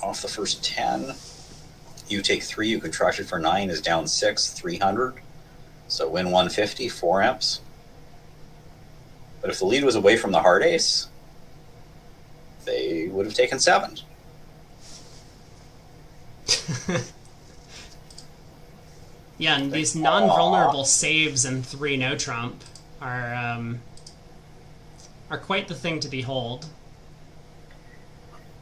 off the first 10. You take 3, you could trash it for 9, is down 6, 300. So win 150, 4 imps. But if the lead was away from the hard ace, they would have taken 7. Yeah, and these non-vulnerable saves in 3 no trump are quite the thing to behold.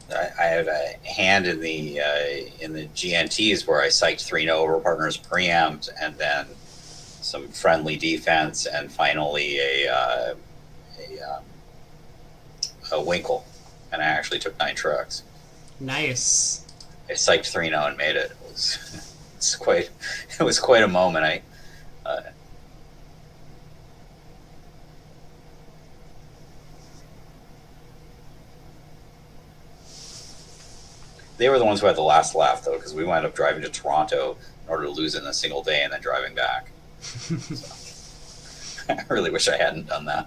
I had a hand in the GNTs where I psyched 3 no over partners preempt, and then some friendly defense, and finally a winkle, and I actually took 9 trucks. Nice. I psyched 3 no and made it. It was quite a moment. They were the ones who had the last laugh, though, because we wound up driving to Toronto in order to lose in a single day and then driving back. So, I really wish I hadn't done that.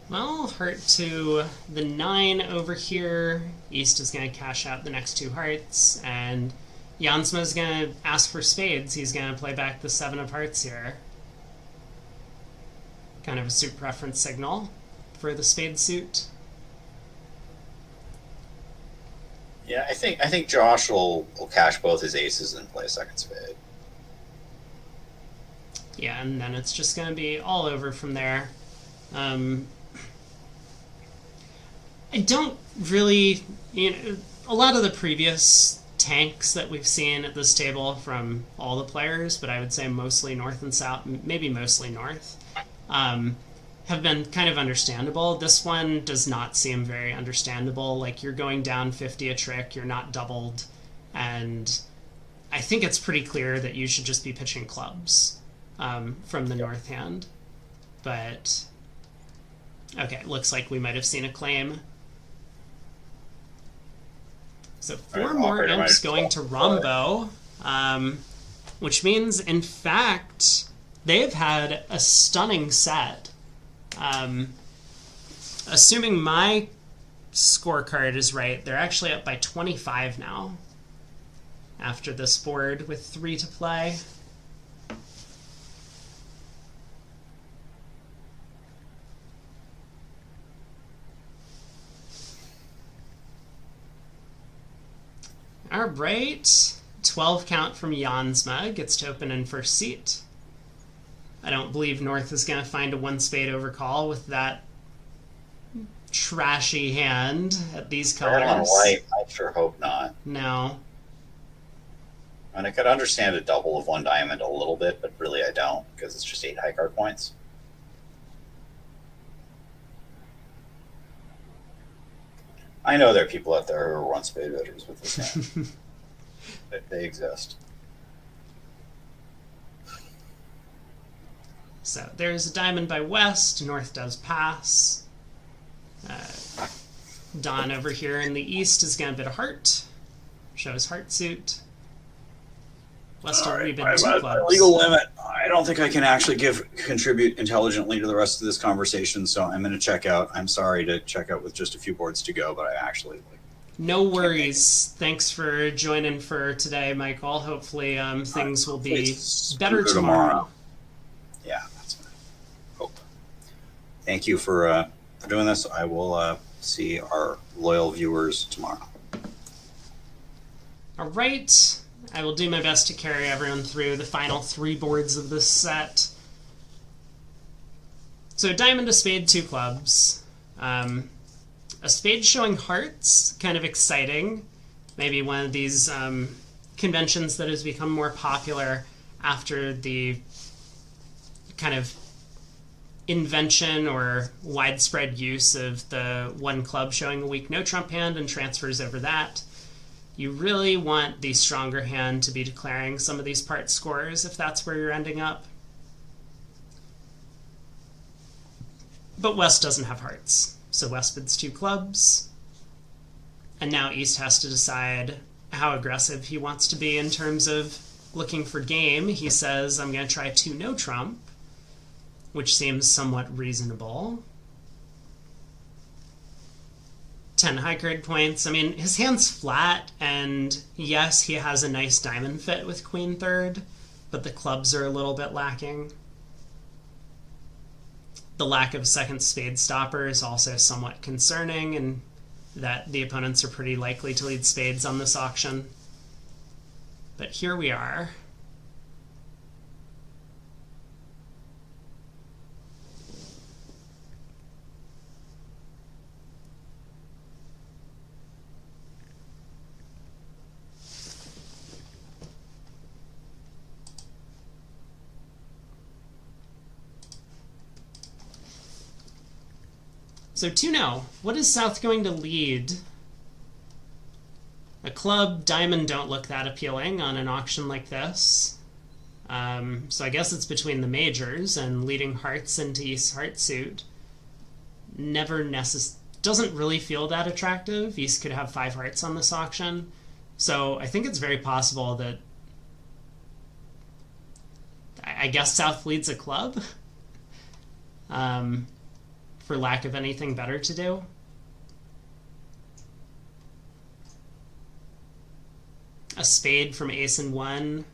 Well, heart to the 9 over here. East is going to cash out the next 2 hearts, and Jansma is going to ask for spades. He's going to play back the 7 of hearts here. Kind of a suit preference signal for the spade suit. Yeah, I think Josh will cash both his aces and play a second spade. Yeah, and then it's just going to be all over from there. I don't really, a lot of the previous tanks that we've seen at this table from all the players, but I would say mostly north and south, maybe mostly north, have been kind of understandable. This one does not seem very understandable. Like, you're going down 50 a trick, you're not doubled, and I think it's pretty clear that you should just be pitching clubs from the north hand. But, okay, looks like we might have seen a claim. So 4 more imps going to Rombo, which means, in fact, they've had a stunning set. Assuming my scorecard is right, they're actually up by 25 now after this board with 3 to play. All right, 12 count from Jansma, gets to open in first seat. I don't believe North is going to find a 1 spade overcall with that trashy hand at these colors. Red on white, I sure hope not. No. And I could understand a double of 1 diamond a little bit, but really I don't, because it's just 8 high card points. I know there are people out there who are 1 spade bidders with this hand. They exist. So there's a diamond by West. North does pass. Don over here in the East is going to bid a heart. Shows heart suit. West will rebid 2 clubs. Legal limit. I don't think I can actually contribute intelligently to the rest of this conversation, so I'm going to check out. I'm sorry to check out with just a few boards to go, but I actually no worries. Thanks for joining for today, Michael. Hopefully things will be better tomorrow. Yeah, that's my hope. Thank you for doing this. I will see our loyal viewers tomorrow. All right. I will do my best to carry everyone through the final 3 boards of this set. So diamond, a spade, 2 clubs. A spade showing hearts, kind of exciting. Maybe one of these conventions that has become more popular after the kind of invention or widespread use of the 1 club showing a weak no trump hand and transfers over that. You really want the stronger hand to be declaring some of these part scores if that's where you're ending up. But West doesn't have hearts, so West bids 2 clubs. And now East has to decide how aggressive he wants to be in terms of looking for game. He says, I'm going to try 2 no trump, which seems somewhat reasonable. 10 high card points. I mean, his hand's flat, and yes, he has a nice diamond fit with queen third, but the clubs are a little bit lacking. The lack of second spade stopper is also somewhat concerning, and that the opponents are pretty likely to lead spades on this auction. But here we are. So 2-0. What is South going to lead? A club, diamond don't look that appealing on an auction like this. So I guess it's between the majors, and leading hearts into East heart suit doesn't really feel that attractive. East could have 5 hearts on this auction. So I think it's very possible that I guess South leads a club. For lack of anything better to do. A spade from ace and 1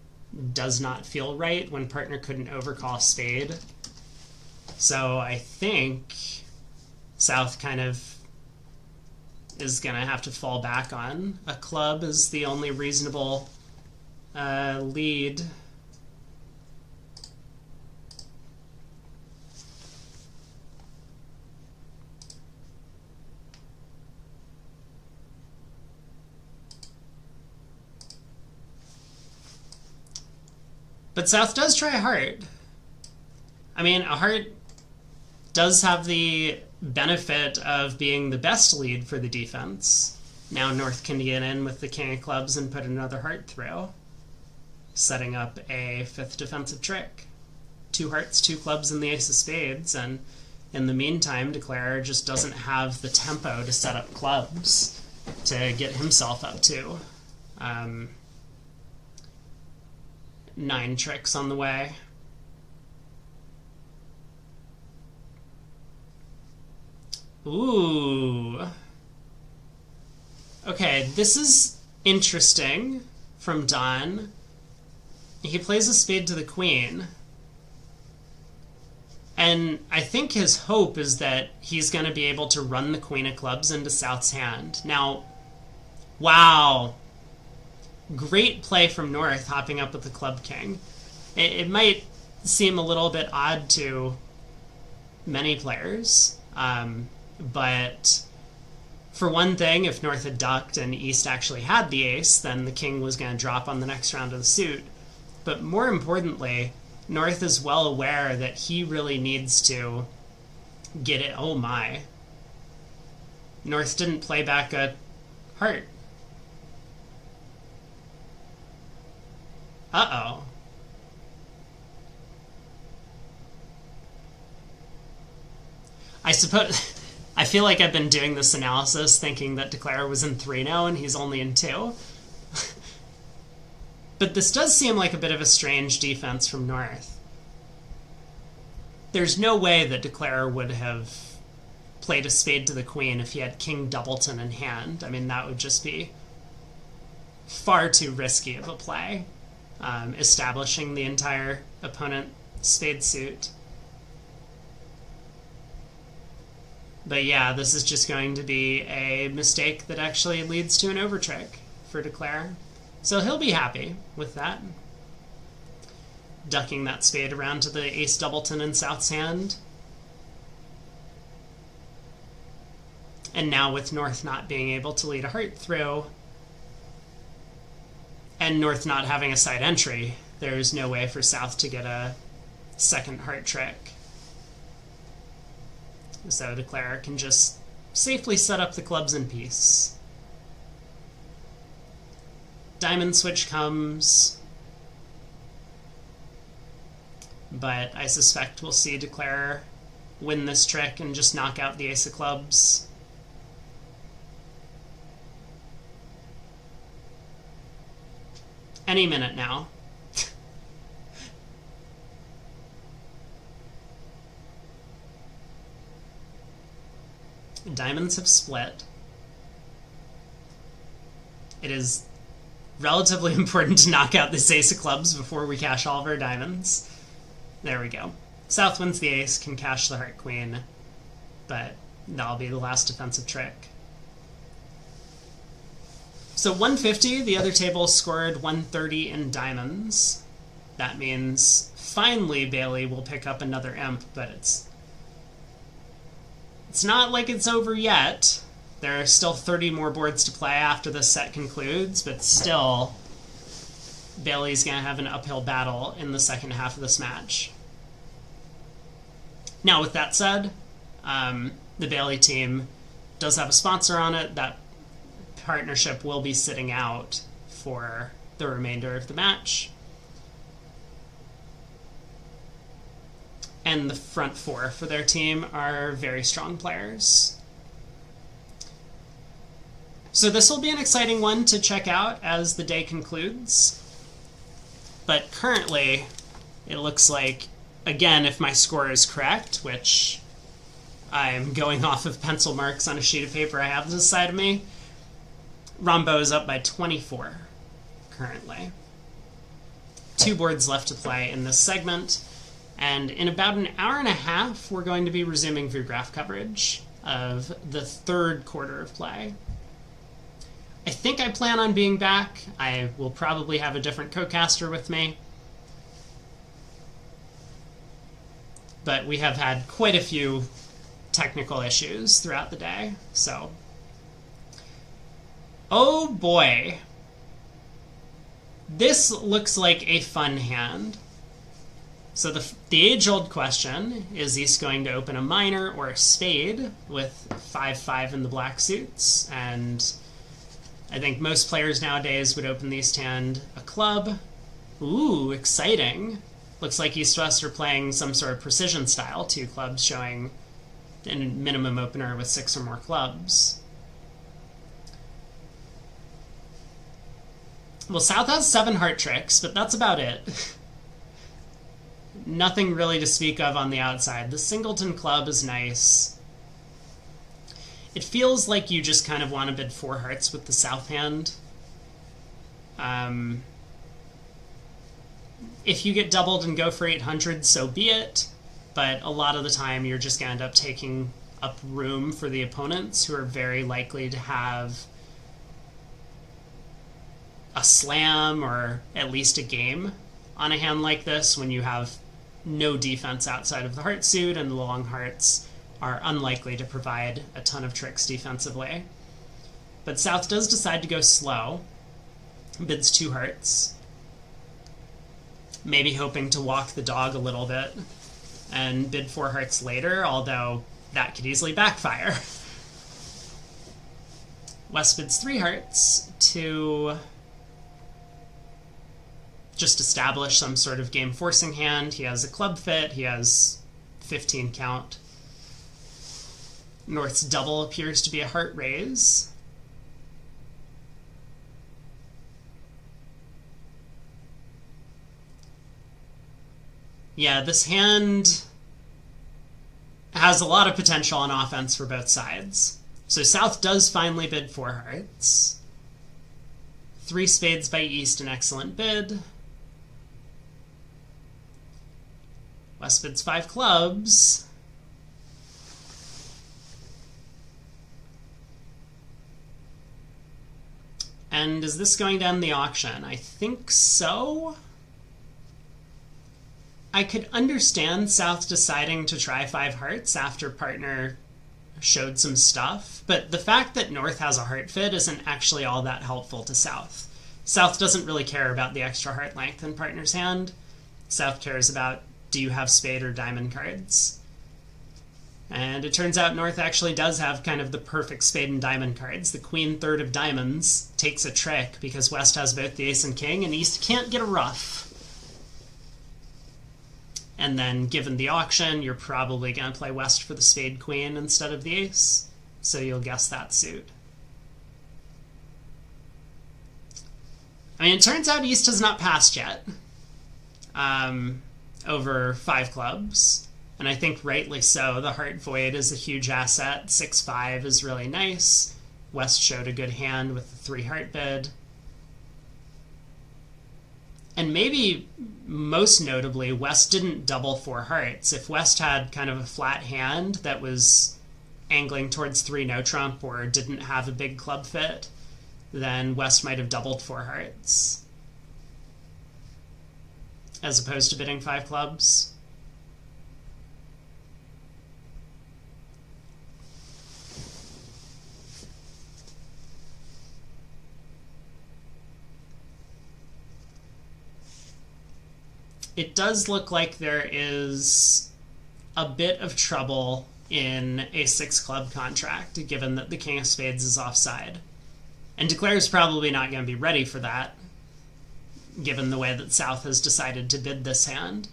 does not feel right when partner couldn't overcall spade. So I think South kind of is going to have to fall back on a club as the only reasonable lead. But South does try a heart. I mean, a heart does have the benefit of being the best lead for the defense. Now North can get in with the king of clubs and put another heart through, setting up a 5th defensive trick. 2 hearts, 2 clubs, and the ace of spades, and in the meantime, Declare just doesn't have the tempo to set up clubs to get himself up to. 9 tricks on the way. Ooh. Okay, this is interesting from Don. He plays a spade to the queen. And I think his hope is that he's going to be able to run the queen of clubs into South's hand. Now, wow. Great play from North, hopping up with the club king. It might seem a little bit odd to many players, but for one thing, if North had ducked and East actually had the ace, then the king was going to drop on the next round of the suit. But more importantly, North is well aware that he really needs to get it. Oh my. North didn't play back a heart. Uh-oh. I suppose... I feel like I've been doing this analysis thinking that Declare was in 3 now and he's only in 2. But this does seem like a bit of a strange defense from North. There's no way that Declare would have played a spade to the queen if he had King Doubleton in hand. I mean, that would just be far too risky of a play. Establishing the entire opponent spade suit. But yeah, this is just going to be a mistake that actually leads to an overtrick for Declare. So he'll be happy with that. Ducking that spade around to the ace Doubleton in South's hand. And now with North not being able to lead a heart through, and North not having a side entry, there's no way for South to get a second heart trick. So Declare can just safely set up the clubs in peace. Diamond switch comes, but I suspect we'll see Declare win this trick and just knock out the ace of clubs. Any minute now. Diamonds have split. It is relatively important to knock out this ace of clubs before we cash all of our diamonds. There we go. South wins the ace, can cash the heart queen, but that'll be the last defensive trick. So 150, the other table scored 130 in diamonds. That means finally Bailey will pick up another imp, but it's not like it's over yet. There are still 30 more boards to play after this set concludes, but still, Bailey's going to have an uphill battle in the second half of this match. Now, with that said, the Bailey team does have a sponsor on it. That partnership will be sitting out for the remainder of the match. And the front four for their team are very strong players. So this will be an exciting one to check out as the day concludes. But currently, it looks like, again, if my score is correct, which I'm going off of pencil marks on a sheet of paper I have this side of me, Rombo is up by 24 currently. 2 boards left to play in this segment, and in about an hour and a half, we're going to be resuming ViewGraph coverage of the third quarter of play. I think I plan on being back. I will probably have a different co-caster with me. But we have had quite a few technical issues throughout the day, so... Oh boy. This looks like a fun hand. So the age-old question, is East going to open a minor or a spade with 5-5 in the black suits? And I think most players nowadays would open the East hand a club. Ooh, exciting. Looks like East-West are playing some sort of precision style, 2 clubs showing a minimum opener with 6 or more clubs. Well, South has 7 heart tricks, but that's about it. Nothing really to speak of on the outside. The singleton club is nice. It feels like you just kind of want to bid 4 hearts with the South hand. If you get doubled and go for 800, so be it. But a lot of the time, you're just going to end up taking up room for the opponents, who are very likely to have a slam or at least a game on a hand like this when you have no defense outside of the heart suit, and the long hearts are unlikely to provide a ton of tricks defensively. But South does decide to go slow, bids 2 hearts, maybe hoping to walk the dog a little bit, and bid 4 hearts later, although that could easily backfire. West bids 3 hearts to just establish some sort of game forcing hand. He has a club fit, he has 15 count. North's double appears to be a heart raise. Yeah, this hand has a lot of potential on offense for both sides. So South does finally bid 4 hearts. 3 spades by East, an excellent bid. West bids 5 clubs. And is this going to end the auction? I think so. I could understand South deciding to try 5 hearts after partner showed some stuff, but the fact that North has a heart fit isn't actually all that helpful to South. South doesn't really care about the extra heart length in partner's hand. South cares about, do you have spade or diamond cards? And it turns out North actually does have kind of the perfect spade and diamond cards. The queen third of diamonds takes a trick because West has both the ace and king, and East can't get a ruff. And then, given the auction, you're probably going to play West for the spade queen instead of the ace, so you'll guess that suit. I mean, it turns out East has not passed yet over 5 clubs, and I think rightly so. The Heart Void is a huge asset. 6-5 is really nice. West showed a good hand with the 3-heart bid. And maybe most notably, West didn't double 4 hearts. If West had kind of a flat hand that was angling towards 3 no trump or didn't have a big club fit, then West might have doubled 4 hearts as opposed to bidding 5 clubs. It does look like there is a bit of trouble in a 6-club contract, given that the king of spades is offside. And Declare is probably not going to be ready for that, given the way that South has decided to bid this hand.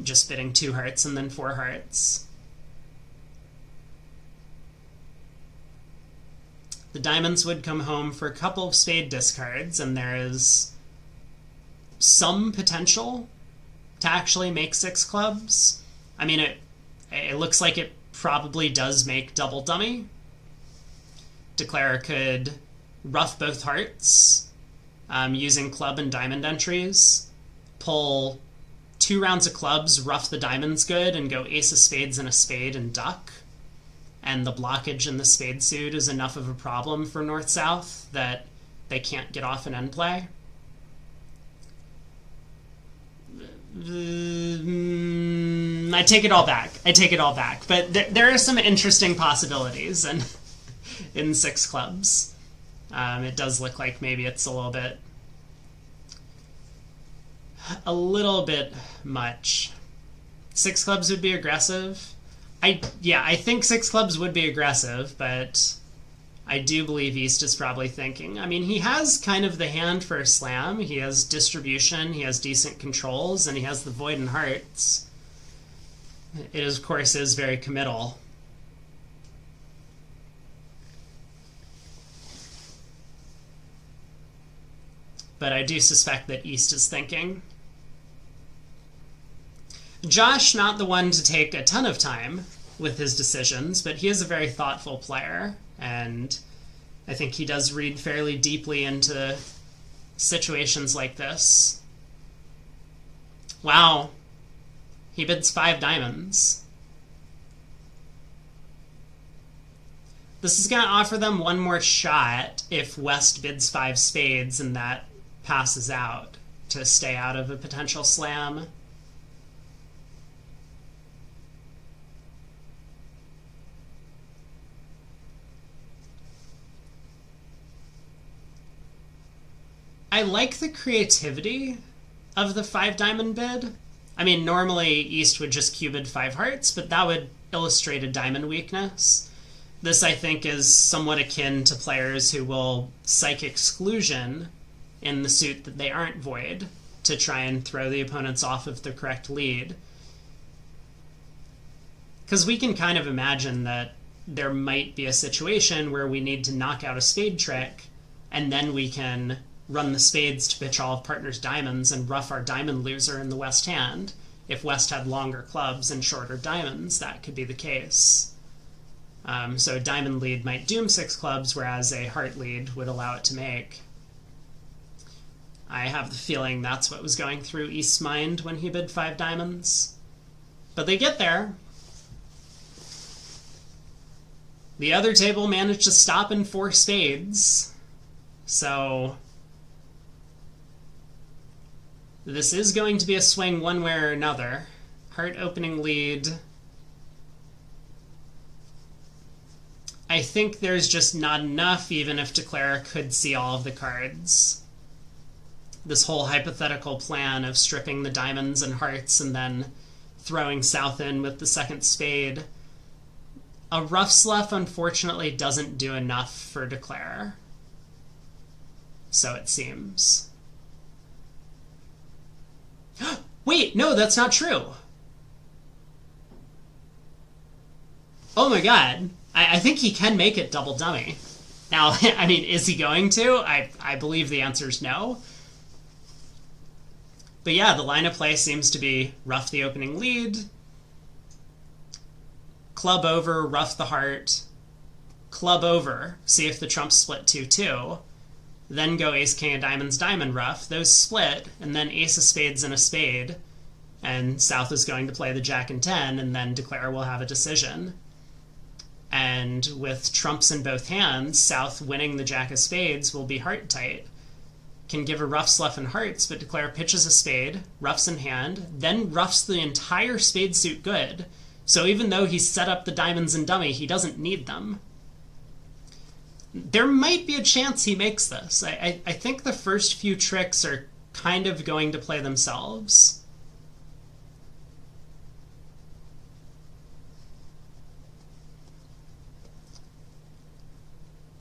Just bidding 2 hearts and then 4 hearts. The diamonds would come home for a couple of spade discards, and there is some potential to actually make 6 clubs. I mean, it looks like it probably does make double dummy. Declare could ruff both hearts using club and diamond entries, pull 2 rounds of clubs, ruff the diamonds good, and go ace of spades and a spade and duck. And the blockage in the spade suit is enough of a problem for North-South that they can't get off an end play. I take it all back. But there are some interesting possibilities in 6 clubs. It does look like maybe it's a little bit much. 6 clubs would be aggressive. I think 6 clubs would be aggressive, but I do believe East is probably thinking. I mean, he has kind of the hand for a slam. He has distribution, he has decent controls, and he has the void and hearts. It, of course, is very committal. But I do suspect that East is thinking. Josh, not the one to take a ton of time with his decisions, but he is a very thoughtful player, and I think he does read fairly deeply into situations like this. Wow. He bids 5 diamonds. This is going to offer them one more shot if West bids 5 spades and that passes out to stay out of a potential slam. I like the creativity of the 5 diamond bid. I mean, normally East would just cubid 5 hearts, but that would illustrate a diamond weakness. This, I think, is somewhat akin to players who will psych exclusion in the suit that they aren't void to try and throw the opponents off of the correct lead. Because we can kind of imagine that there might be a situation where we need to knock out a spade trick, and then we can run the spades to pitch all of partner's diamonds and ruff our diamond loser in the West hand. If West had longer clubs and shorter diamonds, that could be the case. So a diamond lead might doom 6 clubs, whereas a heart lead would allow it to make. I have the feeling that's what was going through East's mind when he bid 5 diamonds. But they get there. The other table managed to stop in 4 spades. So this is going to be a swing one way or another. Heart opening lead. I think there's just not enough, even if Declare could see all of the cards. This whole hypothetical plan of stripping the diamonds and hearts and then throwing South in with the second spade. A rough sluff, unfortunately, doesn't do enough for Declare. So it seems. Wait, no, that's not true. Oh my god. I think he can make it double dummy. Now, I mean, is he going to? I believe the answer is no. But yeah, the line of play seems to be rough the opening lead, club over, rough the heart, club over, see if the trumps split 2-2, then go ace, king of diamonds, diamond rough. Those split, and then ace of spades and a spade, and South is going to play the jack and 10, and then declare we'll have a decision. And with trumps in both hands, South winning the jack of spades will be heart tight. Can give a rough, sluff, and hearts, but declare pitches a spade, roughs in hand, then roughs the entire spade suit good. So even though he's set up the diamonds and dummy, he doesn't need them. There might be a chance he makes this. I think the first few tricks are kind of going to play themselves.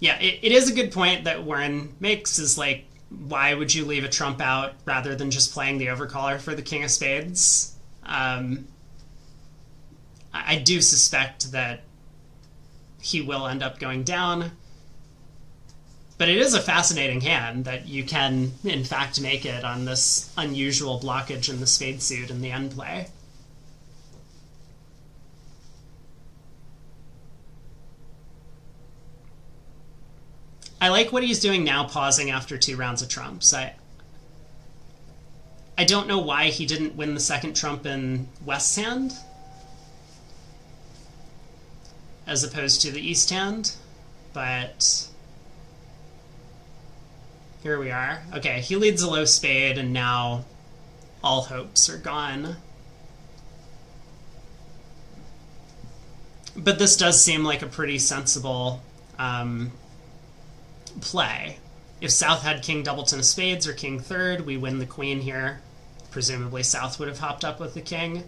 Yeah, it is a good point that Warren makes, is like, why would you leave a trump out rather than just playing the overcaller for the king of spades? I do suspect that he will end up going down. But it is a fascinating hand that you can, in fact, make it on this unusual blockage in the spade suit in the end play. I like what he's doing now, pausing after 2 rounds of trumps. I don't know why he didn't win the second trump in West's hand as opposed to the East hand, but here we are. Okay, he leads a low spade, and now all hopes are gone. But this does seem like a pretty sensible play. If South had king doubleton of spades or king third, we win the queen here. Presumably South would have hopped up with the king.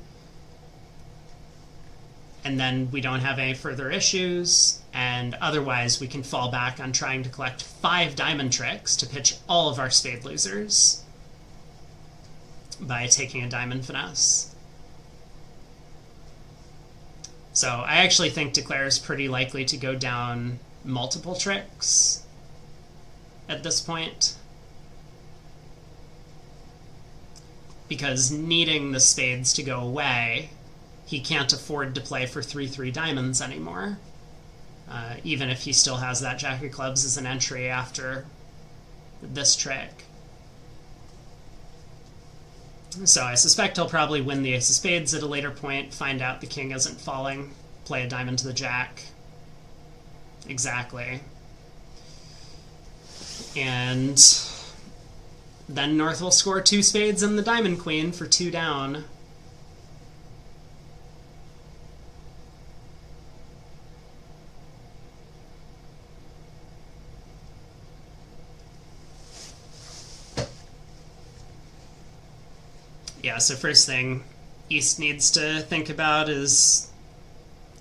And then we don't have any further issues, and otherwise we can fall back on trying to collect 5 diamond tricks to pitch all of our spade losers by taking a diamond finesse. So I actually think Declare is pretty likely to go down multiple tricks at this point, because needing the spades to go away, he can't afford to play for 3-3 diamonds anymore, even if he still has that jack of clubs as an entry after this trick. So I suspect he'll probably win the ace of spades at a later point, find out the king isn't falling, play a diamond to the jack. Exactly. And then North will score 2 spades and the diamond queen for 2 down. Yeah, so first thing East needs to think about is,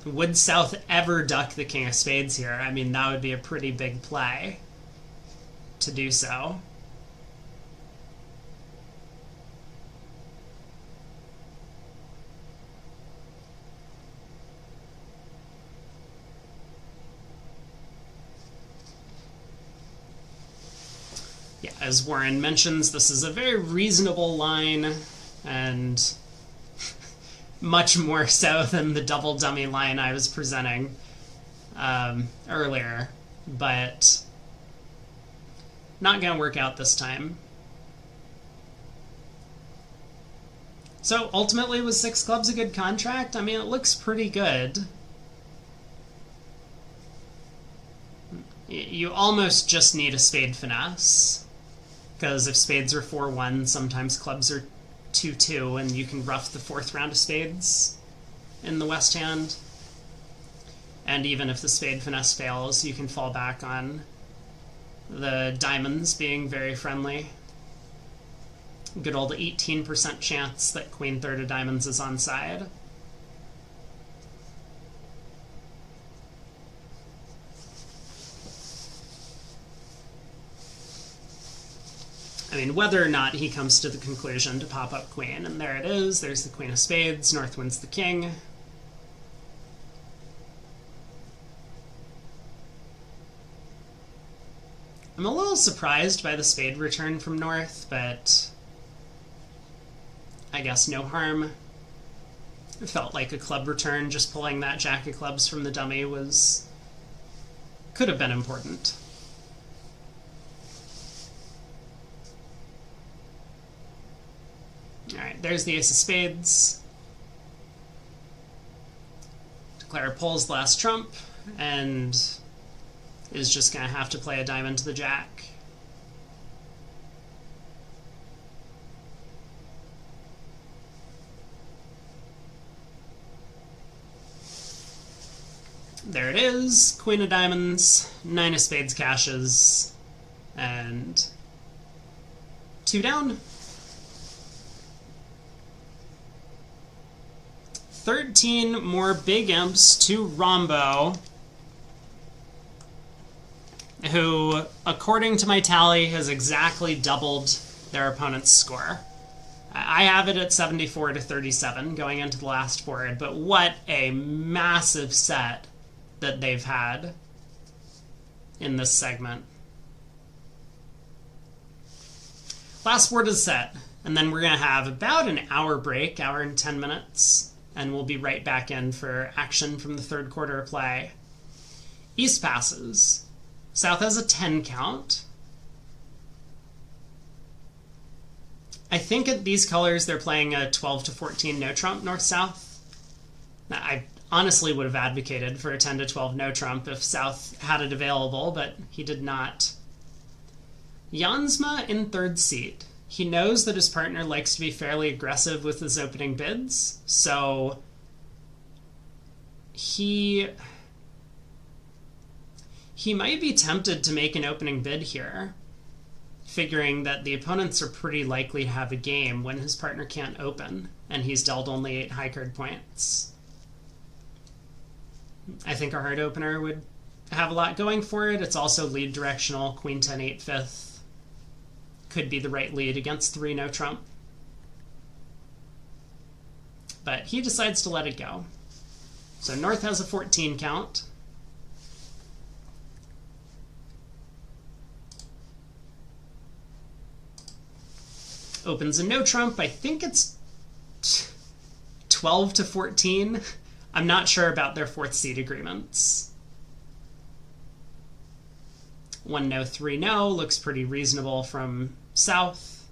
would South ever duck the king of spades here? I mean, that would be a pretty big play to do so. Yeah, as Warren mentions, this is a very reasonable line, and much more so than the double dummy line I was presenting earlier, but not going to work out this time. So ultimately, was 6 clubs a good contract? I mean, it looks pretty good. You almost just need a spade finesse, because if spades are 4-1, sometimes clubs are 2-2, and you can rough the 4th round of spades in the West hand. And even if the spade finesse fails, you can fall back on the diamonds being very friendly. Good old 18% chance that queen third of diamonds is onside. I mean, whether or not he comes to the conclusion to pop up queen, and there it is, there's the queen of spades, North wins the king. I'm a little surprised by the spade return from North, but I guess no harm. It felt like a club return, just pulling that jack of clubs from the dummy was could have been important. Alright, there's the ace of spades. Declare pulls last trump, and is just going to have to play a diamond to the jack. There it is. Queen of diamonds, nine of spades cashes, and 2 down. 13 more big imps to Rombo, who, according to my tally, has exactly doubled their opponent's score. I have it at 74 to 37 going into the last board, but what a massive set that they've had in this segment. Last board is set, and then we're going to have about an hour break, hour and 10 minutes, and we'll be right back in for action from the third quarter of play. East passes. South has a 10 count. I think at these colors they're playing a 12 to 14 no trump north-south. I honestly would have advocated for a 10 to 12 no trump if South had it available, but he did not. Jansma in third seat. He knows that his partner likes to be fairly aggressive with his opening bids, so he might be tempted to make an opening bid here, figuring that the opponents are pretty likely to have a game when his partner can't open, and he's dealt only 8 high card points. I think a hard opener would have a lot going for it. It's also lead directional. Queen 10 8 5th could be the right lead against 3 no trump. But he decides to let it go. So North has a 14 count. Opens a no trump. I think it's 12 to 14. I'm not sure about their 4th seed agreements. 1 no, 3 no looks pretty reasonable from South.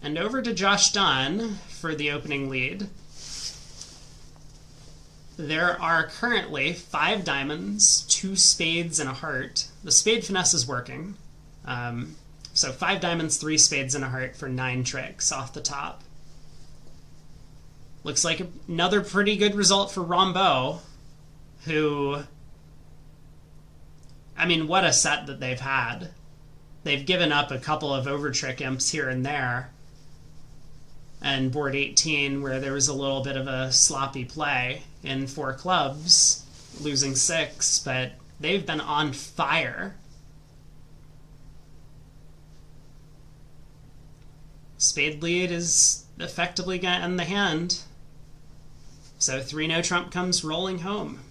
And over to Josh Dunn for the opening lead. There are currently 5 diamonds, 2 spades, and a heart. The spade finesse is working. So 5 diamonds, 3 spades, and a heart for 9 tricks off the top. Looks like another pretty good result for Rombo, who, I mean, what a set that they've had. They've given up a couple of overtrick imps here and there. And board 18, where there was a little bit of a sloppy play in 4 clubs, losing 6, but they've been on fire. Spade lead is effectively going to end the hand. So 3 no trump comes rolling home.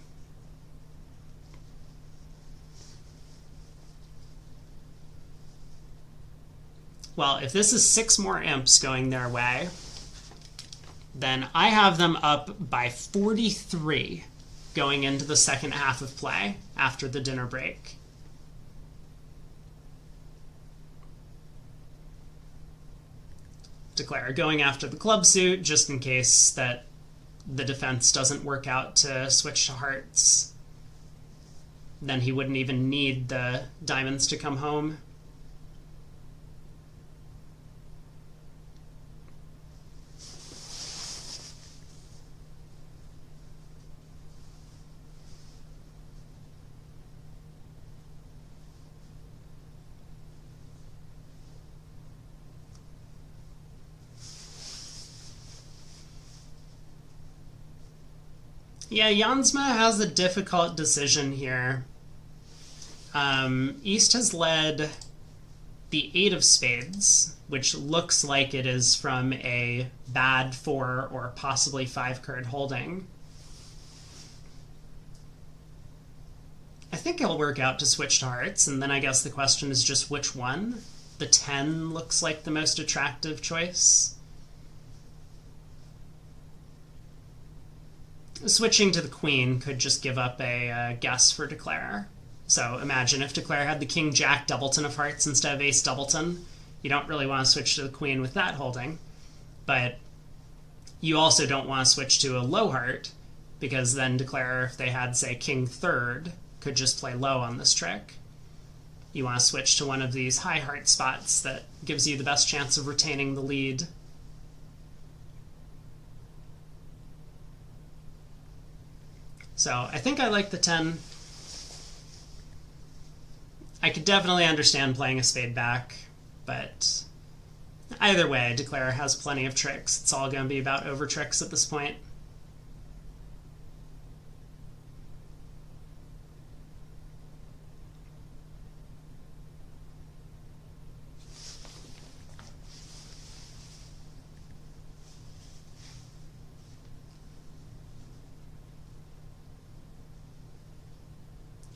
Well, if this is 6 more imps going their way, then I have them up by 43 going into the second half of play after the dinner break. Declare going after the club suit just in case that the defense doesn't work out to switch to hearts. Then he wouldn't even need the diamonds to come home. Yeah, Jansma has a difficult decision here. East has led the 8 of spades, which looks like it is from a bad 4 or possibly 5 card holding. I think it'll work out to switch to hearts, and then I guess the question is just which one. The 10 looks like the most attractive choice. switching to the queen could just give up a guess for Declare. So imagine if Declare had the king jack doubleton of hearts instead of ace doubleton. You don't really want to switch to the queen with that holding, but you also don't want to switch to a low heart, because then Declare, if they had, say, king third, could just play low on this trick. You want to switch to one of these high heart spots that gives you the best chance of retaining the lead. So I think I like the 10. I could definitely understand playing a spade back, but either way, Declare has plenty of tricks. It's all going to be about over tricks at this point.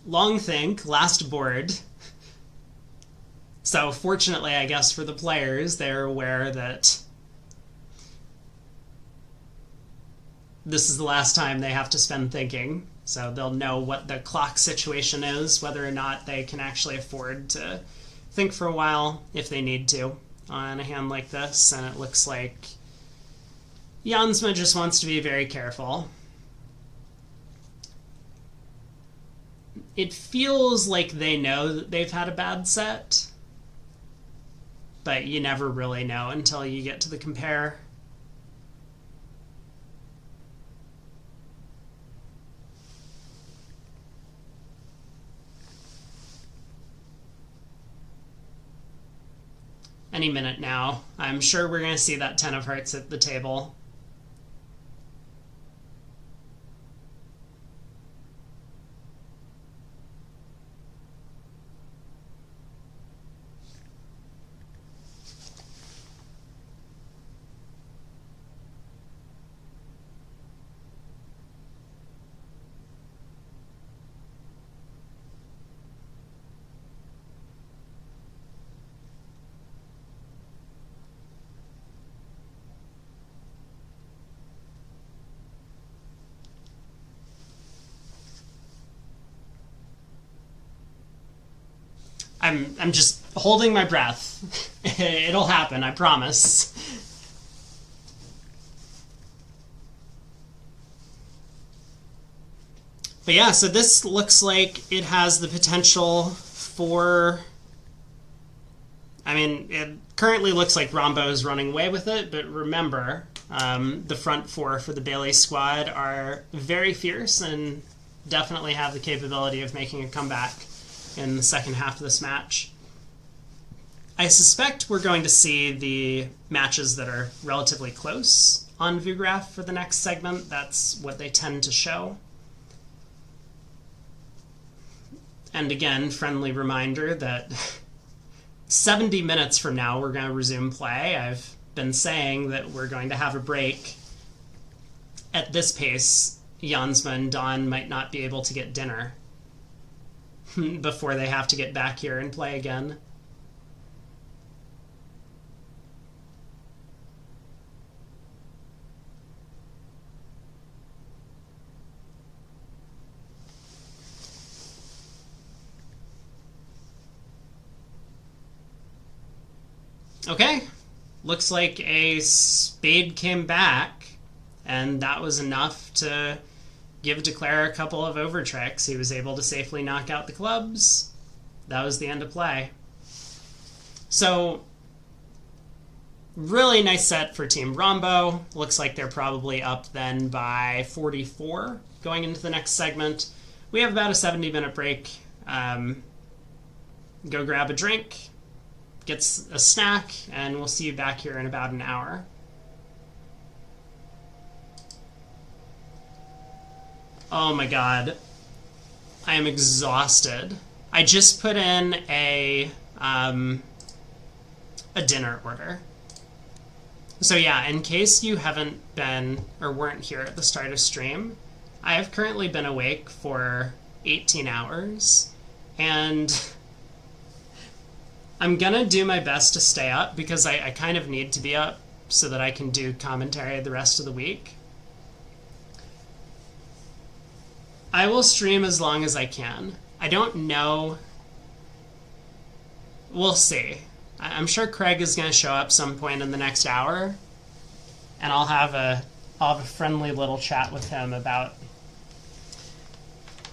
Long think, last board. So fortunately, I guess, for the players, they're aware that this is the last time they have to spend thinking. So they'll know what the clock situation is, whether or not they can actually afford to think for a while if they need to on a hand like this. And it looks like Jansma just wants to be very careful. It feels like they know that they've had a bad set, but you never really know until you get to the compare. Any minute now. I'm sure we're going to see that 10 of hearts at the table. I'm just holding my breath. It'll happen, I promise. But yeah, so this looks like it has the potential for... I mean, it currently looks like Rombo is running away with it, but remember, the front four for the Bailey squad are very fierce and definitely have the capability of making a comeback in the second half of this match. I suspect we're going to see the matches that are relatively close on VuGraph for the next segment. That's what they tend to show. And again, friendly reminder that 70 minutes from now we're going to resume play. I've been saying that we're going to have a break. At this pace, Jansma and Don might not be able to get dinner before they have to get back here and play again. Okay, looks like a spade came back, and that was enough to give Declare a couple of over tricks. He was able to safely knock out the clubs. That was the end of play. So, really nice set for Team Rombo. Looks like they're probably up then by 44 going into the next segment. We have about a 70-minute break. Go grab a drink, get a snack, and we'll see you back here in about an hour. Oh my god. I am exhausted. I just put in a dinner order. So yeah, in case you haven't been or weren't here at the start of stream, I have currently been awake for 18 hours, and I'm gonna do my best to stay up because I kind of need to be up so that I can do commentary the rest of the week. I will stream as long as I can. I don't know. We'll see. I'm sure Craig is going to show up some point in the next hour, and I'll have a friendly little chat with him about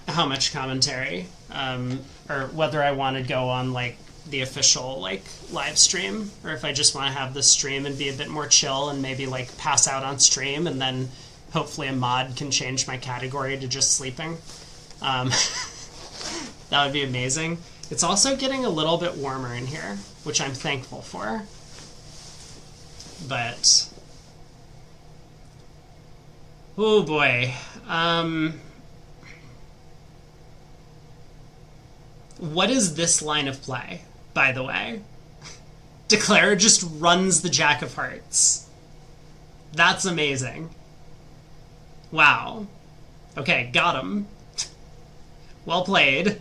how much commentary, or whether I want to go on like the official like live stream, or if I just want to have the stream and be a bit more chill and maybe like pass out on stream, and then hopefully a mod can change my category to just sleeping. That would be amazing. It's also getting a little bit warmer in here, which I'm thankful for. But oh boy. What is this line of play, by the way? Declare just runs the Jack of Hearts. That's amazing. Wow. Okay, got him. Well played.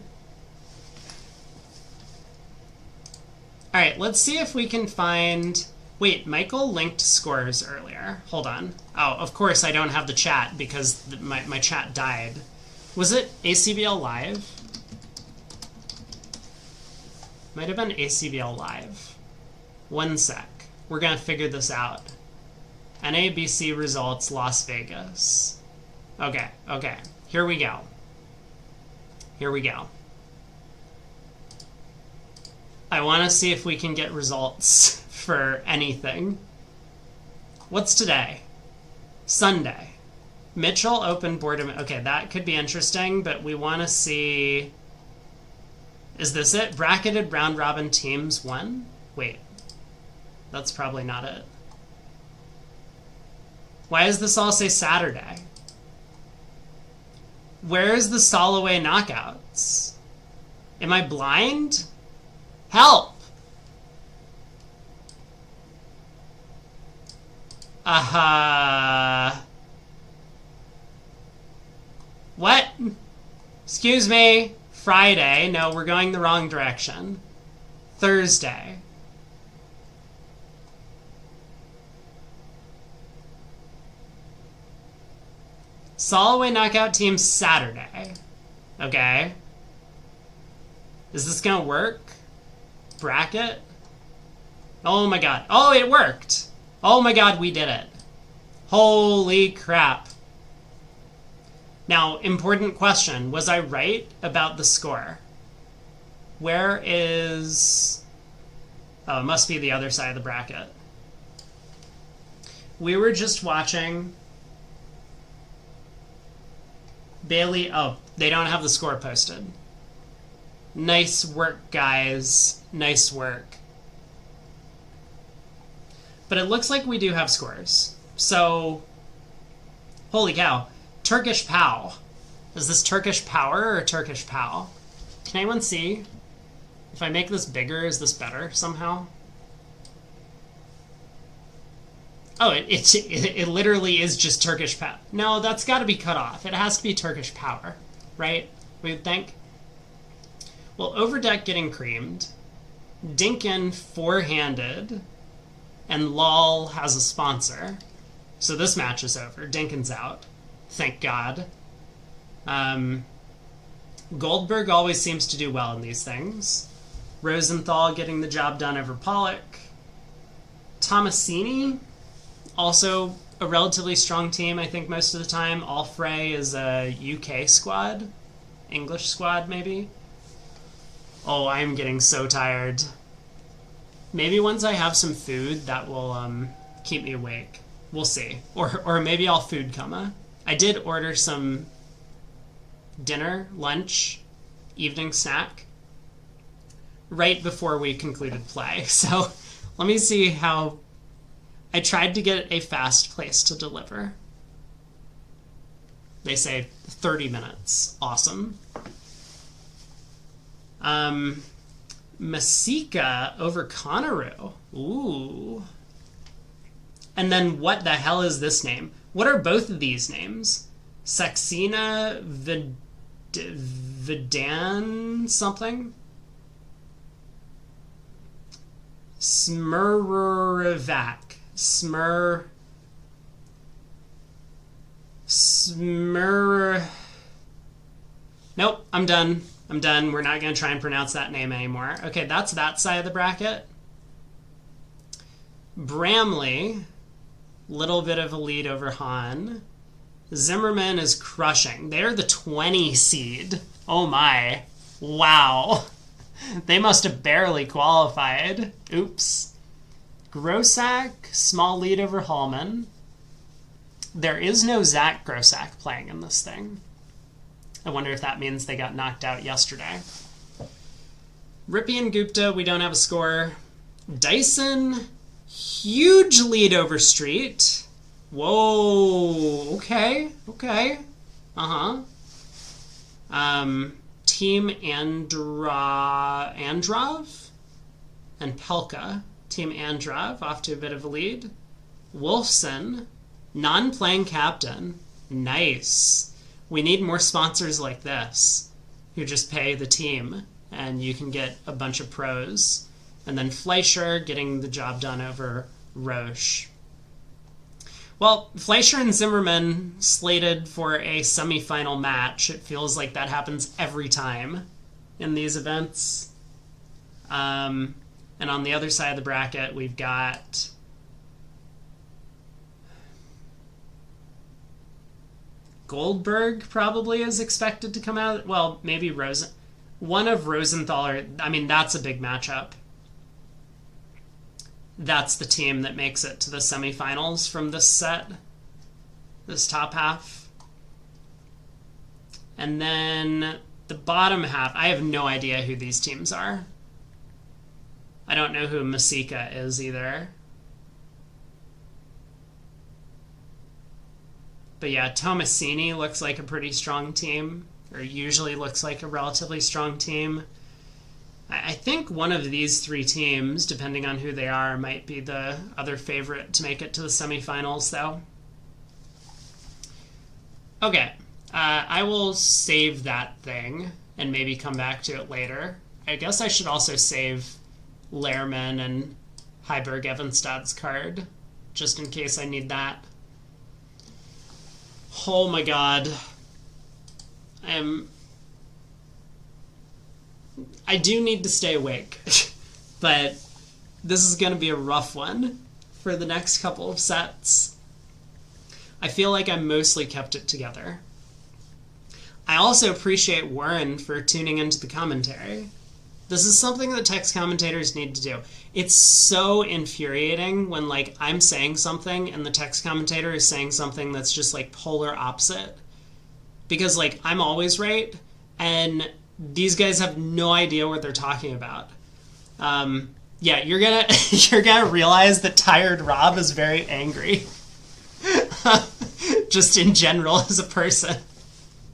Alright, let's see if we can find... Wait, Michael linked scores earlier. Hold on. Oh, of course I don't have the chat because my chat died. Was it ACBL Live? Might have been ACBL Live. One sec. We're gonna figure this out. NABC results, Las Vegas. Okay, okay. Here we go. Here we go. I want to see if we can get results for anything. What's today? Sunday. Mitchell opened boredom. Okay, that could be interesting, but we want to see... Is this it? Bracketed round robin teams won? Wait. That's probably not it. Why does this all say Saturday? Where's the Soloway knockouts? Am I blind? Help! What? Excuse me. Friday. No, we're going the wrong direction. Thursday. Soloway knockout team Saturday. Okay. Is this gonna work? Bracket? Oh my god. Oh, it worked! Oh my god, we did it. Holy crap. Now, important question. Was I right about the score? Where is... Oh, it must be the other side of the bracket. We were just watching... Bailey... Oh, they don't have the score posted. Nice work, guys. Nice work. But it looks like we do have scores. So, holy cow. Turkish POW. Is this Turkish Power or Turkish POW? Can anyone see? If I make this bigger, is this better somehow? Oh, it literally is just Turkish POW. No, that's got to be cut off. It has to be Turkish Power, right? We would think. Well, Overdeck getting creamed. Dinkin four-handed. And LOL has a sponsor. So this match is over. Dinkin's out. Thank God. Goldberg always seems to do well in these things. Rosenthal getting the job done over Pollock. Tomasini, also a relatively strong team, I think, most of the time. Allfrey is a UK squad. English squad, maybe. Oh, I'm getting so tired. Maybe once I have some food, that will keep me awake. We'll see. Or maybe I'll food coma. I did order some dinner, lunch, evening snack right before we concluded play. So let me see how... I tried to get a fast place to deliver. They say 30 minutes. Awesome. Masika over Conneru. Ooh. And then what the hell is this name? What are both of these names? Saxena Vidan something? Smurvac. Nope, I'm done. I'm done. We're not going to try and pronounce that name anymore. Okay, that's that side of the bracket. Bramley, little bit of a lead over Hahn. Zimmerman is crushing. They're the 20 seed. Oh my. Wow. They must have barely qualified. Oops. Grossack, small lead over Hallman. There is no Zach Grossack playing in this thing. I wonder if that means they got knocked out yesterday. Rippy and Gupta, we don't have a score. Dyson, huge lead over Street. Whoa, okay. Uh-huh. Team Androv and Pelka. Team Androv off to a bit of a lead. Wolfson, non-playing captain. Nice. We need more sponsors like this who just pay the team and you can get a bunch of pros. And then Fleischer getting the job done over Roche. Well, Fleischer and Zimmerman slated for a semifinal match. It feels like that happens every time in these events. And on the other side of the bracket, we've got Goldberg probably is expected to come out. Well, maybe one of Rosenthal. I mean, that's a big matchup. That's the team that makes it to the semifinals from this set, this top half. And then the bottom half, I have no idea who these teams are. I don't know who Masika is either. But yeah, Tomasini looks like a pretty strong team, or usually looks like a relatively strong team. I think one of these three teams, depending on who they are, might be the other favorite to make it to the semifinals, though. Okay, I will save that thing and maybe come back to it later. I guess I should also save Lehrman and Heiberg Evenstad's card, just in case I need that. Oh my god. I do need to stay awake, but this is going to be a rough one for the next couple of sets. I feel like I mostly kept it together. I also appreciate Warren for tuning into the commentary. This is something that text commentators need to do. It's so infuriating when, like, I'm saying something and the text commentator is saying something that's just, like, polar opposite. Because, like, I'm always right, and these guys have no idea what they're talking about. Yeah, you're gonna realize that Tired Rob is very angry. Just in general as a person.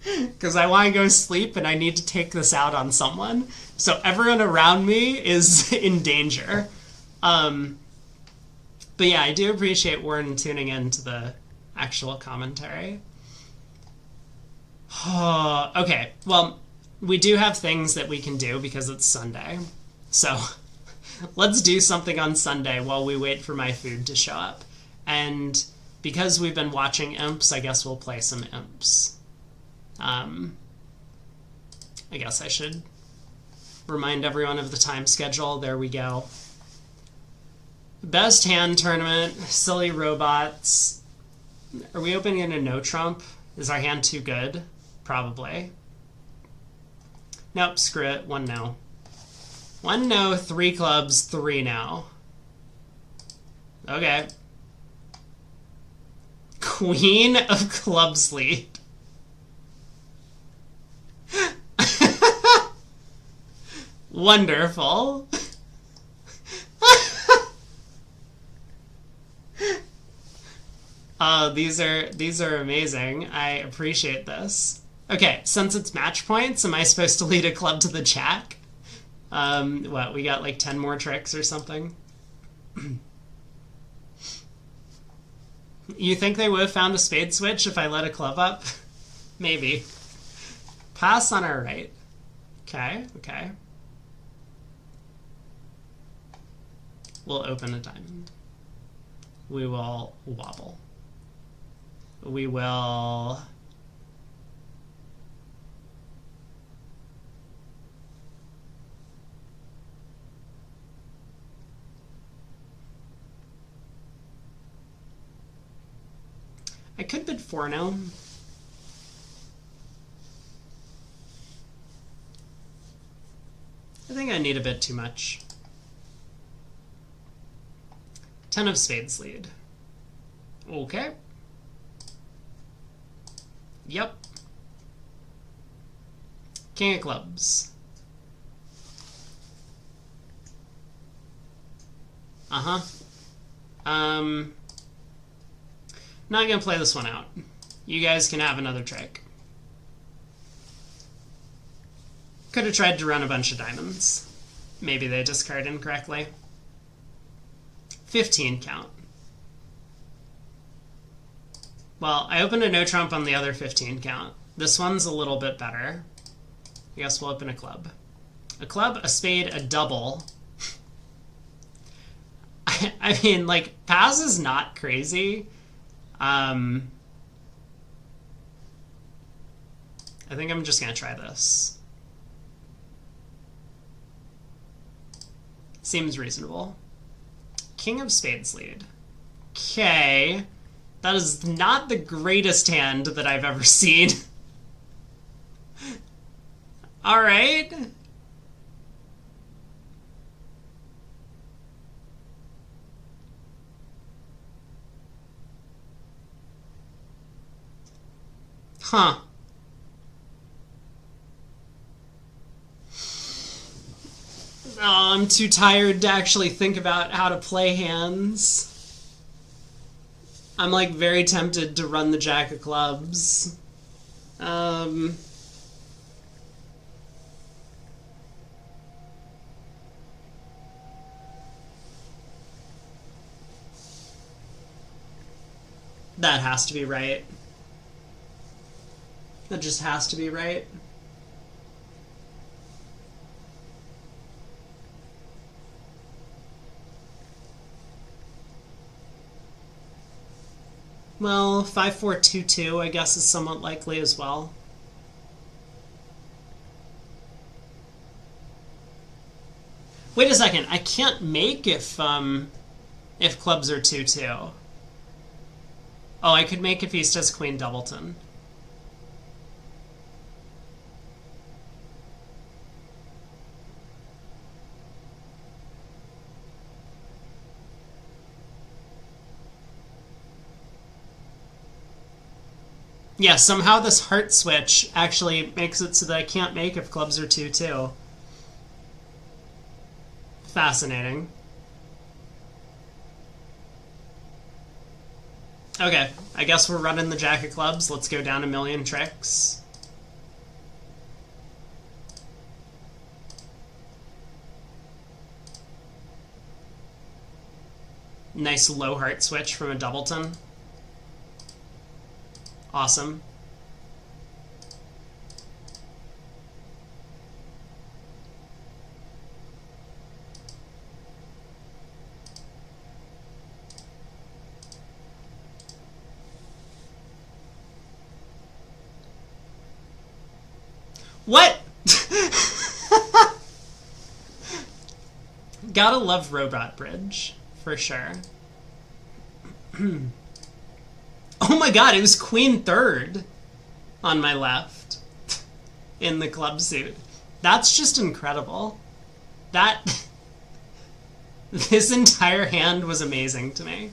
Because I want to go sleep and I need to take this out on someone. So everyone around me is in danger. But yeah, I do appreciate Warren tuning in to the actual commentary. Okay, well, we do have things that we can do because it's Sunday. So let's do something on Sunday while we wait for my food to show up. And because we've been watching Imps, I guess we'll play some Imps. I guess I should remind everyone of the time schedule. There we go. Best hand tournament, silly robots. Are we opening a no trump? Is our hand too good? Probably. Nope, screw it. One no. One no, three clubs, three no. Okay. Queen of clubs lead. Wonderful. These are amazing. I appreciate this. Okay, since it's match points, am I supposed to lead a club to the jack? What, we got like 10 more tricks or something? You think they would have found a spade switch if I let a club up? Maybe. Pass on our right. Okay, okay. We'll open a diamond. We will wobble. We will I could bid 4 now. I think I need a bit too much. 10 of spades lead. Okay. Yep. King of clubs. Uh-huh. Not gonna play this one out. You guys can have another trick. Could have tried to run a bunch of diamonds. Maybe they discard incorrectly. 15 count. Well, I opened a no trump on the other 15 count. This one's a little bit better. I guess we'll open a club. A club, a spade, a double. I mean, like, pass is not crazy. I think I'm just gonna try this. Seems reasonable. King of spades lead. Okay. That is not the greatest hand that I've ever seen. All right. Huh. Oh, I'm too tired to actually think about how to play hands. I'm like very tempted to run the jack of clubs. That has to be right. That just has to be right. Well, 5-4-2-2, I guess, is somewhat likely as well. Wait a second, I can't make if clubs are 2-2. Oh, I could make if he does Queen Doubleton. Yeah, somehow this heart switch actually makes it so that I can't make if clubs are 2-2. Fascinating. Okay, I guess we're running the jack of clubs. Let's go down a million tricks. Nice low heart switch from a Doubleton. Awesome. What? Gotta love Robot Bridge, for sure. Oh my god, it was Queen third on my left in the club suit. That's just incredible. This entire hand was amazing to me.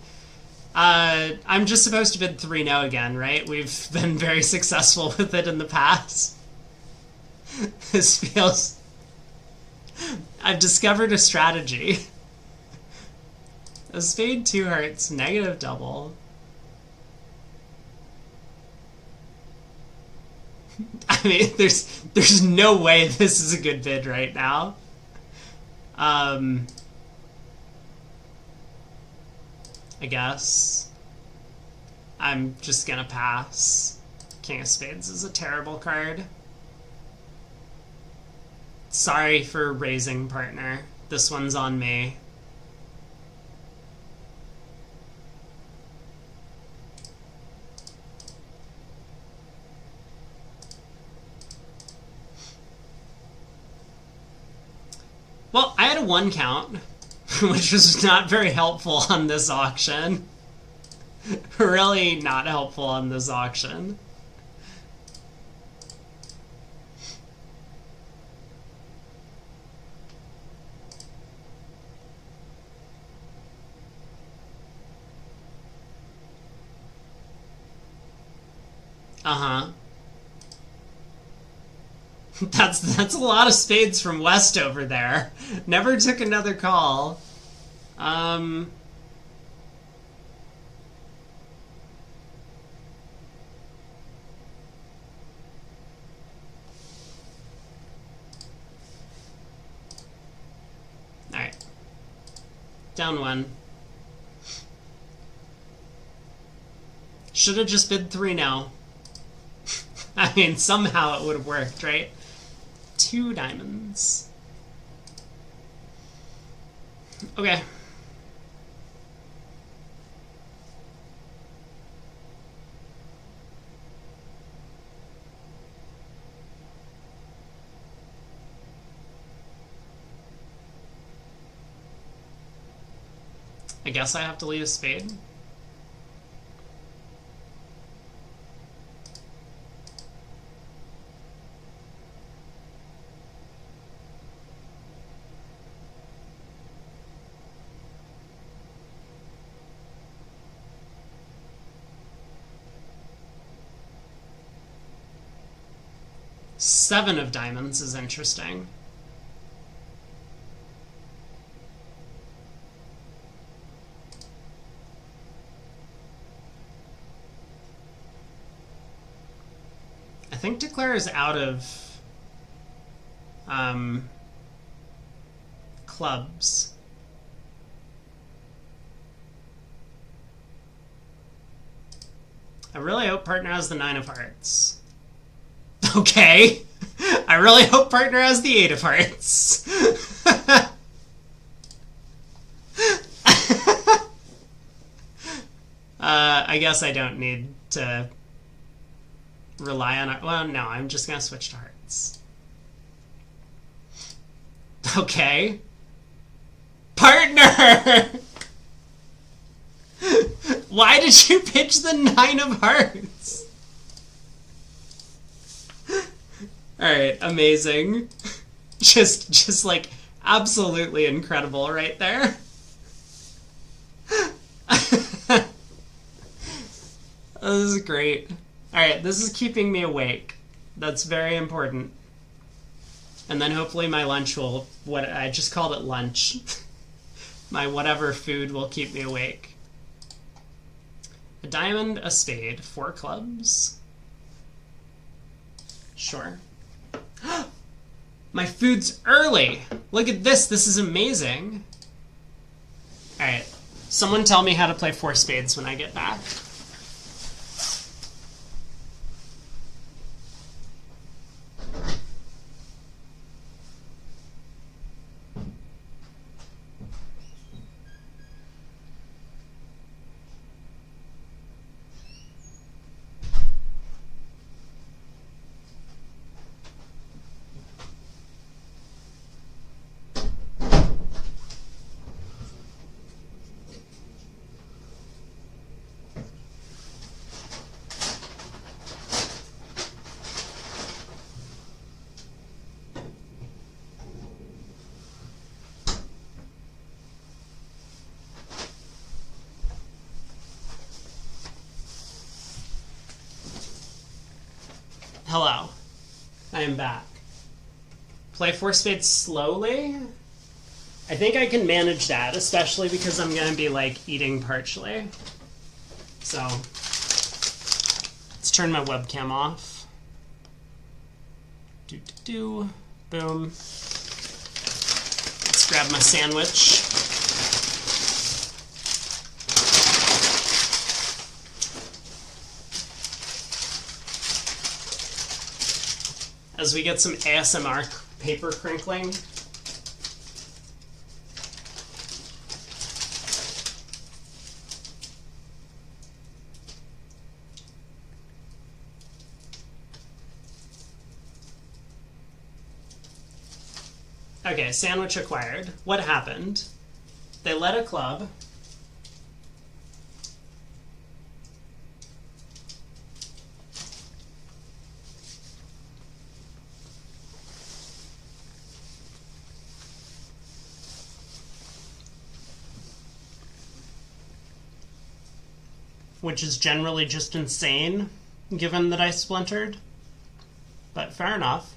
I'm just supposed to bid 3-0 again, right? We've been very successful with it in the past. This feels... I've discovered a strategy. A spade, 2 hearts, negative double. I mean, there's no way this is a good bid right now. I guess. I'm just gonna pass. King of Spades is a terrible card. Sorry for raising, partner. This one's on me. Well, I had a 1 count, which was not very helpful on this auction. Really not helpful on this auction. Uh-huh. That's a lot of spades from West over there. Never took another call. Alright. Down one. Should have just bid 3 now. I mean, somehow it would have worked, right? 2 diamonds. Okay. I guess I have to leave a spade. Seven of diamonds is interesting. I think Declare is out of clubs. I really hope partner has the 9 of hearts. Okay. I really hope partner has the 8 of hearts. I guess I don't need to rely on... Well, no, I'm just going to switch to hearts. Okay. Partner! Why did you pitch the 9 of hearts? Alright, amazing. Just like, absolutely incredible right there. This is great. Alright, this is keeping me awake. That's very important. And then hopefully my lunch will... What I just called it lunch. My whatever food will keep me awake. A diamond, a spade, 4 clubs. Sure. My food's early! Look at this, this is amazing. Alright, someone tell me how to play 4 spades when I get back. Hello. I am back. Play 4 spades slowly? I think I can manage that, especially because I'm going to be, like, eating partially. So, let's turn my webcam off. Boom. Let's grab my sandwich. As we get some ASMR paper crinkling. Okay, sandwich acquired. What happened? They led a club. which is generally just insane, given that I splintered. But fair enough.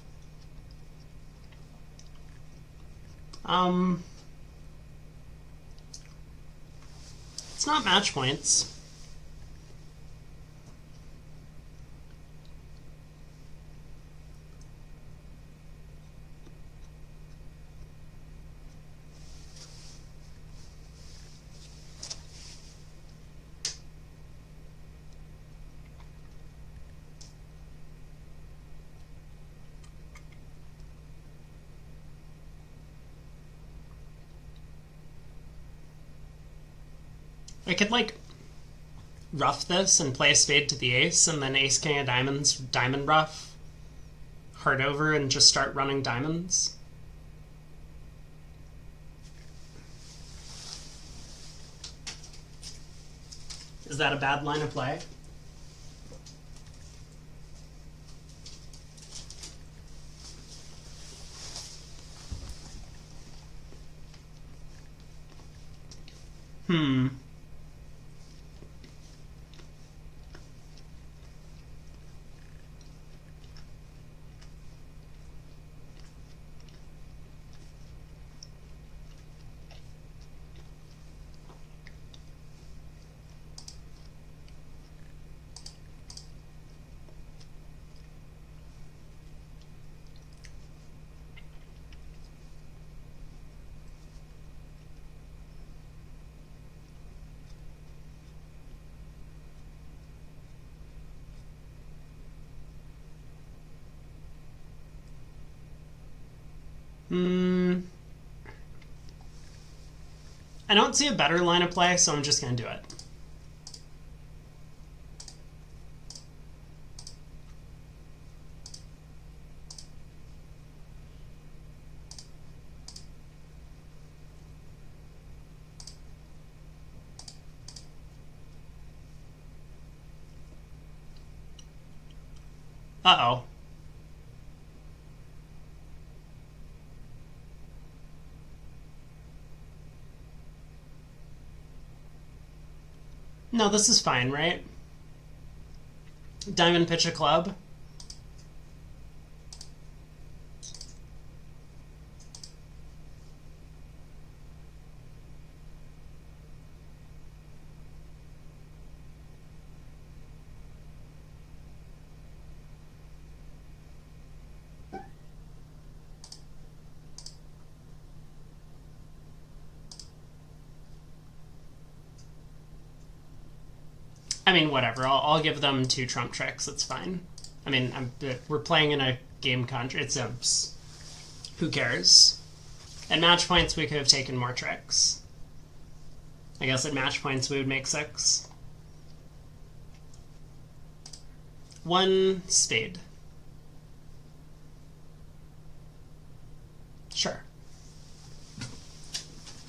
It's not match points. I could, like, rough this and play a spade to the ace, and then ace king of diamonds, diamond rough, heart over, and just start running diamonds. Is that a bad line of play? I don't see a better line of play, so I'm just going to do it. Uh-oh. No, this is fine, right? Diamond pitch a club. I mean, whatever. I'll give them 2 trump tricks. It's fine. I mean, we're playing in a game country. It's imps. Who cares? At match points, we could have taken more tricks. I guess at match points, we would make 6. 1 spade. Sure.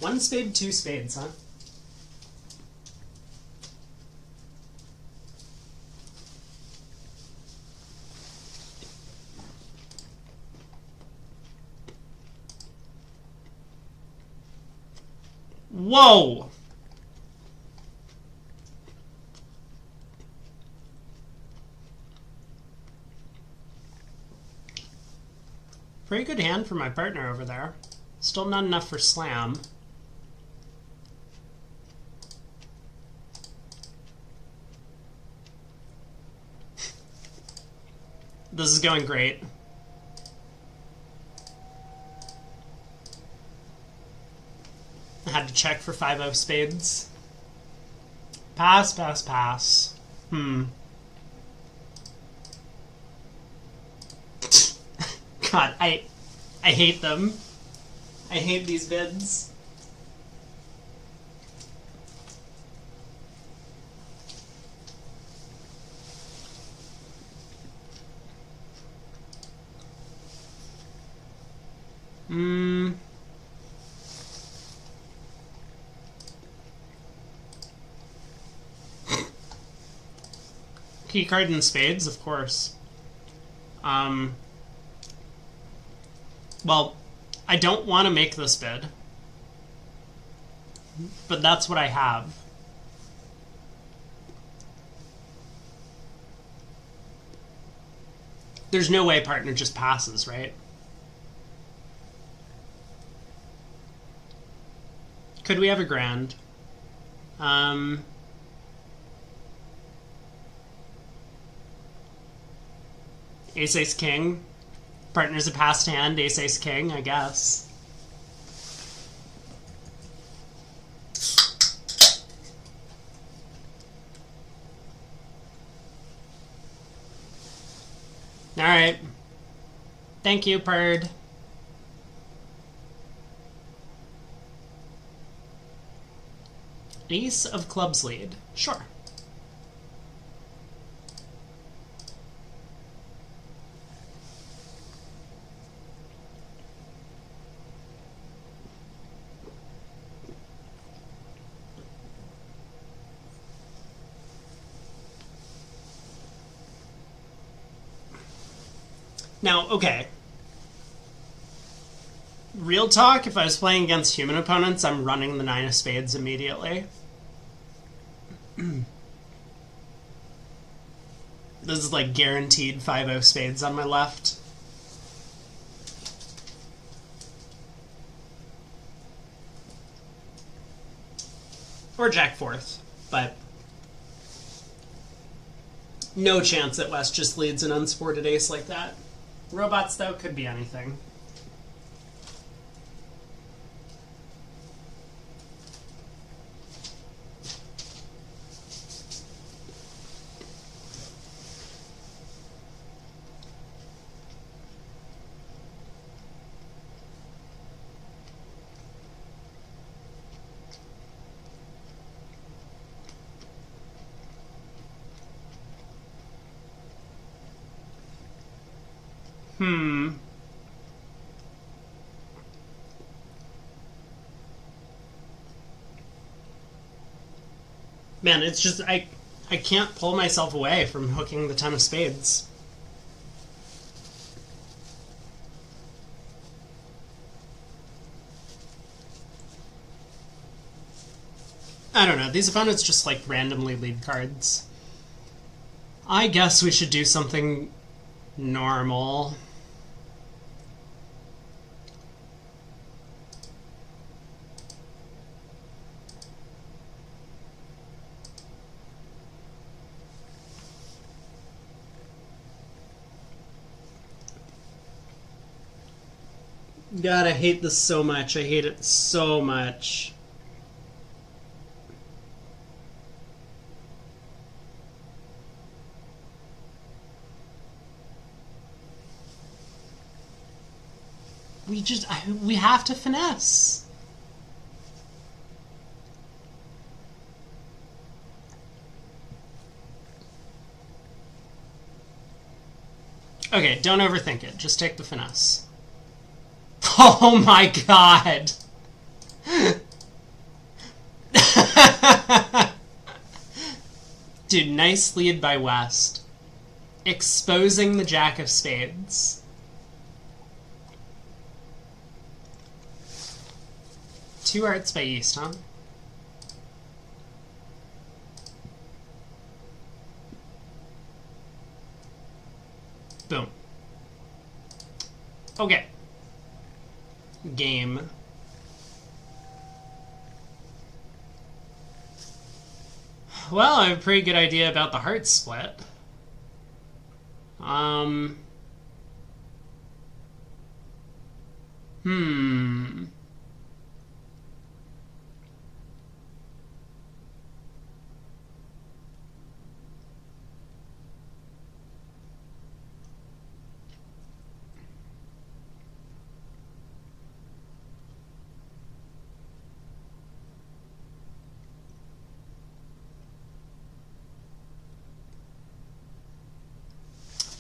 1 spade, 2 spades, huh? Whoa! Very good hand for my partner over there. Still not enough for slam. This is going great. I had to check for 5-0 spades. Pass, pass, pass. God, I hate them. I hate these bids. Key card and spades, of course. Well, I don't want to make this bid, but that's what I have. There's no way partner just passes, right? Could we have a grand? Ace king. Partner's a passed hand. Ace king, I guess. All right. Thank you, Purd. Ace of clubs lead. Sure. Now, okay. Real talk, if I was playing against human opponents, I'm running the 9 of spades immediately. This is like guaranteed 5-0 spades on my left. Or jack fourth, but no chance that West just leads an unsupported ace like that. Robots, though, could be anything. Man, it's just, I can't pull myself away from hooking the 10 of spades. I don't know, these opponents just like randomly lead cards. I guess we should do something normal. God, I hate this so much. I hate it so much. We have to finesse. Okay, don't overthink it. Just take the finesse. Oh my god! Dude, nice lead by West. Exposing the jack of spades. Two hearts by East, huh? Boom. Okay. Game. Well, I have a pretty good idea about the heart split.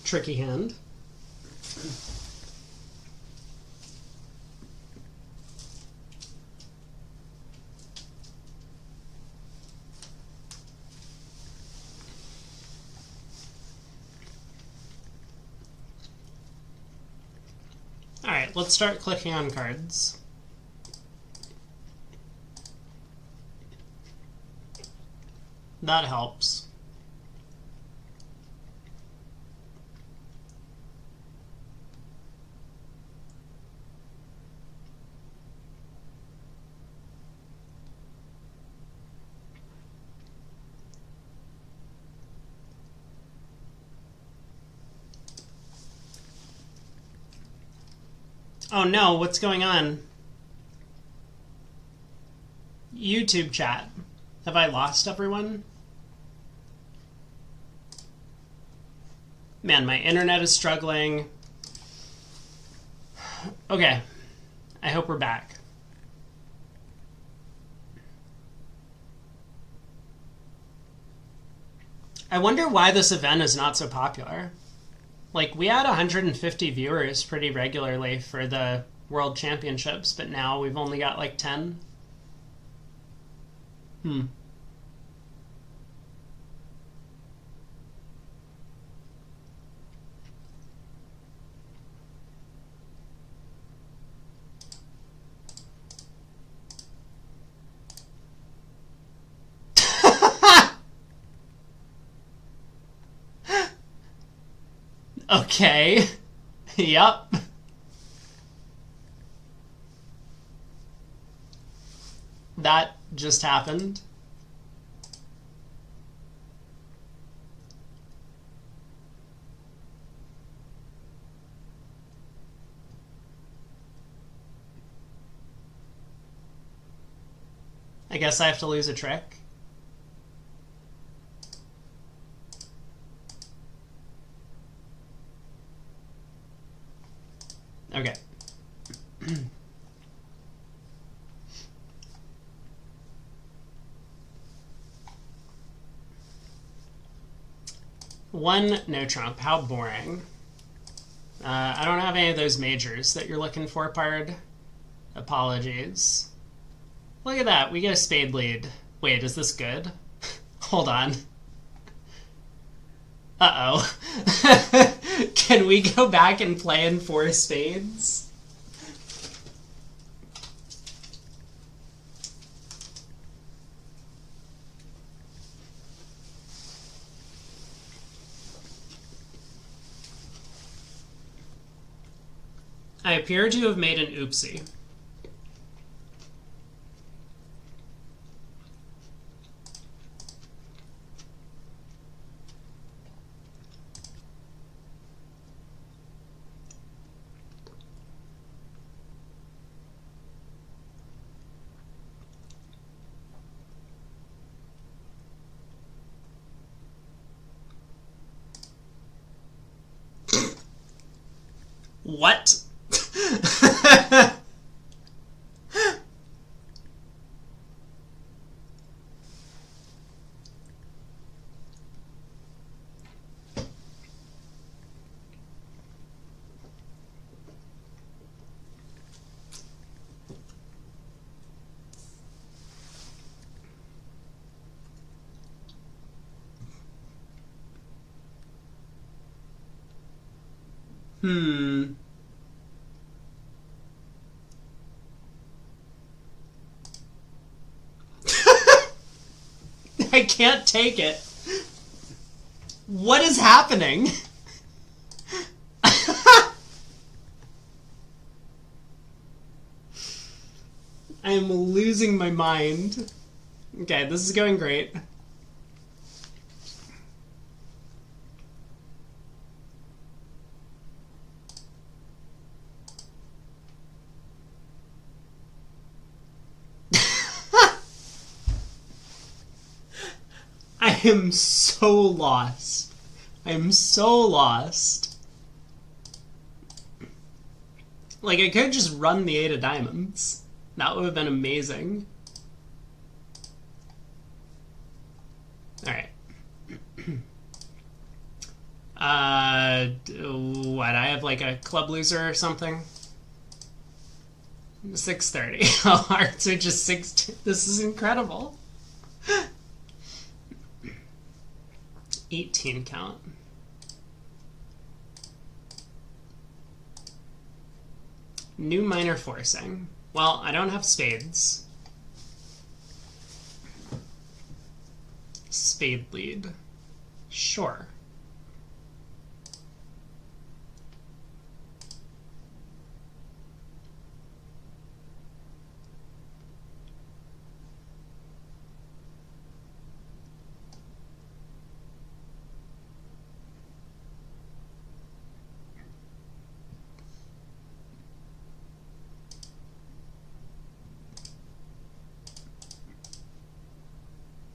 Tricky hand. Alright, let's start clicking on cards. That helps. Oh no, what's going on? YouTube chat. Have I lost everyone? Man, my internet is struggling. Okay. I hope we're back. I wonder why this event is not so popular. Like, we had 150 viewers pretty regularly for the World Championships, but now we've only got like 10. Okay. Yep. That just happened. I guess I have to lose a trick. Okay. One no trump. How boring. I don't have any of those majors that you're looking for, Pard. Apologies. Look at that. We get a spade lead. Wait, is this good? Hold on. Uh-oh. Can we go back and play in 4 spades? I appear to have made an oopsie. What? I can't take it. What is happening? I am losing my mind. Okay, this is going great. I am so lost. I am so lost. Like, I could just run the 8 of diamonds. That would have been amazing. Alright. What? I have like a club loser or something? 630. Oh, hearts are just 6. This is incredible. 18 count. New minor forcing. Well, I don't have spades. Spade lead. Sure.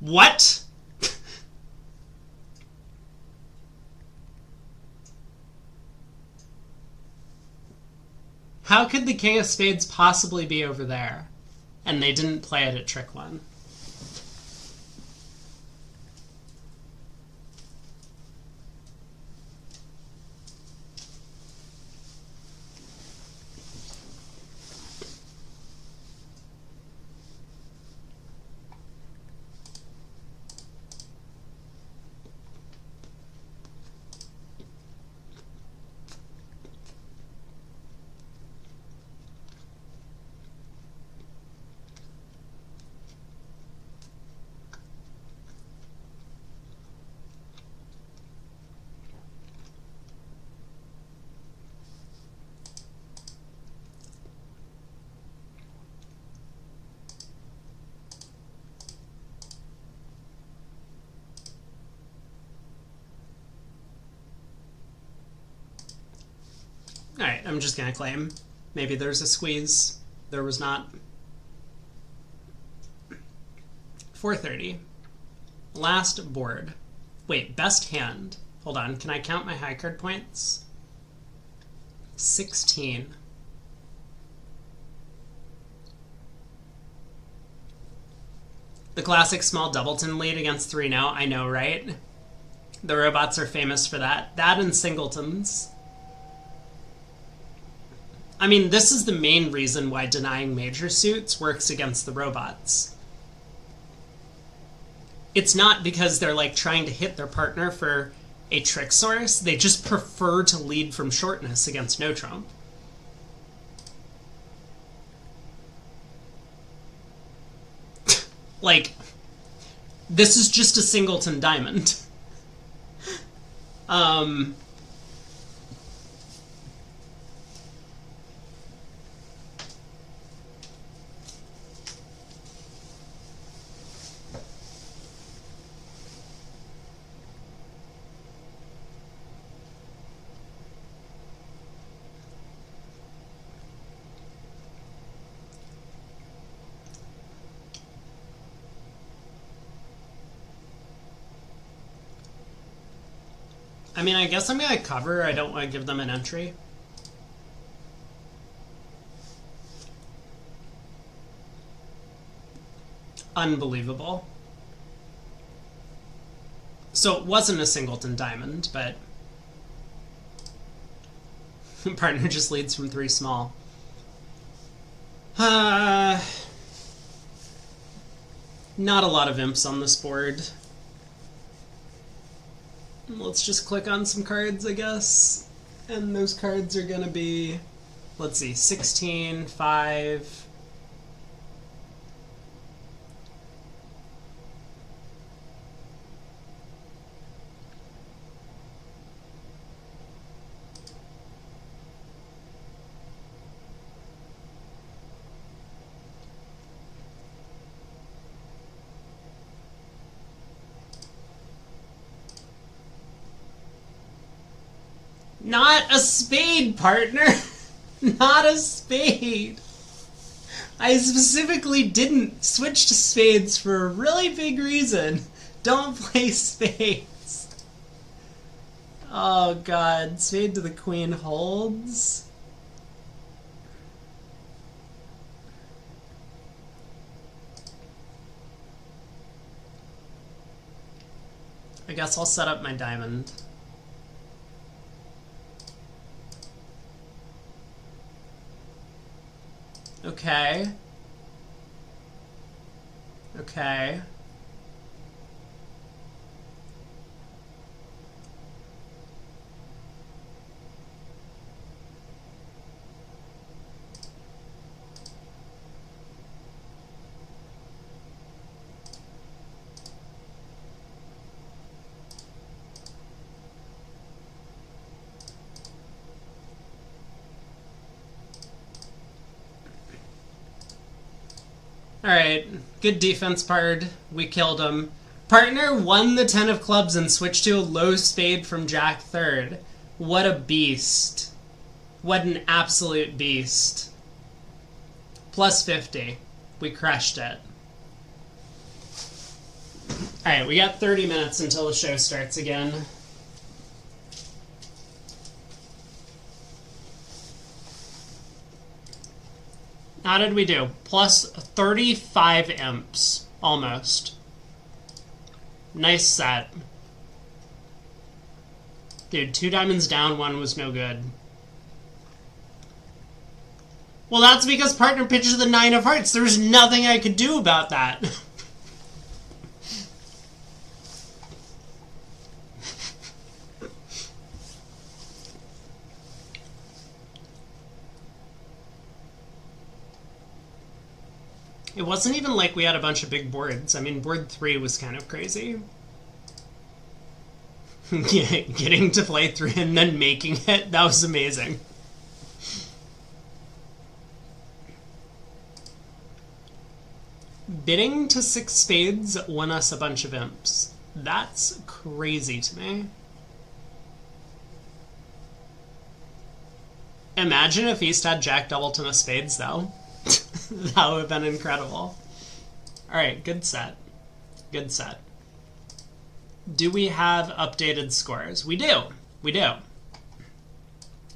What? How could the king of spades possibly be over there? And they didn't play it at trick one. Alright, I'm just gonna claim. Maybe there's a squeeze. There was not. 430. Last board. Wait, best hand. Hold on, can I count my high card points? 16. The classic small doubleton lead against 3-0. I know, right? The robots are famous for that. That and singletons. I mean, this is the main reason why denying major suits works against the robots. It's not because they're like trying to hit their partner for a trick source. They just prefer to lead from shortness against no trump. Like, this is just a singleton diamond. I mean, I guess I'm gonna cover. I don't want to give them an entry. Unbelievable. So it wasn't a singleton diamond, but partner just leads from 3 small. Not a lot of imps on this board. Let's just click on some cards, I guess. And those cards are gonna be, let's see, 16, 5. Not a spade, partner! Not a spade! I specifically didn't switch to spades for a really big reason. Don't play spades. Oh god, spade to the queen holds. I guess I'll set up my diamond. Okay. Okay. Alright, good defense, Pard. We killed him. Partner won the 10 of clubs and switched to a low spade from Jack 3rd. What a beast. What an absolute beast. Plus 50. We crushed it. Alright, we got 30 minutes until the show starts again. How did we do? Plus 35 imps. Almost. Nice set. Dude, 2 diamonds down, 1 was no good. Well, that's because partner pitches the 9 of hearts. There's nothing I could do about that. It wasn't even like we had a bunch of big boards. I mean, board 3 was kind of crazy. Getting to play 3 and then making it, that was amazing. Bidding to 6 spades won us a bunch of imps. That's crazy to me. Imagine if East had Jack Doubleton of spades, though. That would have been incredible. Alright, good set. Good set. Do we have updated scores? We do. We do.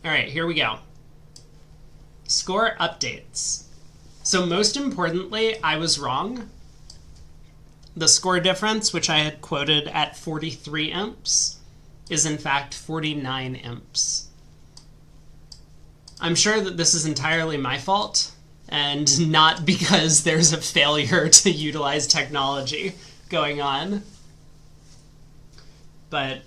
Alright, here we go. Score updates. So most importantly, I was wrong. The score difference, which I had quoted at 43 imps, is in fact 49 imps. I'm sure that this is entirely my fault, and not because there's a failure to utilize technology going on. But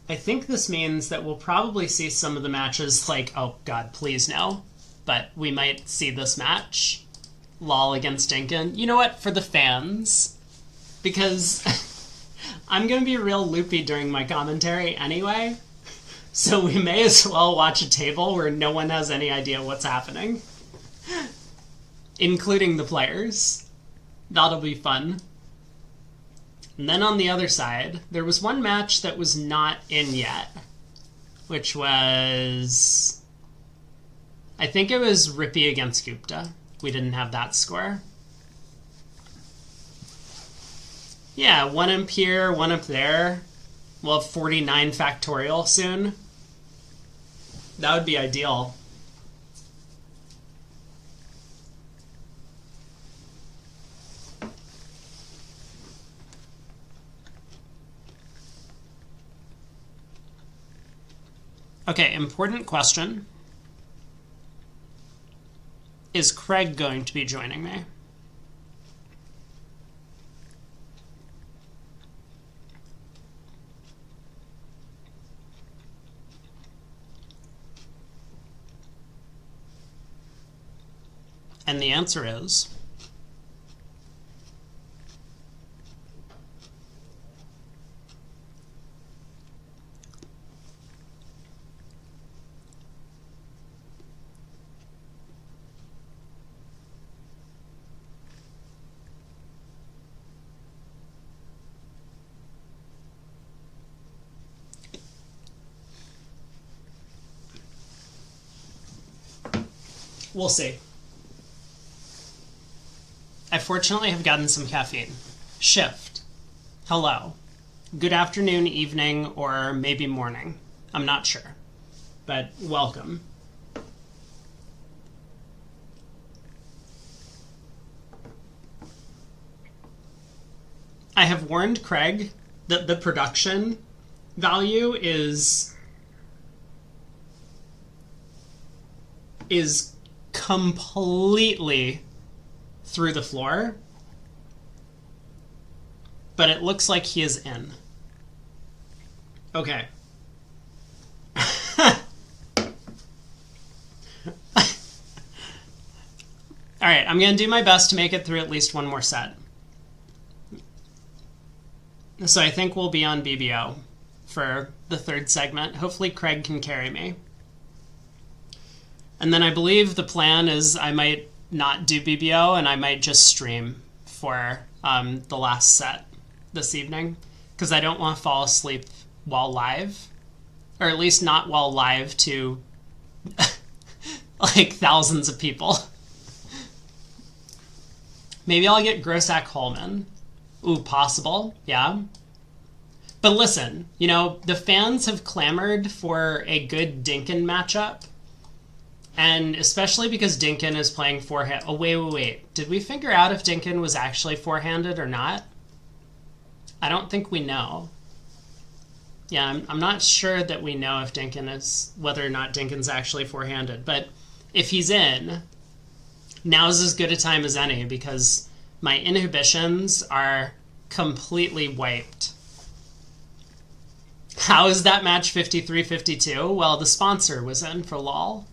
I think this means that we'll probably see some of the matches like, oh god, please no. But we might see this match. Lol against Dinkin. You know what? For the fans. Because I'm going to be real loopy during my commentary anyway. So we may as well watch a table where no one has any idea what's happening. Including the players. That'll be fun. And then on the other side, there was one match that was not in yet. Which was... I think it was Rippy against Gupta. We didn't have that score. Yeah, 1 imp here, 1 up there. We'll have 49 factorial soon. That would be ideal. Okay, important question. Is Craig going to be joining me? And the answer is... we'll see. I fortunately have gotten some caffeine. Shift. Hello. Good afternoon, evening, or maybe morning. I'm not sure. But welcome. I have warned Craig that the production value is completely through the floor, but it looks like he is in. Okay. Alright, I'm going to do my best to make it through at least one more set. So I think we'll be on BBO for the third segment. Hopefully Craig can carry me. And then I believe the plan is I might not do BBO and I might just stream for the last set this evening, because I don't want to fall asleep while live, or at least not while live to like thousands of people. Maybe I'll get Grossack Holman. Ooh, possible. Yeah. But listen, you know, the fans have clamored for a good Dinkin matchup. And especially because Dinkin is playing forehand. Oh, wait. Did we figure out if Dinkin was actually forehanded or not? I don't think we know. Yeah, I'm not sure that we know if Dinkin is, whether or not Dinkin's actually forehanded. But if he's in, now's as good a time as any because my inhibitions are completely wiped. How is that match 53-52? Well, the sponsor was in for lol.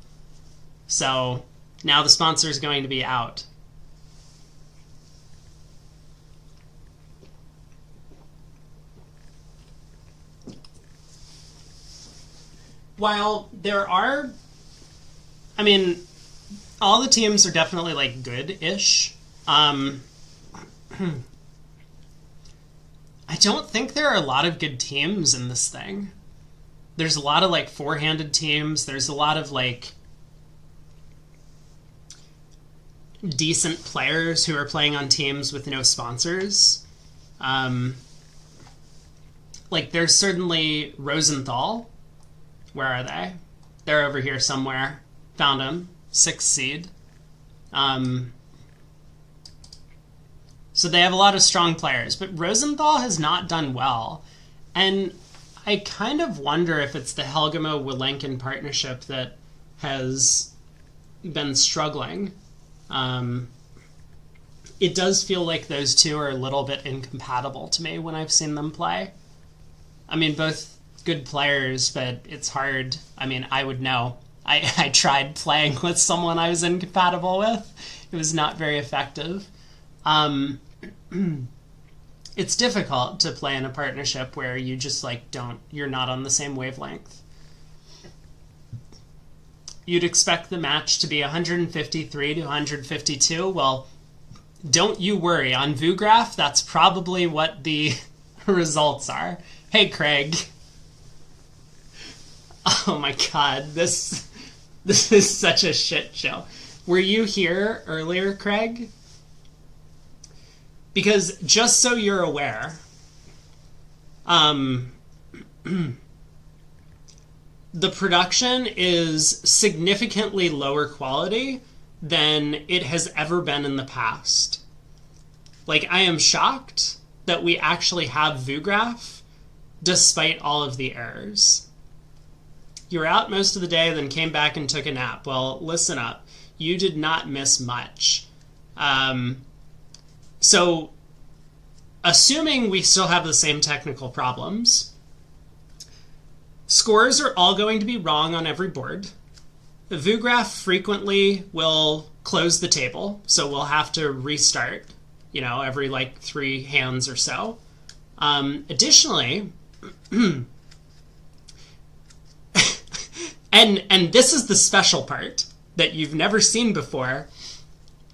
So now the sponsor is going to be out. While there are, I mean, all the teams are definitely like good-ish. I don't think there are a lot of good teams in this thing. There's a lot of like four-handed teams. There's a lot of like decent players who are playing on teams with no sponsors. Like there's certainly Rosenthal. Where are they? They're over here somewhere. Found them. 6th seed. So they have a lot of strong players. But Rosenthal has not done well. And I kind of wonder if it's the Helgamo-Wilenkin partnership that has been struggling. It does feel like those two are a little bit incompatible to me when I've seen them play. I mean, both good players, but it's hard. I mean, I would know. I tried playing with someone I was incompatible with. It was not very effective. It's difficult to play in a partnership where you just like you're not on the same wavelength. You'd expect the match to be 153 to 152. Well, don't you worry. On VuGraph, that's probably what the results are. Hey, Craig. Oh my god, this is such a shit show. Were you here earlier, Craig? Because just so you're aware, the production is significantly lower quality than it has ever been in the past. Like, I am shocked that we actually have VuGraph despite all of the errors. You were out most of the day, then came back and took a nap. Well, listen up. You did not miss much. So, assuming we still have the same technical problems, scores are all going to be wrong on every board. VuGraph frequently will close the table, so we'll have to restart, every like 3 hands or so. Additionally, and this is the special part that you've never seen before,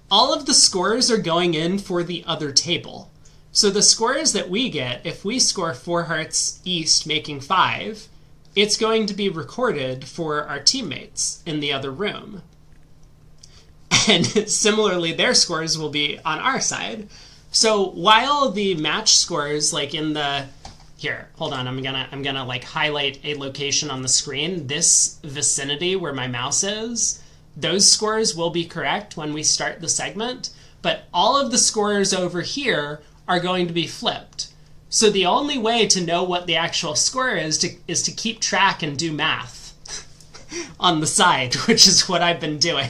all of the scores are going in for the other table. So the scores that we get, if we score 4 hearts east making 5, it's going to be recorded for our teammates in the other room. And similarly, their scores will be on our side. So while the match scores, like in the... Here, hold on, I'm gonna like highlight a location on the screen. This vicinity where my mouse is, those scores will be correct when we start the segment, but all of the scores over here are going to be flipped. So the only way to know what the actual score is to keep track and do math on the side, which is what I've been doing.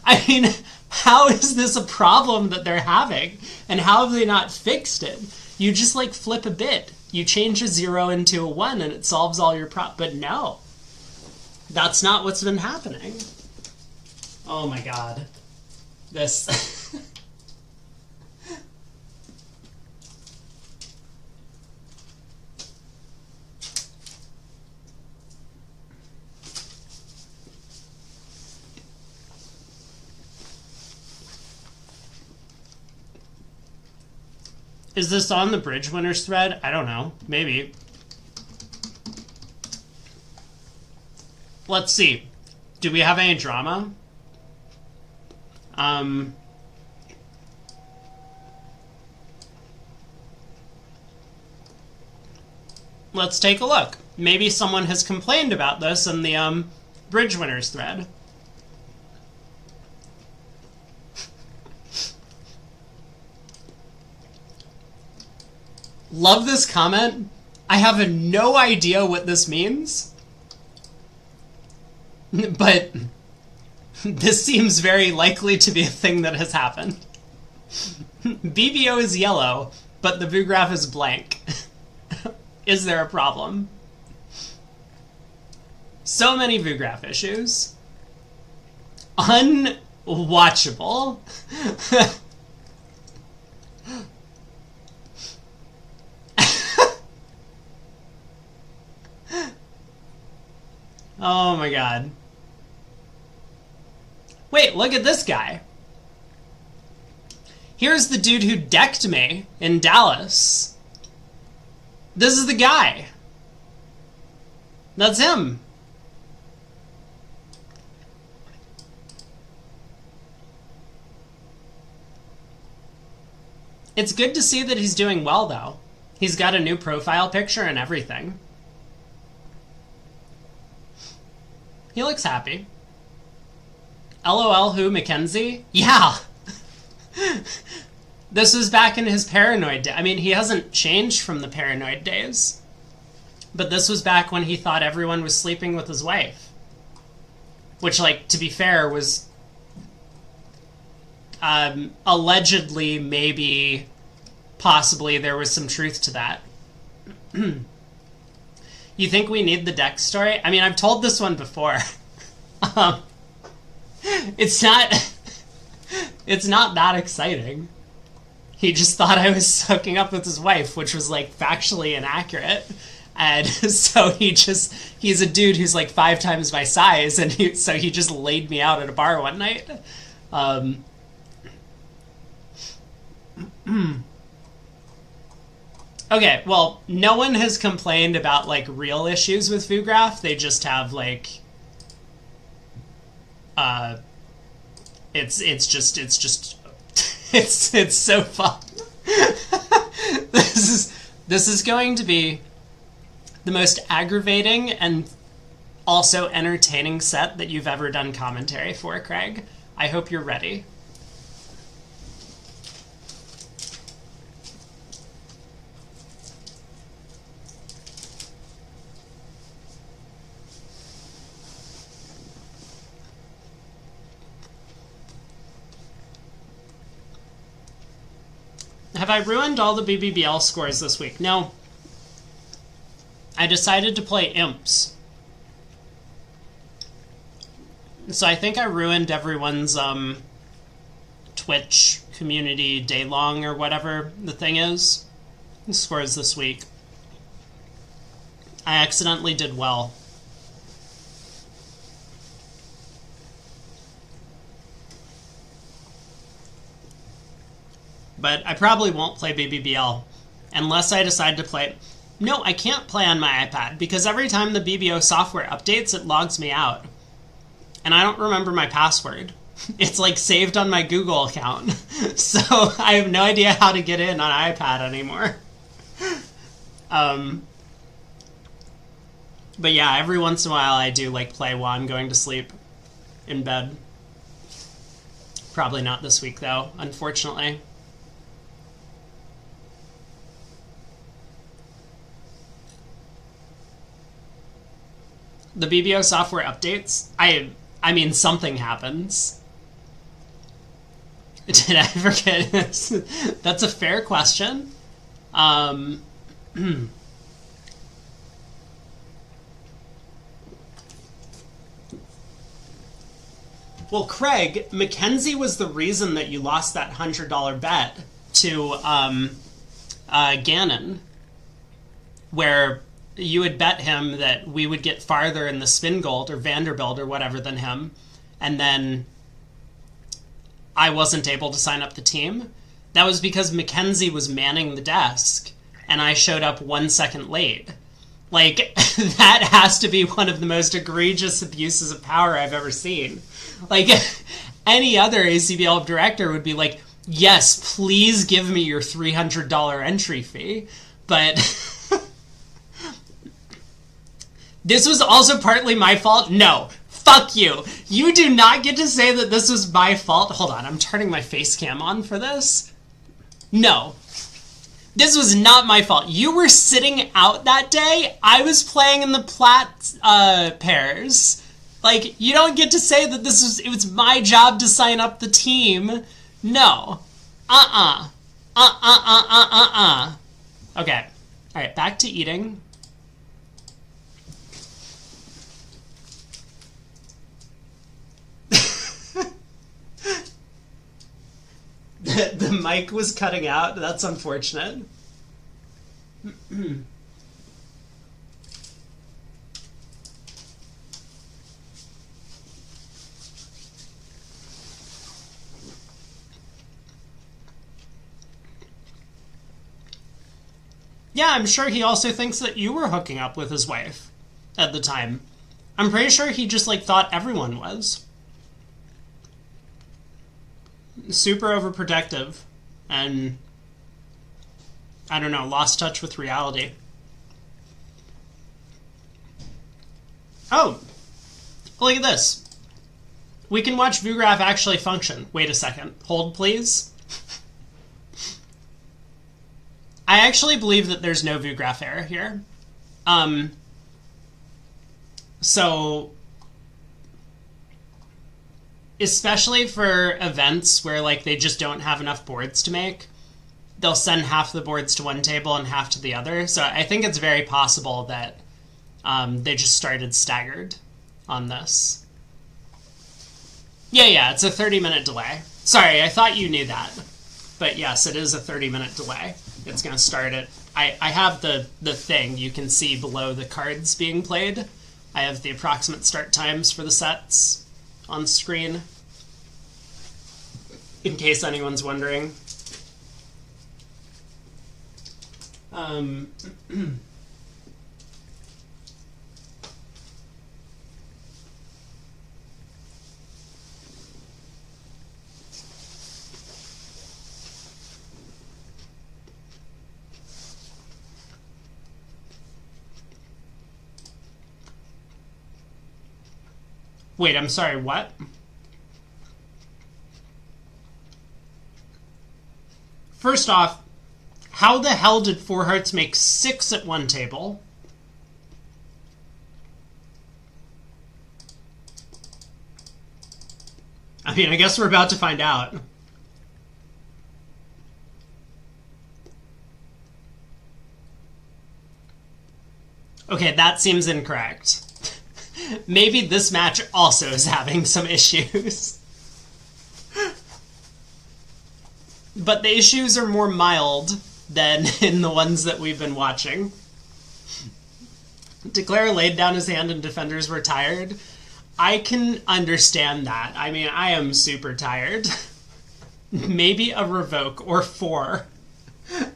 I mean, how is this a problem that they're having? And how have they not fixed it? You just like flip a bit. You change a 0 into a 1 and it solves all your But no. That's not what's been happening. Oh my god. This... Is this on the Bridge Winners thread? I don't know. Maybe. Let's see. Do we have any drama? Let's take a look. Maybe someone has complained about this in the Bridge Winners thread. Love this comment. I have no idea what this means, but this seems very likely to be a thing that has happened. BBO is yellow, but the view graph is blank. Is there a problem? So many view graph issues. Unwatchable. Oh my god. Wait, look at this guy. Here's the dude who decked me in Dallas. This is the guy. That's him. It's good to see that he's doing well, though. He's got a new profile picture and everything. He looks happy. LOL who, Mackenzie? Yeah! This was back in his paranoid day. I mean, he hasn't changed from the paranoid days. But this was back when he thought everyone was sleeping with his wife. Which, like, to be fair, was allegedly, maybe, possibly, there was some truth to that. You think we need the deck story? I mean, I've told this one before. It's not that exciting. He just thought I was hooking up with his wife, which was, like, factually inaccurate. And so he's a dude who's, like, 5 times my size, and so he just laid me out at a bar one night. Okay, well, no one has complained about, like, real issues with VuGraph. They just have, like, it's so fun. This is going to be the most aggravating and also entertaining set that you've ever done commentary for, Craig. I hope you're ready. Have I ruined all the BBBL scores this week? No. I decided to play imps. So I think I ruined everyone's Twitch community day long or whatever the thing is. Scores this week. I accidentally did well. But I probably won't play BBBL unless I decide to play. No, I can't play on my iPad because every time the BBO software updates, it logs me out. And I don't remember my password. It's like saved on my Google account. So I have no idea how to get in on iPad anymore. But yeah, every once in a while I do like play while I'm going to sleep in bed. Probably not this week though, unfortunately. The BBO software updates, I mean, something happens. Did I forget? That's a fair question. Well, Craig, Mackenzie was the reason that you lost that $100 bet to Gannon, where you had bet him that we would get farther in the spin gold or Vanderbilt or whatever than him, and then I wasn't able to sign up the team. That was because Mackenzie was manning the desk, and I showed up 1 second late. Like, that has to be one of the most egregious abuses of power I've ever seen. Like, any other ACBL director would be like, yes, please give me your $300 entry fee. But this was also partly my fault. No, fuck you. You do not get to say that this was my fault. Hold on, I'm turning my face cam on for this. No. This was not my fault. You were sitting out that day. I was playing in the plat pairs. Like, you don't get to say that it was my job to sign up the team. No. Okay. Alright, back to eating. The mic was cutting out. That's unfortunate. Yeah, I'm sure he also thinks that you were hooking up with his wife at the time. I'm pretty sure he just, like, thought everyone was. Super overprotective and, I don't know, lost touch with reality. Oh, look at this. We can watch VuGraph actually function. Wait a second. Hold, please. I actually believe that there's no VuGraph error here. So, especially for events where, like, they just don't have enough boards to make, they'll send half the boards to one table and half to the other. So I think it's very possible that they just started staggered on this. Yeah, it's a 30-minute delay. Sorry, I thought you knew that. But yes, it is a 30-minute delay. It's going to start at... I have the thing you can see below the cards being played. I have the approximate start times for the sets on screen, in case anyone's wondering. Wait, I'm sorry, what? First off, how the hell did Four Hearts make 6 at one table? I mean, I guess we're about to find out. Okay, that seems incorrect. Maybe this match also is having some issues. But the issues are more mild than in the ones that we've been watching. Declare laid down his hand and defenders were tired. I can understand that. I mean, I am super tired. Maybe a revoke or 4.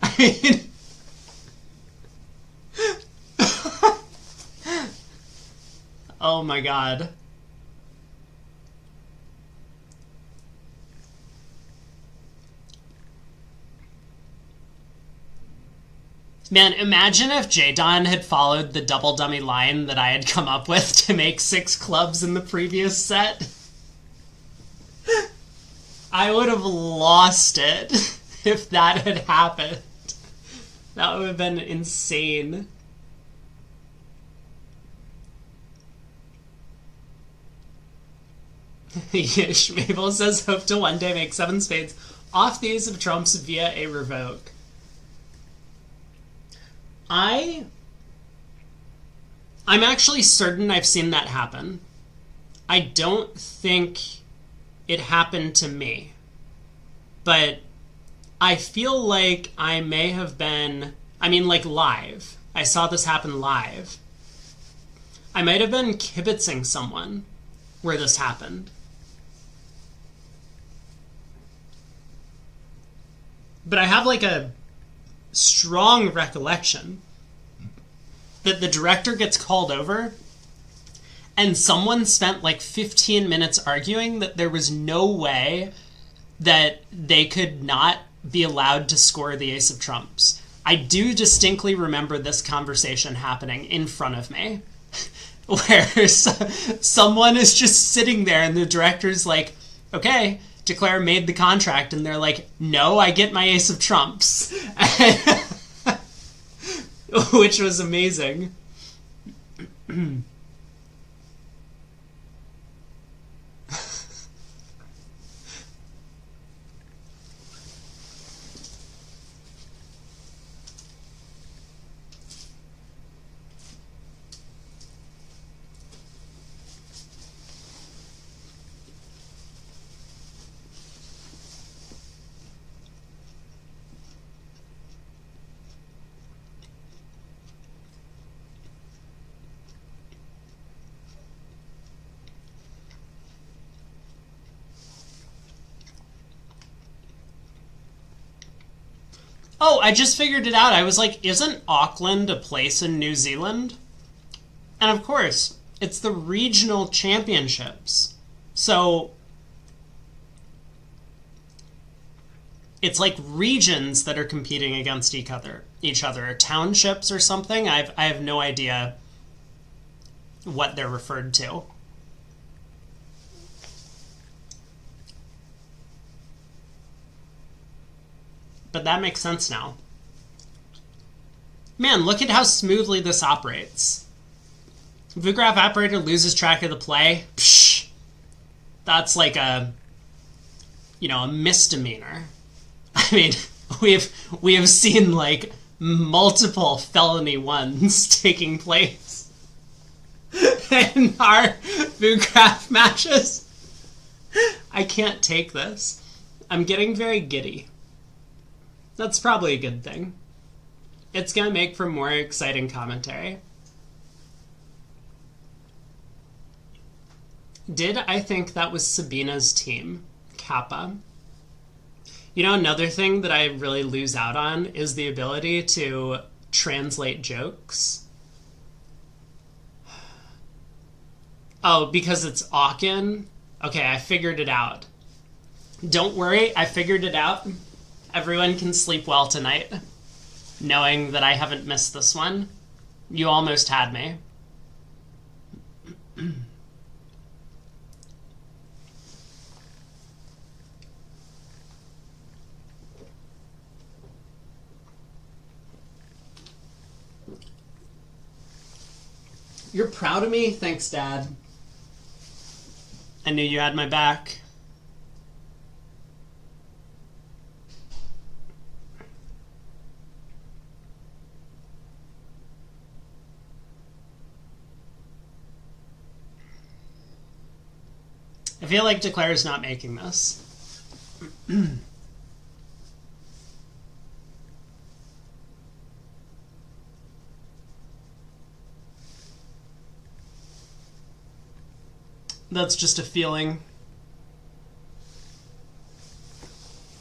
I mean... Oh my god. Man, imagine if J-Don had followed the double dummy line that I had come up with to make 6 clubs in the previous set. I would have lost it if that had happened. That would have been insane. Schmabel says, hope to one day make 7 spades off the ace of trumps via a revoke. I'm actually certain I've seen that happen. I don't think it happened to me. But I feel like I may have been... I mean, like, live. I saw this happen live. I might have been kibitzing someone where this happened. But I have, like, a strong recollection that the director gets called over And someone spent like 15 minutes arguing that there was no way that they could not be allowed to score the ace of trumps. I do distinctly remember this conversation happening in front of me, where someone is just sitting there and the director's like, okay, Declare made the contract, and they're like, no, I get my ace of trumps. Which was amazing. Oh, I just figured it out. I was like, isn't Auckland a place in New Zealand? And of course, it's the regional championships. So it's like regions that are competing against each other, townships or something. I have no idea what they're referred to. But that makes sense now. Man, look at how smoothly this operates. VuGraph operator loses track of the play. Psh, that's like a misdemeanor. I mean, we have seen like multiple felony ones taking place in our VuGraph matches. I can't take this. I'm getting very giddy. That's probably a good thing. It's going to make for more exciting commentary. Did I think that was Sabina's team? Kappa. You know, another thing that I really lose out on is the ability to translate jokes. Oh, because it's Aachen? Okay, I figured it out. Don't worry, I figured it out. Everyone can sleep well tonight, knowing that I haven't missed this one. You almost had me. You're proud of me? Thanks, Dad. I knew you had my back. I feel like Declare's not making this. That's just a feeling.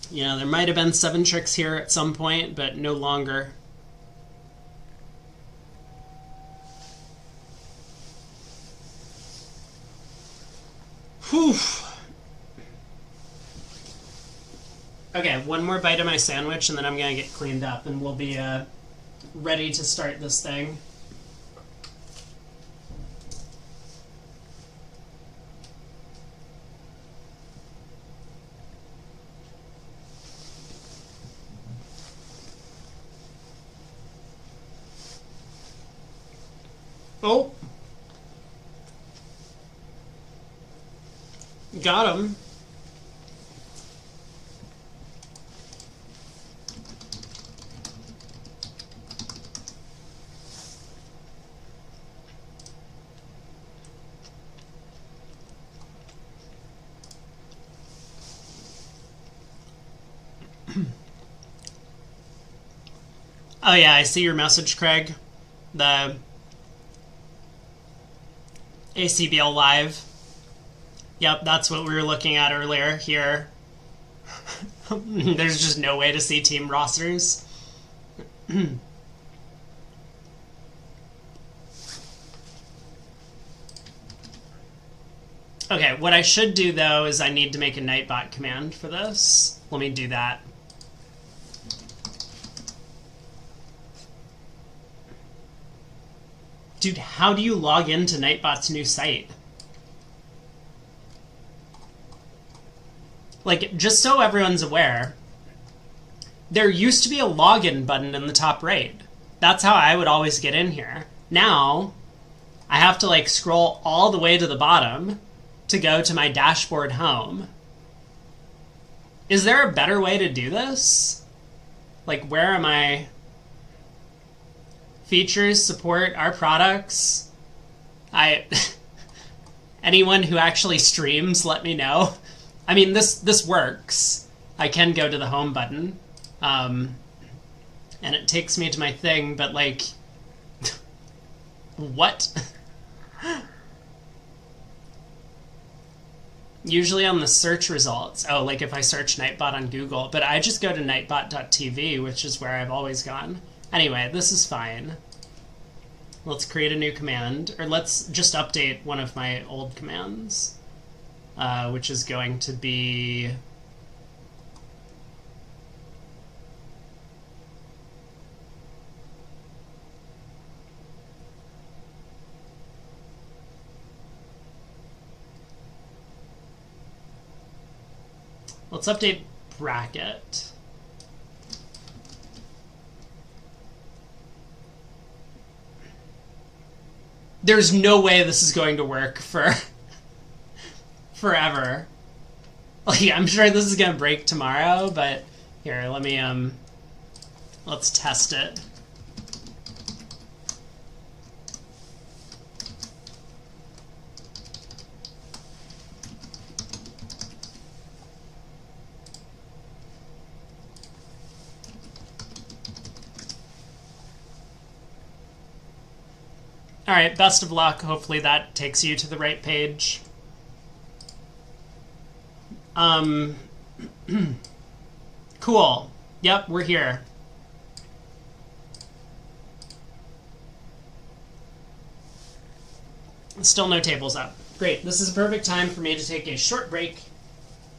You know, there might have been 7 tricks here at some point, but no longer. Whew. Okay, one more bite of my sandwich and then I'm gonna get cleaned up and we'll be ready to start this thing. Oh! Got him. Oh yeah, I see your message, Craig. The ACBL Live. Yep, that's what we were looking at earlier here. There's just no way to see team rosters. Okay, what I should do, though, is I need to make a Nightbot command for this. Let me do that. Dude, how do you log into Nightbot's new site? Like, just so everyone's aware, there used to be a login button in the top right. That's how I would always get in here. Now, I have to, like, scroll all the way to the bottom to go to my dashboard home. Is there a better way to do this? Like, where am I? Features, support, our products. Anyone who actually streams, let me know. I mean, this works. I can go to the home button. And it takes me to my thing, but, like, what? Usually on the search results. Oh, like if I search Nightbot on Google. But I just go to nightbot.tv, which is where I've always gone. Anyway, this is fine. Let's create a new command. Or let's just update one of my old commands. Which is going to be... Let's update bracket. There's no way this is going to work for forever. Like, I'm sure this is going to break tomorrow, but here, let me, let's test it. Alright, best of luck. Hopefully that takes you to the right page. Cool. Yep, we're here. Still no tables up. Great. This is a perfect time for me to take a short break.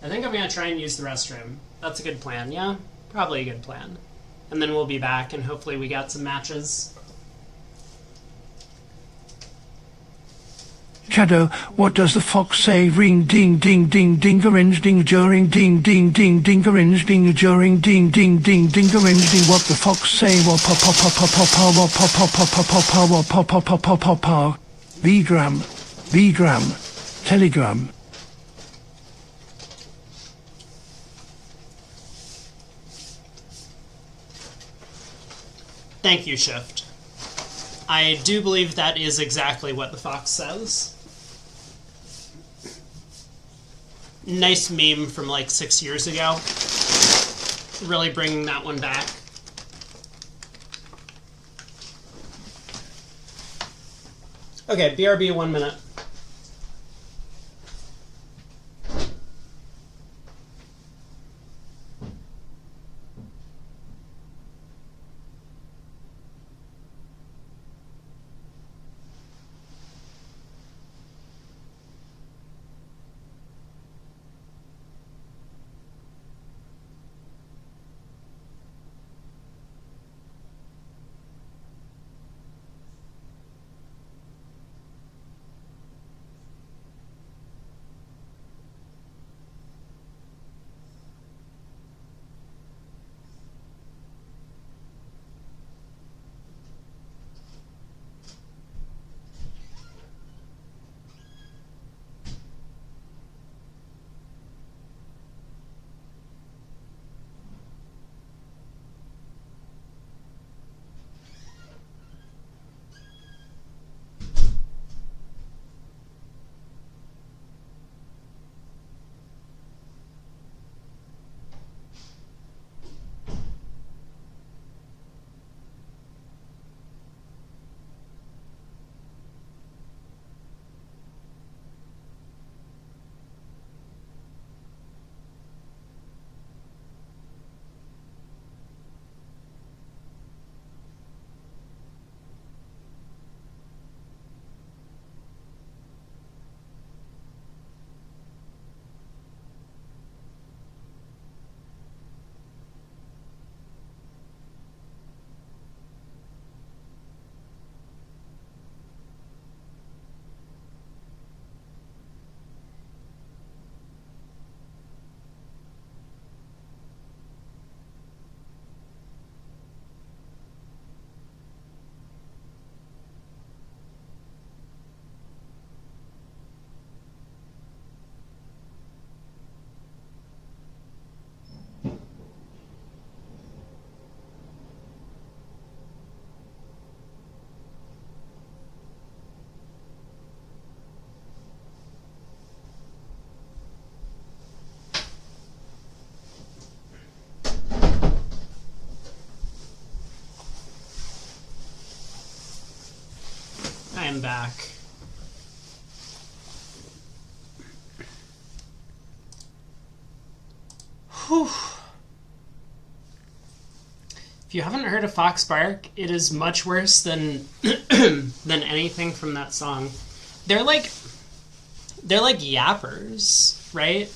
I think I'm going to try and use the restroom. That's a good plan, yeah? Probably a good plan. And then we'll be back, and hopefully we got some matches. Shadow, what does the fox say? Ring ding ding ding dingaringe ding during ding ding ding dingaringe ding during ding ding ding dingaringe ding. What the fox say? What pa pa pa pa pa pa what pa pa pa pa pa pa what pa pa pa pa pa pa. Vgram, Telegram. Thank you, Shift. I do believe that is exactly what the fox says. Nice meme from like 6 years ago. Really bringing that one back. Okay, BRB 1 minute. am back. Whew. If you haven't heard of Fox Bark, it is much worse than than anything from that song. They're like yappers, right?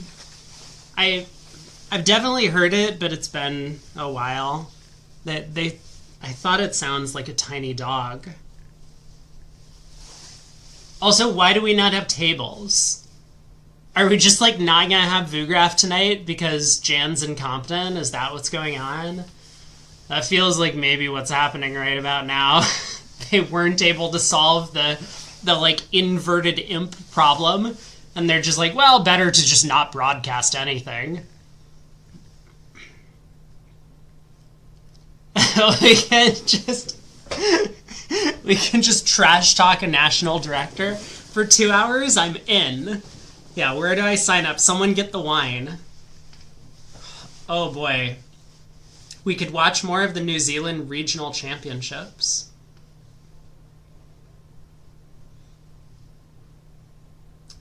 I've definitely heard it, but it's been a while. I thought it sounds like a tiny dog. Also, why do we not have tables? Are we just like not gonna have Vugraph tonight because Jan's incompetent? Is that what's going on? That feels like maybe what's happening right about now. They weren't able to solve the like inverted imp problem, and they're just like, well, better to just not broadcast anything. we can just trash talk a national director for 2 hours. I'm in. Yeah, where do I sign up? Someone get the wine. Oh boy. We could watch more of the New Zealand regional championships.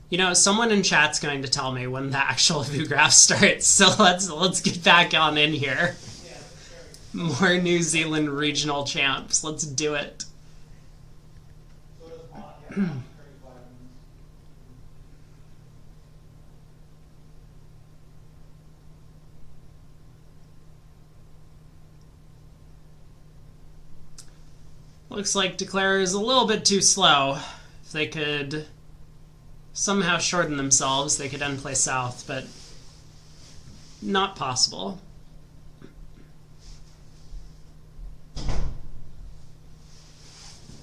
You know, someone in chat's going to tell me when the actual Vugraph starts, so let's get back on in here. More New Zealand regional champs. Let's do it. Looks like Declare is a little bit too slow. If they could somehow shorten themselves, they could end play south, but not possible.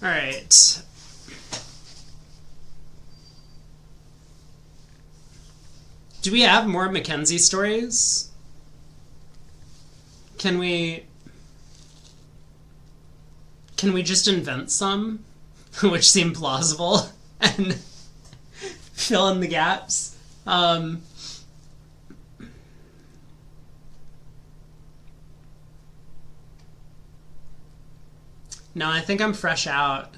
All right. Do we have more Mackenzie stories? Can we just invent some, which seem plausible, and fill in the gaps? No, I think I'm fresh out.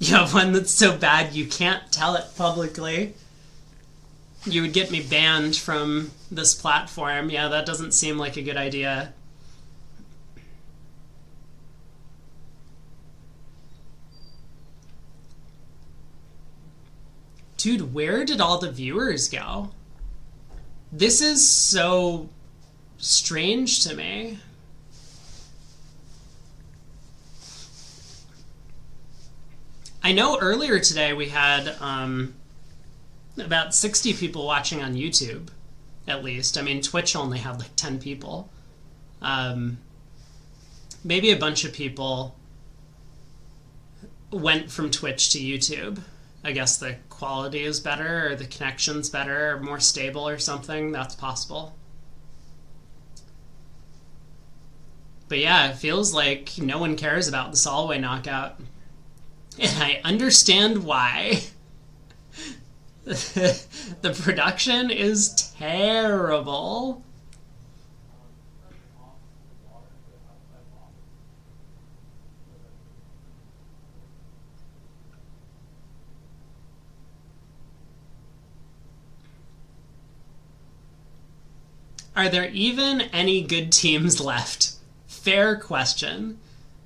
You have one that's so bad you can't tell it publicly. You would get me banned from this platform. Yeah, that doesn't seem like a good idea. Dude, where did all the viewers go? This is so strange to me. I know earlier today we had about 60 people watching on YouTube, at least. I mean, Twitch only had like 10 people. Maybe a bunch of people went from Twitch to YouTube. I guess the quality is better, or the connection's better, or more stable or something. That's possible. But yeah, it feels like no one cares about the Soloway knockout. And I understand why. The production is terrible. Are there even any good teams left? Fair question.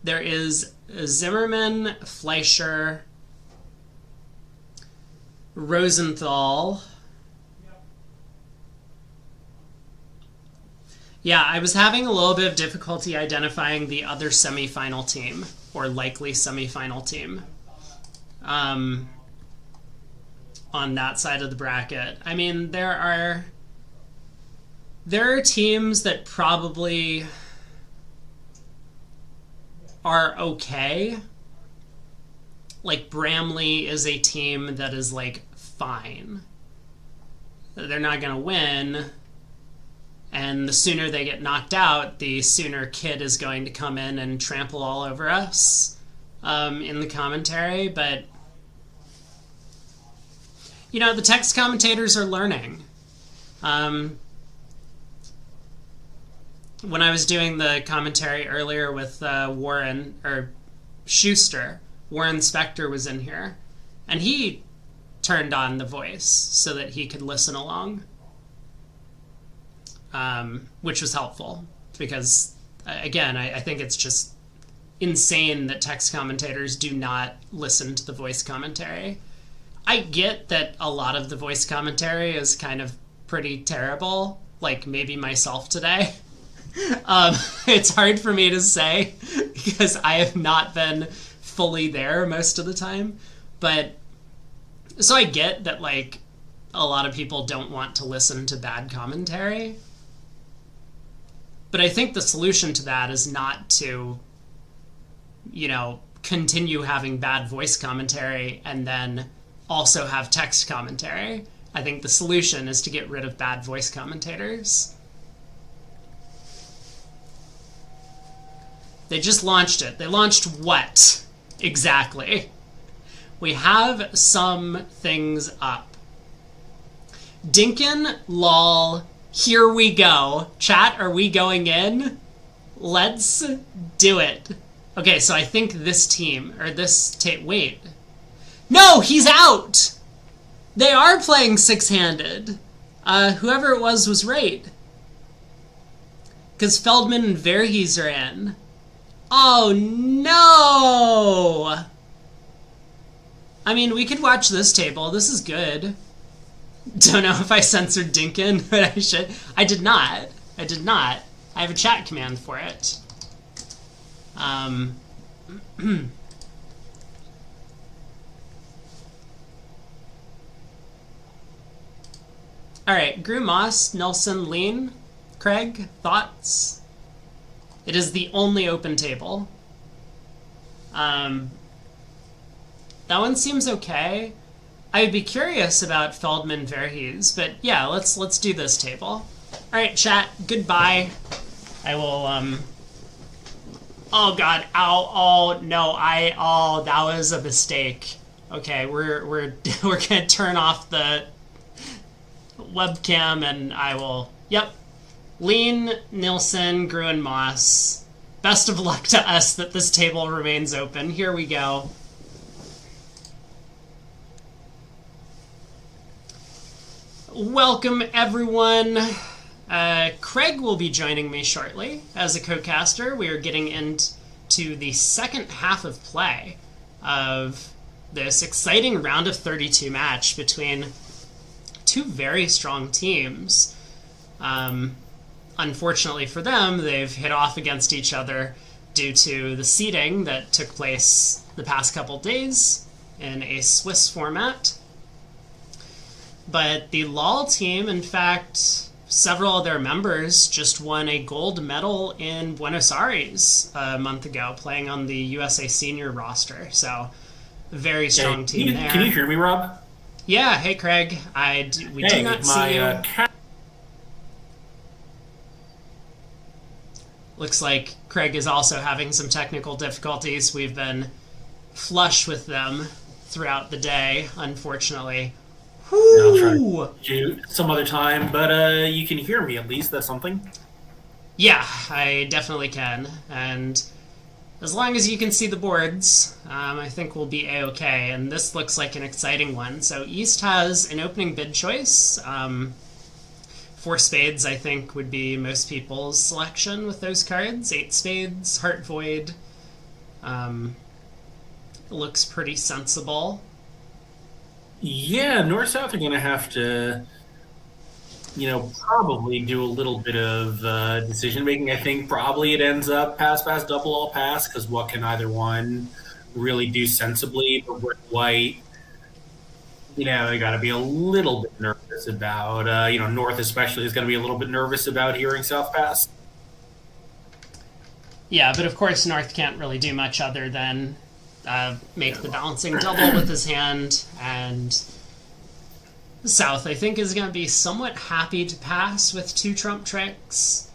There is Zimmerman, Fleischer, Rosenthal. Yeah, I was having a little bit of difficulty identifying the other semifinal team, or likely semifinal team, on that side of the bracket. I mean, there are teams that probably are okay. Like Bramley is a team that is like fine. They're not going to win, and the sooner they get knocked out, the sooner Kid is going to come in and trample all over us in the commentary. But you know, the text commentators are learning. When I was doing the commentary earlier with Warren, or Schuster, Warren Spector was in here, and he turned on the voice so that he could listen along, which was helpful because, again, I think it's just insane that text commentators do not listen to the voice commentary. I get that a lot of the voice commentary is kind of pretty terrible, like maybe myself today. It's hard for me to say because I have not been fully there most of the time. But so I get that like a lot of people don't want to listen to bad commentary. But I think the solution to that is not to, continue having bad voice commentary and then also have text commentary. I think the solution is to get rid of bad voice commentators. They just launched it. They launched what? Exactly. We have some things up. Dinkin, lol, here we go. Chat, are we going in? Let's do it. Okay, so I think this team, or this wait. No, he's out! They are playing six-handed. Whoever it was right. Because Feldman and Verhees are in. Oh, no! I mean, we could watch this table. This is good. Don't know if I censored Dinkin, but I should. I did not. I have a chat command for it. Alright, Grew Moss, Nelson, Lean, Craig, thoughts? It is the only open table. That one seems okay. I would be curious about Feldman Verhees, but yeah, let's do this table. Alright, chat, goodbye. I will, oh god, ow, oh, no, that was a mistake. Okay, we're gonna turn off the webcam and I will, yep. Lean, Nilsson, Gruen, Moss. Best of luck to us that this table remains open. Here we go. Welcome, everyone. Craig will be joining me shortly as a co-caster. We are getting into the second half of play of this exciting round of 32 match between two very strong teams. Unfortunately for them, they've hit off against each other due to the seeding that took place the past couple days in a Swiss format. But the LOL team, in fact, several of their members just won a gold medal in Buenos Aires a month ago, playing on the USA Senior roster. So, very strong team there. Can you hear me, Rob? Yeah, hey Craig. We do not see you. Looks like Craig is also having some technical difficulties. We've been flush with them throughout the day, unfortunately. I'll try to do some other time, but you can hear me at least. That's something. Yeah, I definitely can. And as long as you can see the boards, I think we'll be A-okay. And this looks like an exciting one. So East has an opening bid choice. Four spades, I think, would be most people's selection with those cards. 8 spades, Heart Void. Looks pretty sensible. Yeah, North-South are going to have to, probably do a little bit of decision-making. I think probably it ends up pass, double, all pass, because what can either one really do sensibly? But with White, they got to be a little bit nervous about, North especially is going to be a little bit nervous about hearing South pass. Yeah, but of course North can't really do much other than make the balancing double with his hand, and South, I think, is going to be somewhat happy to pass with 2 trump tricks.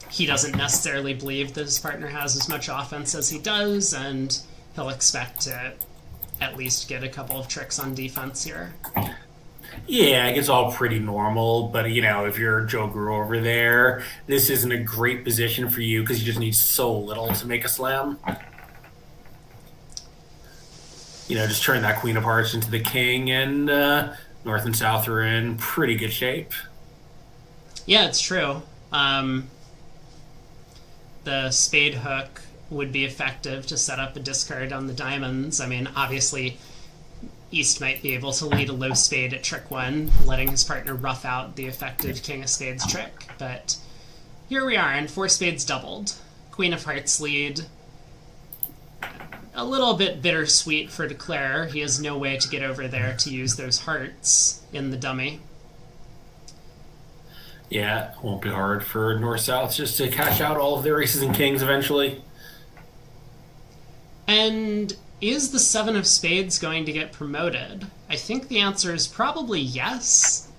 He doesn't necessarily believe that his partner has as much offense as he does, and he'll expect to at least get a couple of tricks on defense here. Yeah, it's all pretty normal, but, if you're Joe Grew over there, this isn't a great position for you because you just need so little to make a slam. just turn that queen of hearts into the king, and North and South are in pretty good shape. Yeah, it's true. The spade hook would be effective to set up a discard on the diamonds. I mean, obviously, East might be able to lead a low spade at trick 1, letting his partner rough out the effective king of spades trick. But here we are, and 4 spades doubled. Queen of hearts lead. A little bit bittersweet for Declare. He has no way to get over there to use those hearts in the dummy. Yeah, it won't be hard for North-South just to cash out all of their aces and kings eventually. And is the 7 of spades going to get promoted? I think the answer is probably yes.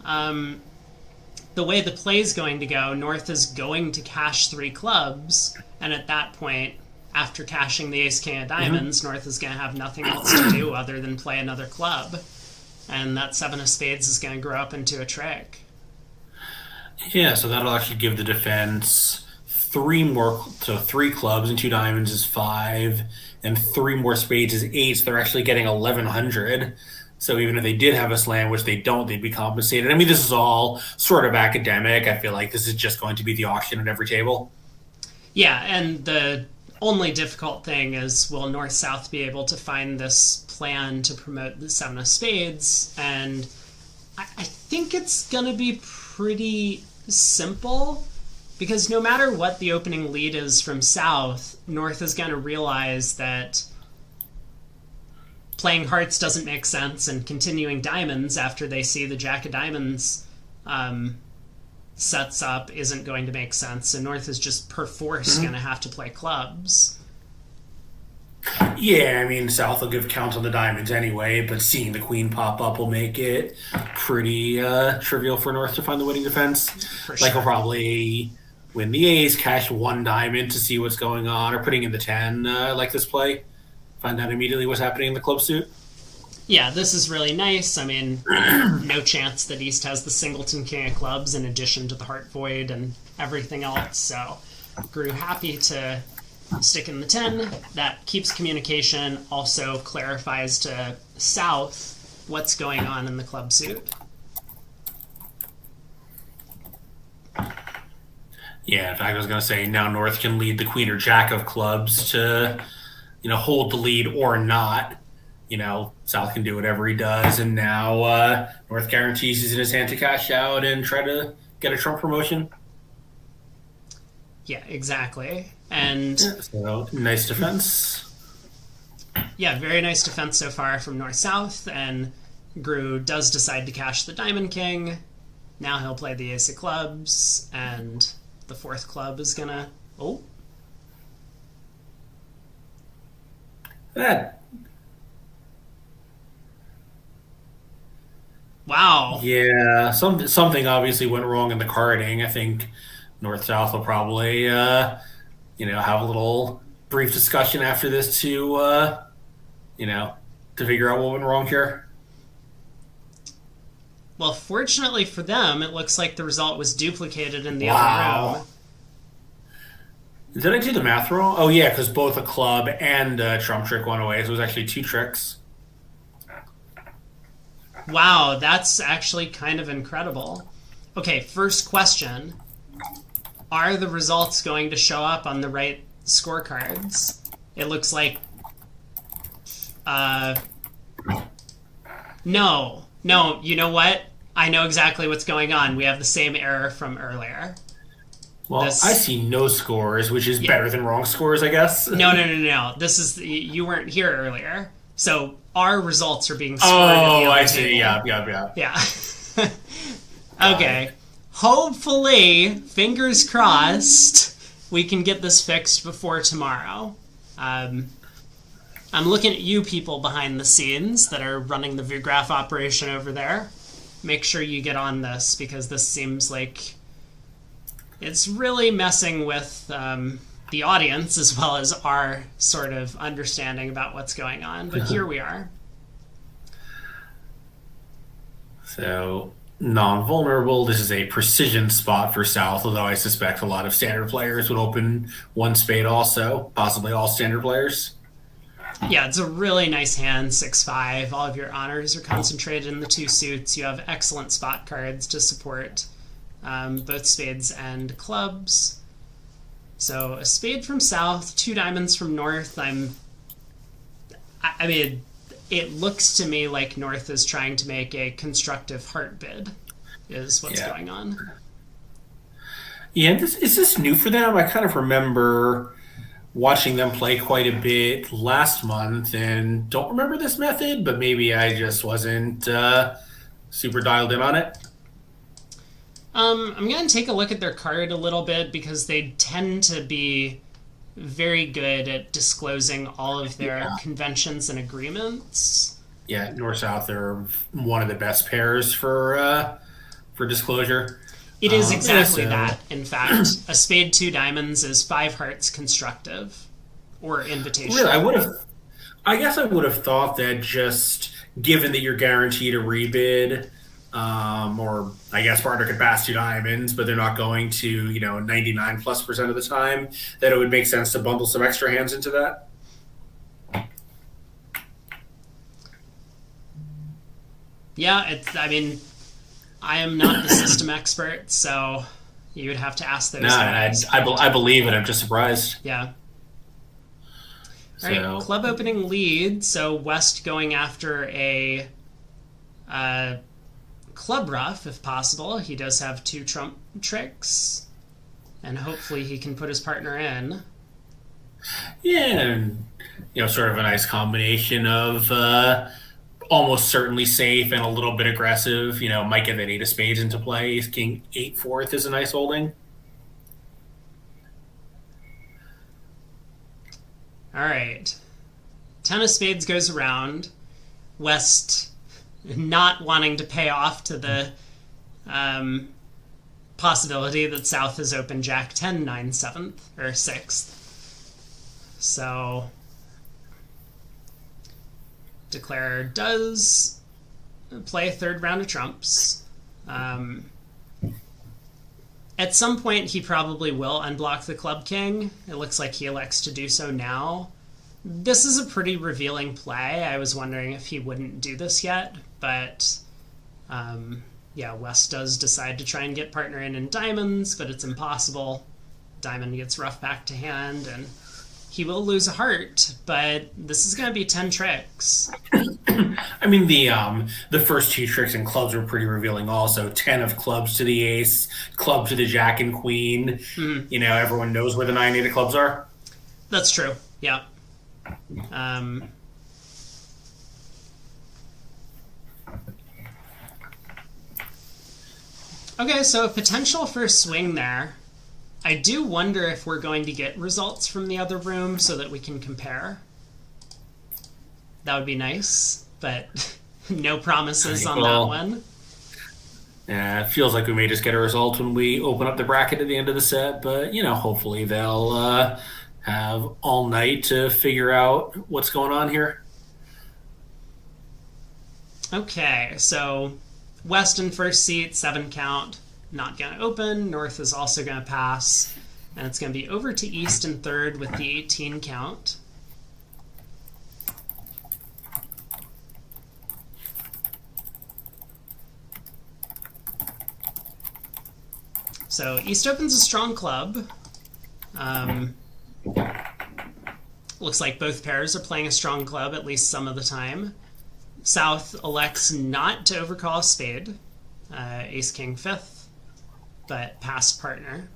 The way the play is going to go, North is going to cash 3 clubs, and at that point, after cashing the ace-king of diamonds, North is going to have nothing else to do other than play another club. And that 7 of spades is going to grow up into a trick. Yeah, so that'll actually give the defense 3 more. So 3 clubs and 2 diamonds is 5, and 3 more spades is 8. So they're actually getting 1,100. So even if they did have a slam, which they don't, they'd be compensated. I mean, this is all sort of academic. I feel like this is just going to be the auction at every table. Yeah, and the only difficult thing is, will North-South be able to find this plan to promote the 7 of spades? And I think it's going to be pretty simple, because no matter what the opening lead is from South, North is going to realize that playing hearts doesn't make sense, and continuing diamonds after they see the jack of diamonds sets up isn't going to make sense, and North is just per force going to have to play clubs. Yeah, I mean, South will give count on the diamonds anyway, but seeing the queen pop up will make it pretty trivial for North to find the winning defense. For Like, sure. he'll probably win the ace, cash 1 diamond to see what's going on, or putting in the 10 like this play. Find out immediately what's happening in the club suit. Yeah, this is really nice. I mean, no chance that East has the singleton king of clubs in addition to the heart void and everything else, so grew happy to stick in the 10. That keeps communication, also clarifies to South what's going on in the club suit. Yeah, in fact, I was going to say now North can lead the queen or jack of clubs to, hold the lead or not. South can do whatever he does, and now North guarantees he's in his hand to cash out and try to get a Trump promotion. Yeah, exactly. And So, nice defense. yeah, very nice defense so far from North-South, and Gru does decide to cash the Diamond King. Now he'll play the ace of clubs, and the 4th club is gonna... Oh. That Wow. Yeah, something obviously went wrong in the carding. I think North-South will probably, have a little brief discussion after this to figure out what went wrong here. Well, fortunately for them, it looks like the result was duplicated in the other Wow. room. Did I do the math wrong? Oh, yeah, because both a club and a Trump trick went away, so it was actually 2 tricks. Wow, that's actually kind of incredible. Okay, first question. Are the results going to show up on the right scorecards? It looks like... No, you know what? I know exactly what's going on. We have the same error from earlier. Well, I see no scores, which is better than wrong scores, I guess. No. This is... You weren't here earlier. So our results are being scored at the Oh, other I see. table. Yeah. Yeah. Okay. Hopefully, fingers crossed, we can get this fixed before tomorrow. I'm looking at you people behind the scenes that are running the ViewGraph operation over there. Make sure you get on this, because this seems like it's really messing with the audience as well as our sort of understanding about what's going on. But here we are. So, non-vulnerable. This is a precision spot for South, although I suspect a lot of standard players would open 1 spade also, possibly all standard players. Yeah, it's a really nice hand, 6-5. All of your honors are concentrated in the 2 suits. You have excellent spot cards to support both spades and clubs. So a spade from south, 2 diamonds from north. I mean, it looks to me like north is trying to make a constructive heart bid, is what's going on. Yeah, is this new for them? I kind of remember watching them play quite a bit last month and don't remember this method, but maybe I just wasn't super dialed in on it. I'm going to take a look at their card a little bit because they tend to be very good at disclosing all of their conventions and agreements. Yeah, north-south are one of the best pairs for disclosure. It is exactly that. In fact, a spade 2 diamonds is 5 hearts constructive or invitational. Really, I guess I would have thought that just given that you're guaranteed a rebid, or I guess partner could pass 2 diamonds, but they're not going to, 99+% of the time, that it would make sense to bundle some extra hands into that. Yeah, I am not the system expert, so you would have to ask those guys. I believe it. I'm just surprised. Yeah. All right, club opening lead. So West going after a club ruff, if possible. He does have 2 trump tricks, and hopefully he can put his partner in. Yeah, and, sort of a nice combination of almost certainly safe and a little bit aggressive. Might get that 8 of spades into play. King 8/4 is a nice holding. All right. 10 of spades goes around. West not wanting to pay off to the possibility that South has opened Jack 10 9 7th or 6th. So Declarer does play a 3rd round of trumps. At some point, he probably will unblock the Club King. It looks like he elects to do so now. This is a pretty revealing play. I was wondering if he wouldn't do this yet, but West does decide to try and get partner in diamonds, but it's impossible. Diamond gets rough back to hand, and he will lose a heart, but this is going to be 10 tricks. I mean, the first 2 tricks in clubs were pretty revealing also. 10 of clubs to the ace, club to the jack and queen. Everyone knows where the 9-8 of clubs are. That's true, yeah. Okay, so potential for a swing there. I do wonder if we're going to get results from the other room so that we can compare. That would be nice, but no promises on that one. Yeah, it feels like we may just get a result when we open up the bracket at the end of the set, but, hopefully they'll have all night to figure out what's going on here. Okay, so West in first seat, 7 count. Not going to open. North is also going to pass. And it's going to be over to East in 3rd with the 18 count. So East opens a strong club. Looks like both pairs are playing a strong club at least some of the time. South elects not to overcall a spade. Ace King 5th. But past partner.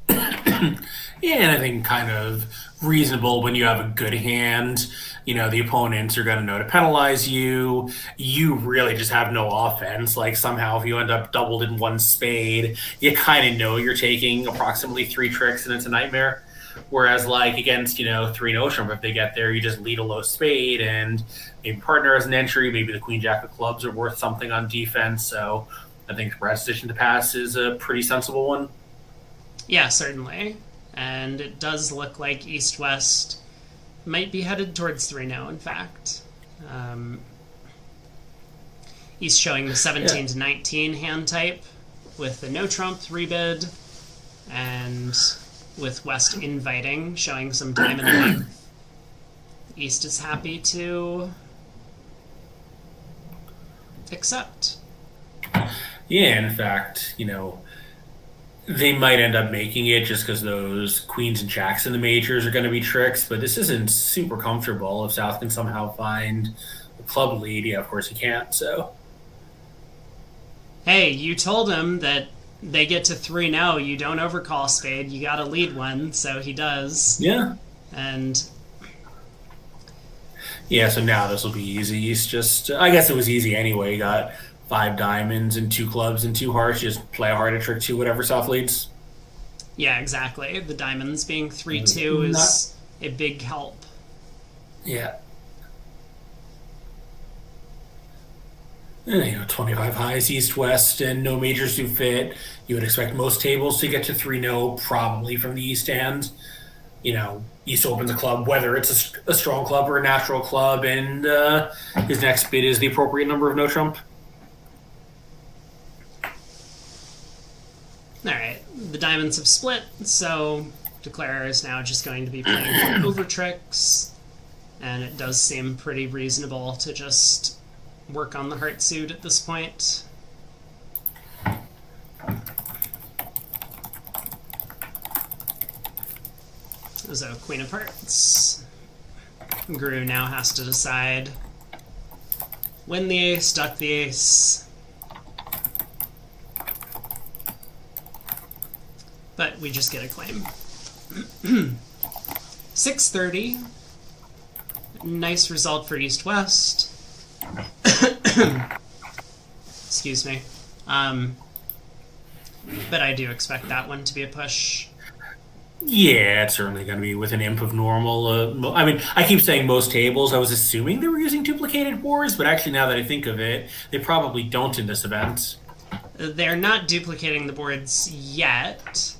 Yeah, and I think kind of reasonable when you have a good hand. The opponents are going to know to penalize you. You really just have no offense. Like, somehow if you end up doubled in 1 spade, you kind of know you're taking approximately 3 tricks and it's a nightmare. Whereas, like, against, 3 no trump, if they get there, you just lead a low spade and maybe partner has an entry. Maybe the queen jack of clubs are worth something on defense. So I think Brad's decision to pass is a pretty sensible one. Yeah, certainly. And it does look like East-West might be headed towards 3-0, in fact. East showing the 17 to 19 hand type with the no trump 3-bid, and with West inviting, showing some diamond length. East is happy to accept. Yeah, in fact, they might end up making it just because those queens and jacks in the majors are going to be tricks, but this isn't super comfortable. If South can somehow find the club lead, yeah, of course he can't, so. Hey, you told him that they get to 3-0, you don't overcall spade, you gotta lead one, so he does. Yeah. And yeah, so now this will be easy. He's just, I guess it was easy anyway. He got 5 diamonds and 2 clubs and 2 hearts. Just play a heart at trick 2, whatever South leads. yeah, exactly. The diamonds being 3-2 is a big help. Yeah. And, 25 highs, east, west, and no majors do fit. You would expect most tables to get to 3-0, probably from the east end. East opens a club, whether it's a strong club or a natural club, and his next bid is the appropriate number of no trump. Alright, the diamonds have split, so Declarer is now just going to be playing for over tricks, and it does seem pretty reasonable to just work on the heart suit at this point. So Queen of Hearts. Guru now has to decide. Win the ace, duck the ace. But we just get a claim. 630. Nice result for East-West. Excuse me. But I do expect that one to be a push. Yeah, it's certainly going to be with an imp of normal. I keep saying most tables. I was assuming they were using duplicated boards, but actually now that I think of it, they probably don't in this event. They're not duplicating the boards yet.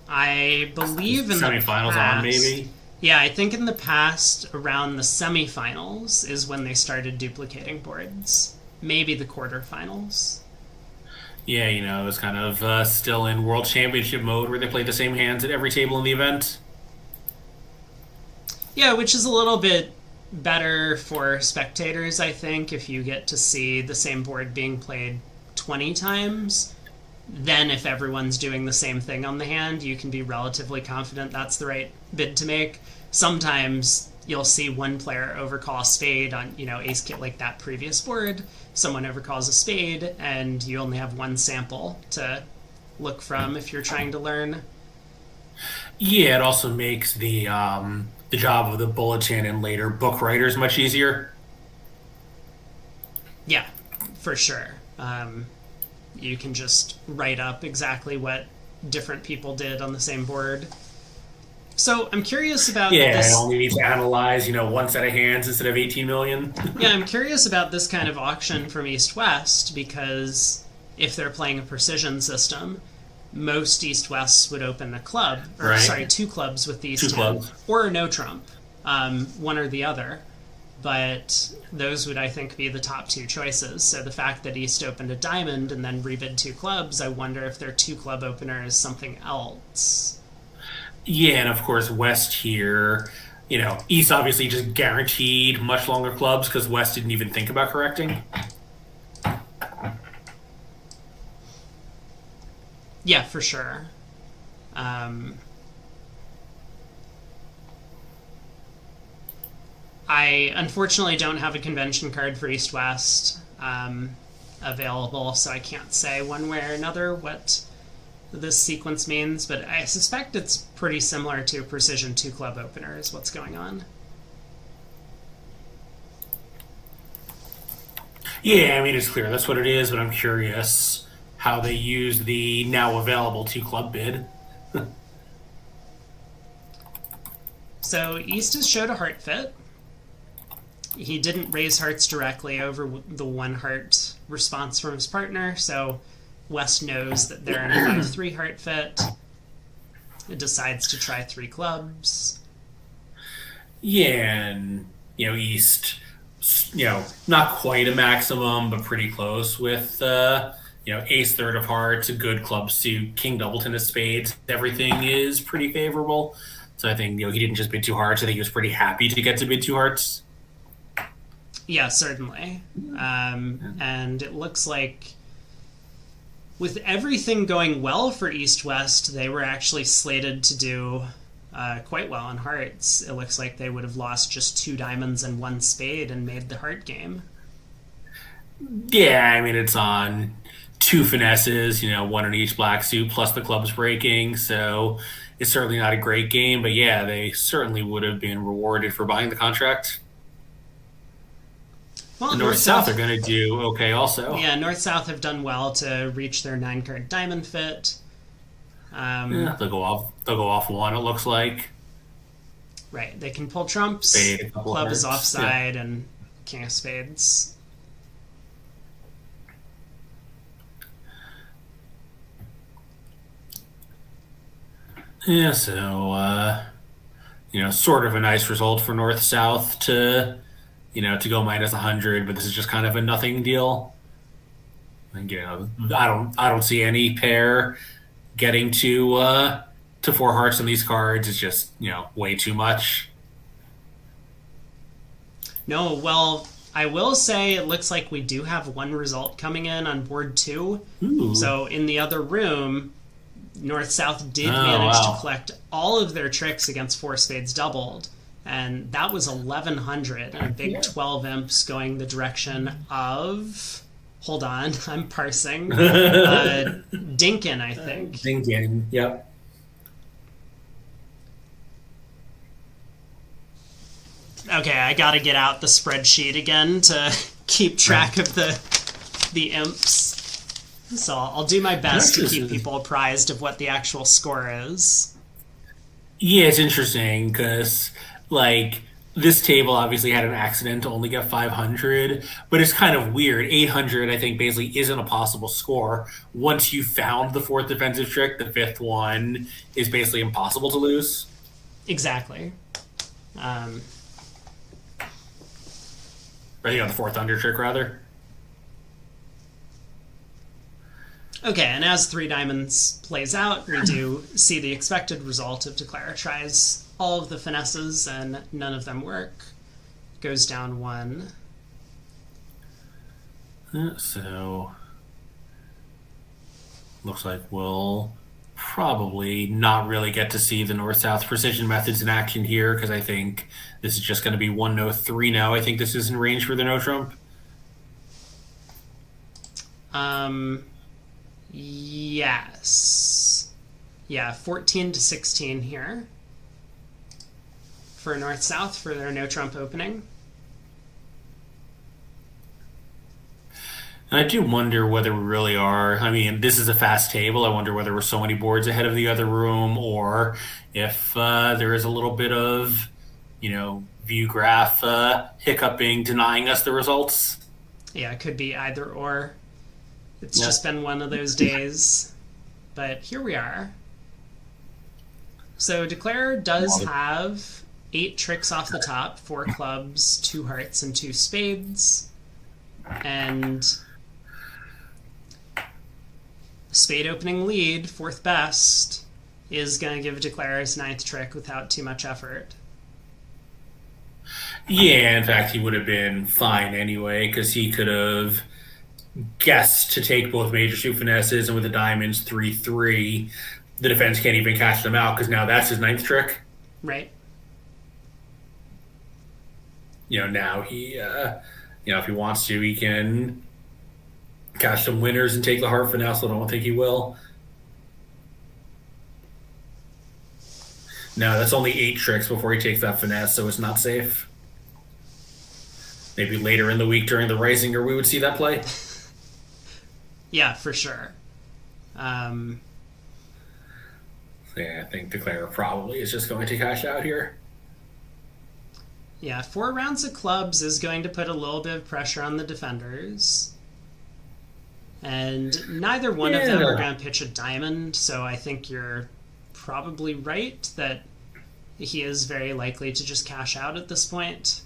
I believe in the semifinals past, on, maybe? Yeah, I think in the past, around the semifinals, is when they started duplicating boards. Maybe the quarterfinals. Yeah, it was kind of still in World Championship mode where they played the same hands at every table in the event. Yeah, which is a little bit better for spectators, I think, if you get to see the same board being played 20 times. Then if everyone's doing the same thing on the hand, you can be relatively confident that's the right bid to make. Sometimes you'll see one player overcall a spade on, ace kit like that previous board. Someone overcalls a spade, and you only have one sample to look from if you're trying to learn. Yeah, it also makes the job of the bulletin and later book writers much easier. Yeah, for sure. You can just write up exactly what different people did on the same board. So I'm curious about this. I only need to analyze, one set of hands instead of 18 million. Yeah, I'm curious about this kind of auction from East-West, because if they're playing a precision system, most East-Wests would open a club, or right. sorry, 2 clubs with the East clubs. or a no trump, one or the other. But those would, I think, be the top 2 choices. So the fact that East opened a diamond and then rebid 2 clubs, I wonder if their 2 club opener is something else. Yeah, and of course West here, East obviously just guaranteed much longer clubs because West didn't even think about correcting. Yeah, for sure. I unfortunately don't have a convention card for East-West available, so I can't say one way or another what this sequence means, but I suspect it's pretty similar to a precision 2 club opener is what's going on. Yeah, it's clear that's what it is, but I'm curious how they use the now available 2 club bid. So East has showed a heart fit. He didn't raise hearts directly over the 1 heart response from his partner, so West knows that they're in a 5-3 heart fit. It decides to try 3 clubs. Yeah, and, East, not quite a maximum, but pretty close with, ace third of hearts, a good club suit, king doubleton of spades. Everything is pretty favorable. So I think he didn't just bid two hearts. I think he was pretty happy to get to bid two hearts. Yeah, certainly. And it looks like with everything going well for East-West, they were actually slated to do quite well on hearts. It looks like they would have lost just 2 diamonds and 1 spade and made the heart game. Yeah, I mean, it's on 2 finesses, 1 in each black suit, plus the clubs breaking. So it's certainly not a great game. But yeah, they certainly would have been rewarded for buying the contract. Well, the North-South are going to do okay also. Yeah, North-South have done well to reach their 9-card diamond fit. Yeah, they'll go off 1, it looks like. Right, they can pull trumps, Spade, club is hearts. offside, and king of spades. Yeah, so, sort of a nice result for North-South to go minus 100, but this is just kind of a nothing deal. And, I don't see any pair getting to 4 hearts on these cards. It's just, way too much. No, well, I will say it looks like we do have 1 result coming in on board 2. Ooh. So in the other room, North-South did manage to collect all of their tricks against 4 spades doubled. And that was 1,100 and a big 12 imps going the direction of... Hold on, I'm parsing. Dinkin, I think. Dinkin, yep. Okay, I gotta get out the spreadsheet again to keep track of the imps. So I'll do my best to keep people apprised of what the actual score is. Yeah, it's interesting because, this table obviously had an accident to only get 500, but it's kind of weird. 800, I think, basically isn't a possible score. Once you found the 4th defensive trick, the 5th one is basically impossible to lose. Exactly. Or, the 4th under trick, rather. Okay, and as 3 diamonds plays out, we do see the expected result of Declara tries all of the finesses and none of them work. Goes down 1. So, looks like we'll probably not really get to see the North-South precision methods in action here because I think this is just going to be 1-no, 3-no. I think this is in range for the no trump. Yes. Yeah, 14 to 16 here for North-South for their no trump opening. And I do wonder whether we really are. I mean, this is a fast table. I wonder whether we're so many boards ahead of the other room or if there is a little bit of, view graph hiccuping, denying us the results. Yeah, it could be either or. It's just been one of those days. But here we are. So Declare does have 8 tricks off the top, 4 clubs, 2 hearts, and 2 spades. And spade opening lead, 4th best, is going to give Declare his 9th trick without too much effort. Yeah, in fact, he would have been fine anyway because he could have guessed to take both major suit finesses, and with the diamonds 3-3, the defense can't even catch them out because now that's his 9th trick. Right. Now he, if he wants to, he can catch some winners and take the heart finesse. I don't think he will. No, that's only 8 tricks before he takes that finesse, so it's not safe. Maybe later in the week during the Risinger we would see that play. Yeah, for sure. Yeah, I think Declare probably is just going to cash out here. Yeah, 4 rounds of clubs is going to put a little bit of pressure on the defenders. And neither one of them are going to pitch a diamond, so I think you're probably right that he is very likely to just cash out at this point.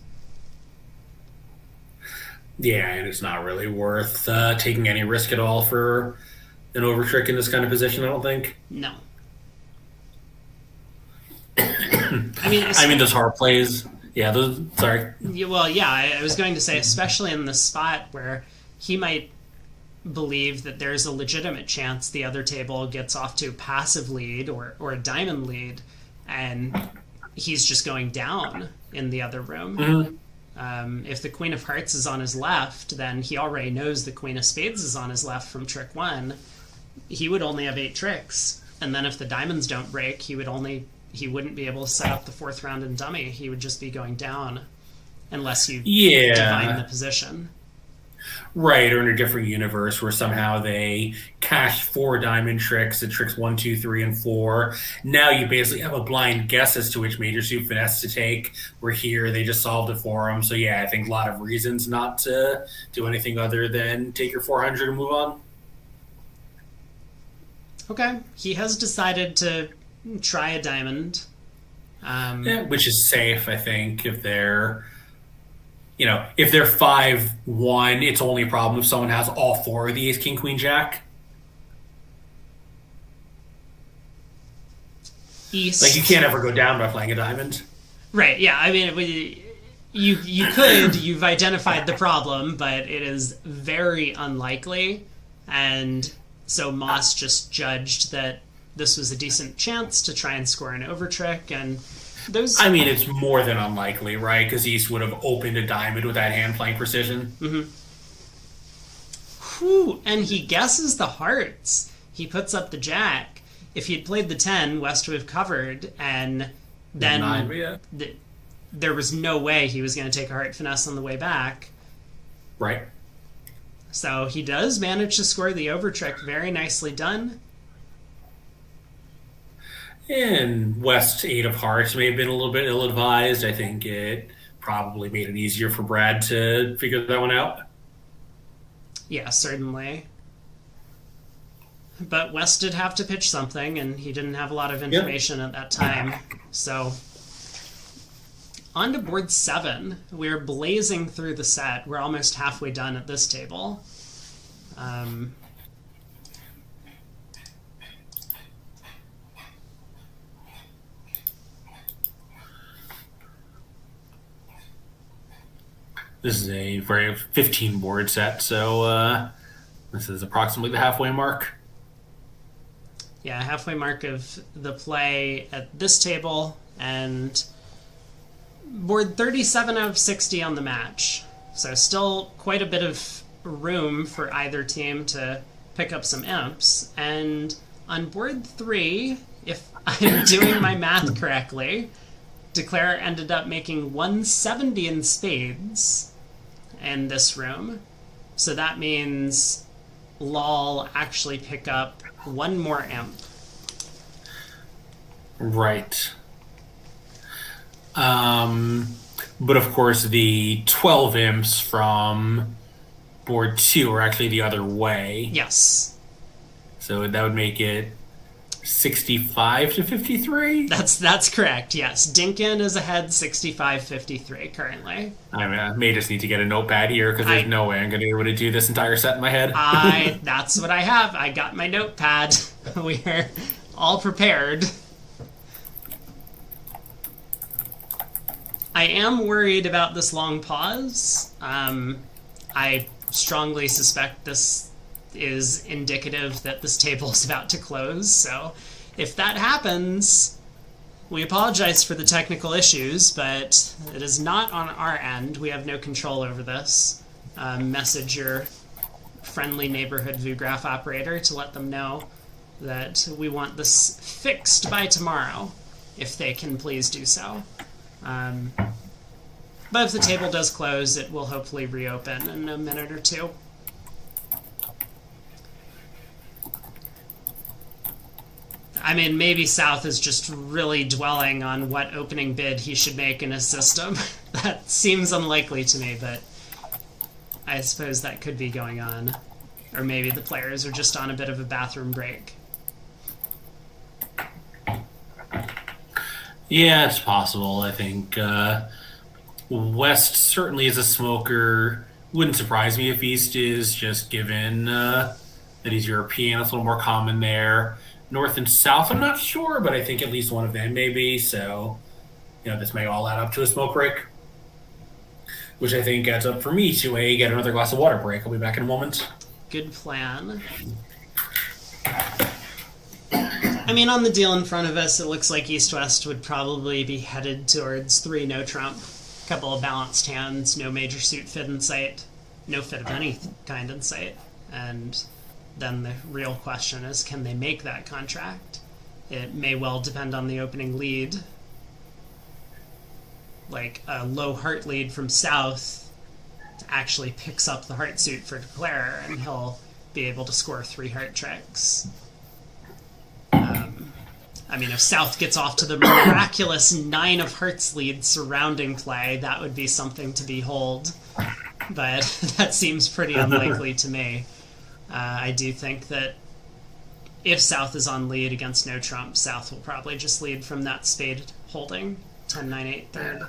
Yeah, and it's not really worth taking any risk at all for an overtrick in this kind of position, I don't think. No. I mean, I mean, those hard plays. Yeah, those. Sorry. well, yeah, I was going to say, especially in the spot where he might believe that there's a legitimate chance the other table gets off to a passive lead or a diamond lead, and he's just going down in the other room. Mm-hmm. If the Queen of Hearts is on his left, then he already knows the Queen of Spades is on his left from trick 1. He would only have 8 tricks, and then if the diamonds don't break, he wouldn't be able to set up the 4th round in dummy. He would just be going down, unless you divine the position. Right, or in a different universe where somehow they cash 4 diamond tricks at tricks 1, 2, 3, and 4. Now you basically have a blind guess as to which major suit finesse to take. Where here they just solved it for him. So yeah, I think a lot of reasons not to do anything other than take your 400 and move on. Okay, he has decided to try a diamond. Yeah, which is safe, I think, if they're... if they're 5-1, it's only a problem if someone has all 4 of the ace, king, queen, jack. East. Like, you can't ever go down by playing a diamond. Right, yeah, I mean, you could, you've identified the problem, but it is very unlikely, and so Moss just judged that this was a decent chance to try and score an overtrick, and those... I mean, it's more than unlikely, right? Because East would have opened a diamond with that hand playing precision. Mm-hmm. Whew, and he guesses the hearts. He puts up the jack. If he'd played the 10, West would have covered, and then 9, yeah. There was no way he was going to take a heart finesse on the way back. Right. So he does manage to score the overtrick. Very nicely done. And West's 8 of hearts may have been a little bit ill-advised. I think it probably made it easier for Brad to figure that one out. Yeah, certainly. But West did have to pitch something, and he didn't have a lot of information at that time. So, on to board 7. We're blazing through the set. We're almost halfway done at this table. This is a very 15 board set, so this is approximately the halfway mark. Yeah, halfway mark of the play at this table, and board 37 out of 60 on the match. So still quite a bit of room for either team to pick up some imps. And on board 3, if I'm doing my math correctly, Declare ended up making 170 in spades in this room. So that means Lol actually pick up 1 more imp. Right. But of course, the 12 imps from board 2 are actually the other way. Yes. So that would make it 65 to 53? That's correct, yes. Dinkin is ahead 65-53 currently. I may just need to get a notepad here because there's no way I'm going to be able to do this entire set in my head. That's what I have. I got my notepad. We're all prepared. I am worried about this long pause. I strongly suspect this is indicative that this table is about to close, so if that happens, we apologize for the technical issues, but it is not on our end. We have no control over this. Message your friendly neighborhood VuGraph operator to let them know that we want this fixed by tomorrow, if they can please do so. But if the table does close, it will hopefully reopen in a minute or 2. I mean, maybe South is just really dwelling on what opening bid he should make in his system. That seems unlikely to me, but I suppose that could be going on. Or maybe the players are just on a bit of a bathroom break. Yeah, it's possible. I think West certainly is a smoker. Wouldn't surprise me if East is, just given that he's European. It's a little more common there. North and South, I'm not sure, but I think at least one of them may be. So this may all add up to a smoke break, which I think adds up for me to a get another glass of water break. I'll be back in a moment. Good plan. I mean, on the deal in front of us, it looks like East-West would probably be headed towards 3 no trump. A couple of balanced hands, no major suit fit in sight, no fit of any kind in sight. And then the real question is, can they make that contract? It may well depend on the opening lead. Like a low heart lead from South actually picks up the heart suit for Declare, and he'll be able to score 3 heart tricks. I mean, if South gets off to the miraculous 9 of hearts lead surrounding play, that would be something to behold. But that seems pretty unlikely to me. I do think that if South is on lead against no trump, South will probably just lead from that spade holding 10-9-8 third.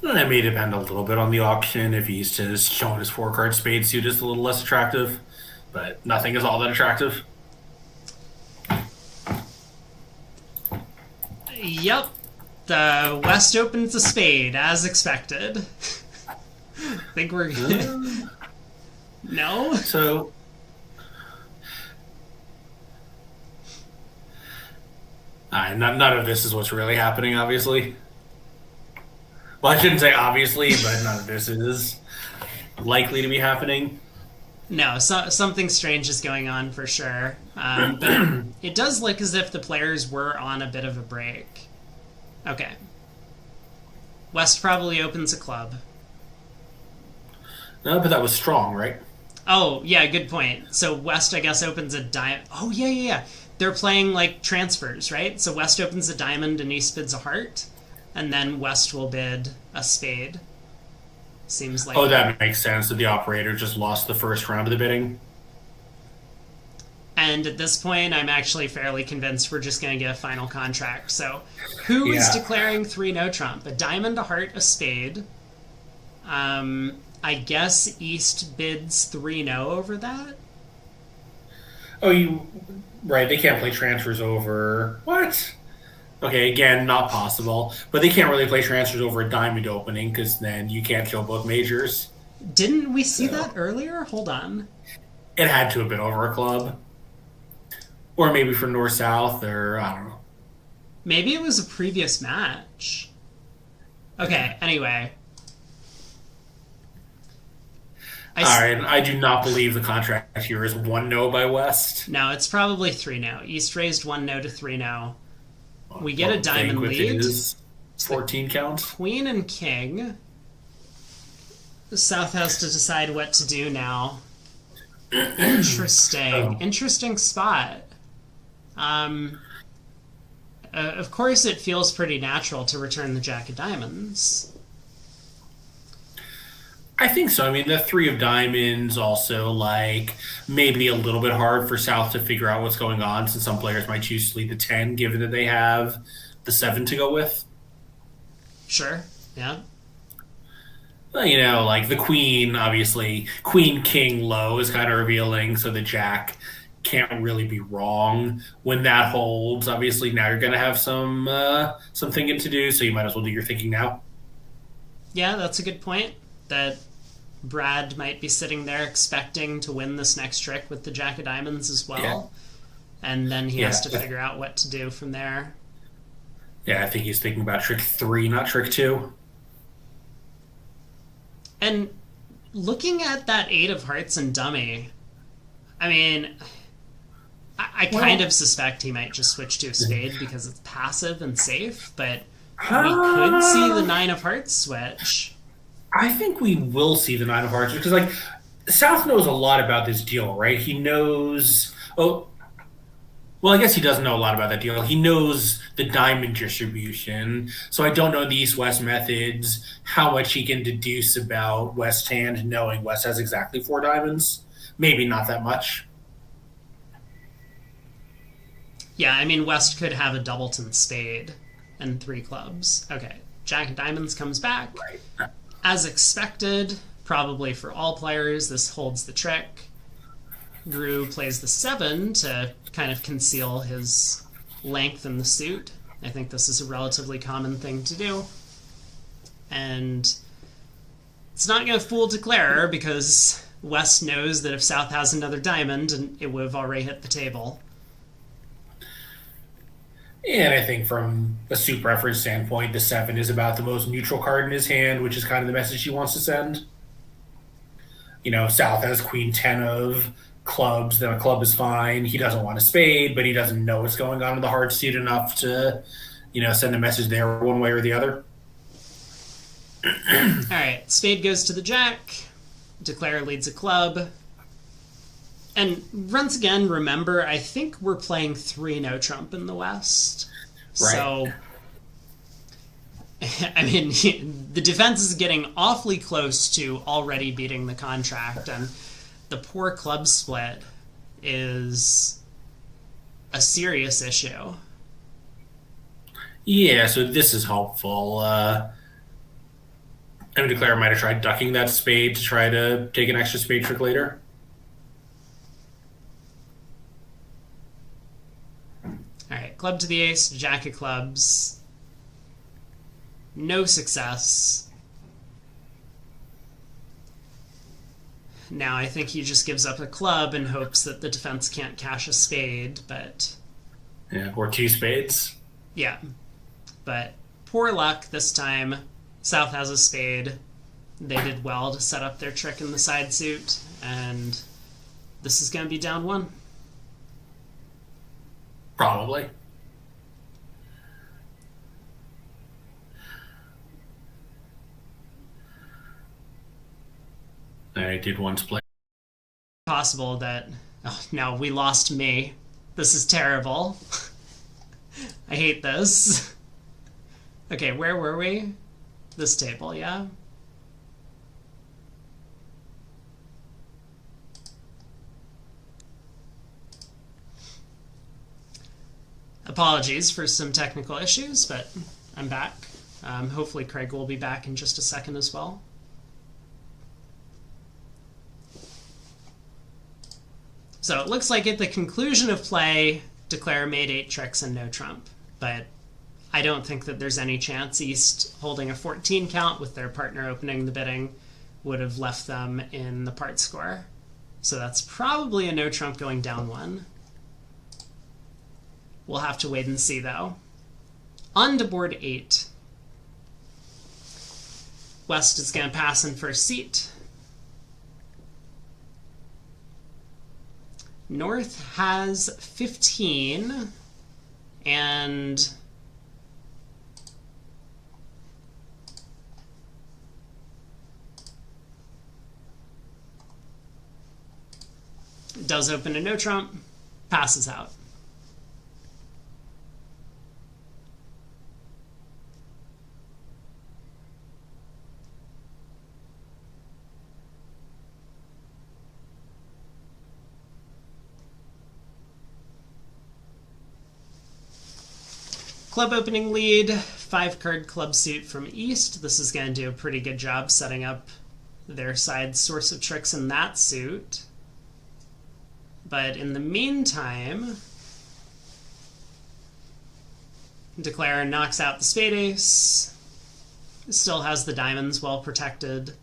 That may depend a little bit on the auction. If he's just showing his 4-card spade suit is a little less attractive, but nothing is all that attractive. Yep. The West opens a spade, as expected. Think we're good? No? So... none of this is what's really happening, obviously. Well, I shouldn't say obviously, but none of this is likely to be happening. No, something strange is going on for sure. But it does look as if the players were on a bit of a break. Okay. West probably opens a club. No, but that was strong, right? Oh, yeah, good point. So West, I guess, opens a diamond. Oh, yeah. They're playing, like, transfers, right? So West opens a diamond and East bids a heart, and then West will bid a spade. Seems like... Oh, that makes sense. That the operator just lost the first round of the bidding. And at this point, I'm actually fairly convinced we're just going to get a final contract. So who is declaring 3 no trump? A diamond, a heart, a spade. I guess East bids 3 no over that? Oh, right, they can't play transfers over... What? Okay, again, not possible. But they can't really play transfers over a diamond opening, because then you can't show both majors. Didn't we see that earlier? Hold on. It had to have been over a club. Or maybe for North-South, or I don't know. Maybe it was a previous match. Okay, anyway. Alright, I do not believe the contract here is 1 no by West. No, it's probably 3 no. East raised 1 no to 3 no. We get a diamond lead. It is 14 count. Queen and king. The South has to decide what to do now. Interesting. Interesting spot. Of course, it feels pretty natural to return the Jack of Diamonds. I think so. I mean, the 3 of Diamonds also, like, maybe a little bit hard for South to figure out what's going on, since some players might choose to lead the 10, given that they have the 7 to go with. Sure, yeah. Well, like, the Queen, obviously, Queen-King low is kind of revealing, so the Jack can't really be wrong when that holds. Obviously, now you're going to have some thinking to do, so you might as well do your thinking now. Yeah, that's a good point. That Brad might be sitting there expecting to win this next trick with the Jack of Diamonds as well. Yeah. And then he has to figure out what to do from there. Yeah, I think he's thinking about trick 3, not trick 2. And looking at that 8 of hearts and dummy, I mean, I kind of suspect he might just switch to a spade because it's passive and safe, but we could see the 9 of hearts switch. I think we will see the 9 of hearts because, like, South knows a lot about this deal, right? He knows... Oh, well, I guess he doesn't know a lot about that deal. He knows the diamond distribution, so I don't know the East-West methods, how much he can deduce about West hand, knowing West has exactly 4 diamonds. Maybe not that much. Yeah, I mean, West could have a doubleton spade and 3 clubs. Okay, Jack of Diamonds comes back. Right. As expected, probably for all players, this holds the trick. Drew plays the 7 to kind of conceal his length in the suit I think this is a relatively common thing to do. And it's not going to fool Declarer, because West knows that if South has another diamond, and it would have already hit the table. And I think from a soup reference standpoint, the 7 is about the most neutral card in his hand, which is kind of the message he wants to send. You know, South has Queen 10 of clubs, then a club is fine. He doesn't want a spade, but he doesn't know what's going on in the hard suit enough to, you know, send a message there one way or the other. All right, spade goes to the jack. Declarer leads a club. And once again, remember, I think we're playing 3 no trump in the West. Right. So, I mean, the defense is getting awfully close to already beating the contract, and the poor club split is a serious issue. Yeah, so this is helpful. Declarer might have tried ducking that spade to try to take an extra spade trick later. All right, club to the ace, jack of clubs. No success. Now I think he just gives up a club and hopes that the defense can't cash a spade, but... Yeah, or 2 spades. Yeah. But poor luck this time. South has a spade. They did well to set up their trick in the side suit, and this is going to be down 1. Probably. I did once play. Possible that... Oh, no, we lost me. This is terrible. I hate this. Okay, where were we? This table, yeah? Apologies for some technical issues, but I'm back. Hopefully Craig will be back in just a second as well. So it looks like at the conclusion of play, Declarer made 8 tricks and no trump, but I don't think that there's any chance East holding a 14 count with their partner opening the bidding would have left them in the part score. So that's probably a no trump going down 1. We'll have to wait and see, though. On to board 8. West is going to pass in first seat. North has 15, and does open a no trump, passes out. Club opening lead, 5-card club suit from East. This is going to do a pretty good job setting up their side source of tricks in that suit. But in the meantime, Declarer knocks out the spade ace. Still has the diamonds well protected.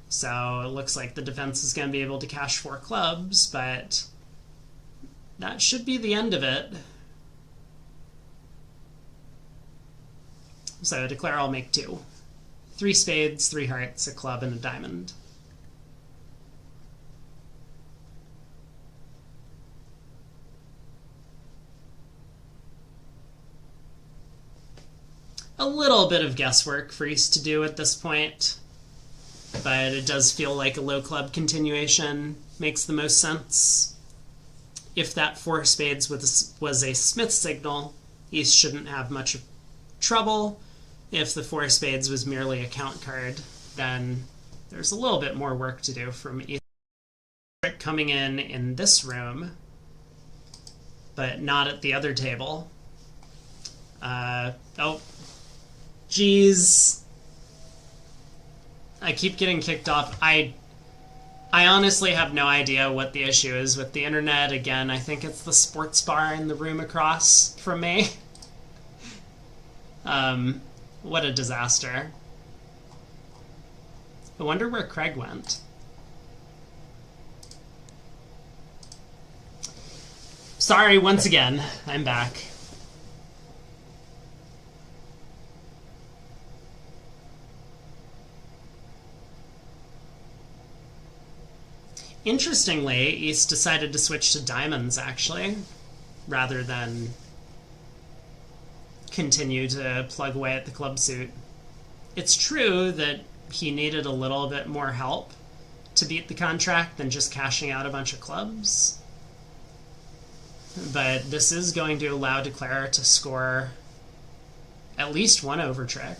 So it looks like the defense is going to be able to cash 4 clubs, but that should be the end of it. So Declarer will make 2. 3 spades, 3 hearts, a club, and a diamond. A little bit of guesswork for East to do at this point, but it does feel like a low club continuation makes the most sense. If that 4 spades was a Smith signal, East shouldn't have much trouble. If the 4 spades was merely a count card, then there's a little bit more work to do from East. Coming in this room, but not at the other table. Oh, geez. I keep getting kicked off. I honestly have no idea what the issue is with the internet. Again, I think it's the sports bar in the room across from me. What a disaster. I wonder where Craig went. Sorry, once again, I'm back. Interestingly, East decided to switch to diamonds, actually, rather than continue to plug away at the club suit. It's true that he needed a little bit more help to beat the contract than just cashing out a bunch of clubs. But this is going to allow Declare to score at least one over trick.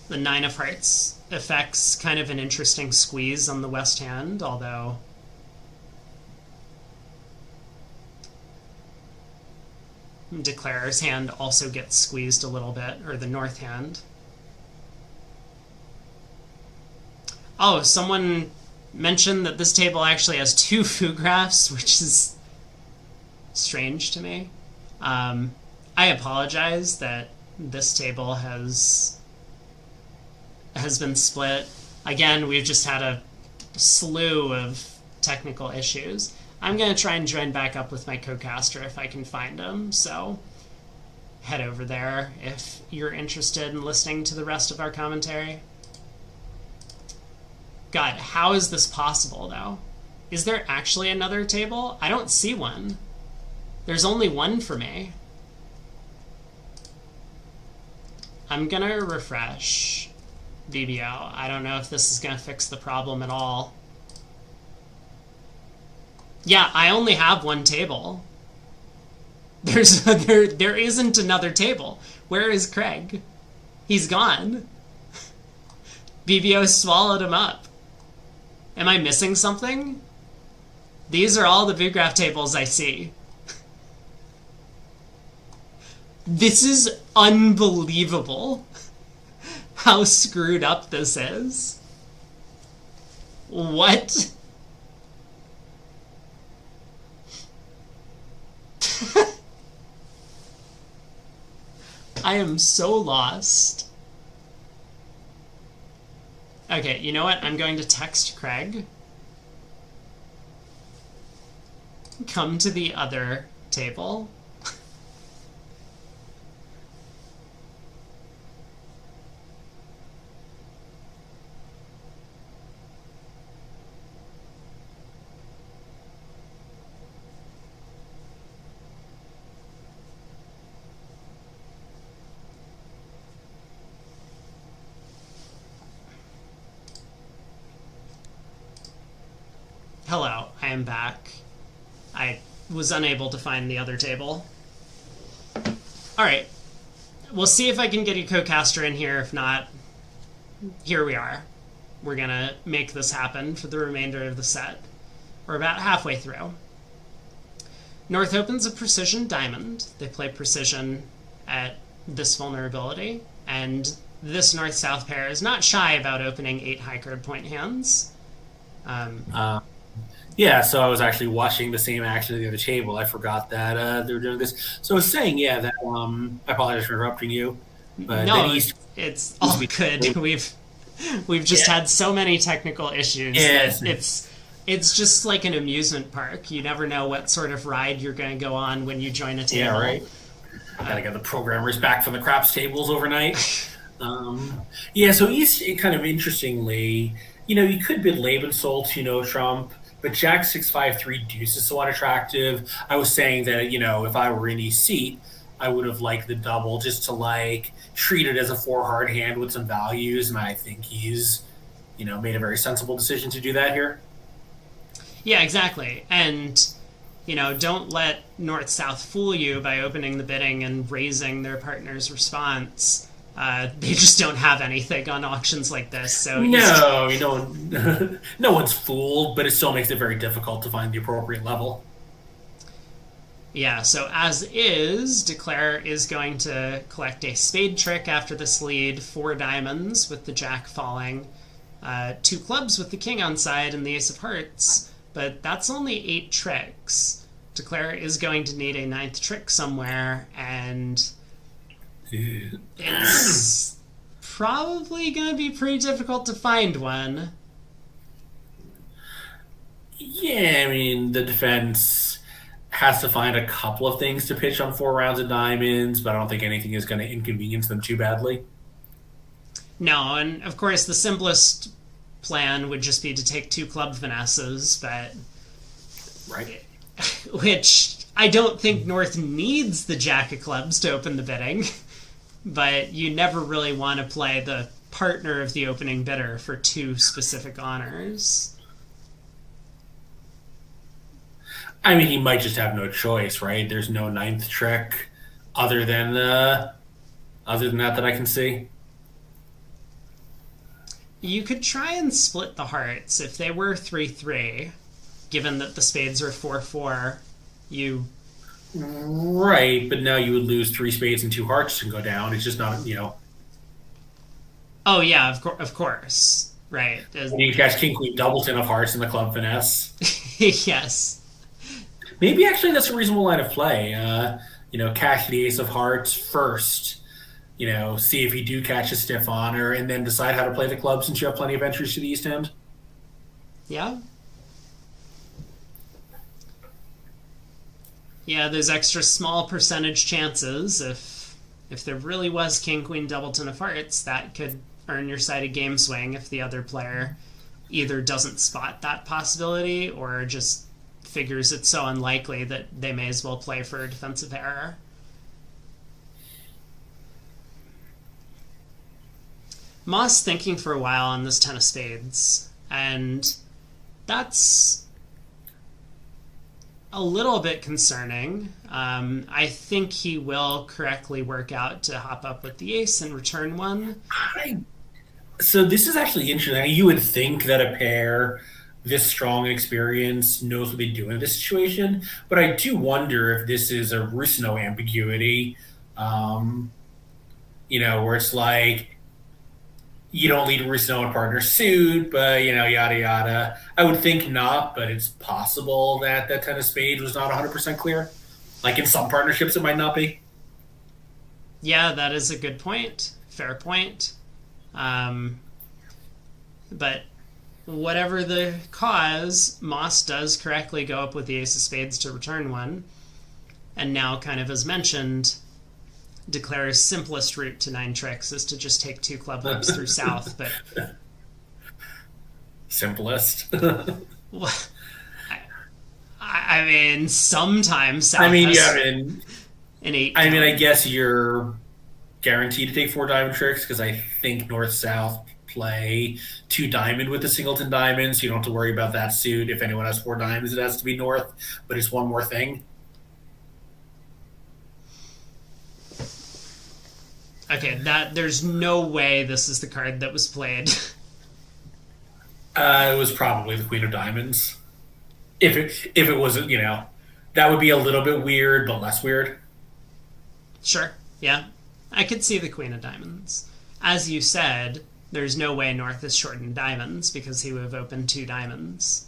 The 9 of Hearts affects kind of an interesting squeeze on the west hand, although Declare's hand also gets squeezed a little bit, or the north hand. Oh, someone mentioned that this table actually has 2 foo graphs, which is strange to me. I apologize that this table has been split. Again, we've just had a slew of technical issues. I'm going to try and join back up with my co-caster if I can find him, so head over there if you're interested in listening to the rest of our commentary. God, how is this possible, though? Is there actually another table? I don't see one. There's only one for me. I'm gonna refresh BBO. I don't know if this is gonna fix the problem at all. Yeah, I only have one table. There isn't another table. Where is Craig? He's gone. BBO swallowed him up. Am I missing something? These are all the ViewGraph tables I see. This is unbelievable how screwed up this is. What? I am so lost. Okay, you know what? I'm going to text Craig. Come to the other table. Hello, I am back. I was unable to find the other table. Alright, we'll see if I can get a co-caster in here. If not, here we are. We're gonna make this happen for the remainder of the set. We're about halfway through. North opens a precision diamond. They play precision at this vulnerability, and this north-south pair is not shy about opening 8 high card point hands. Yeah, so I was actually watching the same action at the other table. I forgot that they were doing this. So I was saying, yeah, that I apologize for interrupting you. But no, it's all good. We've just had so many technical issues. Yes. That it's just like an amusement park. You never know what sort of ride you're going to go on when you join a table. Yeah, right. Gotta get the programmers back from the craps tables overnight. Yeah, so East, kind of interestingly, you could bid Lebensol to no trump. But Jack 6-5-3 deuce is so unattractive. I was saying that, if I were in his seat, I would have liked the double just to treat it as a 4 hard hand with some values. And I think he's, made a very sensible decision to do that here. Yeah, exactly. And, don't let North-South fool you by opening the bidding and raising their partner's response. They just don't have anything on auctions like this. So no, no one's fooled, but it still makes it very difficult to find the appropriate level. Yeah, so as is, Declare is going to collect a spade trick after this lead, 4 diamonds with the jack falling, 2 clubs with the king on side and the ace of hearts, but that's only 8 tricks. Declare is going to need a ninth trick somewhere, and it's probably going to be pretty difficult to find one. Yeah, I mean, the defense has to find a couple of things to pitch on 4 rounds of diamonds, but I don't think anything is going to inconvenience them too badly. No, and of course the simplest plan would just be to take 2 club finesses, but Right. which I don't think North needs the Jack of Clubs to open the bidding, but you never really want to play the partner of the opening bidder for 2 specific honors. I mean, he might just have no choice, right? There's no ninth trick other than that I can see. You could try and split the hearts. If they were 3-3, given that the spades are 4-4, you... Right, but now you would lose 3 spades and 2 hearts and go down. It's just not, Oh, yeah, of course. Right. You catch king, queen, doubleton of hearts in the club finesse. Yes. Maybe actually that's a reasonable line of play. Cash the ace of hearts first. See if you do catch a stiff honor, and then decide how to play the club since you have plenty of entries to the east end. Yeah. Yeah, those extra small percentage chances, if there really was king, queen, doubleton of hearts, that could earn your side a game swing if the other player either doesn't spot that possibility or just figures it's so unlikely that they may as well play for a defensive error. Moss thinking for a while on this 10 of spades, and that's a little bit concerning. I think he will correctly work out to hop up with the ace and return one. So this is actually interesting. You would think that a pair this strong experience knows what they do in this situation, but I do wonder if this is a Rusno ambiguity, where it's like, you don't lead Rusno in partner suit, but, yada, yada. I would think not, but it's possible that that 10 of spades was not 100% clear. Like in some partnerships, it might not be. Yeah, that is a good point. Fair point. But whatever the cause, Moss does correctly go up with the ace of spades to return one. And now, kind of as mentioned, Declare's simplest route to 9 tricks is to just take 2 club lips through south, but... Simplest. I mean, sometimes south an 8. I guess you're guaranteed to take 4 diamond tricks, because I think north-south play 2 diamond with the singleton diamonds. You don't have to worry about that suit. If anyone has 4 diamonds, it has to be north, but it's one more thing. Okay, there's no way this is the card that was played. It was probably the queen of diamonds. If it wasn't, that would be a little bit weird, but less weird. Sure, yeah. I could see the queen of diamonds. As you said, there's no way North is shortened diamonds because he would have opened 2 diamonds.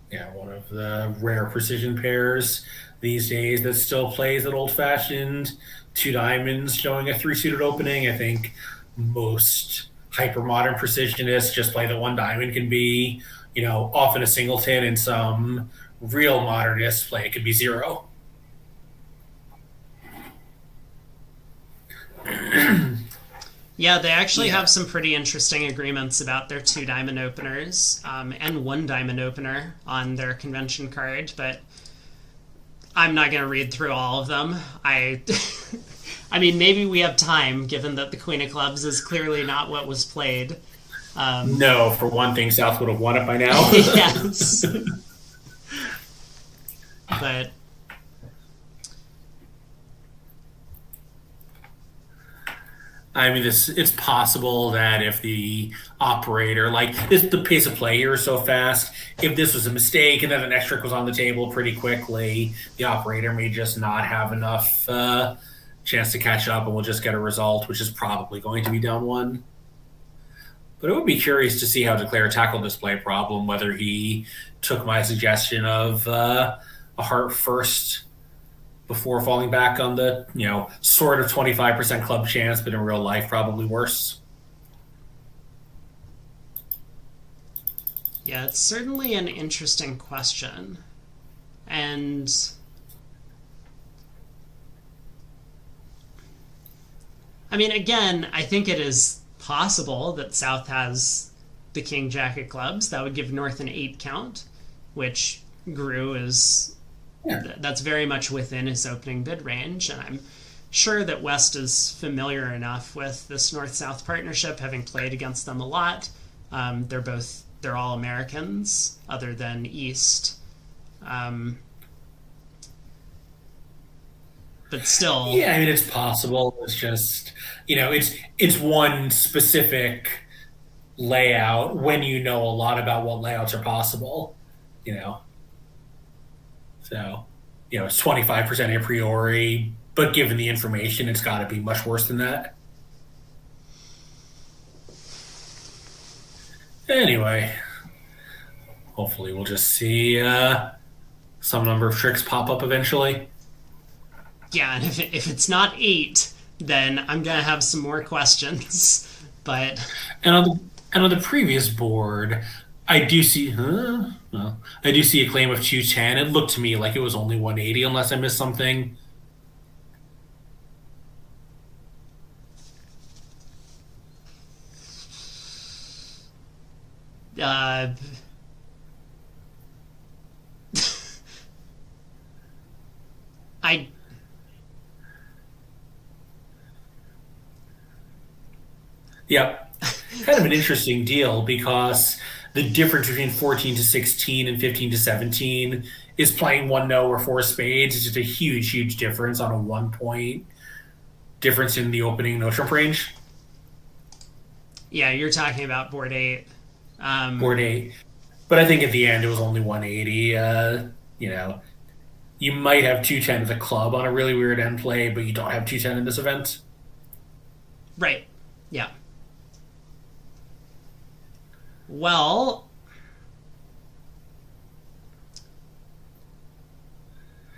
Yeah, one of the rare precision pairs these days that still plays at old-fashioned 2 diamonds showing a 3-suited opening. I think most hyper-modern precisionists just play the 1 diamond can be, often a singleton, and some real modernists play it could be 0. Yeah, they actually have some pretty interesting agreements about their 2 diamond openers and 1 diamond opener on their convention card, but I'm not going to read through all of them. I mean, maybe we have time, given that the Queen of Clubs is clearly not what was played. No, for one thing, South would have won it by now. Yes. But... I mean, it's possible that if the operator, the pace of play here is so fast, if this was a mistake and then the next trick was on the table pretty quickly, the operator may just not have enough chance to catch up and we'll just get a result, which is probably going to be down 1. But I would be curious to see how Declare tackled this play problem, whether he took my suggestion of a heart first before falling back on the, sort of 25% club chance, but in real life, probably worse. Yeah, it's certainly an interesting question. And I mean, again, I think it is possible that South has the King Jack of clubs. That would give North an 8 count, which Gru is... Yeah. That's very much within his opening bid range, and I'm sure that West is familiar enough with this North-South partnership, having played against them a lot. They're all Americans, other than East. But still... Yeah, I mean, it's possible. It's just, it's one specific layout when you know a lot about what layouts are possible, So, it's 25% a priori, but given the information, it's got to be much worse than that. Anyway, hopefully we'll just see some number of tricks pop up eventually. Yeah, and if it's not 8, then I'm going to have some more questions. But And on the previous board, I do see a claim of 210. It looked to me like it was only 180 unless I missed something. I Yep. Kind of an interesting deal because the difference between 14 to 16 and 15 to 17 is playing 1-0 or 4 spades. It's just a huge, huge difference on a 1-point difference in the opening no trump range. Yeah, you're talking about board 8. Board 8. But I think at the end it was only 180. You might have 210 of the club on a really weird end play, but you don't have 210 in this event. Right. Yeah. Well,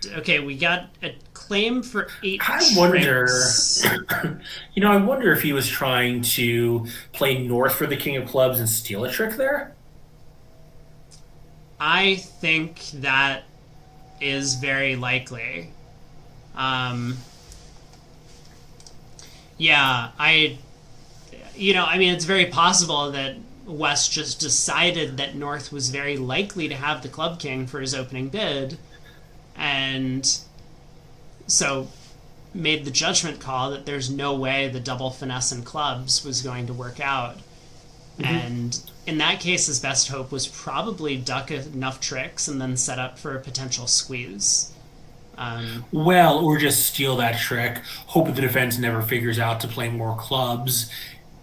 okay, we got a claim for 8 I wonder, tricks. I wonder if he was trying to play north for the king of clubs and steal a trick there. I think that is very likely. Yeah, it's very possible that West just decided that North was very likely to have the club king for his opening bid, and so made the judgment call that there's no way the double finesse in clubs was going to work out. Mm-hmm. And in that case, his best hope was probably duck enough tricks and then set up for a potential squeeze. Or just steal that trick, hope the defense never figures out to play more clubs,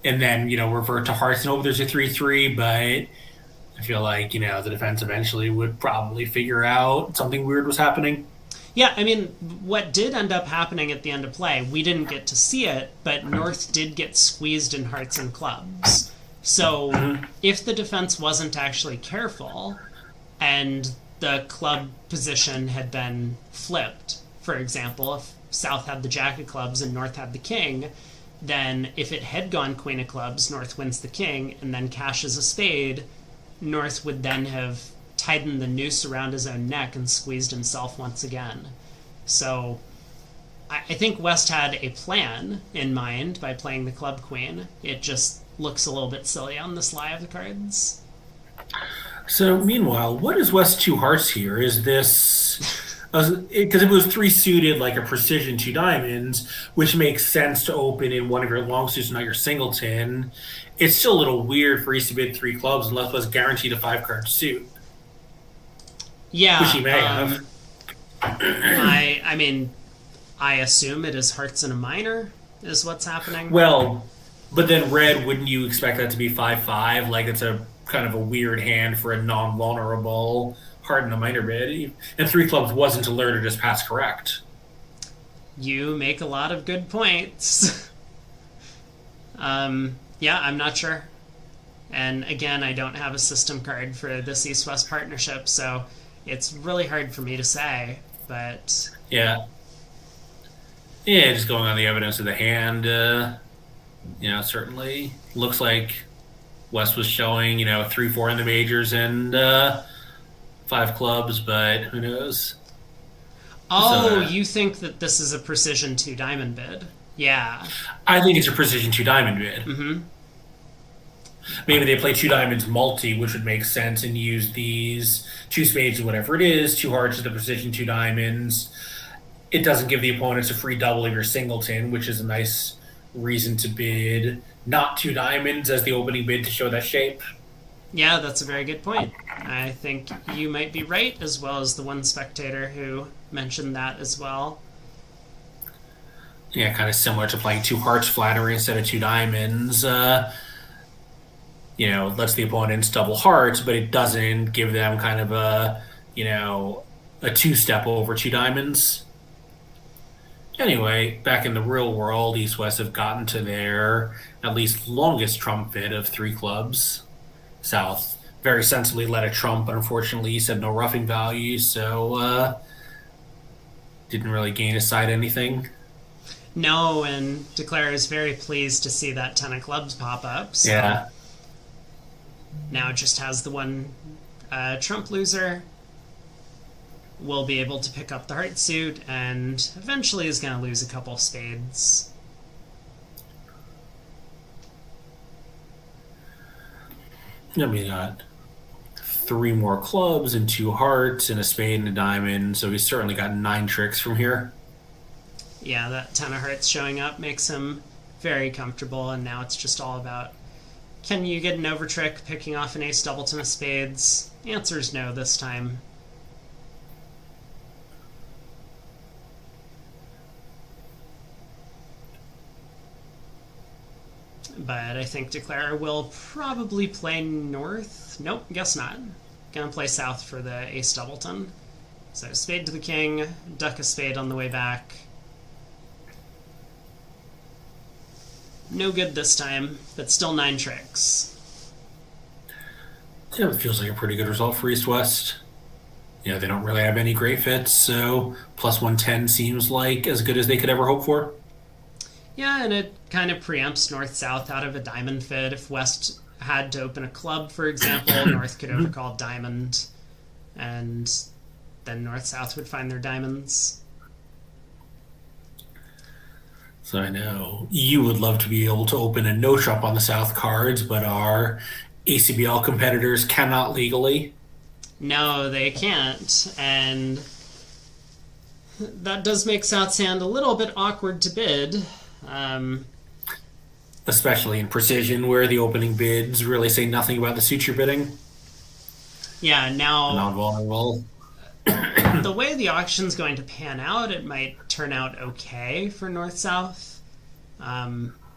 and then, revert to hearts and hope there's a 3-3, but I feel like, the defense eventually would probably figure out something weird was happening. Yeah, I mean, what did end up happening at the end of play, we didn't get to see it, but North did get squeezed in hearts and clubs. So if the defense wasn't actually careful and the club position had been flipped, for example, if South had the jack of clubs and North had the king, then if it had gone queen of clubs, North wins the king and then cashes a spade, North would then have tightened the noose around his own neck and squeezed himself once again. So I think West had a plan in mind by playing the club queen. It just looks a little bit silly on this lie of the cards. So meanwhile, what is West 2 hearts here? Is this... Because it was 3 suited, like a precision 2 diamonds, which makes sense to open in one of your long suits, not your singleton. It's still a little weird for East to bid 3 clubs unless was guaranteed a 5-card suit. Yeah. Which he may have. I assume it is hearts and a minor is what's happening. Well, but then red, wouldn't you expect that to be 5-5? Like it's a kind of a weird hand for a non-vulnerable heart and a minor bid. And 3 clubs wasn't alert or just pass correct. You make a lot of good points. Yeah, I'm not sure. And again, I don't have a system card for this East-West partnership, so it's really hard for me to say. But Yeah. Yeah, just going on the evidence of the hand, certainly looks like West was showing, 3-4 in the majors and 5 clubs, but who knows? oh, you think that this is a precision 2 diamond bid? Yeah. I think it's a precision 2 diamond bid. Mm-hmm. Maybe they play 2 diamonds multi, which would make sense, and use these 2 spades or whatever it is, 2 hearts of the precision 2 diamonds. It doesn't give the opponents a free double of your singleton, which is a nice reason to bid not 2 diamonds as the opening bid to show that shape. Yeah, that's a very good point. I think you might be right, as well as the one spectator who mentioned that as well. Yeah, kind of similar to playing 2 hearts flattery instead of 2 diamonds. Lets the opponents double hearts, but it doesn't give them kind of a 2-step over 2 diamonds. Anyway, back in the real world, East-West have gotten to their at least longest trump bid of 3 clubs. South very sensibly led a trump, but unfortunately East had no roughing value, so didn't really gain his side anything. No, and Declare is very pleased to see that 10 of clubs pop up. So Yeah. now it just has the one trump loser. Will be able to pick up the heart suit, and eventually is going to lose a couple spades. Then we got 3 more clubs and 2 hearts and a spade and a diamond, so he's certainly got 9 tricks from here. Yeah, that 10 of hearts showing up makes him very comfortable, and now it's just all about, can you get an over trick picking off an ace double 10 of spades? The answer is no this time. But I think Declare will probably play north. Nope, guess not. Gonna play south for the ace doubleton. So spade to the king, duck a spade on the way back. No good this time, but still 9 tricks. Yeah, it feels like a pretty good result for East-West. They don't really have any great fits, so plus 110 seems like as good as they could ever hope for. Yeah, and it kind of preempts north-south out of a diamond fit. If West had to open a club, for example, North could overcall diamond, and then north-south would find their diamonds. So I know you would love to be able to open a no trump on the South cards, but our ACBL competitors cannot legally. No, they can't, and that does make South's hand a little bit awkward to bid. Especially in precision, where the opening bids really say nothing about the suit you're bidding. Yeah, now Non-vulnerable. the way the auction's going to pan out, it might turn out okay for north-south.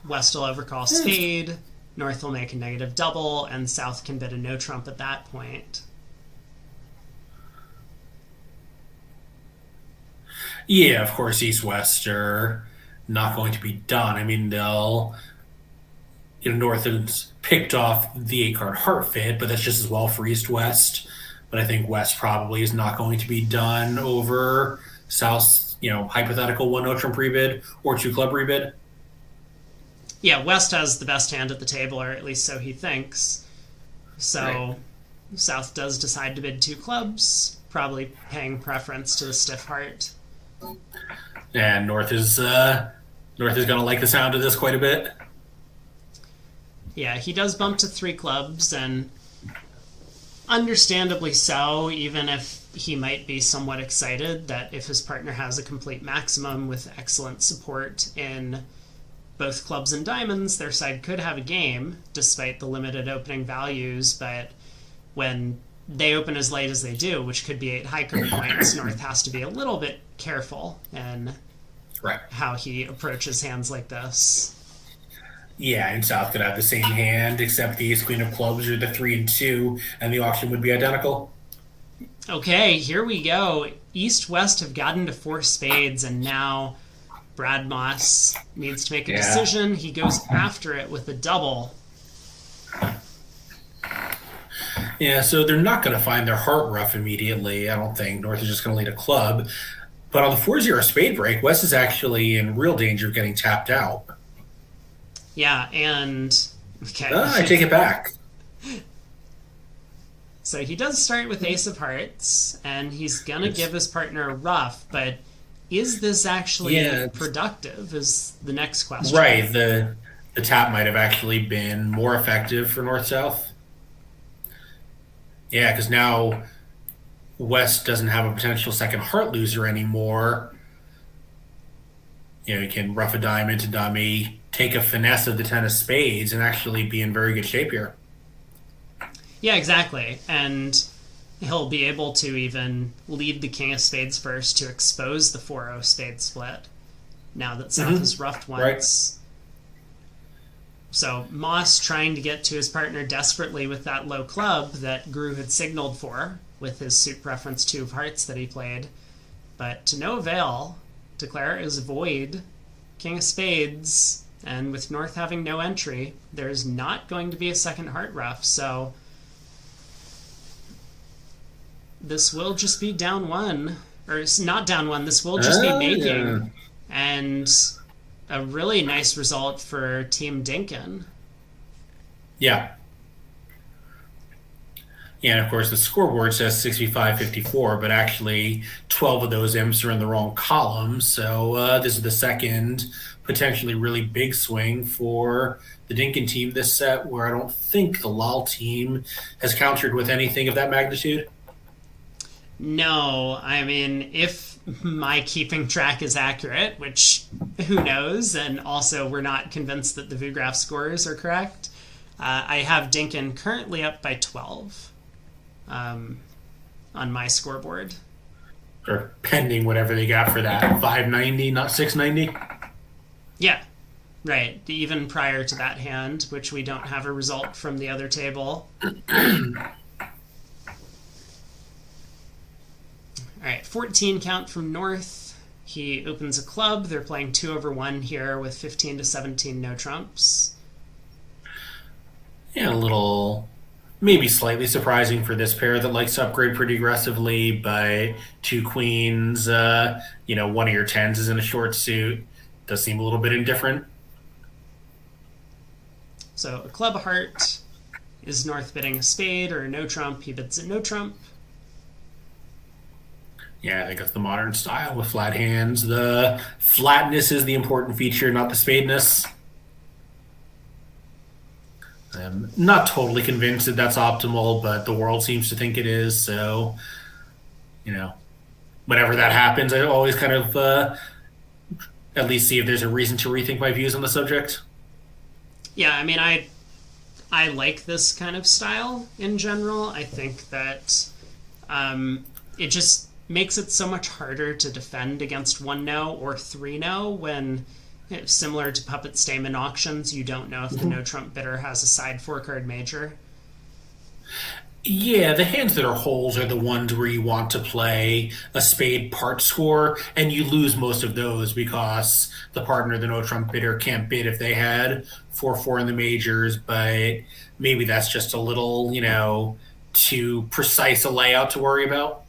West will overcall spade, north will make a negative double, and south can bid a no trump at that point. Yeah, of course, East-West are not going to be done. I mean, they'll... North has picked off the 8-card heart fit, but that's just as well for East-West. But I think West probably is not going to be done over South's, hypothetical 1-0 trump rebid or 2-club rebid. Yeah, West has the best hand at the table, or at least so he thinks. So Right. South does decide to bid 2 clubs, probably paying preference to the stiff heart. And North is going to like the sound of this quite a bit. Yeah, he does bump to 3 clubs, and understandably so, even if he might be somewhat excited that if his partner has a complete maximum with excellent support in both clubs and diamonds, their side could have a game, despite the limited opening values, but when they open as late as they do, which could be 8 high card points, North has to be a little bit careful in Right. how he approaches hands like this. Yeah, and South could have the same hand, except the ace queen of clubs or the 3 and 2, and the auction would be identical. Okay, here we go. East-West have gotten to 4 spades, and now Brad Moss needs to make a decision. He goes after it with a double. Yeah, so they're not going to find their heart rough immediately. I don't think North is just going to lead a club. But on the 4-0 spade break, West is actually in real danger of getting tapped out. Yeah, and okay. I take it back. So he does start with Ace of Hearts, and he's gonna give his partner a ruff, but is this actually productive is the next question. Right, the tap might have actually been more effective for North-South. Yeah, because now West doesn't have a potential second heart loser anymore. You can ruff a diamond to dummy, take a finesse of the 10 of spades, and actually be in very good shape here. Yeah, exactly. And he'll be able to even lead the king of spades first to expose the 4-0 spade split now that South has ruffed once. Right. So Moss trying to get to his partner desperately with that low club that Gru had signaled for with his suit preference 2 of hearts that he played. But to no avail, Declare is void, king of spades, and with North having no entry, there's not going to be a second heart ruff, so this will just be down 1. Or it's not down 1, this will just be making. Yeah. And a really nice result for Team Dinkin. Yeah. Yeah, and of course the scoreboard says 65-54, but actually 12 of those imps are in the wrong column. So this is the second potentially really big swing for the Dinkin team this set, where I don't think the Lal team has countered with anything of that magnitude. No, I mean, if my keeping track is accurate, which who knows, and also we're not convinced that the VuGraph scores are correct, I have Dinkin currently up by 12 on my scoreboard. Or pending whatever they got for that, 590, not 690. Yeah, right. Even prior to that hand, which we don't have a result from the other table. All right, 14 count from North. He opens a club. They're playing 2/1 here with 15 to 17 no trumps. Yeah, a little, maybe slightly surprising for this pair that likes to upgrade pretty aggressively, but 2 queens, one of your 10s is in a short suit. Does seem a little bit indifferent. So a club heart. Is North bidding a spade or a no trump? He bids a no trump. Yeah, I think that's the modern style with flat hands. The flatness is the important feature, not the spadeness. I'm not totally convinced that that's optimal, but the world seems to think it is. So, whenever that happens, I always kind of at least see if there's a reason to rethink my views on the subject. Yeah, I mean, I like this kind of style in general. I think that it just makes it so much harder to defend against 1-no or 3-no when, similar to Puppet Stamen auctions, you don't know if the no trump bidder has a side 4-card major. Yeah, the hands that are holes are the ones where you want to play a spade part score, and you lose most of those because the partner, the no trump bidder, can't bid if they had 4-4 in the majors, but maybe that's just a little, too precise a layout to worry about.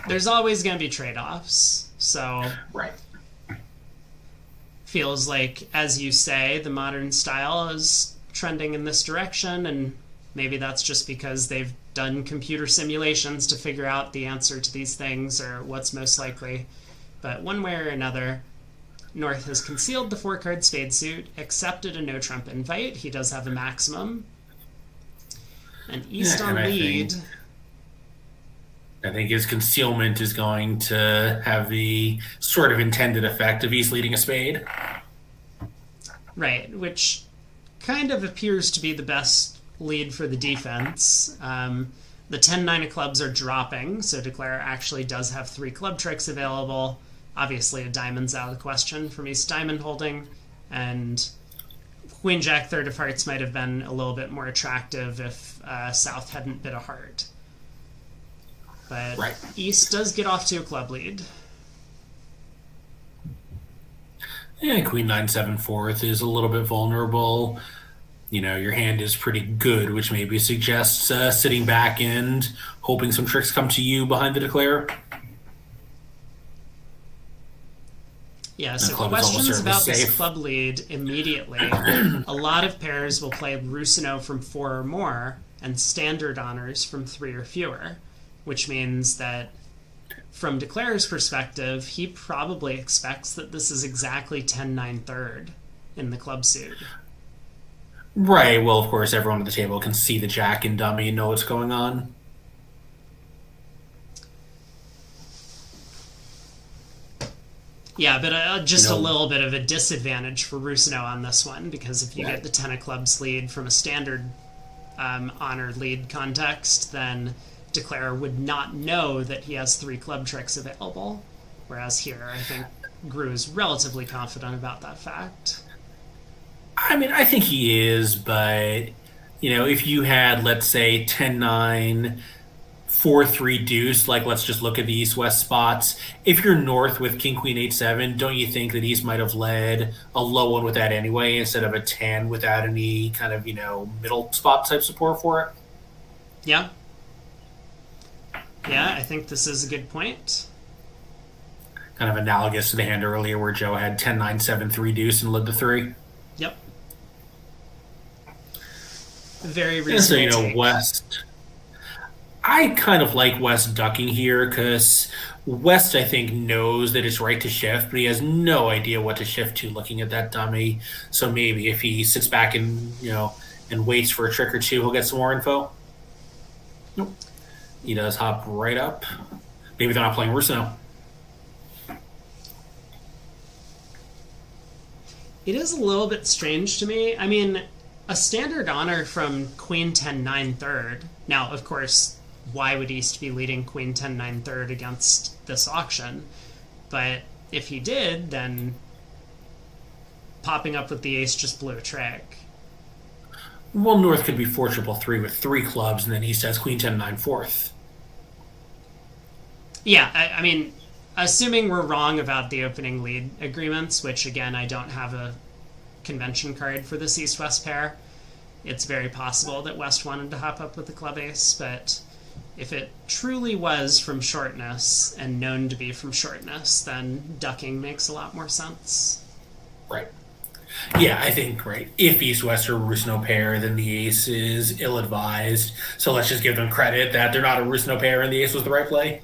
There's always going to be trade-offs, so Right. feels like, as you say, the modern style is trending in this direction, and maybe that's just because they've done computer simulations to figure out the answer to these things or what's most likely. But one way or another, North has concealed the 4-card spade suit, accepted a no trump invite. He does have a maximum. And East on lead. I think his concealment is going to have the sort of intended effect of East leading a spade. Right, which kind of appears to be the best lead for the defense. The 10-9 of clubs are dropping, so Declare actually does have 3 club tricks available. Obviously, a diamond's out of the question from East diamond holding, and Queen Jack 3rd of hearts might have been a little bit more attractive if South hadn't bid a heart. But Right. East does get off to a club lead. Yeah, Queen 9-7 4th is a little bit vulnerable. your hand is pretty good, which maybe suggests sitting back and hoping some tricks come to you behind the declare. Yeah, so club is questions almost about certainly this safe. club lead immediately. A lot of pairs will play Rusino from 4 or more and standard honors from 3 or fewer, which means that from Declare's perspective, he probably expects that this is exactly 10-9 third in the club suit. Right. Well, of course, everyone at the table can see the jack and dummy and know what's going on. Yeah, but just a little bit of a disadvantage for Rusino on this one, because if you get the 10 of clubs lead from a standard honor lead context, then Declare would not know that he has 3 club tricks available. Whereas here, I think Gru is relatively confident about that fact. I mean, I think he is, but, if you had, let's say, 10-9, 4-3 deuce, like let's just look at the east-west spots. If you're north with king, queen, 8-7, don't you think that east might have led a low one with that anyway, instead of a 10 without any kind of, middle spot type support for it? Yeah. Yeah, I think this is a good point. Kind of analogous to the hand earlier where Joe had 10-9, 7-3 deuce and led the 3. Yep. Very And so, reasonable take. West. I kind of like West ducking here because West, I think, knows that it's right to shift, but he has no idea what to shift to looking at that dummy. So maybe if he sits back and, and waits for a trick or two, he'll get some more info. Nope. He does hop right up. Maybe they're not playing Rusino. It is a little bit strange to me. I mean, a standard honor from queen 10-9 third. Now, of course, why would East be leading queen 10-9 third against this auction? But if he did, then popping up with the ace just blew a trick. Well, North could be 4-3 with 3 clubs, and then East has queen 10-9 fourth. Yeah, I mean, assuming we're wrong about the opening lead agreements, which, again, I don't have a convention card for this East-West pair, it's very possible that West wanted to hop up with the club ace, but if it truly was from shortness and known to be from shortness, then ducking makes a lot more sense. Right. Yeah, I think, right. If East-West are a Rusino pair, then the ace is ill-advised. So let's just give them credit that they're not a Rusino pair and the ace was the right play.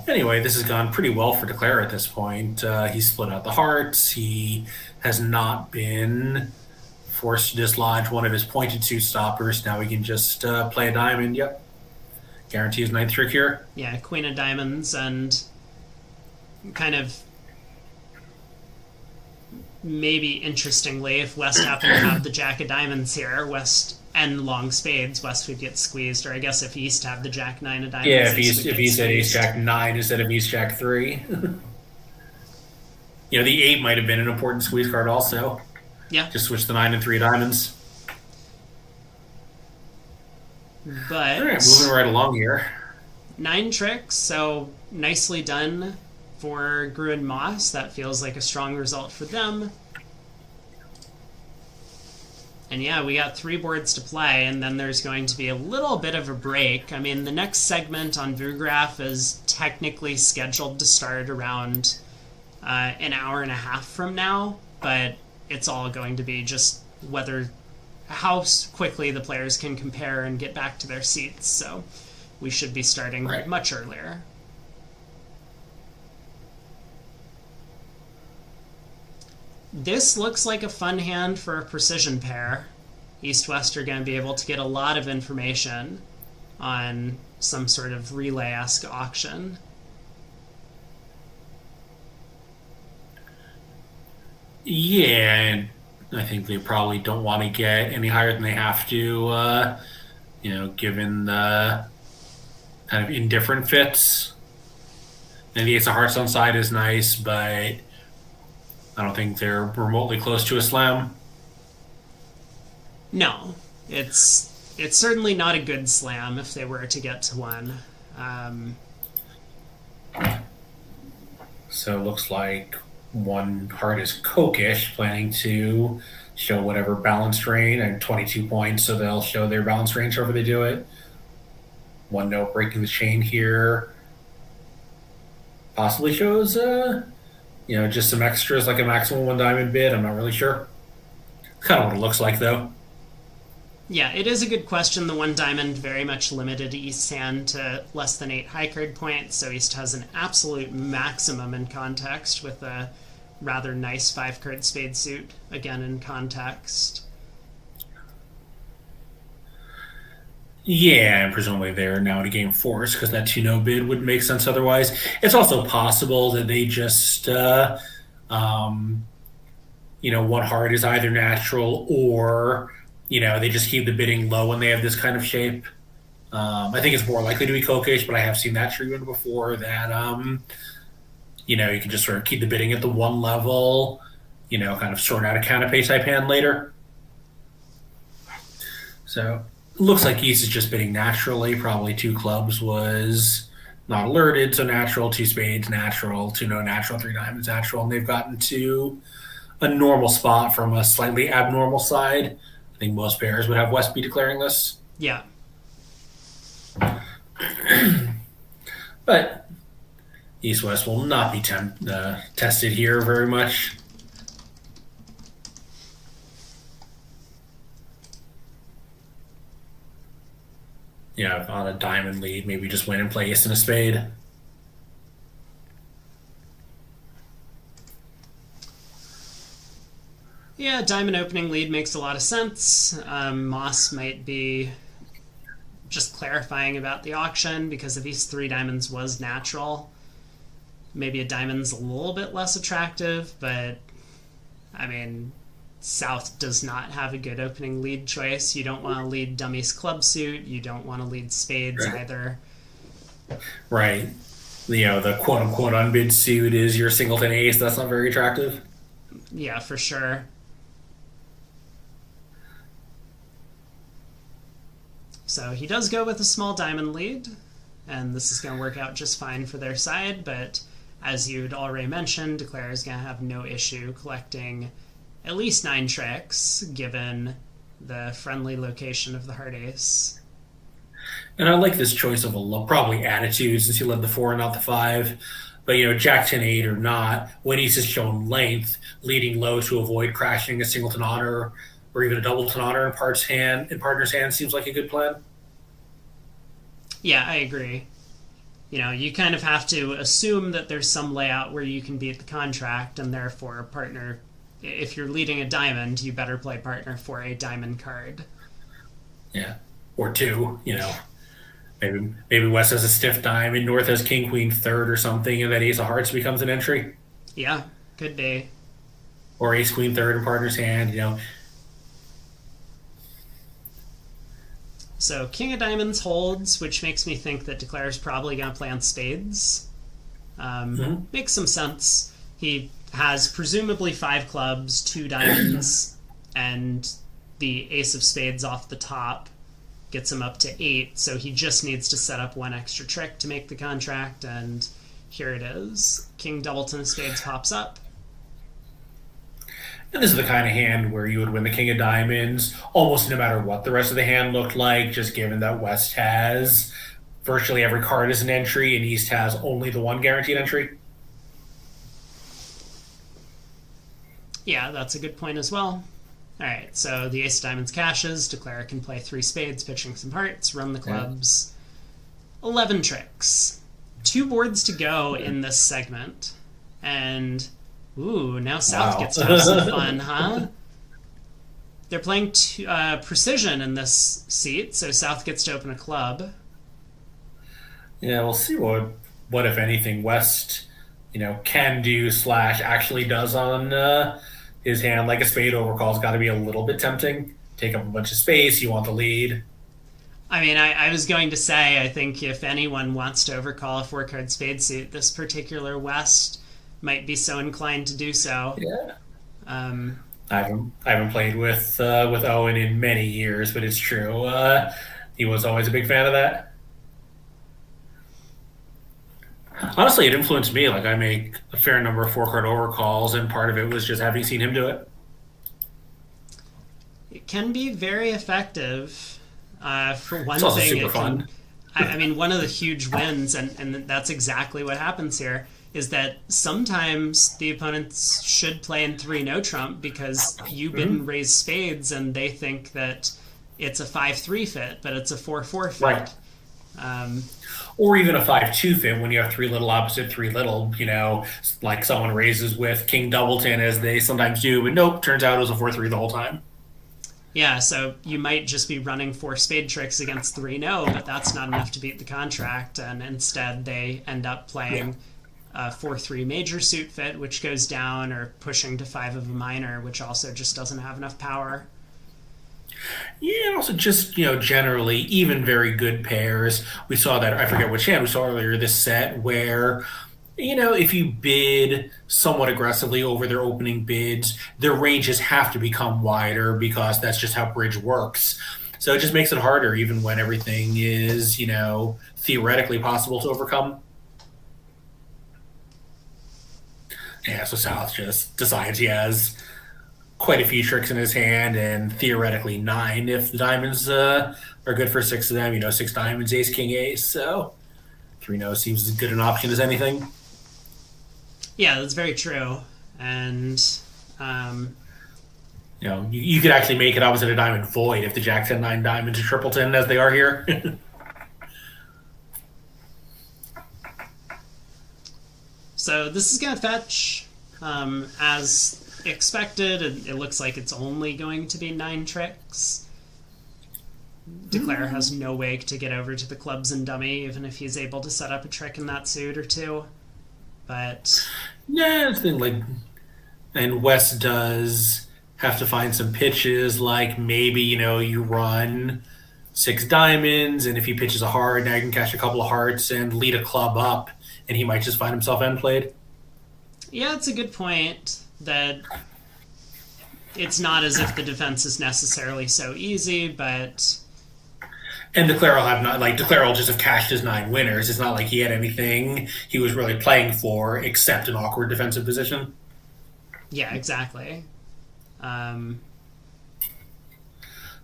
Anyway, this has gone pretty well for Declare at this point. He split out the hearts. He has not been forced to dislodge one of his pointed suit stoppers. Now he can just play a diamond. Yep. Guarantee his 9th trick here. Yeah, queen of diamonds, and kind of maybe interestingly, if West happened to have the jack of diamonds here, West and long spades, West would get squeezed, or I guess if East had the jack 9 of diamonds, Yeah, if he said ace jack 9 instead of ace jack 3. The 8 might have been an important squeeze card also. Yeah. Just switch the 9 and 3 diamonds. But All right, moving right along here. 9 tricks, so nicely done for Gru and Moss. That feels like a strong result for them. And yeah, we got 3 boards to play, and then there's going to be a little bit of a break. I mean, the next segment on VooGraph is technically scheduled to start around an hour and a half from now, but it's all going to be just how quickly the players can compare and get back to their seats. So we should be starting much earlier. This looks like a fun hand for a precision pair. East-West are going to be able to get a lot of information on some sort of relay-esque auction. Yeah, I think they probably don't want to get any higher than they have to, given the kind of indifferent fits. And the ace of hearts on side is nice, but I don't think they're remotely close to a slam. No, it's certainly not a good slam if they were to get to one. So it looks like one heart is Kokish, planning to show whatever balanced range and 22 points, so they'll show their balanced range however they do it. One note breaking the chain here possibly shows, just some extras like a maximum one diamond bid. I'm not really sure. Kind of what it looks like, though. Yeah, it is a good question. The one diamond very much limited East's hand to less than 8 high card points, so East has an absolute maximum in context with a rather nice 5 card spade suit, again in context. Yeah, and presumably they're now at a game force because that 2-no bid would make sense otherwise. It's also possible that they just, one heart is either natural or, they just keep the bidding low when they have this kind of shape. I think it's more likely to be Kokish, but I have seen that treatment before that, you can just sort of keep the bidding at the one level, kind of sort out a counterpay type hand later. So looks like East is just bidding naturally. Probably 2 clubs was not alerted, so natural, 2 spades natural, 2 no natural, 3 diamonds natural, and they've gotten to a normal spot from a slightly abnormal side. I think most pairs would have West be declaring this. Yeah. But East-West will not be tested here very much. On a diamond lead, maybe just win and play ace and a spade. Yeah, diamond opening lead makes a lot of sense. Moss might be just clarifying about the auction because if East 3 diamonds was natural, maybe a diamond's a little bit less attractive, but I mean, South does not have a good opening lead choice. You don't want to lead dummies club suit. You don't want to lead spades either. Right. The quote-unquote unbid suit is your singleton ace. That's not very attractive. Yeah, for sure. So he does go with a small diamond lead, and this is going to work out just fine for their side, but as you'd already mentioned, Declare is going to have no issue collecting at least 9 tricks, given the friendly location of the heart ace. And I like this choice of probably attitude since he led the 4 and not the 5. But, Jack 10-8 or not, when he's just shown length, leading low to avoid crashing a singleton honor or even a doubleton honor in partner's hand seems like a good plan. Yeah, I agree. You kind of have to assume that there's some layout where you can beat the contract, and therefore partner, if you're leading a diamond, you better play partner for a diamond card. Yeah, or 2, Maybe West has a stiff diamond, North has king, queen, third or something, and then ace of hearts becomes an entry. Yeah, could be. Or ace, queen, third in partner's hand, So king of diamonds holds, which makes me think that Declare is probably going to play on spades. Makes some sense. He has presumably 5 clubs, 2 diamonds, and the ace of spades off the top gets him up to 8, so he just needs to set up 1 extra trick to make the contract, and here it is. King doubleton of spades pops up. And this is the kind of hand where you would win the king of diamonds almost no matter what the rest of the hand looked like, just given that West has virtually every card as an entry and East has only the 1 guaranteed entry. Yeah, that's a good point as well. Alright, so the ace of diamonds cashes, Declare can play 3 spades, pitching some hearts, run the clubs. 11 tricks. 2 boards to go in this segment. And, now South gets to have some fun, huh? They're playing precision in this seat, so South gets to open a club. Yeah, we'll see what if anything, West, can do / actually does on his hand. Like a spade overcall's got to be a little bit tempting. Take up a bunch of space, you want the lead. I mean, I was going to say, I think if anyone wants to overcall a 4-card spade suit, this particular West might be so inclined to do so. Yeah. I haven't played with Owen in many years, but it's true. He was always a big fan of that. Honestly, it influenced me. Like I make a fair number of 4 card overcalls, and part of it was just having seen him do it. It can be very effective. For one It's also thing, super it can. fun. I mean, one of the huge wins, and that's exactly what happens here, is that sometimes the opponents should play in 3 no trump because you bid and raise spades, and they think that it's a 5-3 fit, but it's a 4-4 fit. Right. Or even a 5-2 fit when you have 3 little opposite 3 little, like someone raises with King Doubleton as they sometimes do, but nope, turns out it was a 4-3 the whole time. Yeah, so you might just be running 4 spade tricks against 3 no, but that's not enough to beat the contract, and instead they end up playing a 4-3 major suit fit, which goes down, or pushing to 5 of a minor, which also just doesn't have enough power. Yeah, and also just, generally, even very good pairs. We saw that, I forget which hand we saw earlier this set, where, if you bid somewhat aggressively over their opening bids, their ranges have to become wider because that's just how bridge works. So it just makes it harder, even when everything is, theoretically possible to overcome. Yeah, so South just decides he has quite a few tricks in his hand, and theoretically 9 if the diamonds are good for 6 of them. 6 diamonds, ace, king, ace. So 3-0 seems as good an option as anything. Yeah, that's very true. And you could actually make it opposite a diamond void if the jack 10-9 diamonds are tripleton as they are here. So this is going to fetch as expected. It looks like it's only going to be 9 tricks. Declare has no way to get over to the clubs and dummy, even if he's able to set up a trick in that suit or 2. But yeah, it's been and West does have to find some pitches, like maybe you run 6 diamonds, and if he pitches a heart, now you can cash a couple of hearts and lead a club up, and he might just find himself end played. Yeah, it's a good point that it's not as if the defense is necessarily so easy, but... And Declare will just have cashed his 9 winners. It's not like he had anything he was really playing for except an awkward defensive position. Yeah, exactly.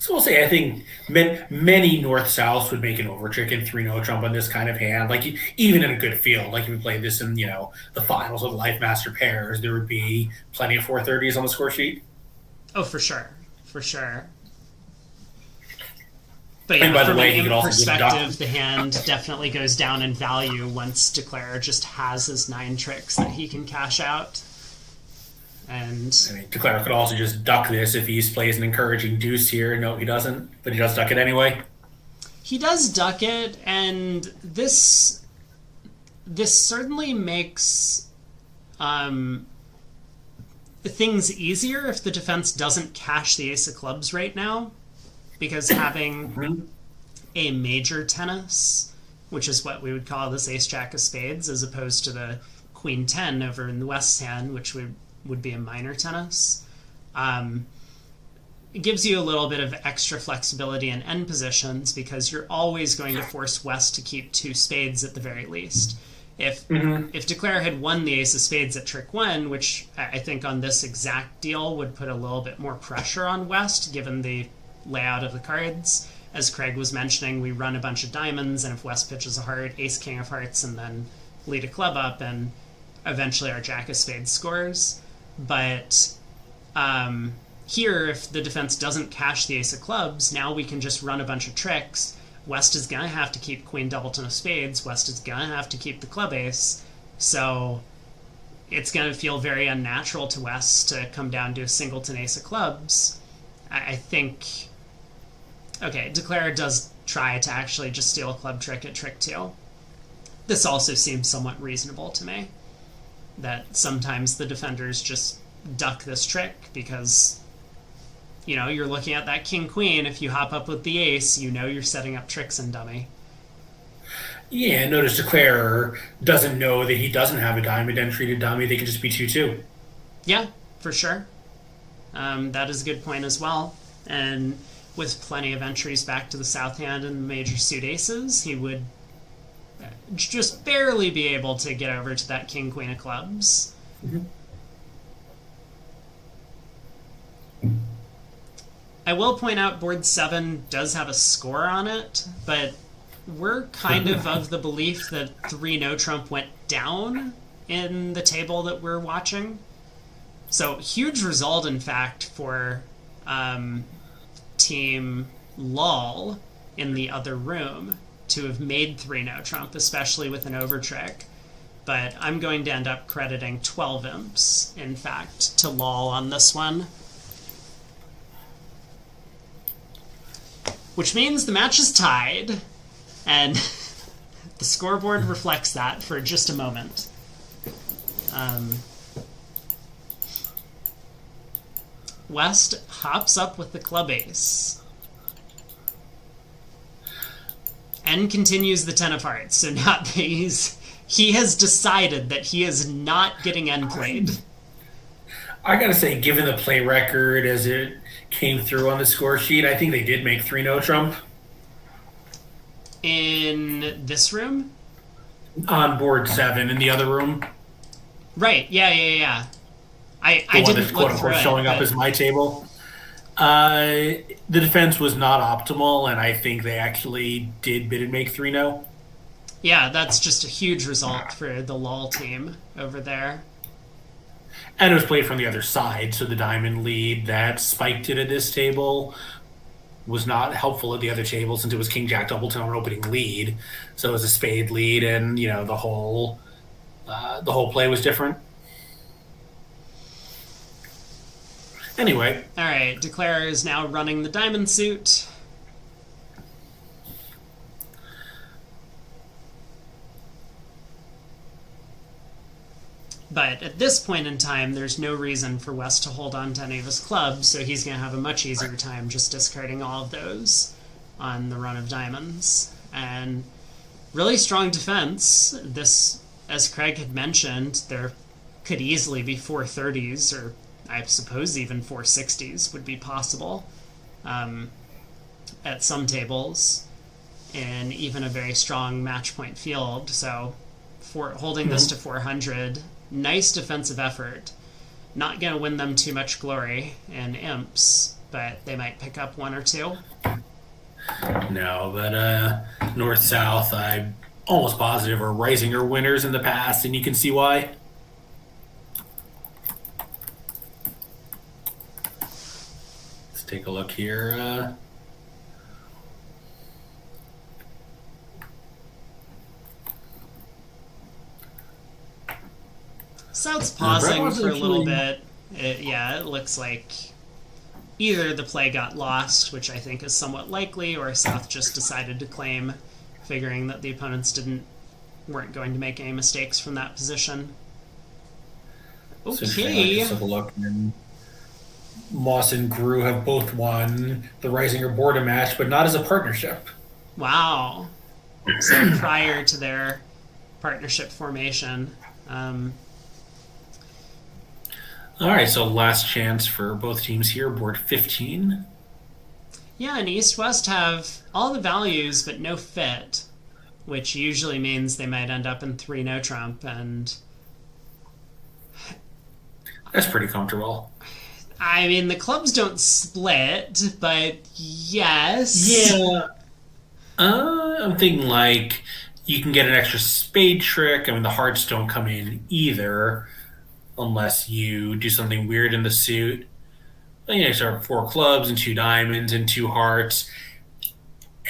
So we'll say I think many North-Souths would make an overtrick in 3-0 trump on this kind of hand. Like, even in a good field, like if we played this in, the finals of Life Master Pairs, there would be plenty of 430s on the score sheet. Oh, for sure. For sure. But yeah, and by the from way, he an could also perspective, the hand definitely goes down in value once Declare just has his 9 tricks that he can cash out. And Declare could also just duck this if he plays an encouraging deuce here. No, he doesn't, but he does duck it anyway. He does duck it, and this certainly makes things easier if the defense doesn't cash the ace of clubs right now, because having a major tennis, which is what we would call this ace jack of spades, as opposed to the queen 10 over in the West's hand, which would be a minor tennis, it gives you a little bit of extra flexibility in end positions, because you're always going to force West to keep 2 spades at the very least. If Declare had won the ace of spades at trick 1, which I think on this exact deal would put a little bit more pressure on West, given the layout of the cards. As Craig was mentioning, we run a bunch of diamonds, and if West pitches a heart, ace king of hearts, and then lead a club up, and eventually our jack of spades scores. But here, if the defense doesn't cash the ace of clubs, now we can just run a bunch of tricks. West is going to have to keep queen doubleton of spades. West is going to have to keep the club ace. So it's going to feel very unnatural to West to come down to a singleton ace of clubs. I think... Okay, Declare does try to actually just steal a club trick at trick 2. This also seems somewhat reasonable to me, that sometimes the defenders just duck this trick because, you're looking at that king-queen. If you hop up with the ace, you're setting up tricks in dummy. Yeah, notice Declare doesn't know that he doesn't have a diamond entry to dummy. They could just be 2-2. Yeah, for sure. That is a good point as well. And with plenty of entries back to the south hand and major suit aces, he would just barely be able to get over to that king, queen of clubs. Mm-hmm. I will point out board 7 does have a score on it, but we're kind of the belief that 3 no trump went down in the table that we're watching. So huge result, in fact, for Team Lol in the other room to have made 3 no trump, especially with an overtrick. But I'm going to end up crediting 12 imps, in fact, to Lol on this one. Which means the match is tied, and the scoreboard reflects that for just a moment. West hops up with the club ace. And continues the 10 of hearts, so now he has decided that he is not getting end played. I gotta say, given the play record as it came through on the score sheet, I think they did make 3 no trump. In this room? On board 7 in the other room. Right, yeah. I The one didn't that's look quote through unquote it, showing up but- as my table. The defense was not optimal, and I think they actually did bid and make 3 no. Yeah, that's just a huge result for the LOL team over there. And it was played from the other side, so the diamond lead that spiked it at this table was not helpful at the other table since it was King Jack Doubleton on opening lead. So it was a spade lead, and the whole play was different. Anyway, All right, Declare is now running the diamond suit. But at this point in time, there's no reason for West to hold on to any of his clubs, so he's going to have a much easier time just discarding all of those on the run of diamonds. And really strong defense. This, as Craig had mentioned, there could easily be 430s, or I suppose even 460s would be possible at some tables, and even a very strong match point field. So for holding this to 400, nice defensive effort. Not going to win them too much glory in imps, but they might pick up 1 or 2. no, but North-South, I'm almost positive are Risinger winners in the past, and you can see why. Let's take a look here. South's pausing Brett for a little actually- bit. It looks like either the play got lost, which I think is somewhat likely, or South just decided to claim, figuring that the opponents weren't going to make any mistakes from that position. It's interesting, like, Okay. just have a look. And Moss and Grew have both won the Risinger Border match, but not as a partnership. Wow. So prior to their partnership formation. All right, so last chance for both teams here, board 15. Yeah, and East-West have all the values but no fit, which usually means they might end up in 3 no trump, and That's pretty comfortable. I mean, the clubs don't split, but yes. Yeah. I'm thinking like you can get an extra spade trick. I mean, the hearts don't come in either unless you do something weird in the suit. You start 4 clubs and 2 diamonds and 2 hearts,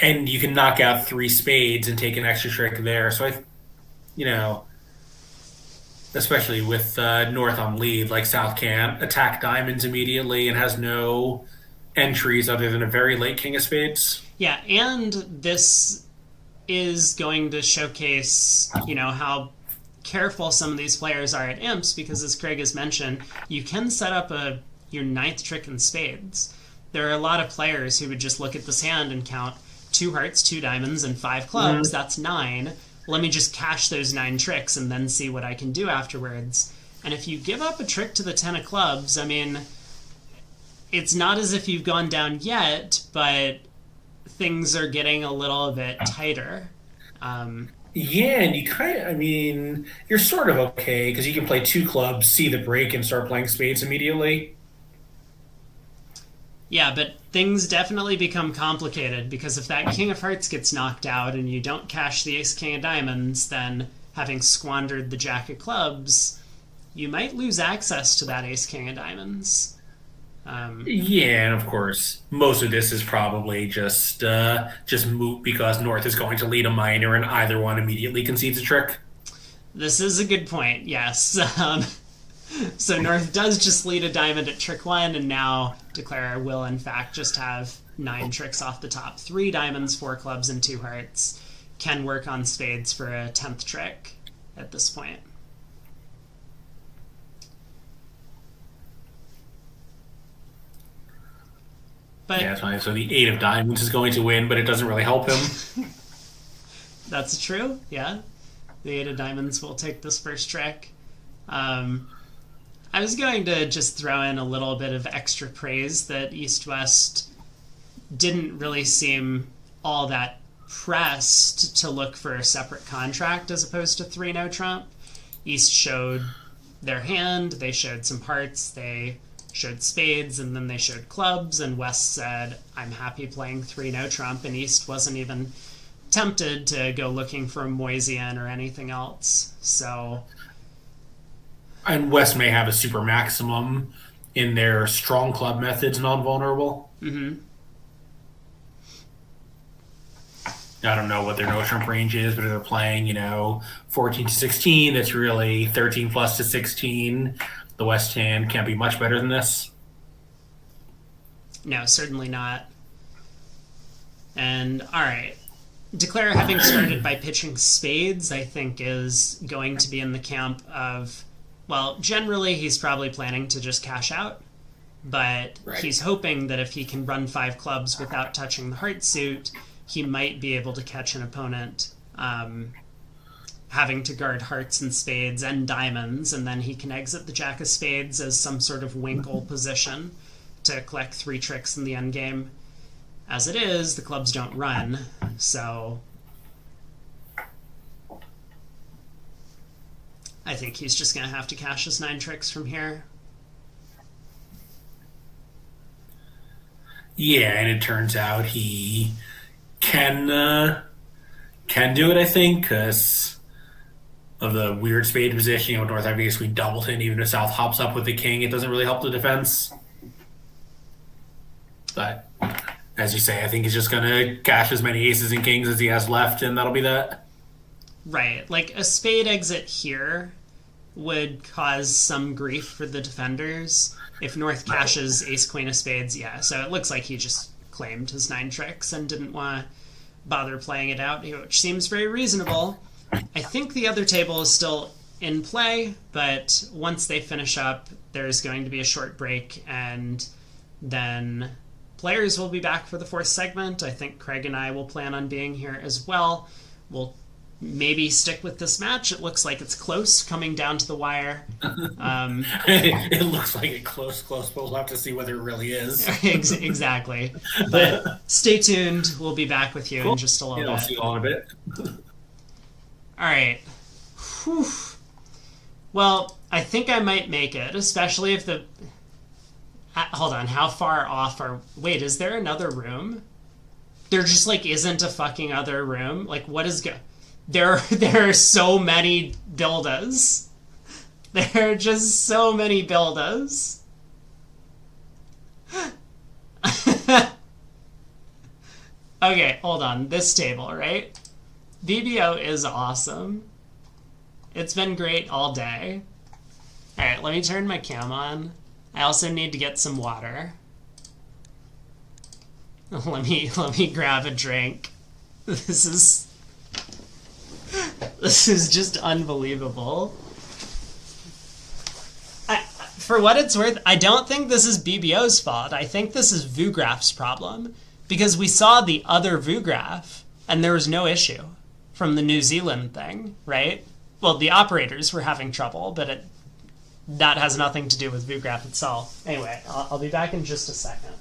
and you can knock out 3 spades and take an extra trick there. So especially with North on lead, like South can't attack diamonds immediately and has no entries other than a very late king of spades. Yeah, and this is going to showcase, how careful some of these players are at imps, because as Craig has mentioned, you can set up your 9th trick in spades. There are a lot of players who would just look at this hand and count 2 hearts, 2 diamonds, and 5 clubs. That's 9. Let me just cash those 9 tricks and then see what I can do afterwards. And if you give up a trick to the 10 of clubs, I mean, it's not as if you've gone down yet, but things are getting a little bit tighter. Yeah, and you're sort of okay because you can play two clubs, see the break, and start playing spades immediately. Yeah, but things definitely become complicated because if that King of Hearts gets knocked out and you don't cash the Ace King of Diamonds, then having squandered the Jack of Clubs, you might lose access to that Ace King of Diamonds. Yeah, and of course, most of this is probably just moot because North is going to lead a minor, and either one immediately concedes a trick. This is a good point, yes. So North does just lead a diamond at trick 1, and now Declare will in fact just have 9 tricks off the top. 3 diamonds, 4 clubs, and 2 hearts. Can work on spades for a 10th trick at this point. But Yeah, it's fine. So the 8 of diamonds is going to win, but it doesn't really help him. that's true, yeah. The 8 of diamonds will take this first trick. I was going to just throw in a little bit of extra praise that East-West didn't really seem all that pressed to look for a separate contract as opposed to 3-no trump. East showed their hand, they showed some hearts, they showed spades, and then they showed clubs, and West said, I'm happy playing 3-no trump, and East wasn't even tempted to go looking for a Moisian or anything else. So... And West may have a super maximum in their strong club methods non-vulnerable. Mm-hmm. I don't know what their no trump range is, but if they're playing, 14 to 16, that's really 13 plus to 16. The West hand can't be much better than this. No, certainly not. And, alright. Declare, having started by pitching spades, I think is going to be in the camp of... Well, generally, he's probably planning to just cash out, but Right. He's hoping that if he can run 5 clubs without touching the heart suit, he might be able to catch an opponent having to guard hearts and spades and diamonds, and then he can exit the Jack of Spades as some sort of winkle position to collect 3 tricks in the endgame. As it is, the clubs don't run, so... I think he's just going to have to cash his 9 tricks from here. Yeah, and it turns out he can do it, I think, because of the weird spade position. North having ace queen doubleton, even if South hops up with the king, it doesn't really help the defense. But, as you say, I think he's just going to cash as many aces and kings as he has left, and that'll be that. Right. Like, a spade exit here would cause some grief for the defenders. If North cashes ace queen of spades, yeah. So it looks like he just claimed his 9 tricks and didn't want to bother playing it out, which seems very reasonable. I think the other table is still in play, but once they finish up, there's going to be a short break, and then players will be back for the 4th segment. I think Craig and I will plan on being here as well. We'll maybe stick with this match. It looks like it's close, coming down to the wire. It looks like it close, but we'll have to see whether it really is. Exactly. But stay tuned. We'll be back with you in just a little bit. I'll see you all in a bit. All right. Whew. Well, I think I might make it, especially if the... Hold on, how far off are... Wait, is there another room? There just, isn't a fucking other room? What is... There are so many buildas. There are just so many buildas. Okay, hold on. This table, right? VBO is awesome. It's been great all day. Alright, let me turn my cam on. I also need to get some water. Let me grab a drink. This is just unbelievable. For what it's worth, I don't think this is BBO's fault. I think this is VuGraph's problem. Because we saw the other VuGraph, and there was no issue from the New Zealand thing, right? Well, the operators were having trouble, but that has nothing to do with VuGraph itself. Anyway, I'll be back in just a second.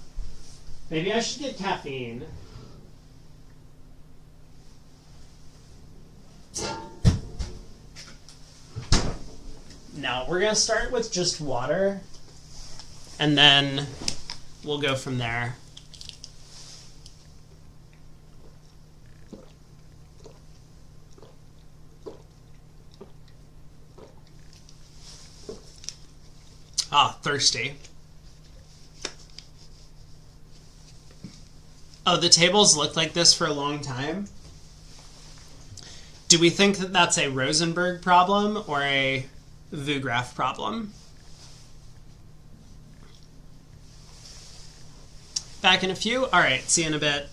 Maybe I should get caffeine. No, we're going to start with just water, and then we'll go from there. Ah, thirsty. Oh, the tables looked like this for a long time. Do we think that that's a Rosenberg problem or a Vugraph problem? Back in a few? All right, see you in a bit.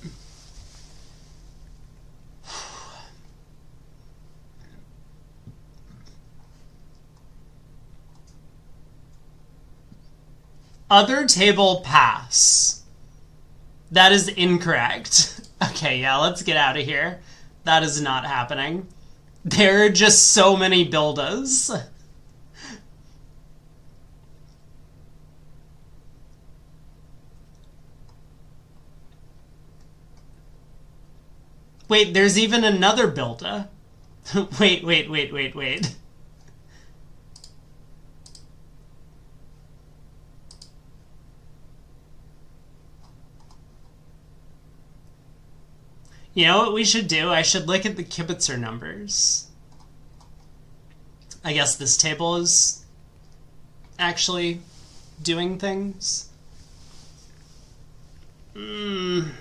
Other table pass. That is incorrect. Okay, yeah, let's get out of here. That is not happening. There are just so many buildas. Wait, there's even another builda. Wait. You know what we should do? I should look at the Kibitzer numbers. I guess this table is actually doing things. I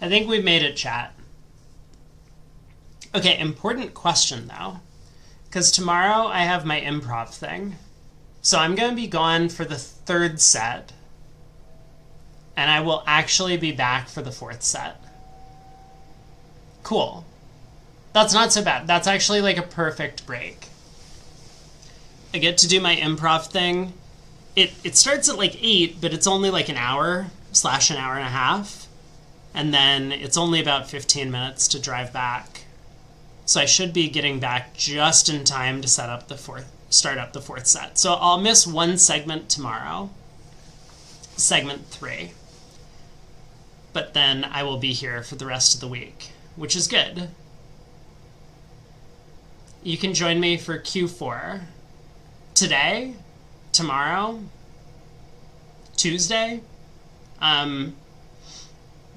think we've made it, chat. Okay, important question, though. Because tomorrow I have my improv thing. So I'm going to be gone for the 3rd set. And I will actually be back for the 4th set. Cool. That's not so bad. That's actually like a perfect break. I get to do my improv thing. It starts at like 8, but it's only like an hour / an hour and a half. And then it's only about 15 minutes to drive back. So I should be getting back just in time to start up the 4th set. So I'll miss one segment tomorrow. Segment 3. But then I will be here for the rest of the week, which is good. You can join me for Q4 today, tomorrow, Tuesday.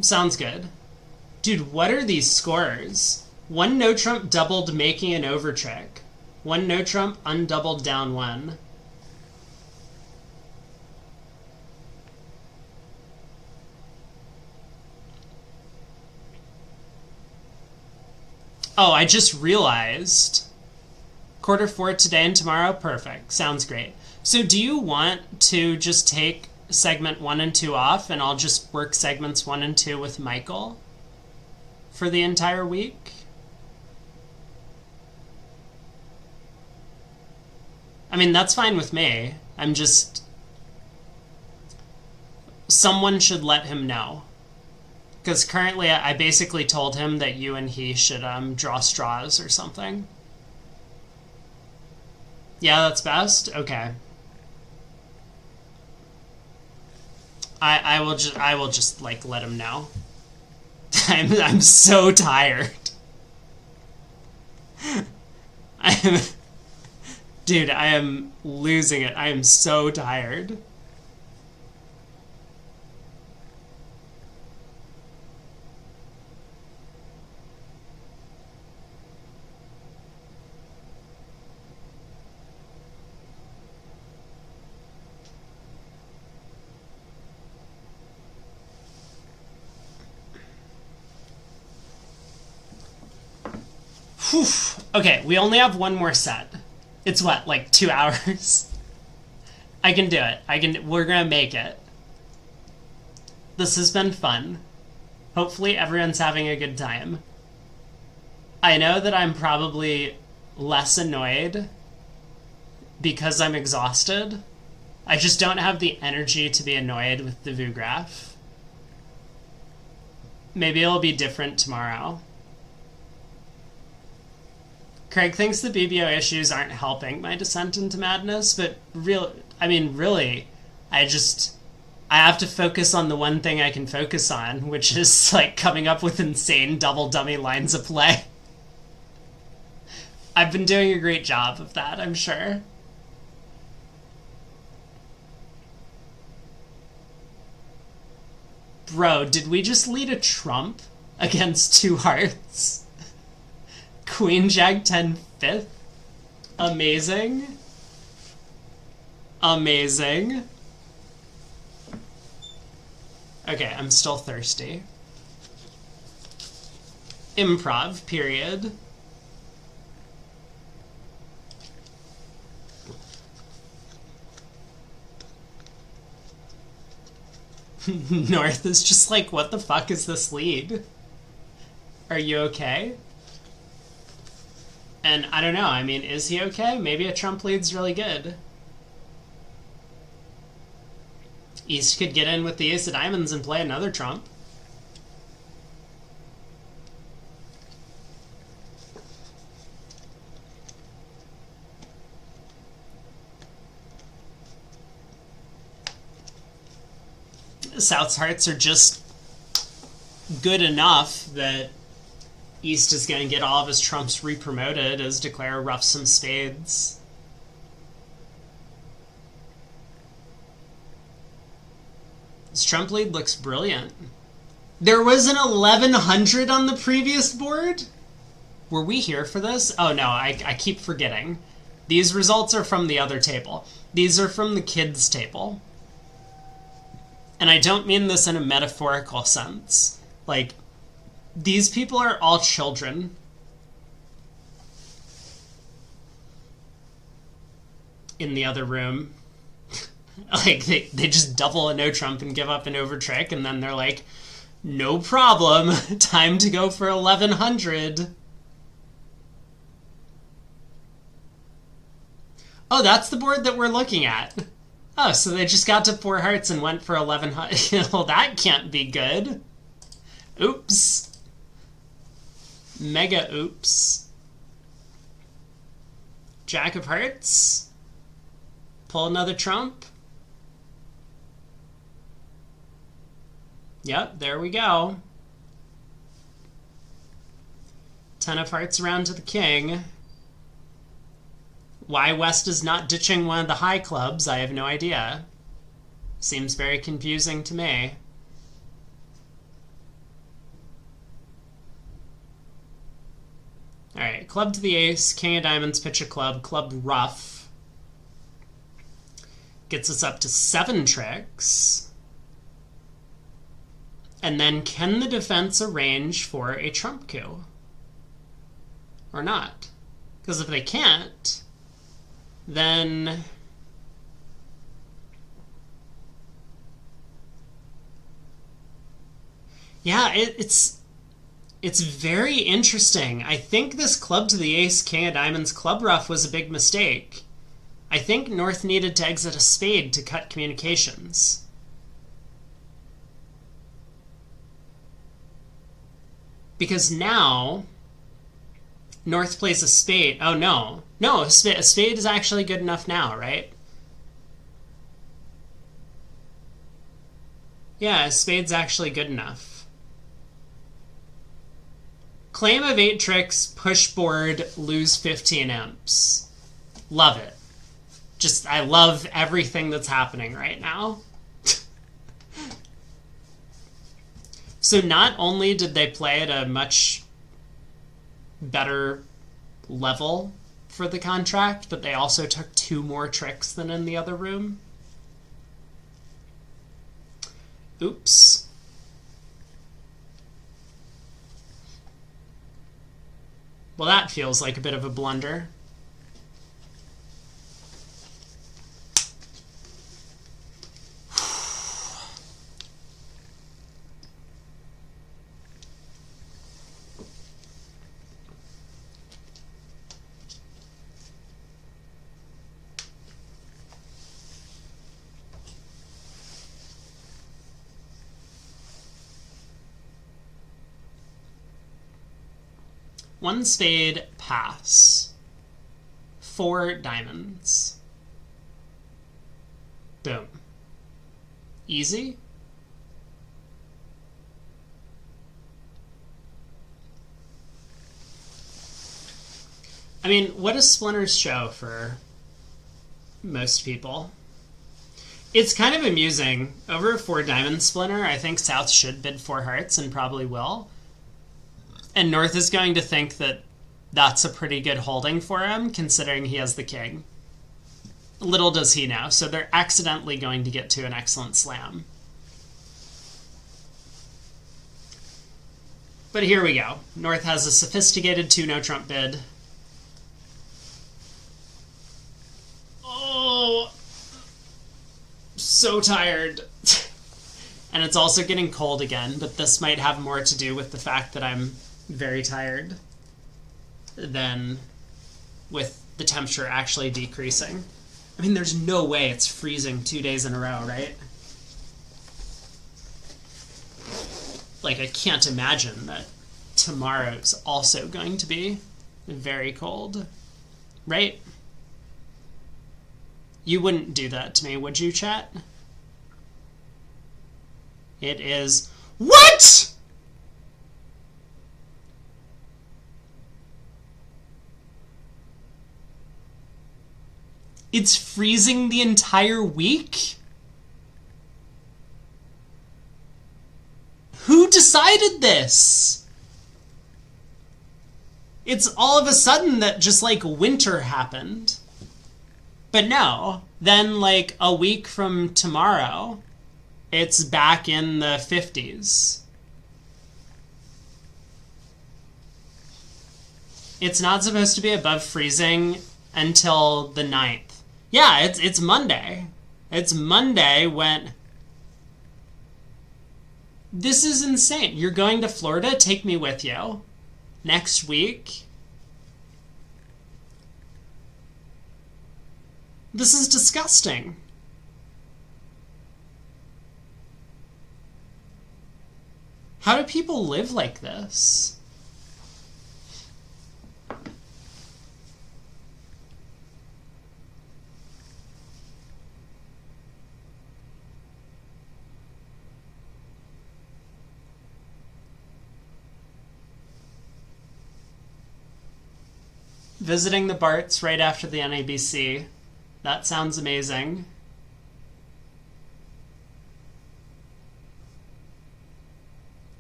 Sounds good. Dude, what are these scores? 1 no trump doubled making an over trick. 1 no trump undoubled down 1. Oh, I just realized. Quarter 4 today and tomorrow? Perfect. Sounds great. So do you want to just take segment 1 and 2 off and I'll just work segments 1 and 2 with Michael for the entire week? I mean, that's fine with me. I'm just... Someone should let him know. Because currently I basically told him that you and he should draw straws or something. Yeah, that's best? Okay. I will just like let him know. I'm so tired. Dude, I am losing it. I am so tired. Whew. Okay, we only have one more set. It's what, like 2 hours? I can do it. We're gonna make it. This has been fun. Hopefully everyone's having a good time. I know that I'm probably less annoyed because I'm exhausted. I just don't have the energy to be annoyed with the Vugraph. Maybe it'll be different tomorrow. Craig thinks the BBO issues aren't helping my descent into madness, but really, I have to focus on the one thing I can focus on, which is like coming up with insane double dummy lines of play. I've been doing a great job of that, I'm sure. Bro, did we just lead a trump against 2 hearts? Queen Jack 10 5th? Amazing. Amazing. Okay, I'm still thirsty. Improv, period. North is just like, what the fuck is this lead? Are you okay? And I don't know, I mean, is he okay? Maybe a trump lead's really good. East could get in with the ace of diamonds and play another trump. South's hearts are just good enough that East is going to get all of his trumps re-promoted as declare rough some spades. This trump lead looks brilliant. There was an 1100 on the previous board? Were we here for this? Oh no, I keep forgetting. These results are from the other table. These are from the kids' table. And I don't mean this in a metaphorical sense. Like, these people are all children. In the other room. Like, they just double a no trump and give up an over trick, and then they're like, no problem, time to go for 1100. Oh, that's the board that we're looking at. Oh, so they just got to 4 hearts and went for 1100. Well, that can't be good. Oops. Mega oops. Jack of hearts. Pull another trump. Yep, there we go. 10 of hearts around to the king. Why West is not ditching one of the high clubs, I have no idea. Seems very confusing to me. Alright, club to the ace, king of diamonds, pitch a club, club rough. Gets us up to 7 tricks. And then can the defense arrange for a trump coup? Or not? Because if they can't, then yeah, it's very interesting. I think this club to the ace, king of diamonds, club rough was a big mistake. I think North needed to exit a spade to cut communications. Because now North plays a spade. Oh, no. No, a spade is actually good enough now, right? Yeah, a spade's actually good enough. Claim of 8 tricks, push board, lose 15 imps. Love it. Just, I love everything that's happening right now. So not only did they play at a much better level for the contract, but they also took 2 more tricks than in the other room. Oops. Well, that feels like a bit of a blunder. One spade, pass. 4 diamonds. Boom. Easy? I mean, what does Splinters show for most people? It's kind of amusing. Over a 4 diamond splinter, I think South should bid 4 hearts and probably will. And North is going to think that that's a pretty good holding for him, considering he has the king. Little does he know. So they're accidentally going to get to an excellent slam. But here we go. North has a sophisticated 2-no trump bid. Oh, so tired. And it's also getting cold again, but this might have more to do with the fact that I'm very tired than with the temperature actually decreasing. I mean, there's no way it's freezing 2 days in a row, right? Like, I can't imagine that tomorrow's also going to be very cold, right? You wouldn't do that to me, would you, chat? It is... What?! It's freezing the entire week? Who decided this? It's all of a sudden that just, like, winter happened. But no, then, like, a week from tomorrow, it's back in the 50s. It's not supposed to be above freezing until the 9th. Yeah, it's Monday. It's Monday when... This is insane. You're going to Florida? Take me with you. Next week? This is disgusting. How do people live like this? Visiting the Barts right after the NABC. That sounds amazing.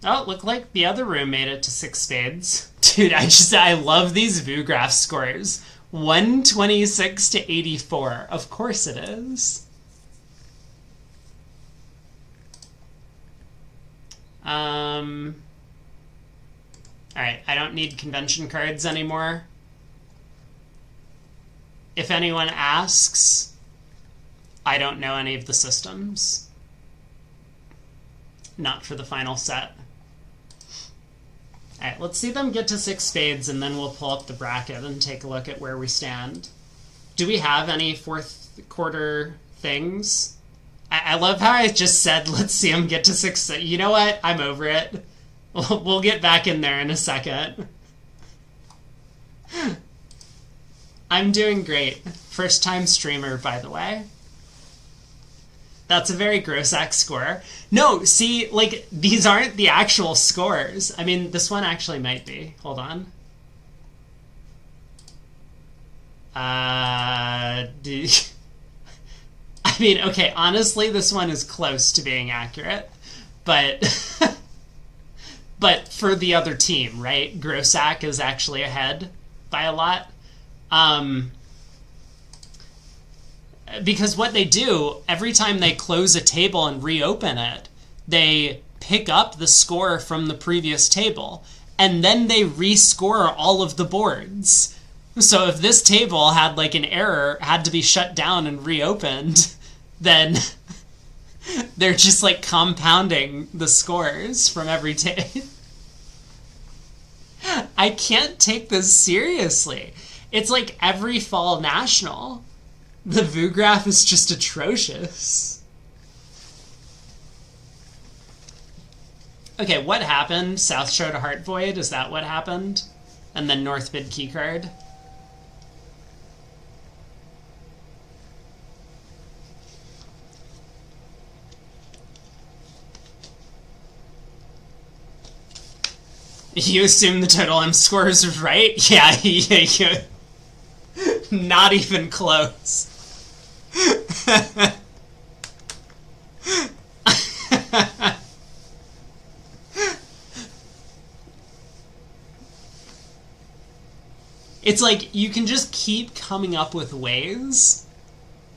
Oh, it looked like the other room made it to 6 spades. Dude, I love these Vugraph scores. 126 to 84. Of course it is. Alright, I don't need convention cards anymore. If anyone asks, I don't know any of the systems. Not for the final set. Alright, let's see them get to 6 spades, and then we'll pull up the bracket and take a look at where we stand. Do we have any fourth quarter things? I love how I just said, let's see them get to 6. You know what? I'm over it. We'll get back in there in a second. I'm doing great. First time streamer, by the way. That's a very Grossack score. No, see, like, these aren't the actual scores. I mean, this one actually might be. Hold on. I mean, okay, honestly, this one is close to being accurate. But... but for the other team, right? Grossack is actually ahead by a lot. Because what they do, every time they close a table and reopen it, they pick up the score from the previous table, and then they rescore all of the boards. So if this table had like an error, had to be shut down and reopened, then they're just like compounding the scores from every table. I can't take this seriously. It's like every fall national. The Vugraph is just atrocious. Okay, what happened? South showed a Heart Void, is that what happened? And then North bid keycard? You assume the total M scores was right? Yeah, yeah. Not even close. It's like you can just keep coming up with ways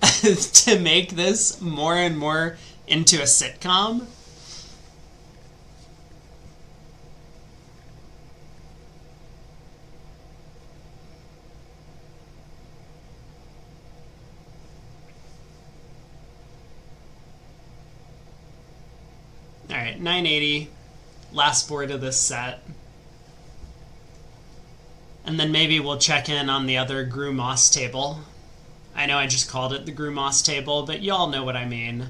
to make this more and more into a sitcom. All right, 980, last board of this set. And then maybe we'll check in on the other Gru Moss table. I know I just called it the Gru Moss table, but y'all know what I mean.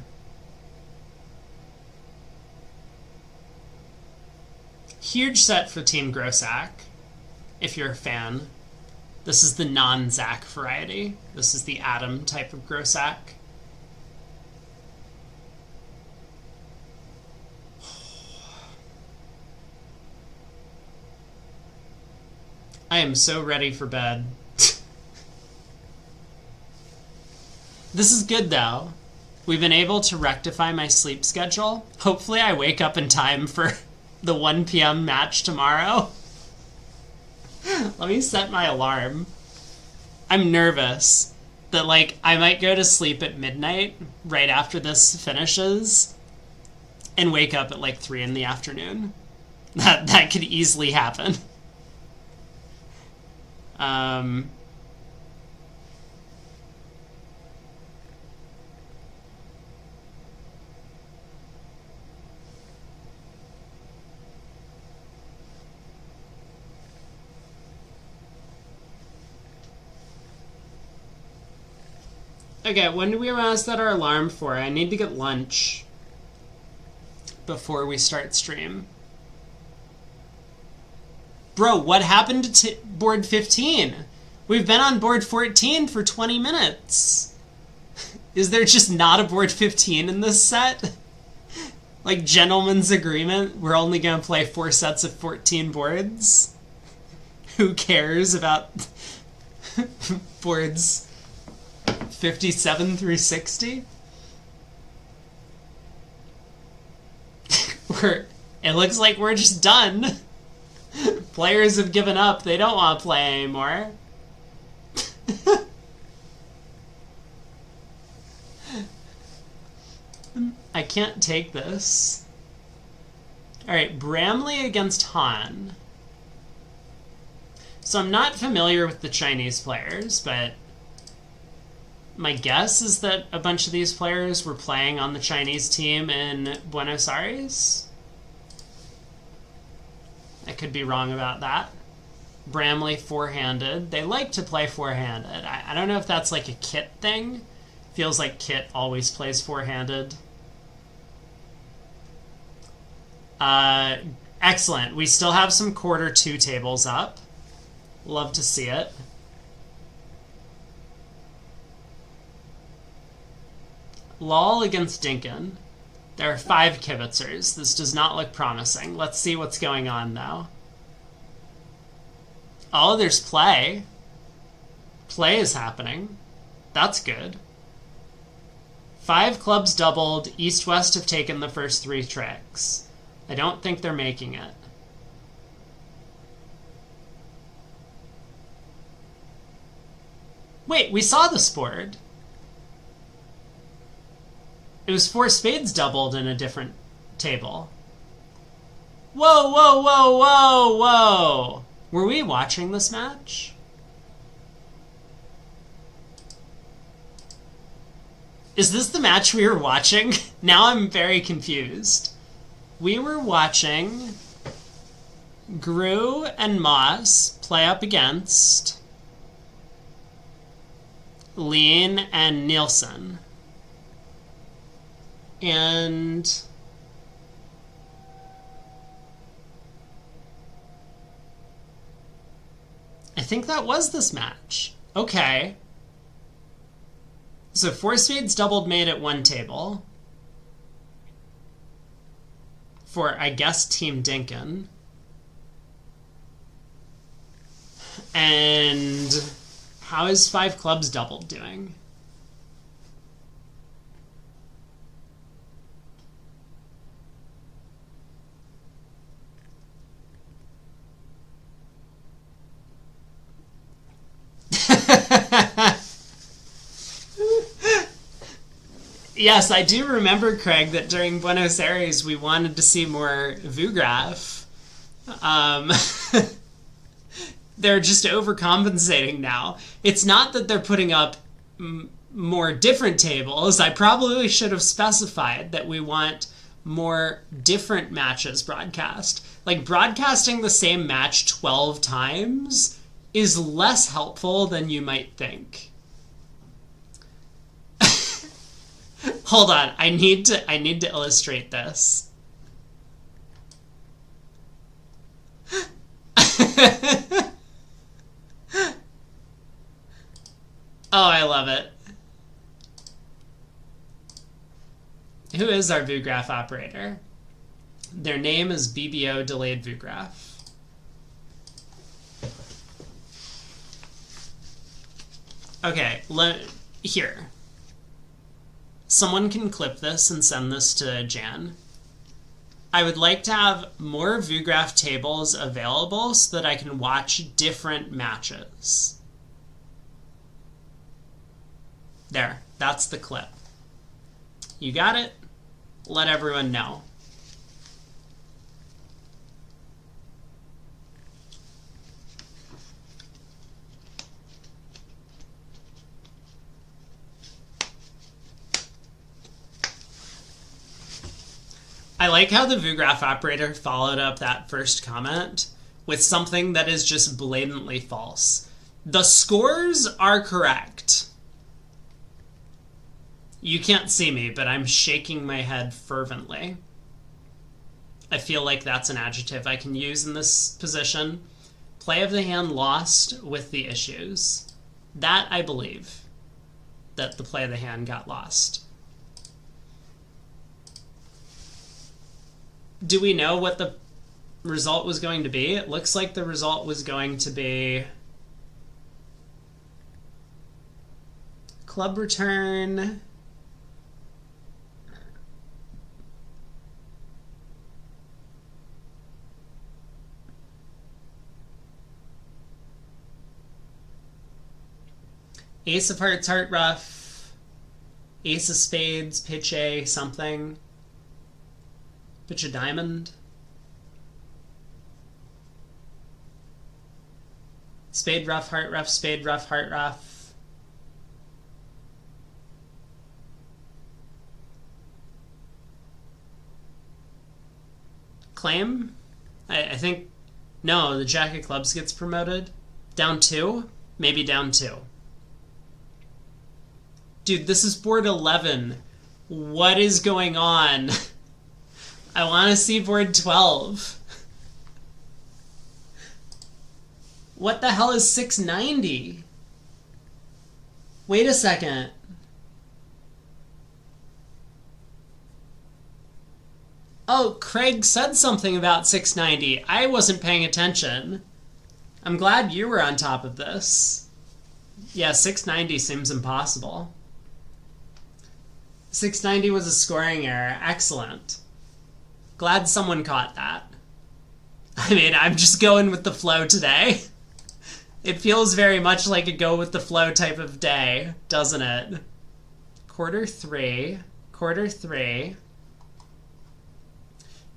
Huge set for Team Grossack, if you're a fan. This is the non-Zack variety. This is the Adam type of Grossack. I am so ready for bed. This is good, though. We've been able to rectify my sleep schedule. Hopefully I wake up in time for the 1 p.m. match tomorrow. Let me set my alarm. I'm nervous that, like, I might go to sleep at midnight right after this finishes and wake up at, like, 3 in the afternoon. That could easily happen. Okay, when do we want to set our alarm for? I need to get lunch before we start stream. Bro, what happened to board 15? We've been on board 14 for 20 minutes. Is there just not a board 15 in this set? Like, gentleman's agreement, we're only going to play 4 sets of 14 boards? Who cares about boards 57 through 60? It looks like we're just done. Players have given up. They don't want to play anymore. I can't take this. Alright, Bramley against Han. So I'm not familiar with the Chinese players, but my guess is that a bunch of these players were playing on the Chinese team in Buenos Aires. I could be wrong about that. Bramley four-handed. They like to play four-handed. I don't know if that's like a Kit thing. Feels like Kit always plays four-handed. Excellent. We still have some quarter 2 tables up. Love to see it. Lol against Dinkin. There are 5 kibitzers. This does not look promising. Let's see what's going on, though. Oh, there's play. Play is happening. That's good. 5 clubs doubled. East-West have taken the first 3 tricks. I don't think they're making it. Wait, we saw this board. It was 4 spades doubled in a different table. Whoa, whoa, whoa, whoa, whoa! Were we watching this match? Is this the match we were watching? Now I'm very confused. We were watching Gru and Moss play up against Lean and Nielsen. And I think that was this match. Okay. So 4 spades doubled made at 1 table. For, I guess, Team Dinkin. And How is 5 clubs doubled doing? Yes, I do remember, Craig, that during Buenos Aires we wanted to see more Vugraph. They're just overcompensating now. It's not that they're putting up more different tables. I probably should have specified that we want more different matches broadcast. Like, broadcasting the same match 12 times is less helpful than you might think. Hold on, I need to illustrate this. Oh, I love it. Who is our Vugraph operator? Their name is BBO Delayed Vugraph. Okay, here. Someone can clip this and send this to Jan. I would like to have more Vugraph tables available so that I can watch different matches. There, that's the clip. You got it? Let everyone know. I like how the Vugraph operator followed up that first comment with something that is just blatantly false. The scores are correct. You can't see me, but I'm shaking my head fervently. I feel like that's an adjective I can use in this position. Play of the hand lost with the issues. That I believe, that the play of the hand got lost. Do we know what the result was going to be? It looks like the result was going to be club return. Ace of hearts, heart rough. Ace of spades, pitch a something. Pitch a diamond. Spade rough, heart rough, spade rough, heart rough. Claim? I think... No, the jack of clubs gets promoted. Down 2? Maybe down 2. Dude, this is board 11. What is going on? I want to see board 12. What the hell is 690? Wait a second. Oh, Craig said something about 690. I wasn't paying attention. I'm glad you were on top of this. Yeah, 690 seems impossible. 690 was a scoring error. Excellent. Glad someone caught that. I mean, I'm just going with the flow today. It feels very much like a go with the flow type of day, doesn't it? Quarter 3. Quarter 3.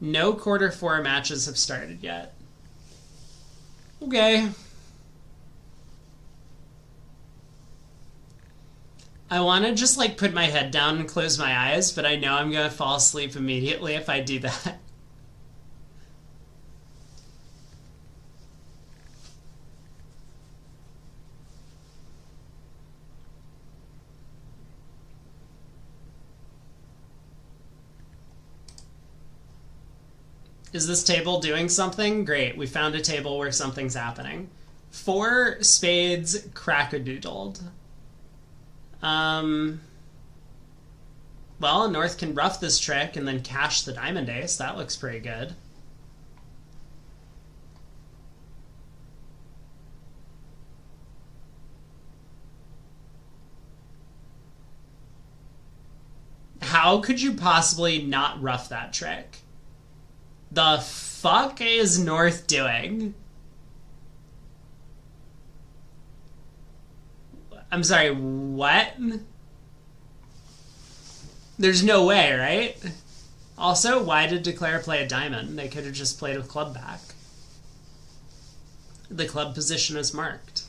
No quarter 4 matches have started yet. Okay. I want to just like put my head down and close my eyes, but I know I'm going to fall asleep immediately if I do that. Is this table doing something? Great, we found a table where something's happening. 4 spades crack-a-doodled. Well, North can rough this trick and then cash the diamond ace. That looks pretty good. how could you possibly not rough that trick? The fuck is North doing? I'm sorry, what? There's no way, right? Also, why did Declare play a diamond? They could have just played with club back. The club position is marked.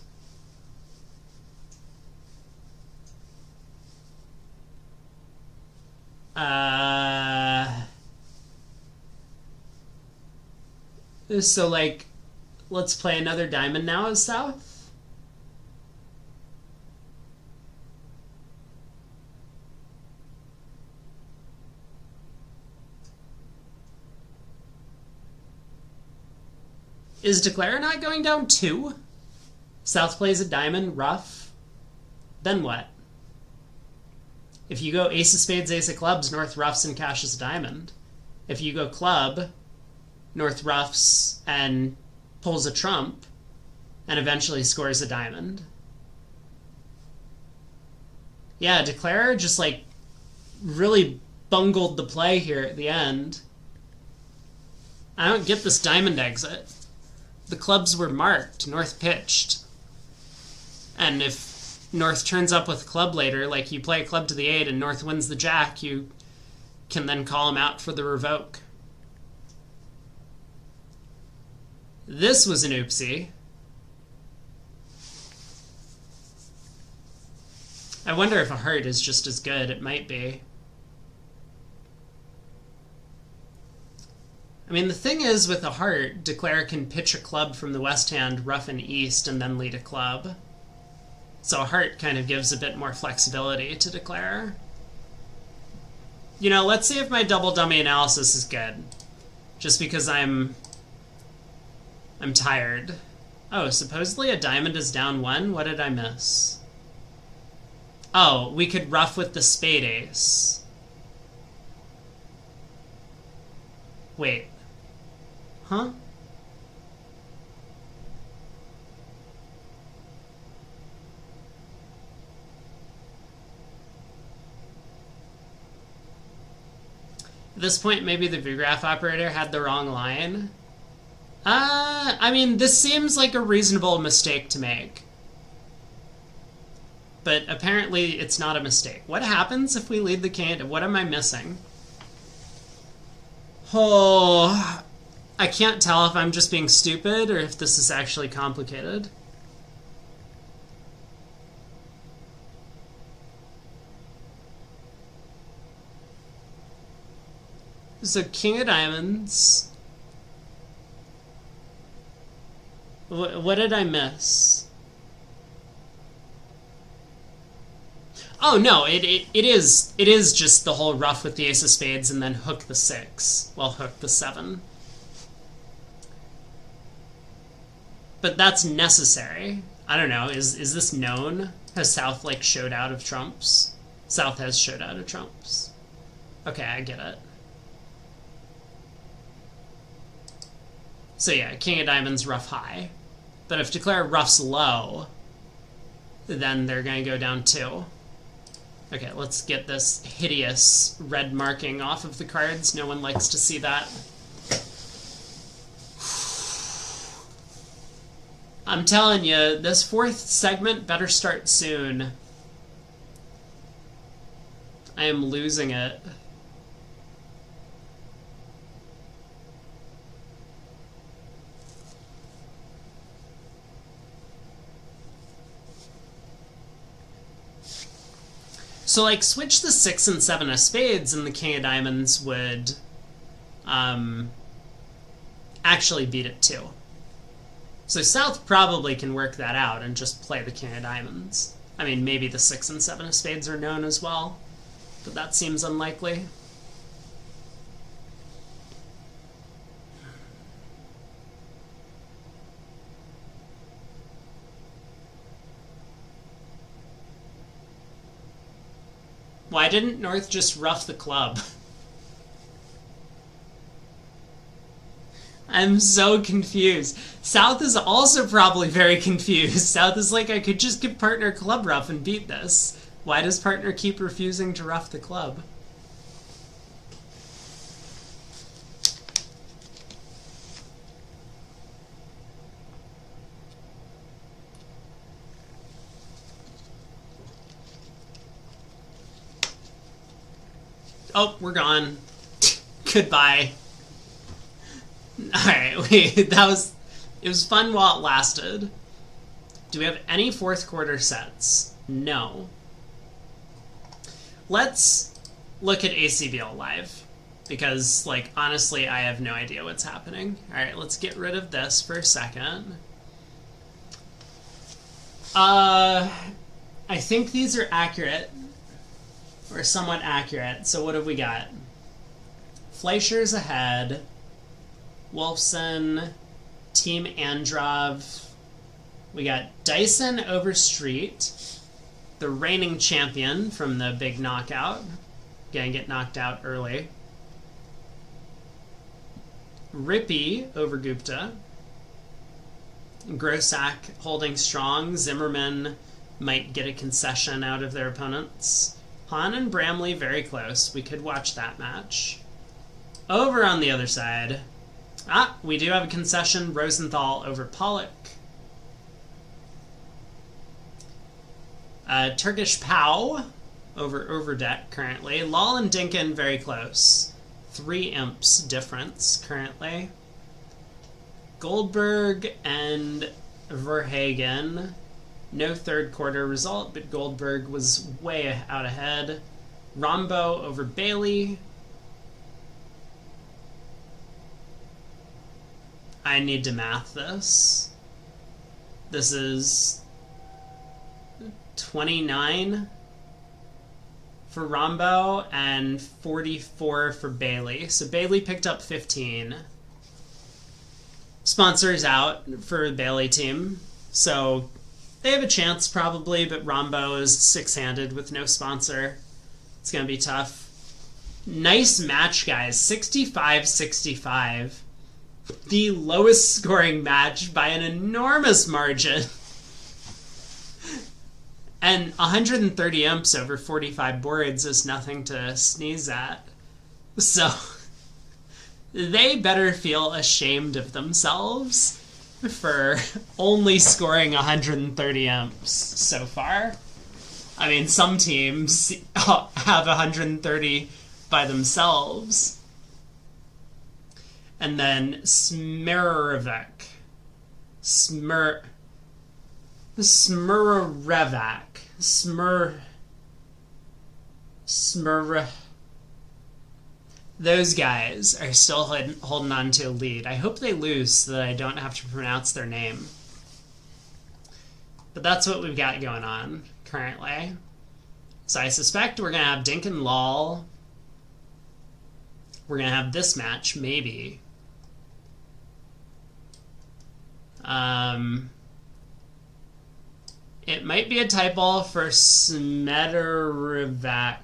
So, like, let's play another diamond now as South? Is Declare not going down 2? South plays a diamond, rough. Then what? If you go ace of spades, ace of clubs, North roughs and cashes a diamond. If you go club, North roughs and pulls a trump and eventually scores a diamond. Yeah, Declare just, like, really bungled the play here at the end. I don't get this diamond exit. The clubs were marked. North pitched. And if North turns up with a club later, like you play a club to the 8 and North wins the jack, you can then call him out for the revoke. This was an oopsie. I wonder if a heart is just as good. It might be. I mean, the thing is, with a heart, Declare can pitch a club from the west hand, rough and east, and then lead a club. So a heart kind of gives a bit more flexibility to Declare. You know, let's see if my double dummy analysis is good. Just because I'm tired. Oh, supposedly a diamond is down 1? What did I miss? Oh, we could rough with the spade ace. Wait. Huh? At this point, maybe the VGraph operator had the wrong line. I mean, this seems like a reasonable mistake to make. But apparently it's not a mistake. What happens if we lead the king? What am I missing? Oh, I can't tell if I'm just being stupid or if this is actually complicated. So king of diamonds. What did I miss? Oh no, it is just the whole rough with the ace of spades and then hook the 6. Well, hook the 7. But that's necessary. I don't know, is this known? Has South, like, showed out of trumps? South has showed out of trumps. Okay, I get it. So yeah, king of diamonds, rough high. But if Declare roughs low, then they're going to go down 2. Okay, let's get this hideous red marking off of the cards. No one likes to see that. I'm telling you, this 4th segment better start soon. I am losing it. So, like, switch the 6 and 7 of spades and the king of diamonds would actually beat it too. So South probably can work that out and just play the king of diamonds. I mean, maybe the 6 and 7 of spades are known as well, but that seems unlikely. Why didn't North just rough the club? I'm so confused. South is also probably very confused. South is like, I could just give partner club rough and beat this. Why does partner keep refusing to rough the club? Oh, we're gone. Goodbye. Alright, it was fun while it lasted. Do we have any fourth quarter sets? No. Let's look at ACBL Live. Because, like, honestly, I have no idea what's happening. Alright, let's get rid of this for a second. I think these are accurate. Or somewhat accurate. So what have we got? Fleischer's ahead. Wolfson. Team Androv. We got Dyson over Street. The reigning champion from the big knockout. Gonna get knocked out early. Rippy over Gupta. Grossack holding strong. Zimmerman might get a concession out of their opponents. Han and Bramley very close. We could watch that match. Over on the other side. We do have a concession. Rosenthal over Pollock. Turkish Pow over Overdeck currently. Lal and Dinkin very close. 3 imps difference currently. Goldberg and Verhagen. No third quarter result, but Goldberg was way out ahead. Rombo over Bailey. I need to math this. This is 29 for Rombo and 44 for Bailey. So Bailey picked up 15. Sponsors out for the Bailey team. So they have a chance probably, but Rombo is 6-handed with no sponsor. It's going to be tough. Nice match, guys. 65-65. The lowest scoring match by an enormous margin. And 130 imps over 45 boards is nothing to sneeze at. So they better feel ashamed of themselves for only scoring 130 imps so far. I mean, some teams have 130 by themselves. And then Smirevek. Smirevek. Those guys are still holding on to a lead. I hope they lose so that I don't have to pronounce their name. But that's what we've got going on currently. So I suspect we're going to have Dink and Lal. We're going to have this match, maybe. It might be a type ball for Smederevac.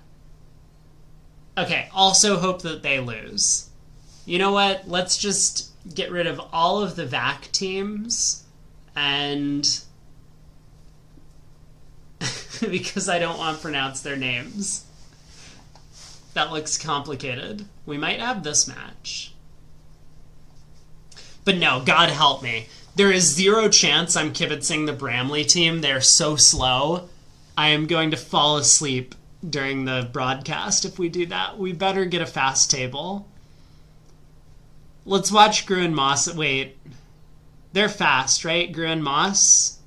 Okay, also hope that they lose. You know what? Let's just get rid of all of the VAC teams and because I don't want to pronounce their names. That looks complicated. We might have this match. But no, God help me. There is zero chance I'm kibitzing the Bramley team. They're so slow. I am going to fall asleep during the broadcast if we do that. We better get a fast table. Let's watch Gru and Moss. Wait. They're fast, right? Gru and Moss?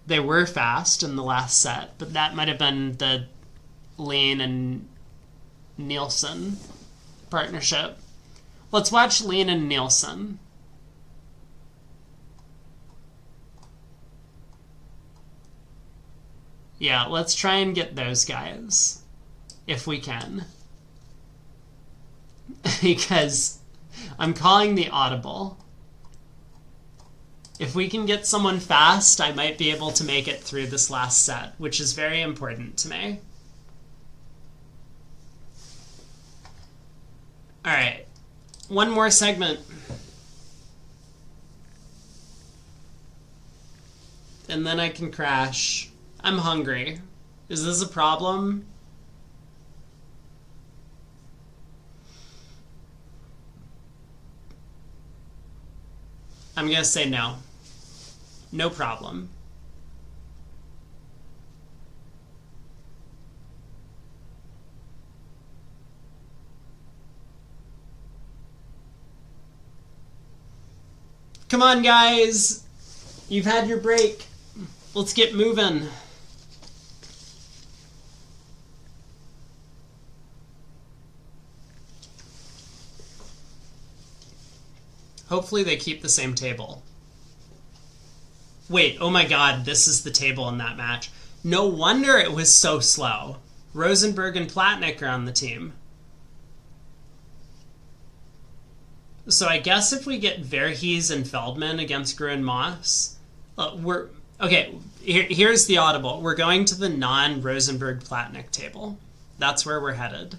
They were fast in the last set, but that might have been the Lean and Nielsen partnership. Let's watch Lean and Nielsen. Yeah, let's try and get those guys, if we can. Because I'm calling the audible. If we can get someone fast, I might be able to make it through this last set, which is very important to me. Alright, one more segment. And then I can crash. I'm hungry. Is this a problem? I'm gonna say no. No problem. Come on, guys. You've had your break. Let's get moving. Hopefully they keep the same table. Wait, oh my god, this is the table in that match. No wonder it was so slow. Rosenberg and Platnick are on the team. So I guess if we get Verhees and Feldman against Gruen Moss, we're... Okay, here's the audible. We're going to the non-Rosenberg Platnick table. That's where we're headed.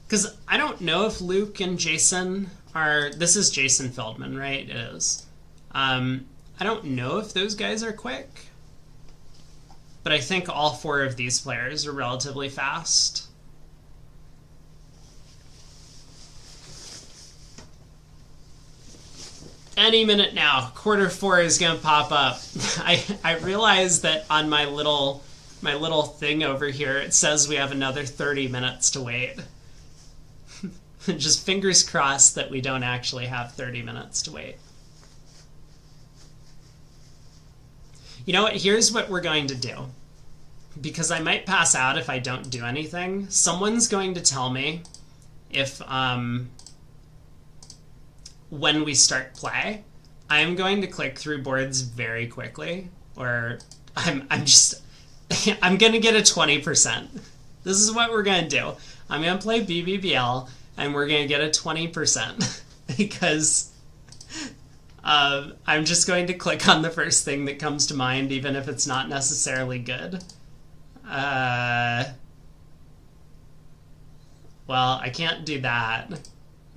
Because I don't know if Luke and Jason are... This is Jason Feldman, right? It is. I don't know if those guys are quick. But I think all four of these players are relatively fast. Any minute now, quarter 4 is gonna pop up. I realize that on my little thing over here, it says we have another 30 minutes to wait. Just fingers crossed that we don't actually have 30 minutes to wait. You know what? Here's what we're going to do. Because I might pass out if I don't do anything. Someone's going to tell me if, when we start play, I'm going to click through boards very quickly. Or I'm going to get a 20%. This is what we're going to do. I'm going to play BBBL, and we're going to get a 20%. Because... I'm just going to click on the first thing that comes to mind, even if it's not necessarily good. Well, I can't do that.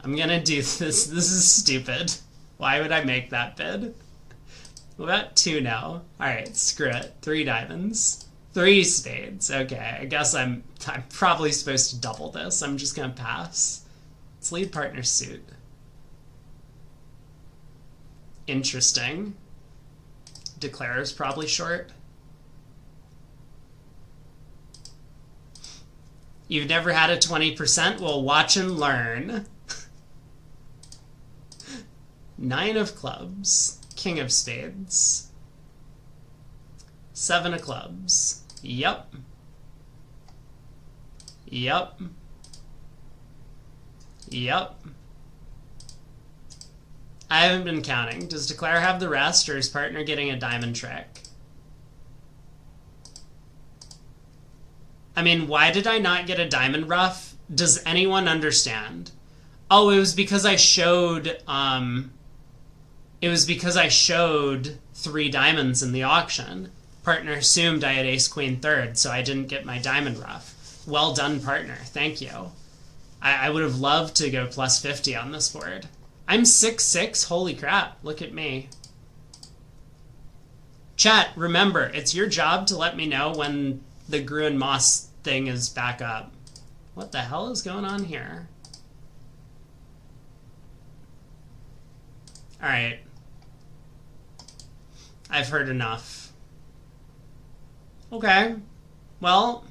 I'm gonna do this. This is stupid. Why would I make that bid? What about 2 now? Alright, screw it. 3 diamonds. 3 spades. Okay, I guess I'm probably supposed to double this. I'm just gonna pass. Let's lead partner suit. Interesting. Declarer's probably short. You've never had a 20%? Well, watch and learn. 9 of clubs. King of spades. 7 of clubs. Yep. Yep. Yep. I haven't been counting. Does Declare have the rest, or is partner getting a diamond trick? I mean, why did I not get a diamond rough? Does anyone understand? Oh, it was because I showed, it was because I showed 3 diamonds in the auction. Partner assumed I had ace queen third, so I didn't get my diamond rough. Well done, partner. Thank you. I would have loved to go plus 50 on this board. I'm 6'6". Holy crap. Look at me. Chat, remember, it's your job to let me know when the Gruen Moss thing is back up. What the hell is going on here? Alright. I've heard enough. Okay. Well.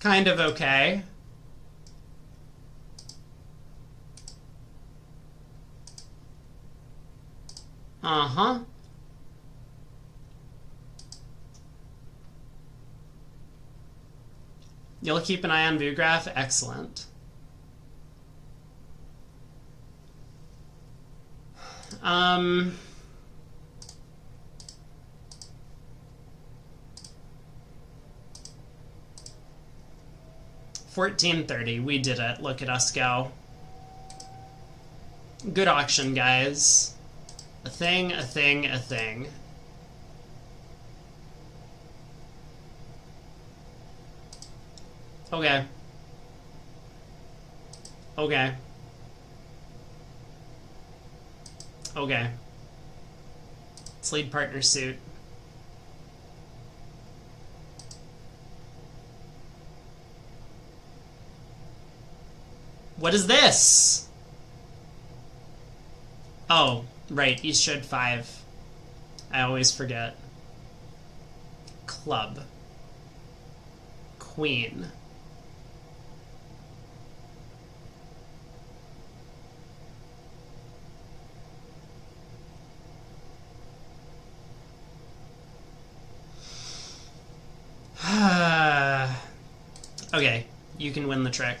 Kind of okay. Uh-huh. You'll keep an eye on ViewGraph? Excellent. Um... 1430. We did it. Look at us go. Good auction, guys. A thing, a thing, a thing. Okay. Okay. Okay. Let's lead partner suit. What is this? Oh, right, he showed 5. I always forget. Club. Queen. Okay, you can win the trick.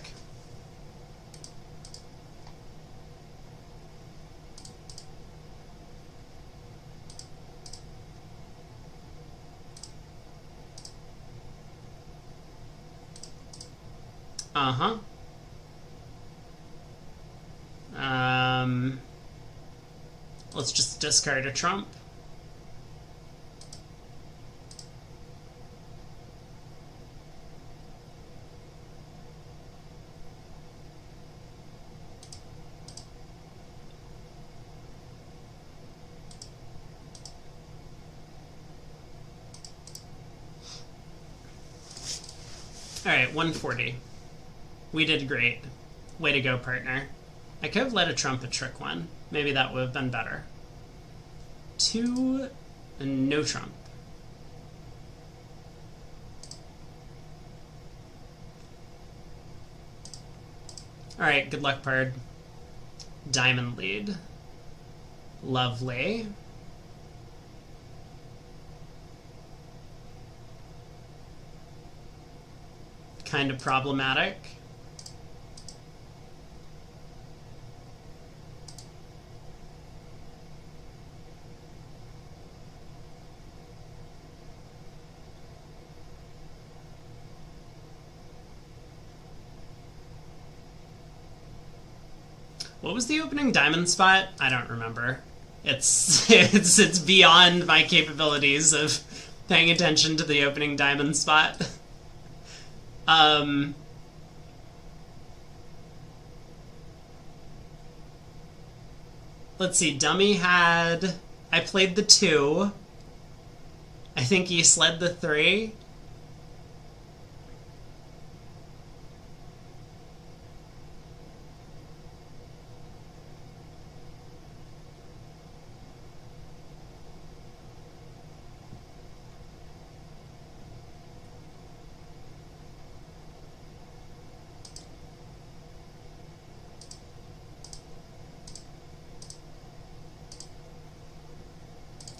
Uh-huh. Let's just discard a trump. Alright, 140. We did great. Way to go, partner. I could have let a trump a trick one. Maybe that would have been better. 2 and no trump. Alright, good luck, Pard. Diamond lead. Lovely. Kind of problematic. What was the opening diamond spot? I don't remember. It's beyond my capabilities of paying attention to the opening diamond spot. Let's see, Dummy had... I played the 2. I think he slid the 3.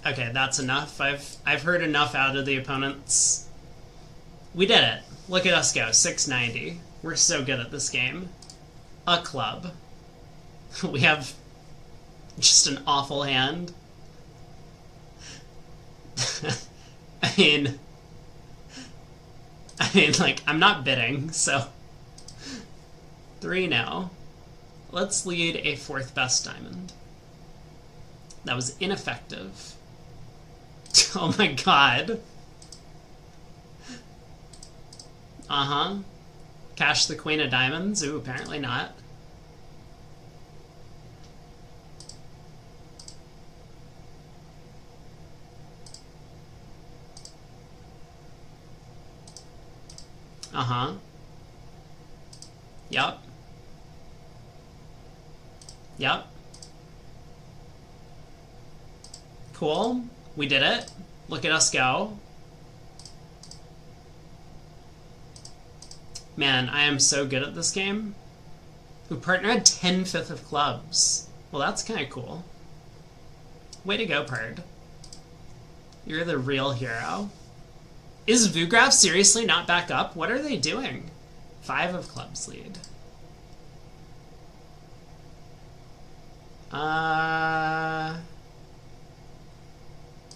Okay, that's enough. I've heard enough out of the opponents. We did it. Look at us go. 690. We're so good at this game. A club. We have just an awful hand. I mean, like, I'm not bidding, so 3 now. Let's lead a 4th best diamond. That was ineffective. Oh my god. Uh-huh. Cash the queen of diamonds? Ooh, apparently not. Uh-huh. Yep. Yep. Cool. We did it. Look at us go. Man, I am so good at this game. Ooh, partner had 10 5th of clubs. Well, that's kind of cool. Way to go, Pard. You're the real hero. Is Vugraf seriously not back up? What are they doing? 5 of clubs lead.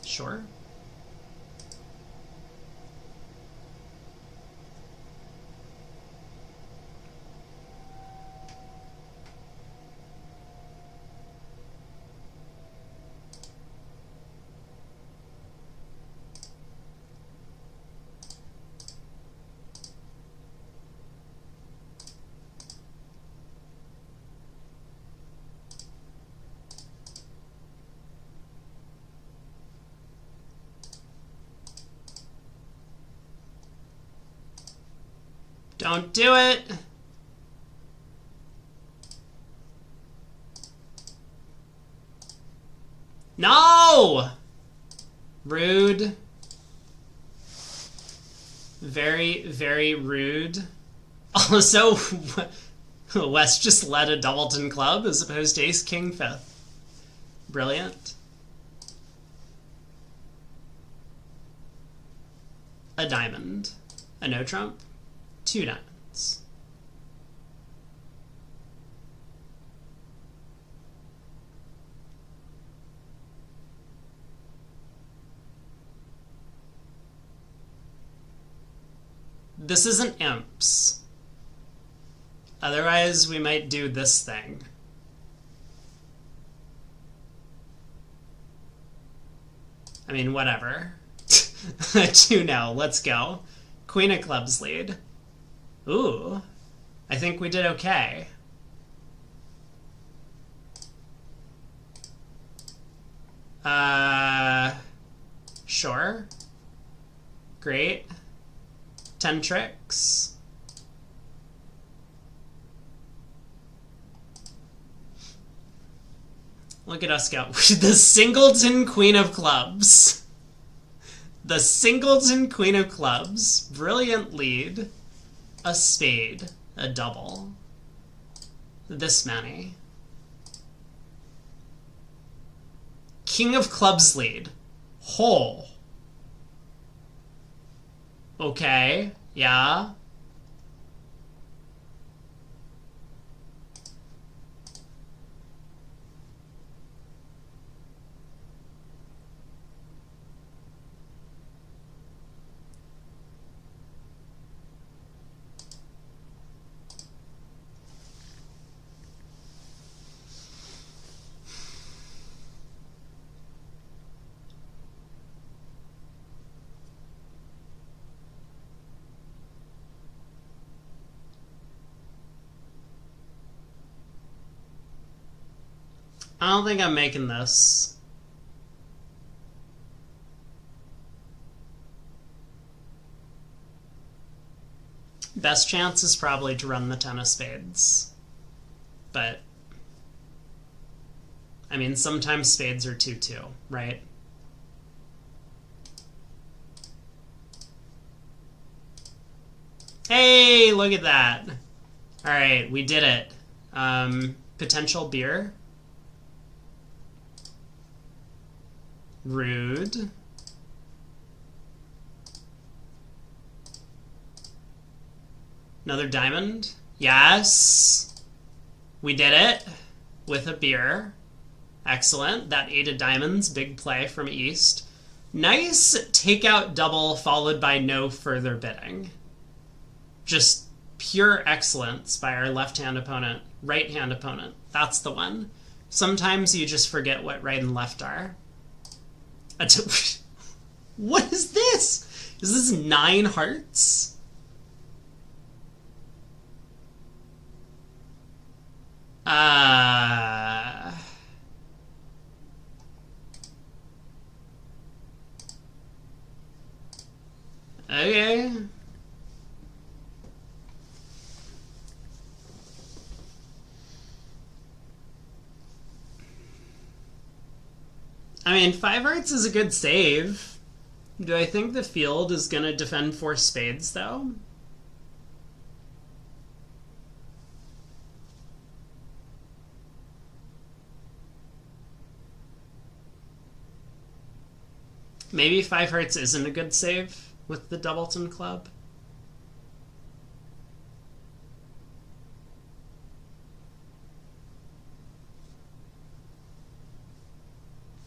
Sure. Don't do it! No! Rude. Very, very rude. Also, West just led a Doubleton club as opposed to Ace King 5th. Brilliant. A diamond. A no trump. 2 diamonds. spades. This isn't imps. Otherwise, we might do this thing. I mean, whatever. 2-0, let's go. Queen of clubs lead. Ooh, I think we did okay. Sure. Great. 10 tricks. Look at us go. The singleton queen of clubs. The singleton queen of clubs. Brilliant lead. A spade. A double. This many. King of clubs lead. Hole. Okay. Yeah. I don't think I'm making this. Best chance is probably to run the 10 of spades. But, I mean, sometimes spades are 2-2, right? Hey, look at that. All right, we did it. Potential beer. Rude. Another diamond. Yes. We did it with a beer. Excellent. That 8 of diamonds. Big play from East. Nice takeout double followed by no further bidding. Just pure excellence by our left-hand opponent. Right-hand opponent. That's the one. Sometimes you just forget what right and left are. What is this? Is this 9 hearts? Okay. I mean, 5 hearts is a good save. Do I think the field is going to defend 4 spades, though? Maybe 5 hearts isn't a good save with the Doubleton club.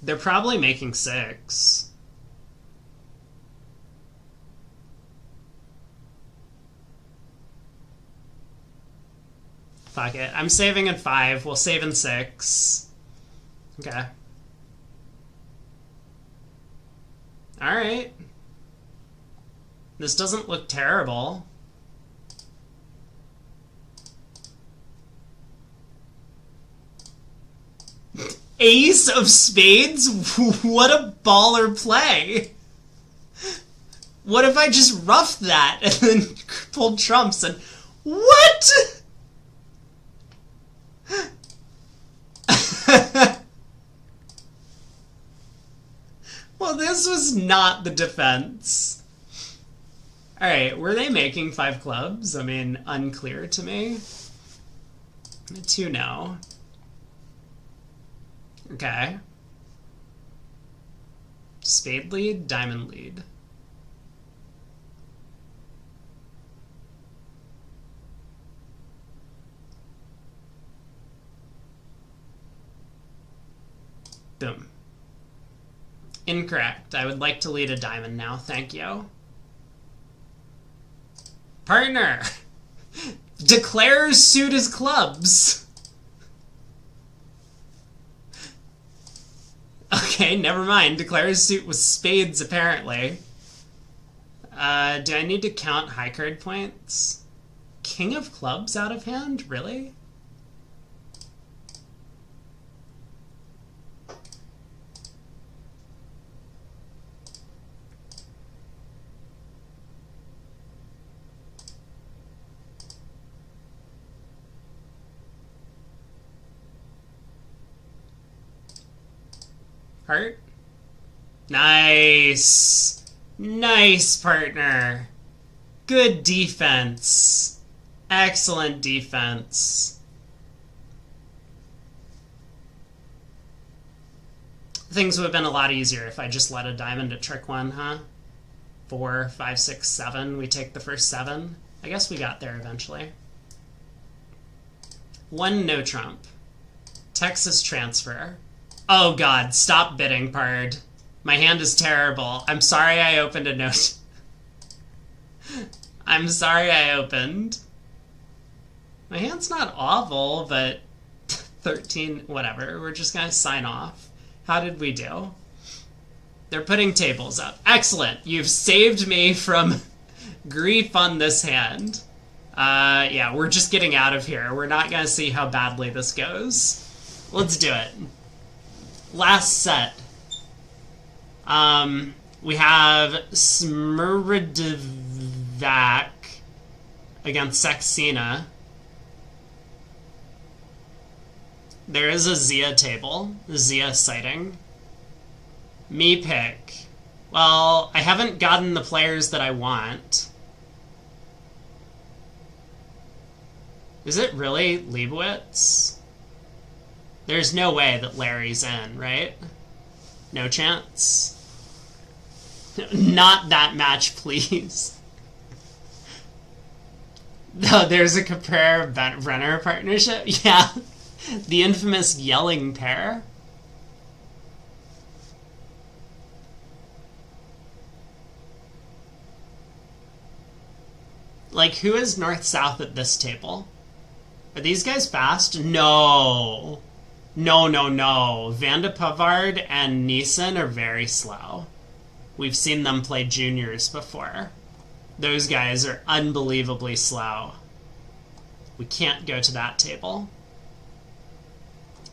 They're probably making 6. Fuck it. I'm saving in 5. We'll save in 6. Okay. Alright. This doesn't look terrible. Ace of spades? What a baller play. What if I just roughed that and then pulled trumps and... What? Well, this was not the defense. Alright, were they making 5 clubs? I mean, unclear to me. 2 no. Okay. Spade lead, diamond lead. Boom. Incorrect. I would like to lead a diamond now. Thank you. Partner! Declares suit as clubs. Okay, never mind. Declares suit with spades, apparently. Do I need to count high card points? King of clubs out of hand? Really? Heart? Nice! Nice, partner! Good defense. Excellent defense. Things would have been a lot easier if I just let a diamond to trick one, huh? 4, 5, 6, 7. We take the first 7. I guess we got there eventually. 1 no trump. Texas transfer. Oh god, stop bidding, Pard. My hand is terrible. I'm sorry I opened a note. I'm sorry I opened. My hand's not awful, but 13, whatever. We're just gonna sign off. How did we do? They're putting tables up. Excellent. You've saved me from grief on this hand. Yeah, we're just getting out of here. We're not gonna see how badly this goes. Let's do it. Last set. We have Smrdivac against Saxena. There is a Zia table. Zia sighting. Me pick. Well, I haven't gotten the players that I want. Is it really Leibowitz? There's no way that Larry's in, right? No chance? Not that match, please. No, there's a Caprera-Brenner partnership? Yeah. The infamous yelling pair. Like, who is north-south at this table? Are these guys fast? No. No, no, no. Vanda Pavard and Neeson are very slow. We've seen them play juniors before. Those guys are unbelievably slow. We can't go to that table.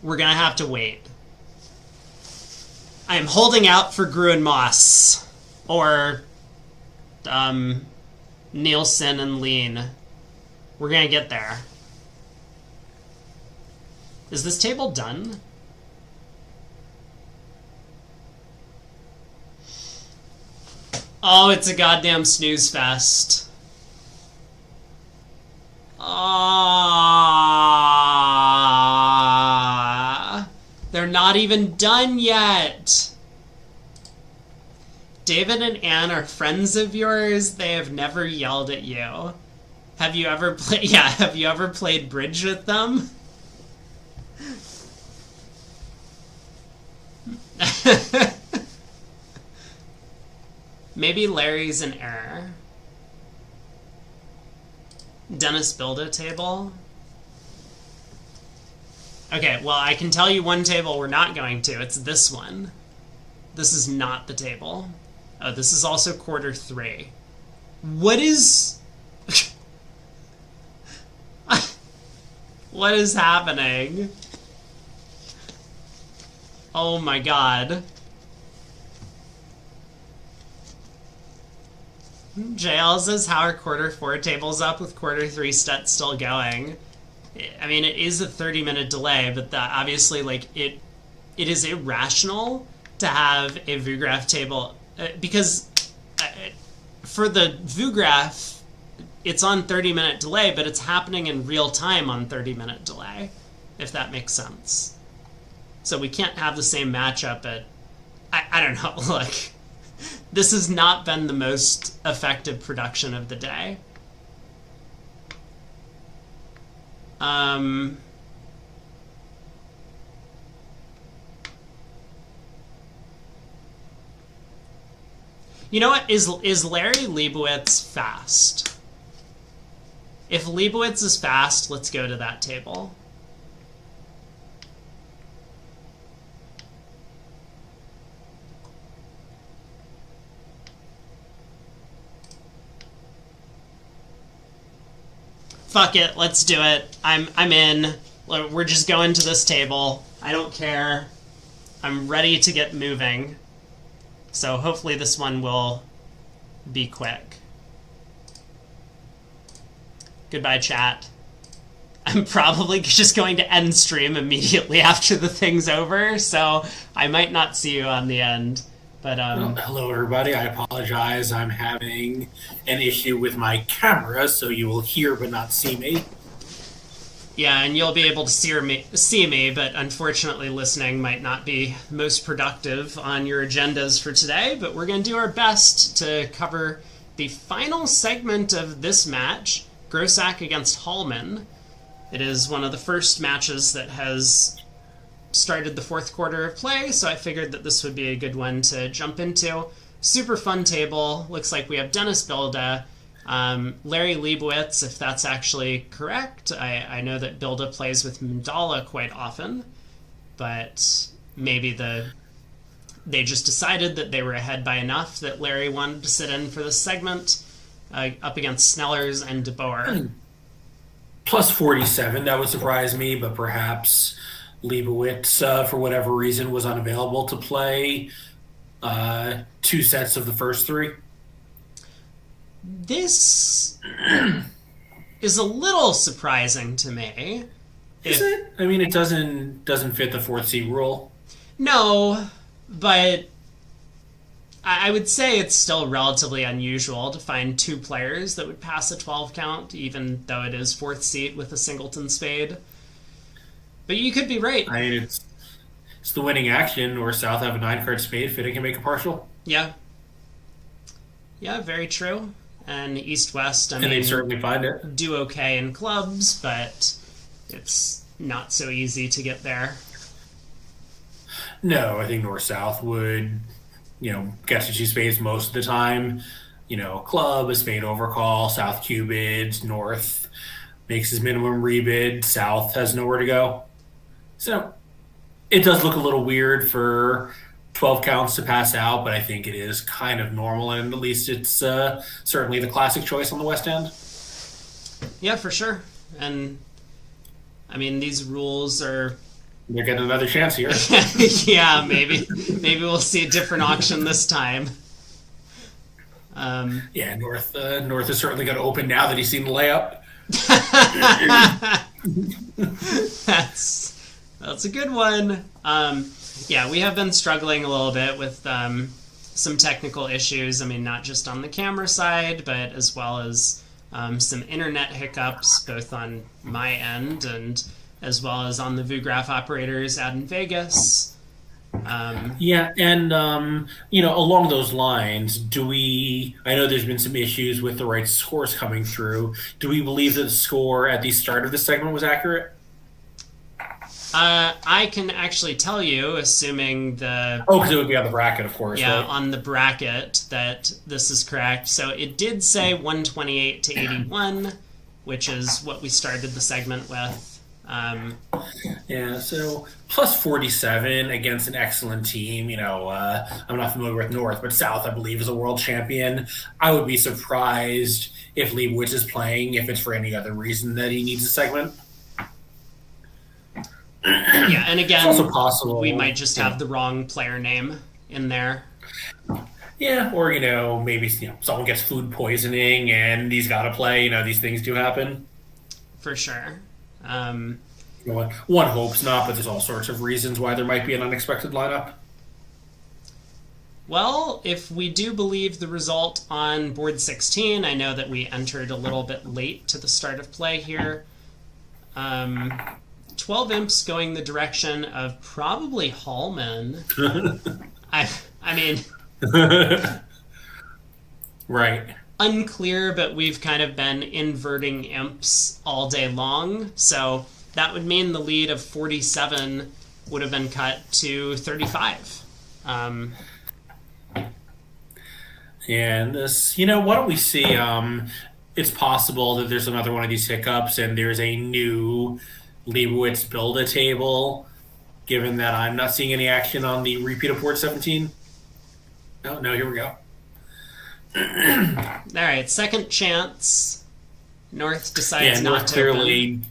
We're gonna have to wait. I am holding out for Gruen Moss. Or, Nielsen and Lean. We're gonna get there. Is this table done? Oh, it's a goddamn snooze fest. Ah, they're not even done yet. David and Anne are friends of yours. They have never yelled at you. Have you ever played? Yeah, have you ever played bridge with them? Maybe Larry's in error. Dennis build a table. Okay, well, I can tell you one table we're not going to. It's this one. This is not the table. Oh, this is also quarter 3. What is... What is happening? Oh my god. JL says, how are quarter 4 tables up with quarter 3 stats still going? I mean, it is a 30-minute delay, but that obviously, like, it is irrational to have a VuGraph table, because for the VuGraph, it's on 30-minute delay, but it's happening in real time on 30-minute delay, if that makes sense. So we can't have the same matchup at... I don't know, look. This has not been the most effective production of the day. You know what? Is Larry Leibowitz fast? If Leibowitz is fast, let's go to that table. Fuck it, let's do it. I'm in. We're just going to this table. I don't care. I'm ready to get moving. So hopefully this one will be quick. Goodbye, chat. I'm probably just going to end stream immediately after the thing's over, so I might not see you on the end. But hello, everybody. I apologize. I'm having an issue with my camera, so you will hear but not see me. Yeah, and you'll be able to see me, but unfortunately listening might not be most productive on your agendas for today, but we're going to do our best to cover the final segment of this match, Grossack against Hallman. It is one of the first matches that has started the fourth quarter of play, so I figured that this would be a good one to jump into. Super fun table. Looks like we have Dennis Bilda, Larry Leibowitz, if that's actually correct. I know that Bilda plays with Mandala quite often, but maybe they just decided that they were ahead by enough that Larry wanted to sit in for this segment up against Snellers and DeBoer. Plus 47, that would surprise me, but perhaps Leibowitz, for whatever reason, was unavailable to play 2 sets of the first 3. This is a little surprising to me. Is it? I mean, it doesn't fit the 4th seat rule. No, but I would say it's still relatively unusual to find 2 players that would pass a 12 count, even though it is 4th seat with a singleton spade. But you could be right. I mean, it's the winning action, or South have a 9-card spade fitting can make a partial. Yeah. Yeah, very true. And East-West, And they certainly find it. Do okay in clubs, but it's not so easy to get there. No, I think North-South would, get to 2 spades most of the time. Club, a spade overcall, South cubids, North makes his minimum rebid, South has nowhere to go. So it does look a little weird for 12 counts to pass out, but I think it is kind of normal, and at least it's certainly the classic choice on the West End. Yeah, for sure. And, I mean, these rules are... They're getting another chance here. Yeah, maybe we'll see a different auction this time. Yeah, North is certainly going to open now that he's seen the layup. That's a good one. Yeah, we have been struggling a little bit with some technical issues. I mean, not just on the camera side, but as well as some internet hiccups, both on my end and as well as on the VuGraph operators out in Vegas. Yeah, and along those lines, I know there's been some issues with the right scores coming through. Do we believe that the score at the start of the segment was accurate? I can actually tell you, assuming the... Oh, because it would be on the bracket, of course. Yeah, right? on the bracket, that this is correct. So it did say 128 to 81, which is what we started the segment with. Yeah, so plus 47 against an excellent team. I'm not familiar with North, but South, I believe, is a world champion. I would be surprised if Leibowitz is playing, if it's for any other reason that he needs a segment. Yeah, and again, it's also possible we might just have the wrong player name in there. Yeah, or, maybe someone gets food poisoning and he's got to play. These things do happen. For sure. One hopes not, but there's all sorts of reasons why there might be an unexpected lineup. Well, if we do believe the result on board 16, I know that we entered a little bit late to the start of play here. 12 imps going the direction of probably Hallman. I mean... Right. Unclear, but we've kind of been inverting imps all day long, so that would mean the lead of 47 would have been cut to 35. And this, why don't we see? It's possible that there's another one of these hiccups, and there's a new Leibowitz build a table. Given that I'm not seeing any action on the repeat of port 17. No, here we go. All right, second chance. North decides Yeah, not North to clearly. open.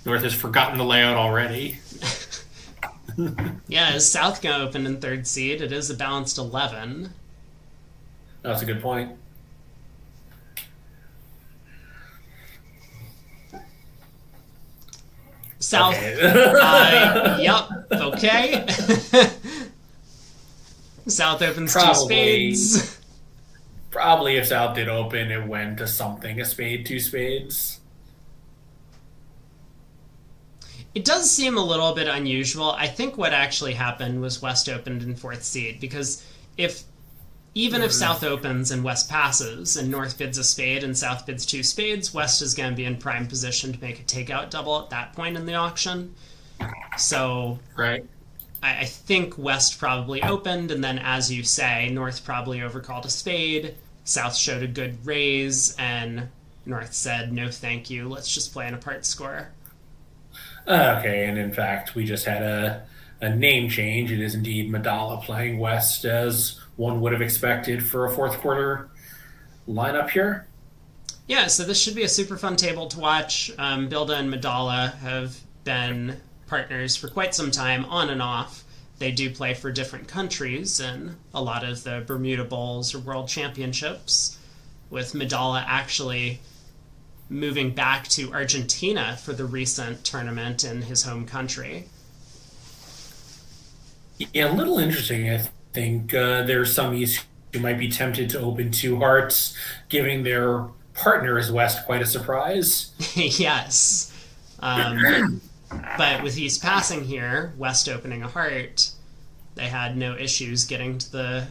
North has forgotten the layout already. Yeah, is South going to open in third seed? It is a balanced 11. That's a good point. South. Okay. Yep. Okay. South opens two Probably. spades. Probably if South did open, it went to something, a spade, two spades. It does seem a little bit unusual. I think what actually happened was West opened in fourth seed, because even if South opens and West passes and North bids a spade and South bids two spades, West is going to be in prime position to make a takeout double at that point in the auction. So Right. I think West probably opened, and then, as you say, North probably overcalled a spade. South showed a good raise, and North said, no thank you, let's just play an apart score. Okay, and in fact, we just had a name change. It is indeed Madala playing West as one would have expected for a fourth quarter lineup here. Yeah, so this should be a super fun table to watch. Bilda and Madala have been partners for quite some time, on and off. They do play for different countries in a lot of the Bermuda Bowls or World Championships, with Madala actually moving back to Argentina for the recent tournament in his home country. Yeah, a little interesting. I think there's some East who might be tempted to open two hearts, giving their partners West quite a surprise. Yes. But with East passing here, West opening a heart, they had no issues getting to the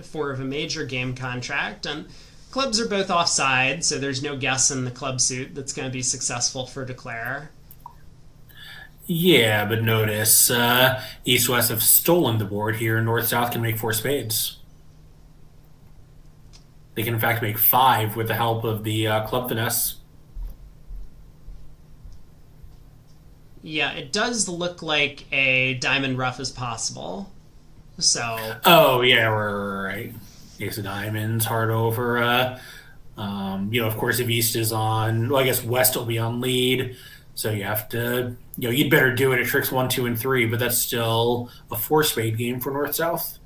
four of a major game contract, and clubs are both offside, so there's no guess in the club suit that's going to be successful for Declare. Yeah, but notice East West have stolen the board here. North South can make four spades. They can in fact make five with the help of the club finesse. Yeah, it does look like a diamond rough is possible. So, Oh yeah, right. Ace of diamonds, heart over. Of course, if East is on, well, I guess West will be on lead, so you have to, you'd better do it at tricks 1, 2, and 3. But that's still a four spade game for North South.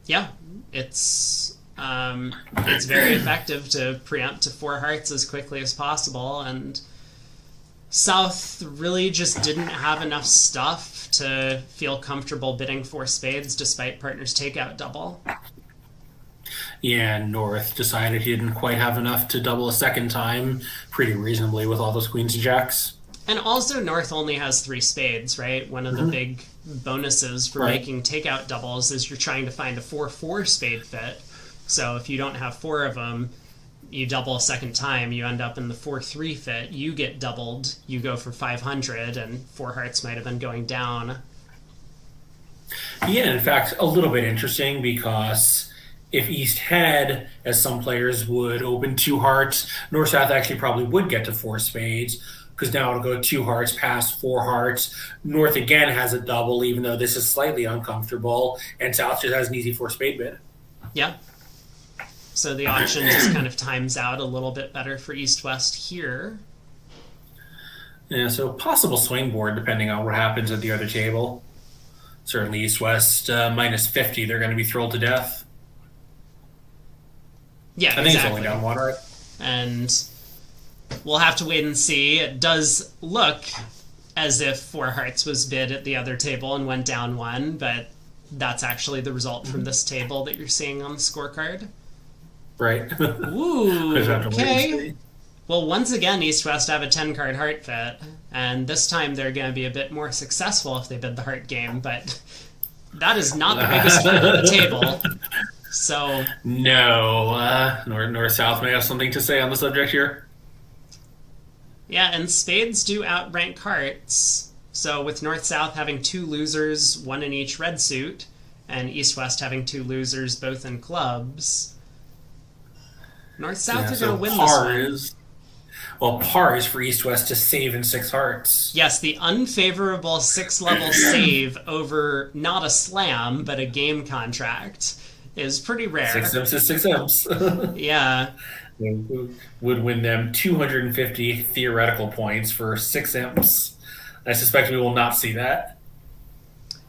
yeah, it's very effective to preempt to four hearts as quickly as possible, and South really just didn't have enough stuff to feel comfortable bidding four spades despite partner's takeout double. Yeah, and North decided he didn't quite have enough to double a second time pretty reasonably with all those queens and jacks. And also North only has three spades, right? One of the big bonuses for Right. making takeout doubles is you're trying to find a 4-4 spade fit. So if you don't have four of them, you double a second time, you end up in the 4-3 fit, you get doubled, you go for 500, and four hearts might have been going down. Yeah, in fact, a little bit interesting because if East had, as some players would, open two hearts, North South actually probably would get to four spades because now it'll go two hearts past four hearts. North again has a double, even though this is slightly uncomfortable, and South just has an easy four spade bid. Yeah. So the auction just kind of times out a little bit better for East-West here. Yeah, so possible swing board depending on what happens at the other table. Certainly East-West minus 50, they're going to be thrilled to death. Yeah, I think it's only down one, right? And we'll have to wait and see. It does look as if four hearts was bid at the other table and went down one, but that's actually the result from this table that you're seeing on the scorecard. Right. Ooh, Just have to wait and okay. see. Well, once again, East-West have a 10-card heart fit, and this time they're going to be a bit more successful if they bid the heart game, but that is not the biggest fit at the table. So, No, North-South may have something to say on the subject here. yeah, and spades do outrank hearts. So with North-South having two losers, one in each red suit, and East-West having two losers, both in clubs, North-South are So going to win par this one. is par is for East-West to save in 6 hearts. Yes, the unfavorable 6-level save over not a slam, but a game contract is pretty rare. 6 imps is 6 imps. Yeah. Would win them 250 theoretical points for 6 imps. I suspect we will not see that.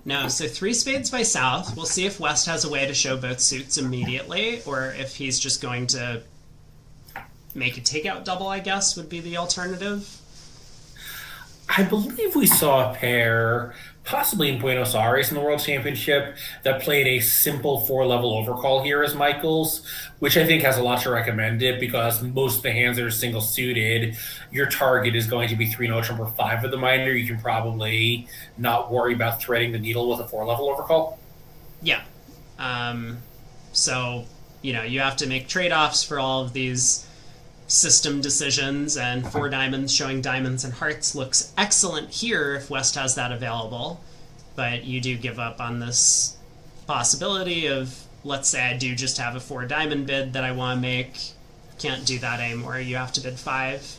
No, so 3 spades by South. We'll see if West has a way to show both suits immediately, or if he's just going to make a takeout double, I guess, would be the alternative. I believe we saw a pair, possibly in Buenos Aires in the World Championship, that played a simple 4-level overcall here as Michaels, which I think has a lot to recommend it because most of the hands that are single suited, your target is going to be 3-note number 5 of the minor. You can probably not worry about threading the needle with a 4-level overcall. Yeah. So, you have to make trade-offs for all of these system decisions, and 4 diamonds showing diamonds and hearts looks excellent here if West has that available, but you do give up on this possibility of, let's say I do just have a 4 diamond bid that I want to make. Can't do that anymore. You have to bid 5.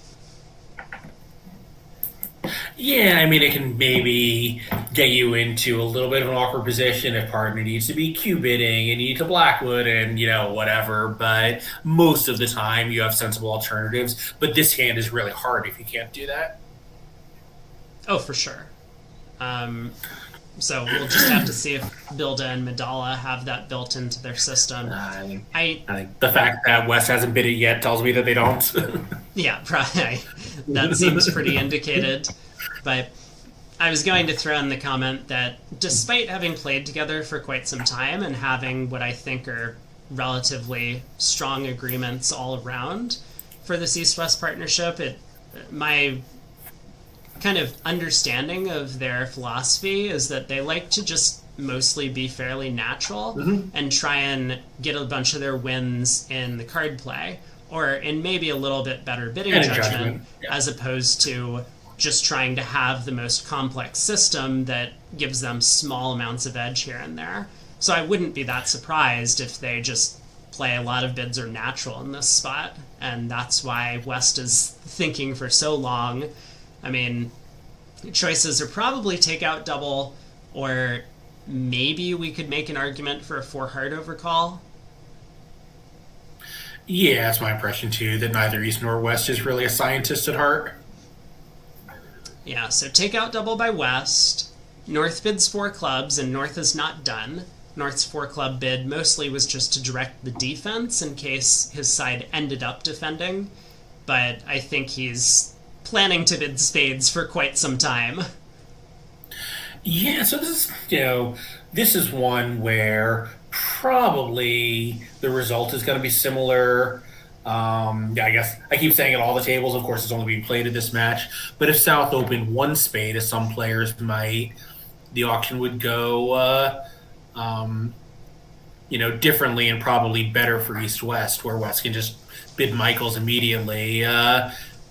Yeah, I mean, it can maybe get you into a little bit of an awkward position if partner needs to be Q bidding and you need to Blackwood and, whatever. But most of the time you have sensible alternatives. But this hand is really hard if you can't do that. Oh, for sure. So we'll just have to see if Bilda and Medalla have that built into their system. I think the fact that West hasn't bid it yet tells me that they don't. Yeah, probably. That seems pretty indicated. But I was going to throw in the comment that despite having played together for quite some time and having what I think are relatively strong agreements all around for this East-West partnership, my kind of understanding of their philosophy is that they like to just mostly be fairly natural and try and get a bunch of their wins in the card play or in maybe a little bit better bidding judgment. Yeah. As opposed to just trying to have the most complex system that gives them small amounts of edge here and there. So I wouldn't be that surprised if they just play a lot of bids are natural in this spot, and that's why West is thinking for so long. I mean, choices are probably takeout double, or maybe we could make an argument for a 4-heart overcall. Yeah, that's my impression too, that neither East nor West is really a scientist at heart. Yeah, so takeout double by West. North bids 4 clubs, and North is not done. North's 4-club bid mostly was just to direct the defense in case his side ended up defending, but I think he's planning to bid spades for quite some time. Yeah, so this is one where probably the result is going to be similar. I guess I keep saying at all the tables, of course, it's only being played at this match. But if South opened 1 spade, as some players might, the auction would go, differently and probably better for East-West, where West can just bid Michaels immediately.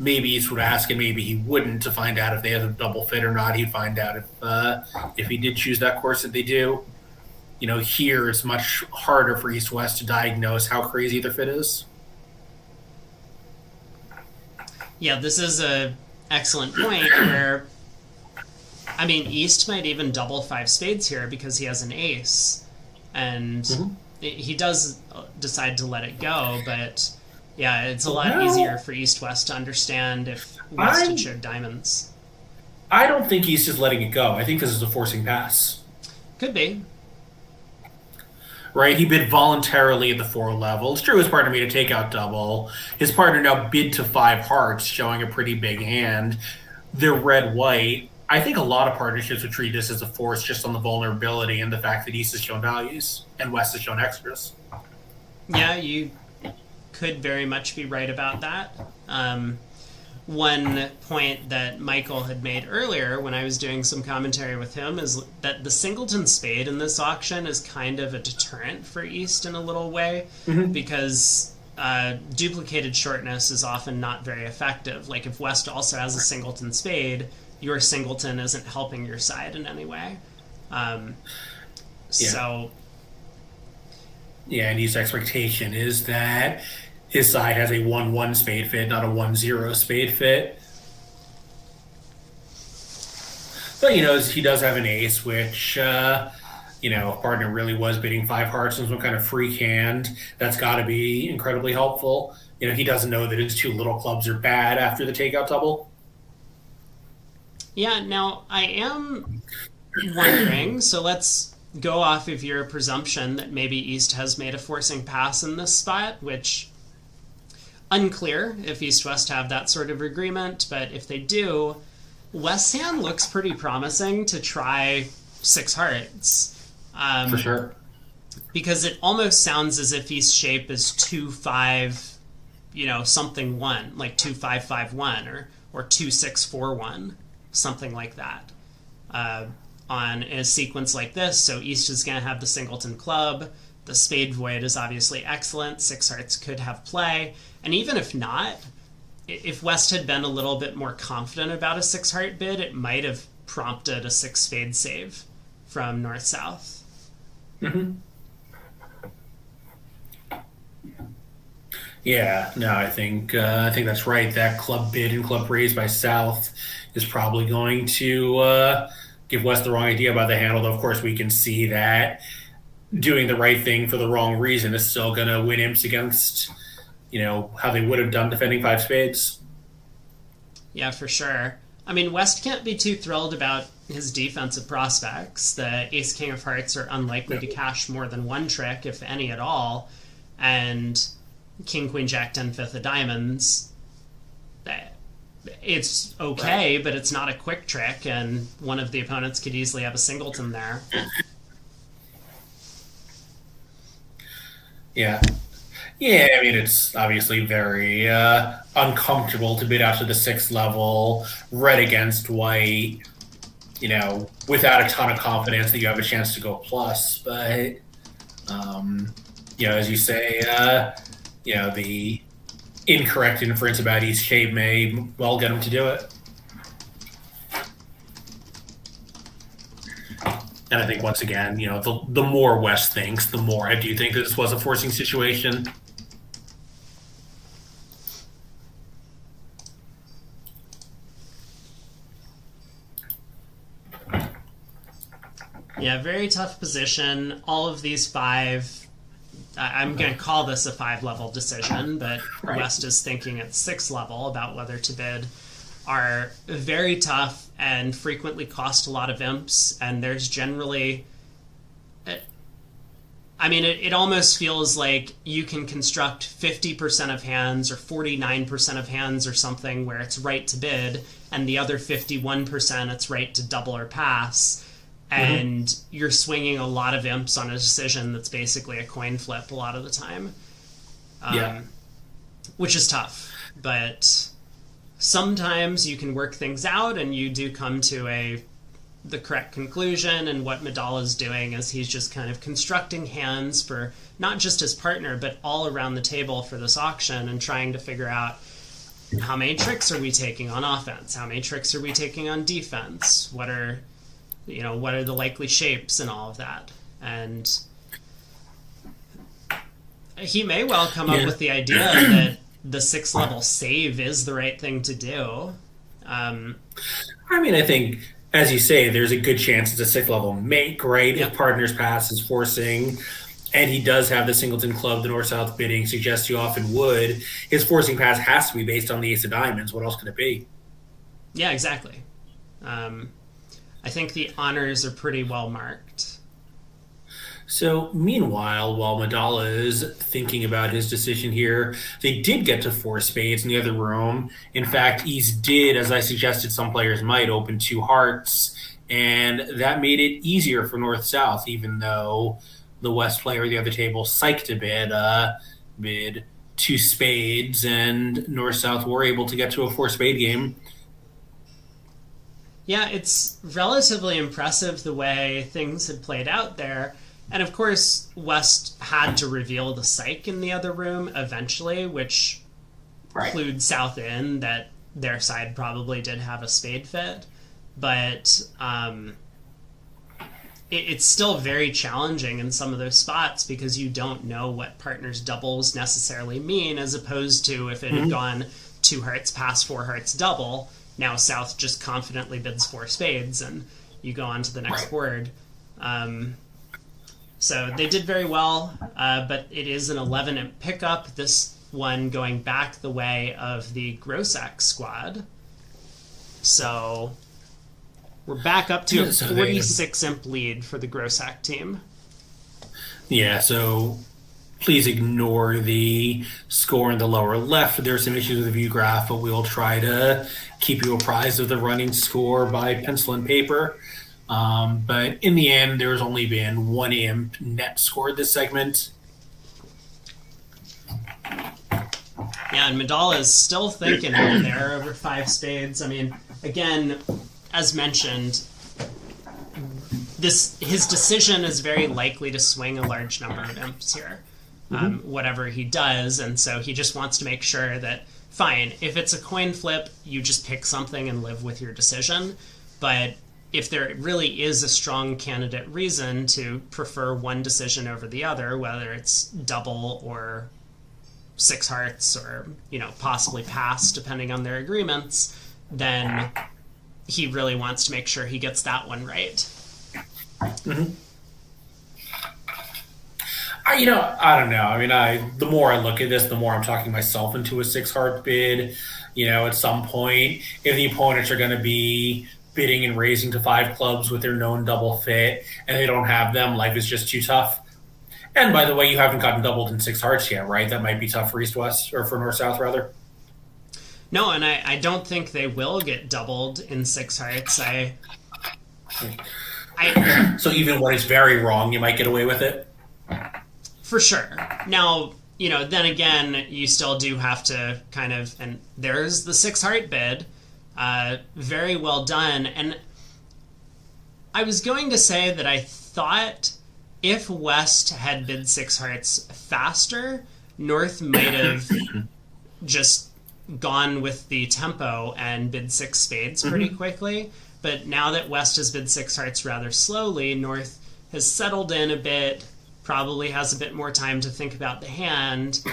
Maybe East would ask, and maybe he wouldn't, to find out if they have a double fit or not. He'd find out if he did choose that course that they do. Here it's much harder for East-West to diagnose how crazy their fit is. Yeah, this is a excellent point where, I mean, East might even double 5 spades here because he has an ace, and he does decide to let it go, but yeah, it's a lot easier for East-West to understand if West had showed diamonds. I don't think East is letting it go. I think this is a forcing pass. Could be. Right, he bid voluntarily at the 4 level. It's true his partner made a takeout double. His partner now bid to 5 hearts, showing a pretty big hand. They're red-white. I think a lot of partnerships would treat this as a force just on the vulnerability and the fact that East has shown values and West has shown extras. Yeah, you could very much be right about that. One point that Michael had made earlier when I was doing some commentary with him is that the singleton spade in this auction is kind of a deterrent for East in a little way, because duplicated shortness is often not very effective. Like if West also has a singleton spade, your singleton isn't helping your side in any way. So... Yeah, and East's expectation is that his side has a 1-1 spade fit, not a 1-0 spade fit. But, he does have an ace, which, if partner really was bidding 5 hearts and some kind of freak hand, that's got to be incredibly helpful. He doesn't know that his 2 little clubs are bad after the takeout double. Yeah, now I am wondering, so let's go off of your presumption that maybe East has made a forcing pass in this spot, which unclear if East-West have that sort of agreement, but if they do, West's hand looks pretty promising to try 6 hearts. For sure. Because it almost sounds as if East's shape is 2-5, something 1, like 2-5-5-1 or 2-6-4-1, something like that. On a sequence like this, so East is going to have the singleton club. The spade void is obviously excellent. 6 hearts could have play. And even if not, if West had been a little bit more confident about a 6 heart bid, it might have prompted a 6 spade save from north-south. Mm-hmm. Yeah, no, I think that's right. That club bid and club raise by South is probably going to give West the wrong idea about the hand, although, of course, we can see that doing the right thing for the wrong reason is still going to win imps against, how they would have done defending 5 spades. Yeah, for sure. I mean, West can't be too thrilled about his defensive prospects. The ace-king of hearts are unlikely to cash more than 1 trick, if any at all, and king, queen, jack, 10, 5th of diamonds, it's okay, but it's not a quick trick, and one of the opponents could easily have a singleton there. Yeah. Yeah, I mean, it's obviously very uncomfortable to bid out to the 6th level, red against white, without a ton of confidence that you have a chance to go plus. But, as you say, the incorrect inference about East shape may well get him to do it. And I think, once again, the more West thinks, the more I do think that this was a forcing situation. Yeah, very tough position. All of these 5, I'm going to call this a 5-level decision, but Right. West is thinking at 6 level about whether to bid, are very tough and frequently cost a lot of imps, and there's generally... it almost feels like you can construct 50% of hands or 49% of hands or something where it's right to bid, and the other 51% it's right to double or pass. And you're swinging a lot of imps on a decision that's basically a coin flip a lot of the time. Which is tough. But sometimes you can work things out and you do come to the correct conclusion. And what Madala's doing is he's just kind of constructing hands for not just his partner, but all around the table for this auction and trying to figure out how many tricks are we taking on offense? How many tricks are we taking on defense? What are the likely shapes and all of that? And he may well come up with the idea that the 6th level save is the right thing to do. I think, as you say, there's a good chance it's a 6th level make, right? Yep. If partner's pass is forcing, and he does have the singleton club, the north-south bidding suggests you often would, his forcing pass has to be based on the ace of diamonds. What else could it be? Yeah, exactly. I think the honors are pretty well marked. So, meanwhile, while Madala is thinking about his decision here, they did get to 4 spades in the other room. In fact, East did, as I suggested some players might, open 2 hearts, and that made it easier for north-south, even though the West player at the other table psyched a bid 2 spades, and north-south were able to get to a 4-spade game. Yeah, it's relatively impressive the way things had played out there. And of course, West had to reveal the psych in the other room eventually, which clued South in that their side probably did have a spade fit. But it's still very challenging in some of those spots because you don't know what partners doubles necessarily mean, as opposed to if it had gone 2 hearts past 4 hearts double, now South just confidently bids 4 spades and you go on to the next board. So they did very well, but it is an 11-imp pickup, this one going back the way of the Grossack squad. So we're back up to a 46-imp lead for the Grossack team. Yeah, so please ignore the score in the lower left. There are some issues with the view graph, but we'll try to keep you apprised of the running score by pencil and paper. But in the end, there's only been 1 imp net scored this segment. Yeah, and Madala is still thinking out there over 5 spades. I mean, again, as mentioned, his decision is very likely to swing a large number of imps here, whatever he does, and so he just wants to make sure that, fine, if it's a coin flip, you just pick something and live with your decision, but if there really is a strong candidate reason to prefer one decision over the other, whether it's double or 6 hearts or, possibly pass, depending on their agreements, then he really wants to make sure he gets that one right. I don't know. I mean, the more I look at this, the more I'm talking myself into a 6-heart bid. At some point, if the opponents are going to be bidding and raising to 5 clubs with their known double fit, and they don't have them, life is just too tough. And by the way, you haven't gotten doubled in 6 hearts yet, right? That might be tough for East-West, or for North-South, rather. No, and I don't think they will get doubled in 6 hearts. So even when it's very wrong, you might get away with it? For sure. Now, then again, you still do have to kind of, and there's the 6-heart bid. Very well done. And I was going to say that I thought if West had bid 6 hearts faster, North might have just gone with the tempo and bid 6 spades pretty quickly. But now that West has bid 6 hearts rather slowly, North has settled in a bit, probably has a bit more time to think about the hand,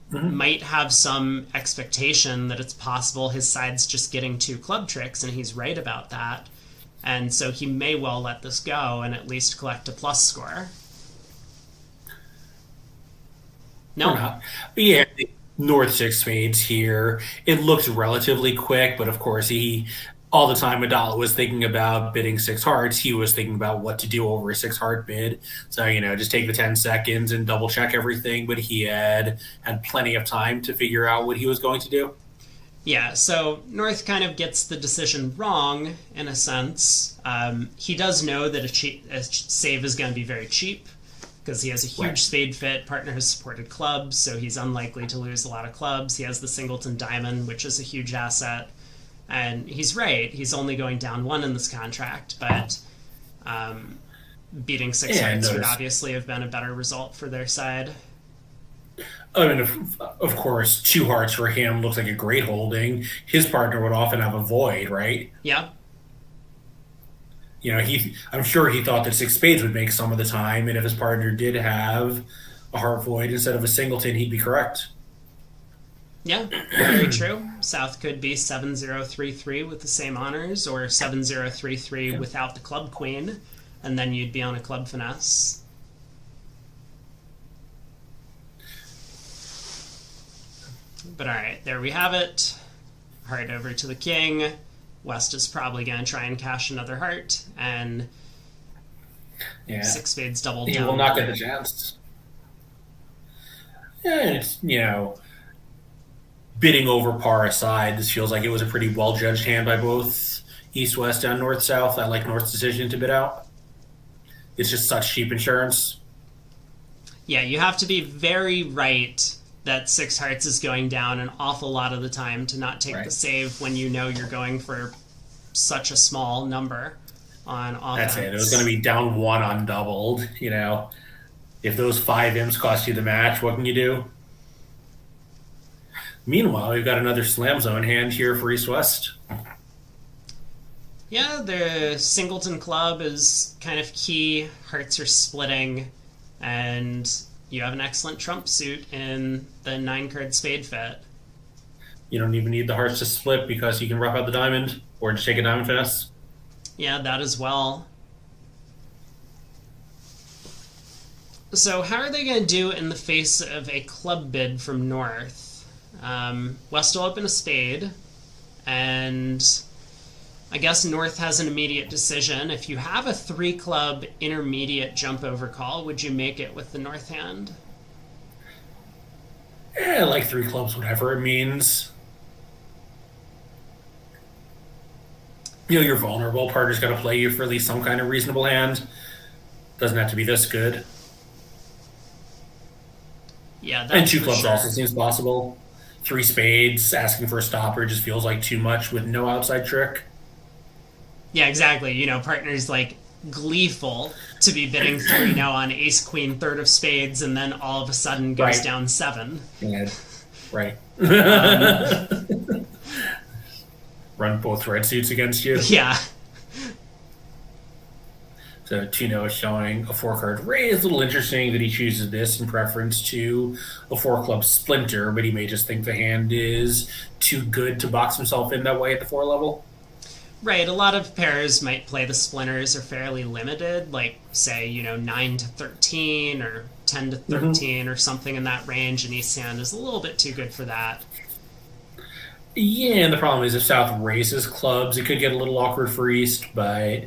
might have some expectation that it's possible his side's just getting 2 club tricks, and he's right about that. And so he may well let this go and at least collect a plus score. No. But yeah, North 6 spades here. It looks relatively quick, but of course all the time Madala was thinking about bidding 6 hearts, he was thinking about what to do over a 6-heart bid. So, just take the 10 seconds and double check everything, but he had plenty of time to figure out what he was going to do. Yeah, so North kind of gets the decision wrong, in a sense. He does know that a save is going to be very cheap, because he has a huge spade fit, partner has supported clubs, so he's unlikely to lose a lot of clubs. He has the singleton diamond, which is a huge asset. And he's right, he's only going down 1 in this contract, but beating 6 hearts would obviously have been a better result for their side. I mean, of course, 2 hearts for him looks like a great holding. His partner would often have a void, right? Yeah. I'm sure he thought that 6 spades would make some of the time, and if his partner did have a heart void instead of a singleton, he'd be correct. Yeah, very true. South could be 7-0-3-3 with the same honors, or 7-0-3-3 without the club queen, and then you'd be on a club finesse. But alright, there we have it. Heart over to the king. West is probably going to try and cash another heart, and 6 spades doubled down. He will not get the chance. And it's, bidding over par aside, this feels like it was a pretty well-judged hand by both East-West and North-South. I like North's decision to bid out. It's just such cheap insurance. Yeah, you have to be very right that 6 hearts is going down an awful lot of the time to not take the save when you know you're going for such a small number on offense. That's it. It was going to be down 1 undoubled. If those 5 imps cost you the match, what can you do? Meanwhile, we've got another slam zone hand here for East-West. Yeah, the singleton club is kind of key. Hearts are splitting, and you have an excellent trump suit in the 9-card spade fit. You don't even need the hearts to split because you can rough out the diamond or just take a diamond finesse. Yeah, that as well. So how are they going to do in the face of a club bid from North? West will open a spade, and I guess North has an immediate decision. If you have a 3-club intermediate jump over call, would you make it with the North hand? Like 3 clubs, whatever it means. You're vulnerable. Partner's got to play you for at least some kind of reasonable hand. Doesn't have to be this good. Yeah, that's and 2 for clubs sure. also seems possible. 3 spades, asking for a stopper just feels like too much with no outside trick. Yeah, exactly. Partner's like gleeful to be bidding 3 now on ace queen 3rd of spades, and then all of a sudden goes Right. down 7. Yeah. Right. Run both red suits against you. Yeah. So Tino is showing a 4-card raise. A little interesting that he chooses this in preference to a 4-club splinter, but he may just think the hand is too good to box himself in that way at the 4 level. Right, a lot of pairs might play the splinters are fairly limited, like, say, 9 to 13 or 10 to 13 or something in that range, and East hand is a little bit too good for that. Yeah, and the problem is if South raises clubs, it could get a little awkward for East, but,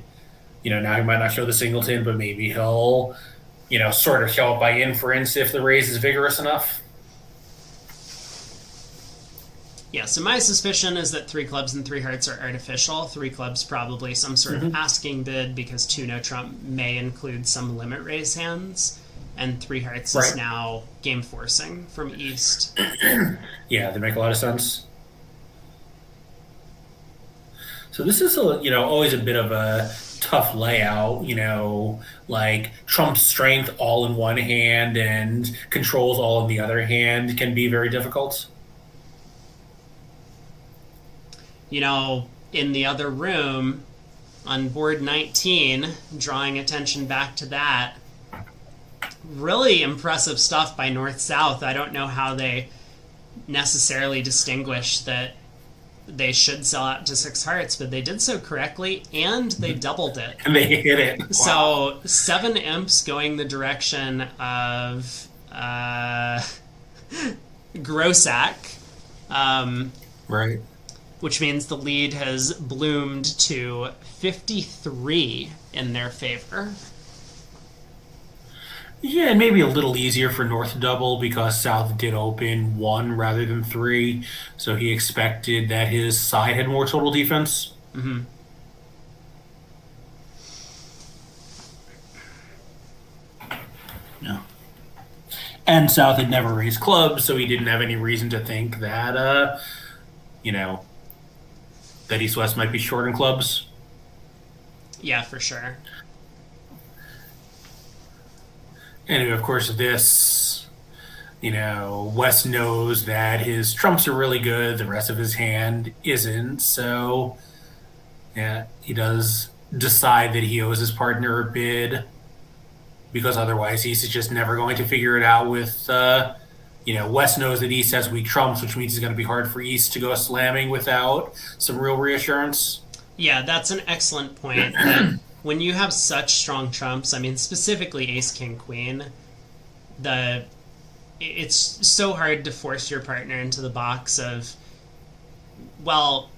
now he might not show the singleton, but maybe he'll, sort of show up by inference if the raise is vigorous enough. Yeah, so my suspicion is that 3 clubs and 3 hearts are artificial. 3 clubs probably some sort of asking bid because 2 no trump may include some limit raise hands, and 3 hearts is now game forcing from East. Yeah, they make a lot of sense. So this is always a bit of a tough layout, like Trump's strength all in one hand and controls all in the other hand can be very difficult. In the other room, on board 19, drawing attention back to that, really impressive stuff by North-South. I don't know how they necessarily distinguish that they should sell out to 6 hearts, but they did so correctly, and they doubled it. And they hit it. Wow. So 7 imps going the direction of Grossack. Right. Which means the lead has bloomed to 53 in their favor. Yeah, and maybe a little easier for North to double because South did open 1 rather than 3, so he expected that his side had more total defense. Mm-hmm. Yeah. And South had never raised clubs, so he didn't have any reason to think that, that East-West might be short in clubs. Yeah, for sure. And of course, this, West knows that his trumps are really good, the rest of his hand isn't, so yeah, he does decide that he owes his partner a bid because otherwise he's just never going to figure it out with, West knows that East has weak trumps, which means it's going to be hard for East to go slamming without some real reassurance. Yeah, that's an excellent point. That when you have such strong trumps, I mean, specifically Ace, King, Queen, it's so hard to force your partner into the box of, well,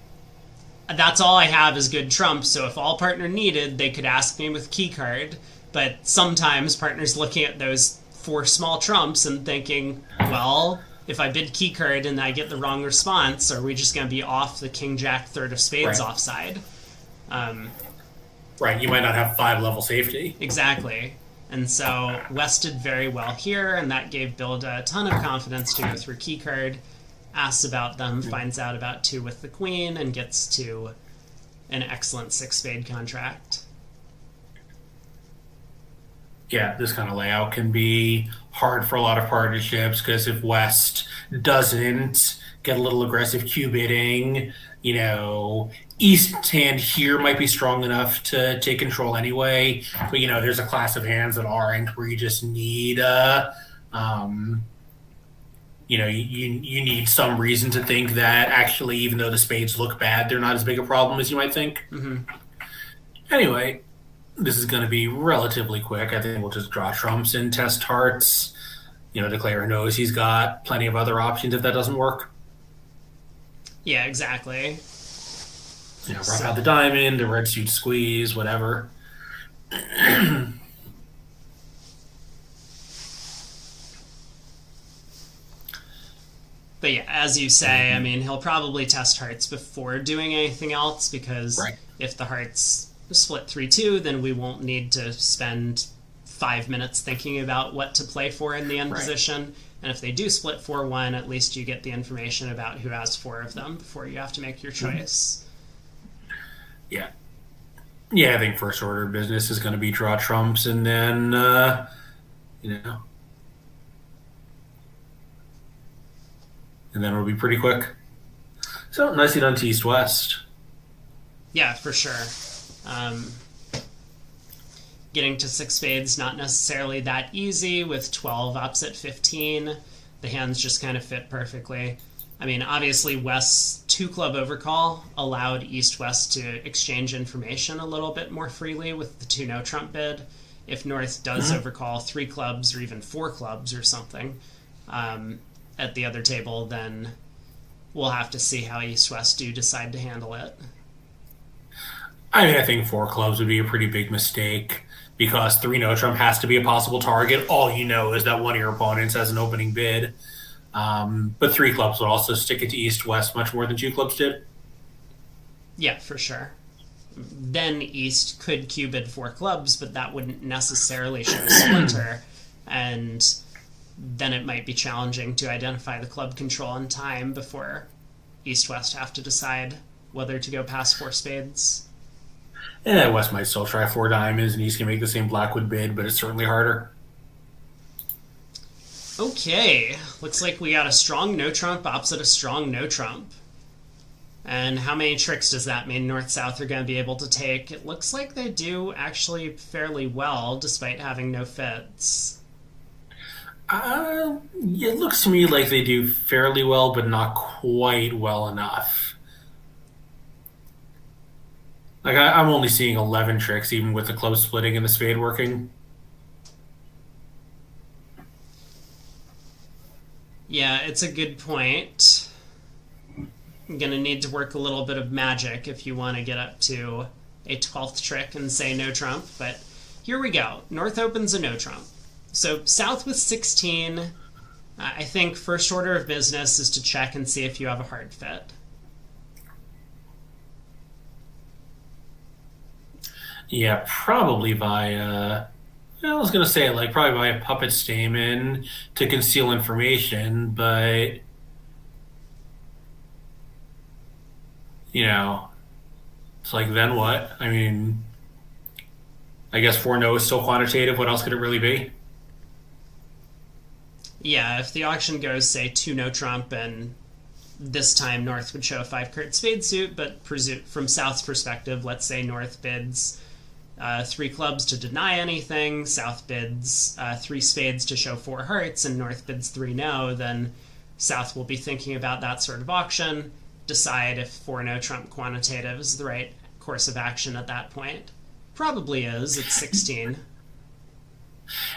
that's all I have is good trumps, so if all partner needed, they could ask me with key card. But sometimes partners looking at those 4 small trumps and thinking, well, if I bid key card and I get the wrong response, are we just going to be off the King Jack 3rd of spades offside? Right, you might not have 5-level safety. Exactly. And so West did very well here, and that gave Bilda a ton of confidence to go through key card, asks about them, finds out about 2 with the queen, and gets to an excellent 6-spade contract. Yeah, this kind of layout can be hard for a lot of partnerships because if West doesn't get a little aggressive cue bidding. East hand here might be strong enough to take control anyway, but there's a class of hands that aren't, where you just need you need some reason to think that actually, even though the spades look bad, they're not as big a problem as you might think. Anyway, this is going to be relatively quick. I think we'll just draw trumps and test hearts. Declare knows he's got plenty of other options if that doesn't work. Yeah, exactly. Rough out the diamond, the red suit squeeze, whatever. But yeah, as you say, I mean, he'll probably test hearts before doing anything else, because if the hearts split 3-2, then we won't need to spend 5 minutes thinking about what to play for in the end position. And if they do split 4-1, at least you get the information about who has 4 of them before you have to make your choice. Yeah, I think first order of business is going to be draw trumps, and then, and then it'll be pretty quick. So, nicely done to East-West. Yeah, for sure. Getting to 6 spades, not necessarily that easy with 12 ups at 15. The hands just kind of fit perfectly. I mean, obviously, West's 2-club overcall allowed East-West to exchange information a little bit more freely with the 2-no trump bid. If North does overcall 3 clubs or even 4 clubs or something at the other table, then we'll have to see how East-West do decide to handle it. I mean, I think 4 clubs would be a pretty big mistake, because 3-no trump has to be a possible target. All you know is that one of your opponents has an opening bid. But 3 clubs would also stick it to East-West much more than 2 clubs did. Yeah, for sure. Then East could cue bid 4 clubs, but that wouldn't necessarily show a splinter, and then it might be challenging to identify the club control in time before East-West have to decide whether to go past 4 spades. Yeah, West might still try 4 diamonds, and East can make the same Blackwood bid, but it's certainly harder. Okay, looks like we got a strong no-trump opposite a strong no-trump. And how many tricks does that mean North-South are going to be able to take? It looks like they do actually fairly well, despite having no fits. It looks to me like they do fairly well, but not quite well enough. Like, I'm only seeing 11 tricks, even with the club splitting and the spade working. Yeah, it's a good point. I'm going to need to work a little bit of magic if you want to get up to a 12th trick and say no trump, but here we go. North opens a no trump. So South with 16, I think first order of business is to check and see if you have a hard fit. Yeah, probably via... I was going to say, probably via puppet stamen to conceal information, but... It's then what? I mean, I guess 4-no is still quantitative. What else could it really be? Yeah, if the auction goes, say, 2-no trump, and this time North would show a 5-card spade suit, but from South's perspective, let's say North bids 3 clubs to deny anything, South bids 3 spades to show 4 hearts, and North bids 3-no, then South will be thinking about that sort of auction, decide if 4-no trump quantitative is the right course of action at that point. Probably is, it's 16.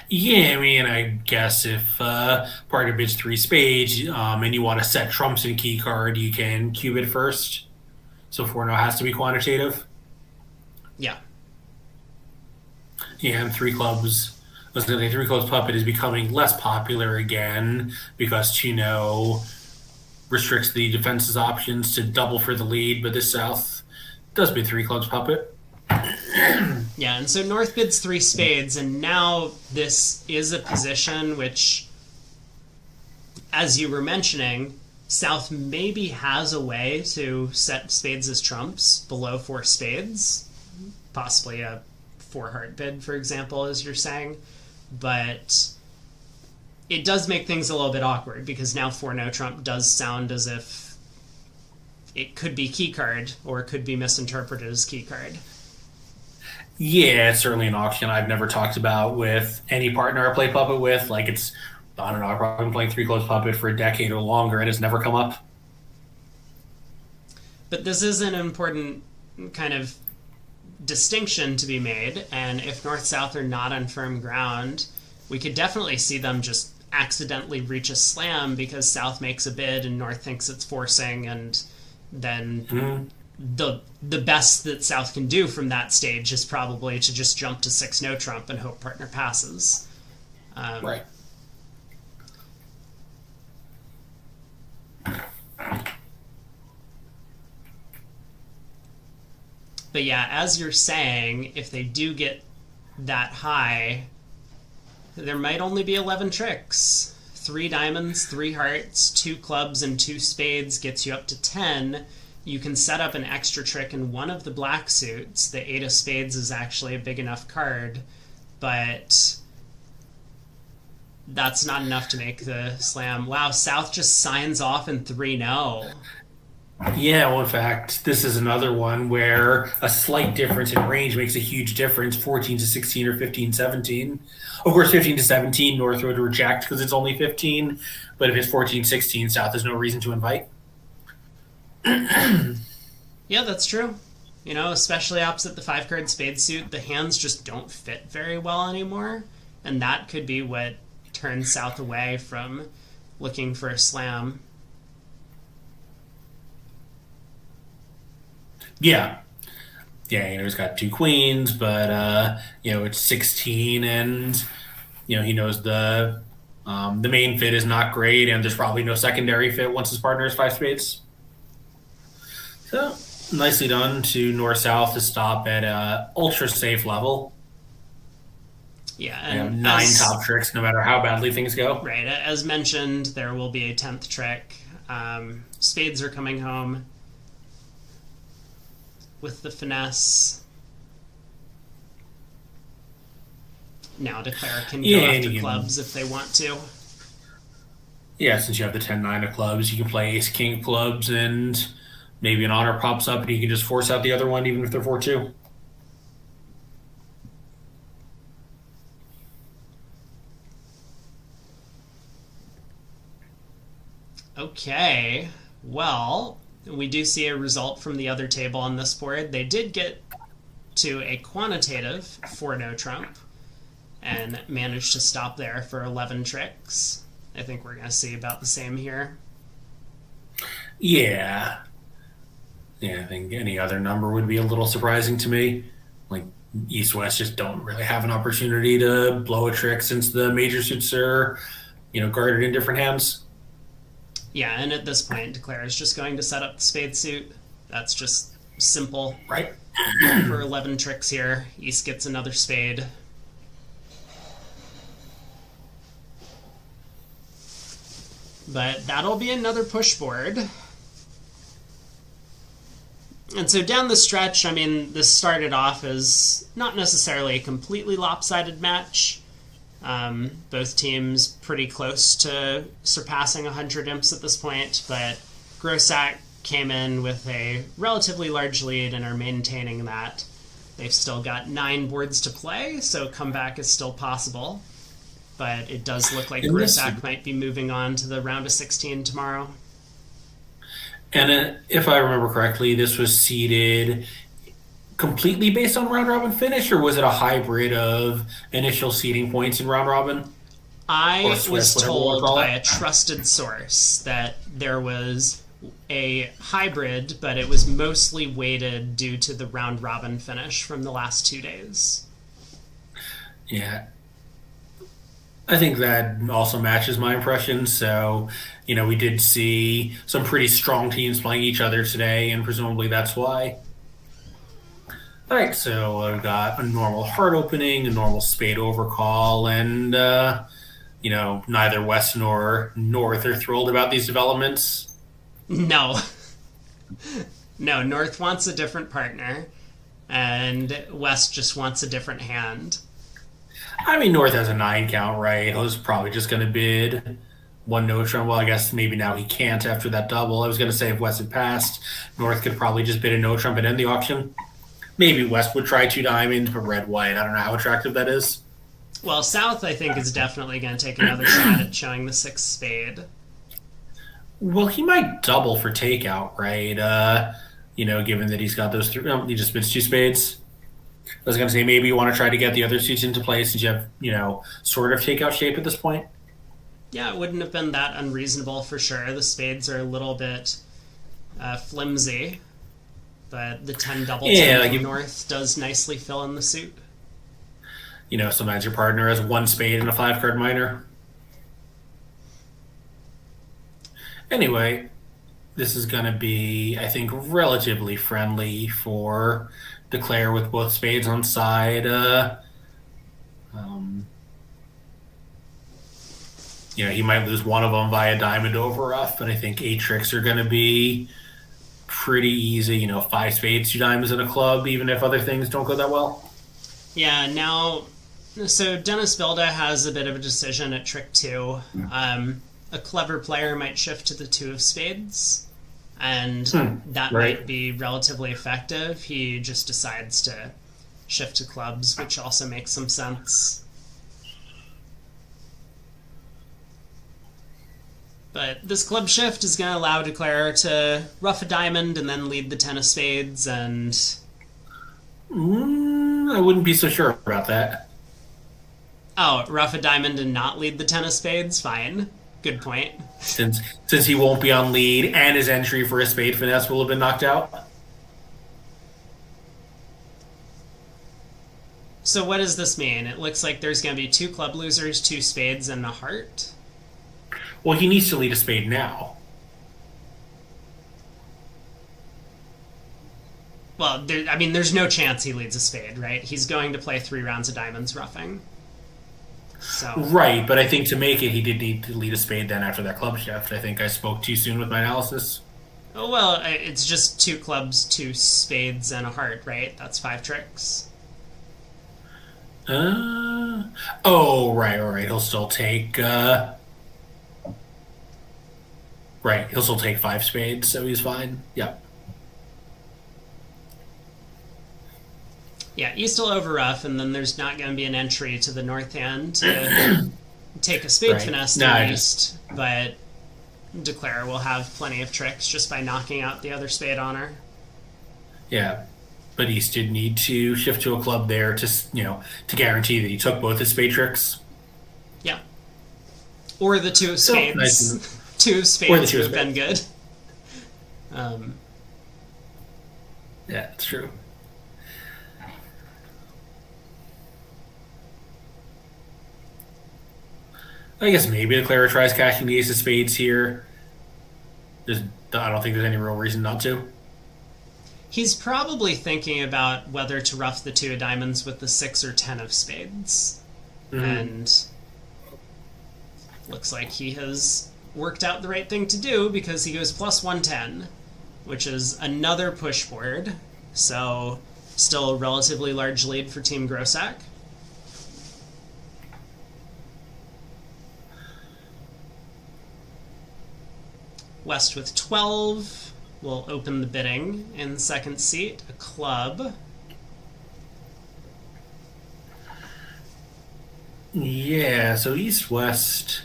Yeah, I mean, I guess if partner bids 3 spades and you want to set trumps in key card, you can cue bid first. So 4-no has to be quantitative. Yeah. Yeah, and 3 clubs. I was going to say 3 clubs puppet is becoming less popular again because 2-no restricts the defense's options to double for the lead, but this South does bid 3 clubs puppet. Yeah, and so North bids 3 spades, and now this is a position which, as you were mentioning, South maybe has a way to set spades as trumps below 4 spades, possibly a 4 heart bid, for example, as you're saying, but it does make things a little bit awkward because now 4 no trump does sound as if it could be key card or it could be misinterpreted as key card. Yeah, it's certainly an option I've never talked about with any partner I play Puppet with. Like, it's, I don't know, I've probably been playing 3 Close Puppet for a decade or longer, and it's never come up. But this is an important kind of distinction to be made, and if North-South are not on firm ground, we could definitely see them just accidentally reach a slam because South makes a bid and North thinks it's forcing, and then the best that South can do from that stage is probably to just jump to 6 no trump and hope partner passes. Right. But yeah, as you're saying, if they do get that high, there might only be 11 tricks. 3 diamonds, 3 hearts, 2 clubs, and 2 spades gets you up to 10. You can set up an extra trick in one of the black suits. The 8 of spades is actually a big enough card, but that's not enough to make the slam. Wow, South just signs off in 3-0. Yeah, well, in fact, this is another one where a slight difference in range makes a huge difference, 14 to 16 or 15 17. Of course, 15 to 17, North would reject because it's only 15, but if it's 14 16, South has no reason to invite. Yeah, that's true. You know, especially opposite the 5-card spade suit, the hands just don't fit very well anymore, and that could be what turns South away from looking for a slam. Yeah. Yeah, you know, he's got 2 queens, but, you know, it's 16, and, you know, he knows the main fit is not great, and there's probably no secondary fit once his partner is 5 spades. So, nicely done to North-South to stop at a ultra-safe level. Yeah, You have and 9 top tricks, no matter how badly things go. right, as mentioned, there will be a 10th trick. Spades are coming home with the finesse. Now Declare can go after clubs if they want to. Yeah, since you have the 10-9 of clubs, you can play ace-king of clubs, and maybe an honor pops up, and you can just force out the other one, even if they're 4-2. Okay, well, we do see a result from the other table on this board. They did get to a quantitative 4 no trump and managed to stop there for 11 tricks. I think we're going to see about the same here. Yeah. Yeah, I think any other number would be a little surprising to me. Like, East-West just don't really have an opportunity to blow a trick since the major suits are, you know, guarded in different hands. Yeah, and at this point, Declare is just going to set up the spade suit. That's just simple. Right. For 11 tricks here, East gets another spade. But that'll be another push board. And so down the stretch, I mean, this started off as not necessarily a completely lopsided match. Both teams pretty close to surpassing 100 imps at this point, but Grossack came in with a relatively large lead and are maintaining that. They've still got 9 boards to play, so comeback is still possible. But it does look like Grossack might be moving on to the round of 16 tomorrow. And if I remember correctly, this was seeded completely based on round robin finish, or was it a hybrid of initial seeding points in round robin? I was told by a trusted source that there was a hybrid, but it was mostly weighted due to the round robin finish from the last 2 days. Yeah. I think that also matches my impression. So, you know, we did see some pretty strong teams playing each other today, and presumably that's why. All right, so I've got a normal heart opening, a normal spade overcall, and, you know, neither West nor North are thrilled about these developments. No. No, North wants a different partner, and West just wants a different hand. I mean, North has a 9 count, right? He's probably just going to bid one no trump. Well, I guess maybe now he can't after that double. I was going to say if West had passed, North could probably just bid a no trump and end the auction. Maybe West would try 2 diamonds, but red white. I don't know how attractive that is. Well, South, I think, is definitely going to take another shot at showing the 6 spade. Well, he might double for takeout, right? Given that he's got those 3. He just bids 2 spades. I was going to say maybe you want to try to get the other suits into place since you have, sort of takeout shape at this point. Yeah, it wouldn't have been that unreasonable for sure. The spades are a little bit flimsy, but the 10 double 10 from North does nicely fill in the suit. Sometimes your partner has 1 spade and a 5-card minor. Anyway, this is going to be, I think, relatively friendly for Declare with both spades on side. He might lose one of them via diamond over rough, but I think 8 tricks are going to be pretty easy. 5 spades, 2 diamonds, and a club, even if other things don't go that well. Yeah, now, so Dennis Bilda has a bit of a decision at trick 2. A clever player might shift to the 2 of spades, and that might be relatively effective. He just decides to shift to clubs, which also makes some sense. But this club shift is going to allow Declare to ruff a diamond and then lead the 10 of spades, and... I wouldn't be so sure about that. Oh, ruff a diamond and not lead the 10 of spades? Fine. Good point. Since he won't be on lead and his entry for a spade finesse will have been knocked out. So what does this mean? It looks like there's going to be 2 club losers, 2 spades, and a heart. Well, he needs to lead a spade now. Well, there's no chance he leads a spade, right? He's going to play 3 rounds of diamonds roughing. So. Right, but I think to make it, he did need to lead a spade then after that club shift. I think I spoke too soon with my analysis. Oh, well, it's just 2 clubs, 2 spades, and a heart, right? That's 5 tricks. Right. He'll still take... Right, he'll still take 5 spades, so he's fine. Yep. Yeah, East will over rough, and then there's not going to be an entry to the north hand to take a spade finesse to East, but Declare will have plenty of tricks just by knocking out the other spade on her. Yeah, but East did need to shift to a club there to guarantee that he took both his spade tricks. Yeah. Or the 2 of spades. Nice. 2 of spades would have been good. Yeah, it's true. I guess maybe Declare tries cashing the ace of spades here. I don't think there's any real reason not to. He's probably thinking about whether to ruff the 2 of diamonds with the 6 or 10 of spades. Mm-hmm. And looks like he has worked out the right thing to do because he goes plus 110, which is another push board. So still a relatively large lead for Team Grossack. West with 12 will open the bidding. In second seat, a club. Yeah, so East-West...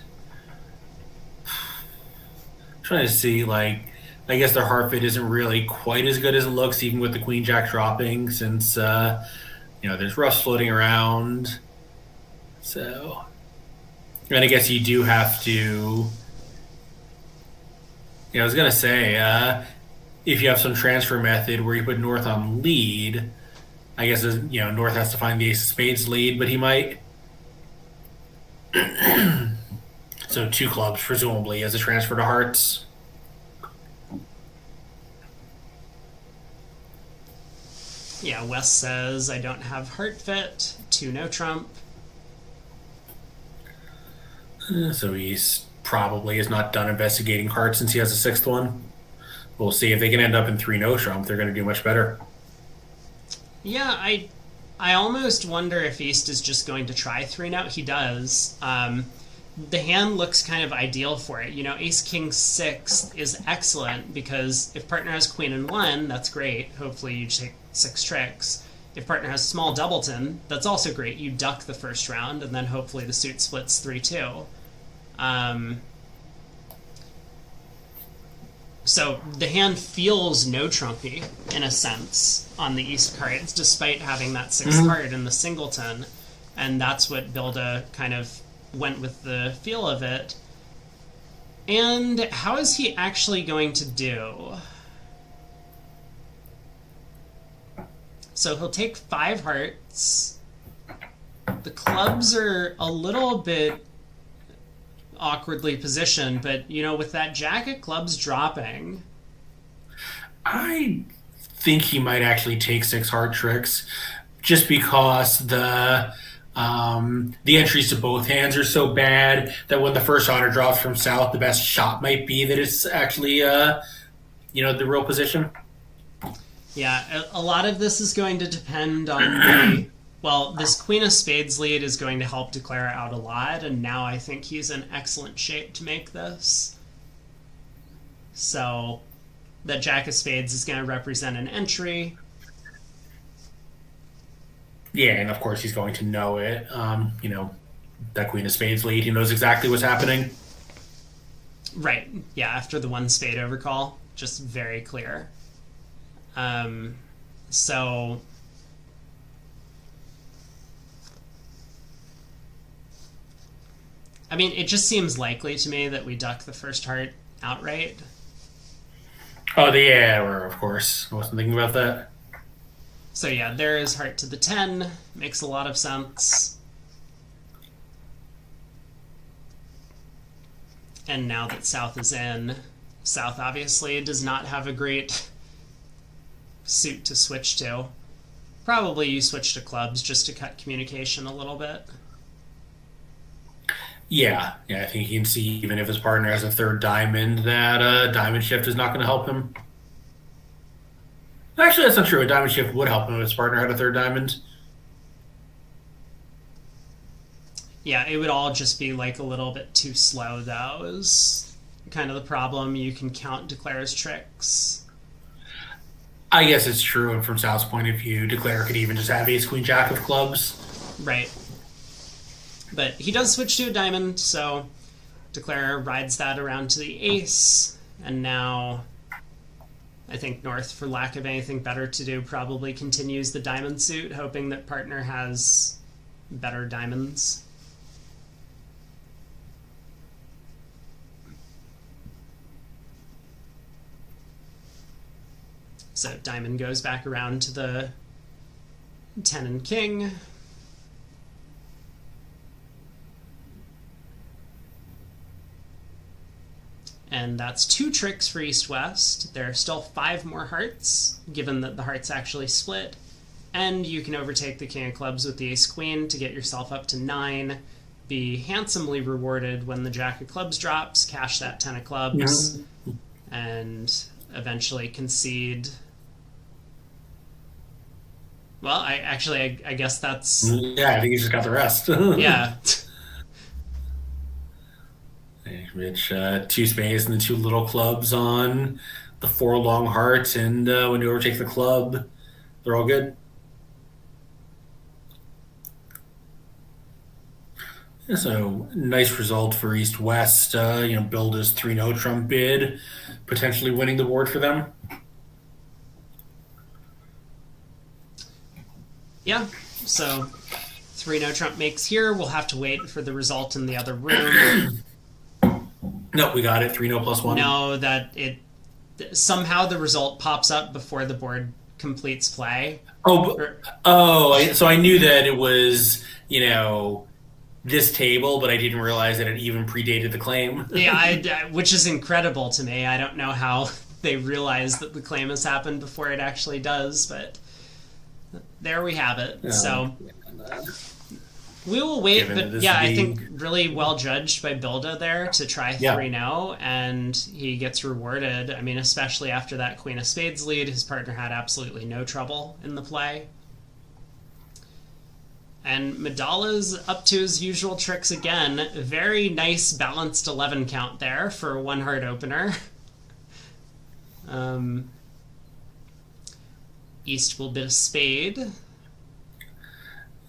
Trying to see, I guess their heart fit isn't really quite as good as it looks, even with the Queen Jack dropping, since, there's roughs floating around. So... And I guess you do have to... I was going to say, if you have some transfer method where you put North on lead, I guess, North has to find the ace of spades lead, but he might... So 2 clubs, presumably, as a transfer to hearts. Yeah, West says, I don't have heart fit, 2 no trump. So he's probably is not done investigating hearts since he has a 6th one. We'll see if they can end up in 3 no trump. They're going to do much better. Yeah, I almost wonder if East is just going to try 3-note. He does. The hand looks kind of ideal for it. Ace King 6 is excellent because if partner has Queen and 1, that's great. Hopefully you take 6 tricks. If partner has small doubleton, that's also great. You duck the first round, and then hopefully the suit splits 3-2. So the hand feels no trumpy, in a sense, on the East cards, despite having that 6th card in the singleton. And that's what Bilda kind of went with the feel of it. And how is he actually going to do? So he'll take 5 hearts. The clubs are a little bit awkwardly positioned, but with that jack of clubs dropping, I think he might actually take 6 hard tricks, just because the entries to both hands are so bad that when the first honor drops from south, the best shot might be that it's actually the real position. Yeah, a lot of this is going to depend on this Queen of Spades lead is going to help declare out a lot, and now I think he's in excellent shape to make this. So that Jack of Spades is going to represent an entry. Yeah, and of course he's going to know it. That Queen of Spades lead, he knows exactly what's happening. Right, yeah, after the 1 spade overcall, just very clear. So I mean, it just seems likely to me that we duck the first heart outright. Oh, yeah, of course. I wasn't thinking about that. So yeah, there is heart to the 10. Makes a lot of sense. And now that South is in, South obviously does not have a great suit to switch to. Probably you switch to clubs just to cut communication a little bit. Yeah, I think he can see, even if his partner has a 3rd diamond, that diamond shift is not going to help him. Actually, that's not true. A diamond shift would help him if his partner had a 3rd diamond. Yeah, it would all just be like a little bit too slow, though, is kind of the problem. You can count Declare's tricks. I guess it's true, and from Sal's point of view, Declare could even just have Ace Queen Jack of clubs. Right. But he does switch to a diamond, so Declare rides that around to the ace, and now I think North, for lack of anything better to do, probably continues the diamond suit, hoping that partner has better diamonds. So diamond goes back around to the 10 and king. And that's 2 tricks for East-West. There are still 5 more hearts, given that the hearts actually split. And you can overtake the king of clubs with the ace-queen to get yourself up to 9. Be handsomely rewarded when the jack of clubs drops, cash that 10 of clubs, and eventually concede. Well, I guess that's... Yeah, I think he just got the rest. Yeah. Which 2 spades and the 2 little clubs on the 4 long hearts, and when you overtake the club, they're all good. Yeah, so nice result for East-West. Bilda's 3-no trump bid, potentially winning the board for them. Yeah, so 3-no trump makes here. We'll have to wait for the result in the other room. No, we got it. 3-no plus 1. No, that it somehow the result pops up before the board completes play. So I knew that it was, this table, but I didn't realize that it even predated the claim. Yeah, which is incredible to me. I don't know how they realize that the claim has happened before it actually does, but there we have it. So we will wait, but yeah, I think really well judged by Bilda there to try 3-0, and he gets rewarded. I mean, especially after that Queen of Spades lead, his partner had absolutely no trouble in the play. And Madala's up to his usual tricks again. Very nice balanced 11 count there for a one heart opener. East will bid a spade.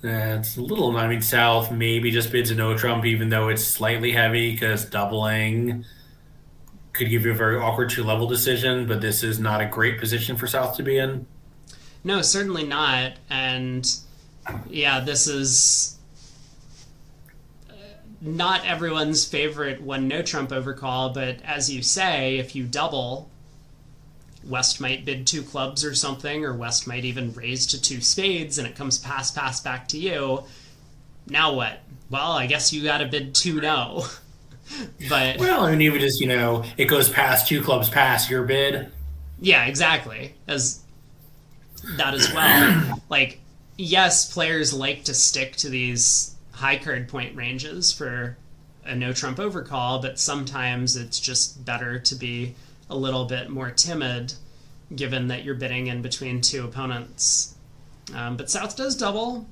That's a little. I mean, South maybe just bids a no trump, even though it's slightly heavy because doubling could give you a very awkward two-level decision. But this is not a great position for South to be in. No, certainly not. And yeah, this is not everyone's favorite one no trump overcall. But as you say, if you double, West might bid two clubs or something, or West might even raise to two spades, and it comes pass back to you. Now what? Well, I guess you got to bid two no. But well, I mean, even just it goes past two clubs past your bid. Yeah, exactly. As that as well. Like, yes, players like to stick to these high card point ranges for a no trump overcall, but sometimes it's just better to be a little bit more timid, given that you're bidding in between two opponents. But South does double.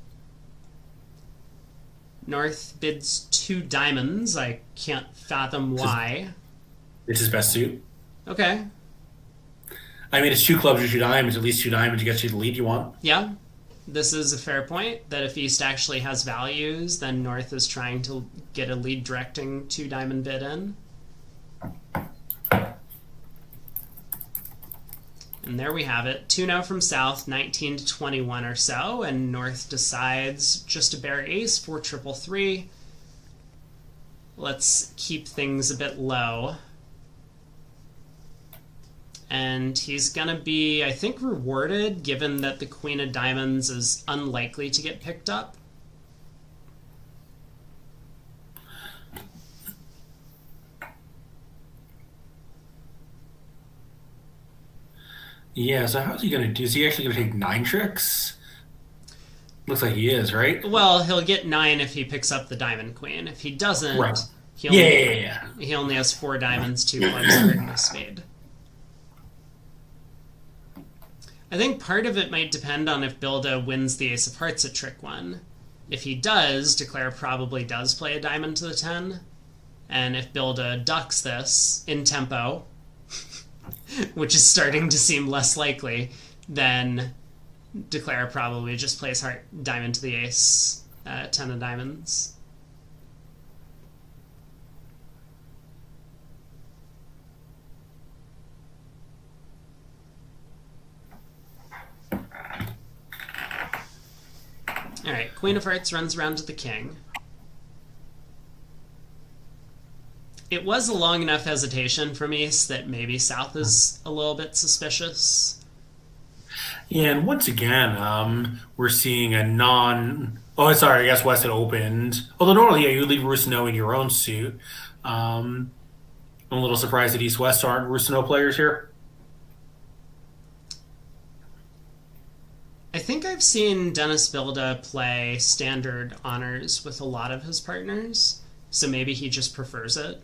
North bids two diamonds. I can't fathom why. It's his best suit. Okay. I mean, it's two clubs or two diamonds. At least two diamonds gets you the lead you want. Yeah. This is a fair point, that if East actually has values, then North is trying to get a lead directing two diamond bid in. And there we have it. 2-0 from South, 19 to 21 or so, and North decides just a bare ace, 4-3-3. Let's keep things a bit low. And he's going to be, I think, rewarded, given that the Queen of Diamonds is unlikely to get picked up. Yeah, so how's he going to do? Is he actually going to take 9 tricks? Looks like he is, right? Well, he'll get 9 if he picks up the Diamond Queen. If he doesn't, right. he only has 4 diamonds, 2 clubs, and a spade. I think part of it might depend on if Bilda wins the Ace of Hearts at trick 1. If he does, Declare probably does play a diamond to the 10. And if Bilda ducks this in tempo, which is starting to seem less likely, then Declare probably just plays heart diamond to the ace, 10 of diamonds. Alright, Queen of Hearts runs around to the king. It was a long enough hesitation from East that maybe South is a little bit suspicious. Yeah, and once again, we're seeing a non... Oh, sorry, I guess West had opened. Although normally, yeah, you leave Rusino in your own suit. I'm a little surprised that East-West aren't Rusino players here. I think I've seen Dennis Bilda play standard honors with a lot of his partners, so maybe he just prefers it.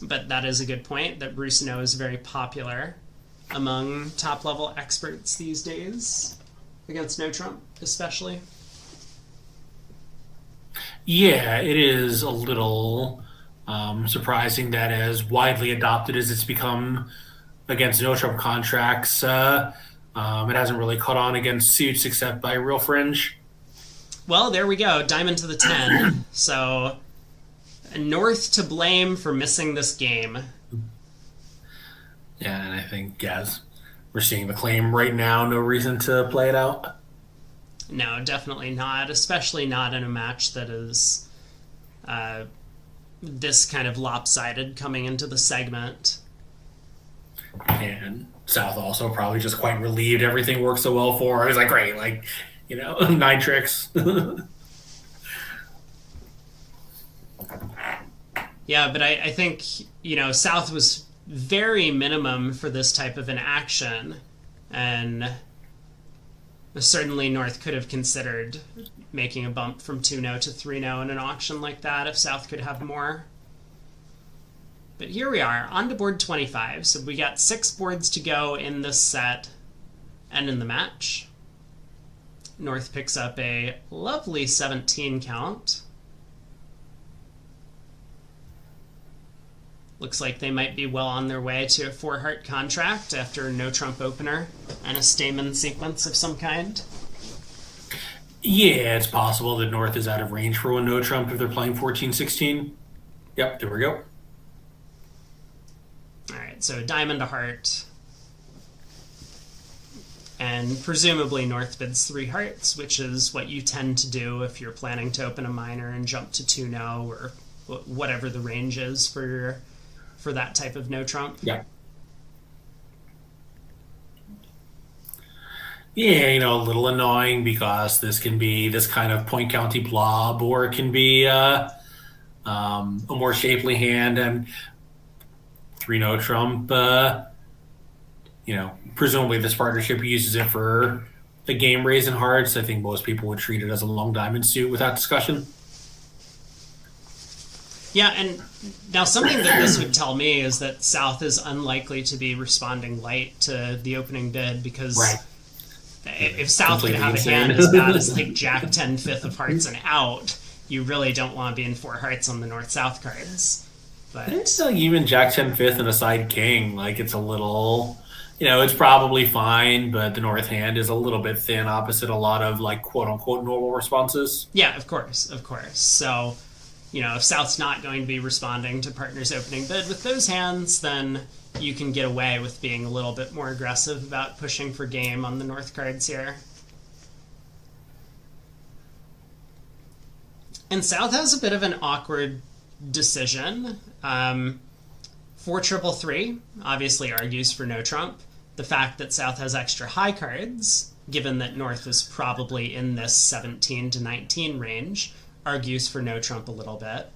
But that is a good point, that Rusino is very popular among top-level experts these days, against no trump especially. Yeah, it is a little surprising that as widely adopted as it's become against no trump contracts, it hasn't really caught on against suits except by real fringe. Well, there we go. Diamond to the 10. So North to blame for missing this game. Yeah, and I think, as we're seeing the claim right now, no reason to play it out. No, definitely not. Especially not in a match that is this kind of lopsided coming into the segment. And South also probably just quite relieved everything worked so well for her. He's like, great, 9 tricks. Yeah, but I think, South was very minimum for this type of an action, and certainly North could have considered making a bump from 2-0 to 3-0 in an auction like that if South could have more. But here we are, on to board 25, so we got 6 boards to go in this set. And in the match, North picks up a lovely 17 count. Looks like they might be well on their way to a 4-heart contract after no trump opener and a Stamen sequence of some kind. Yeah, it's possible that North is out of range for one no trump if they're playing 14-16. Yep, there we go. All right, so diamond to heart. And presumably North bids 3 hearts, which is what you tend to do if you're planning to open a minor and jump to 2-no or whatever the range is for that type of no trump. Yeah. Yeah, a little annoying because this can be this kind of point county blob, or it can be a more shapely hand, and 3 no trump. Presumably this partnership uses it for the game raising hearts. I think most people would treat it as a long diamond suit without discussion. Yeah, and now something that this would tell me is that South is unlikely to be responding light to the opening bid, because Right. if South could Completely have insane. a hand as bad as like Jack 10 fifth of hearts and out, you really don't want to be in 4 hearts on the North-South cards. But It's like even Jack 10-5 and a side king, like it's a little, it's probably fine, but the North hand is a little bit thin opposite a lot of like quote unquote normal responses. yeah, of course. So, if South's not going to be responding to partner's opening bid with those hands, then you can get away with being a little bit more aggressive about pushing for game on the North cards here. And South has a bit of an awkward decision. 4-3-3 obviously argues for no trump. The fact that South has extra high cards, given that North is probably in this 17 to 19 range, argues for no trump a little bit.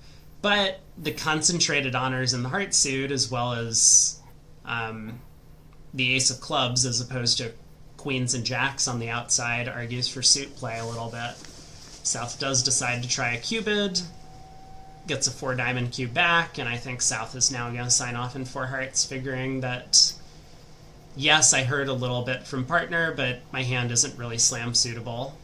But the concentrated honors in the heart suit, as well as the ace of clubs as opposed to queens and jacks on the outside, argues for suit play a little bit. South does decide to try a cubid, gets a 4 diamond cube back, and I think South is now going to sign off in 4 hearts, figuring that, yes, I heard a little bit from partner, but my hand isn't really slam suitable.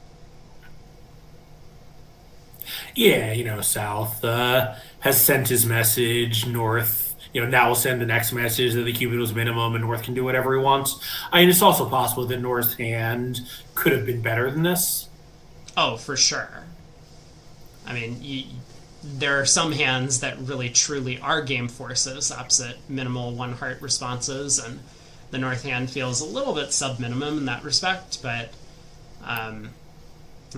Yeah, South has sent his message. North, now will send the next message that the cubid was minimum and North can do whatever he wants. I mean, it's also possible that North's hand could have been better than this. Oh, for sure. I mean, there are some hands that really truly are game forces opposite minimal 1 heart responses, and the North hand feels a little bit sub-minimum in that respect, but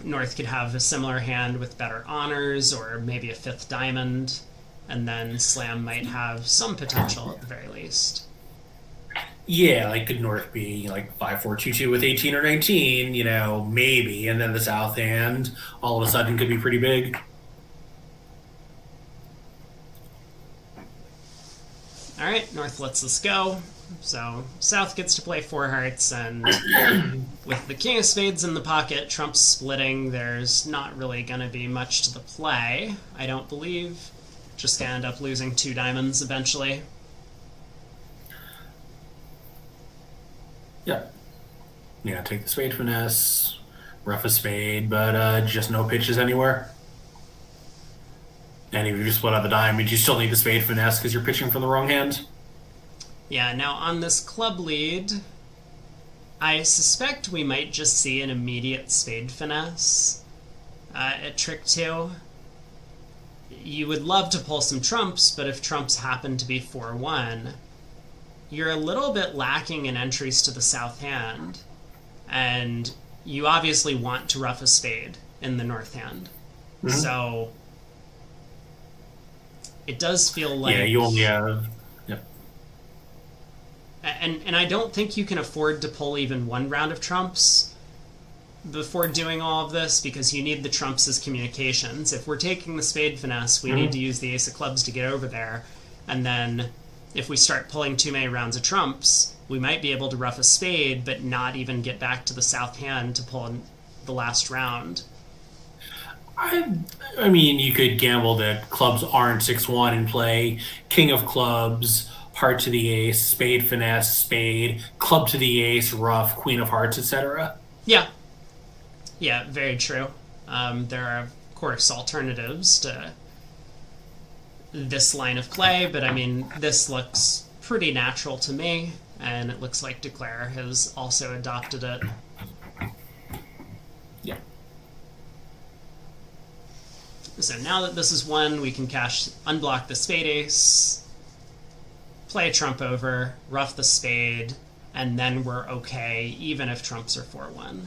North could have a similar hand with better honors or maybe a 5th diamond, and then Slam might have some potential at the very least. Yeah, like could North be like 5-4-2-2 with 18 or 19, maybe, and then the South hand all of a sudden could be pretty big. All right, North lets us go. So South gets to play 4 hearts, and with the king of spades in the pocket, Trump's splitting, there's not really going to be much to the play, I don't believe. Just going to end up losing 2 diamonds eventually. Yeah, take the spade finesse, rough a spade, but just no pitches anywhere. And if you split out the diamond, you still need the spade finesse because you're pitching from the wrong hand. Yeah, now on this club lead, I suspect we might just see an immediate spade finesse at trick 2. You would love to pull some trumps, but if trumps happen to be 4-1, you're a little bit lacking in entries to the South hand, and you obviously want to rough a spade in the North hand. Mm-hmm. So it does feel like... Yeah, you only have... Yep. And I don't think you can afford to pull even 1 round of trumps before doing all of this, because you need the trumps as communications. If we're taking the spade finesse, we need to use the ace of clubs to get over there, and then if we start pulling too many rounds of trumps, we might be able to rough a spade but not even get back to the South hand to pull in the last round. I mean, you could gamble that clubs aren't 6-1 and play king of clubs, heart to the ace, spade finesse, spade, club to the ace, ruff, queen of hearts, etc. Yeah. Yeah, very true. There are, of course, alternatives to this line of play, but I mean, this looks pretty natural to me, and it looks like Declare has also adopted it. Yeah. So now that this is won, we can unblock the spade ace, play a trump over, ruff the spade, and then we're okay, even if trumps are 4-1.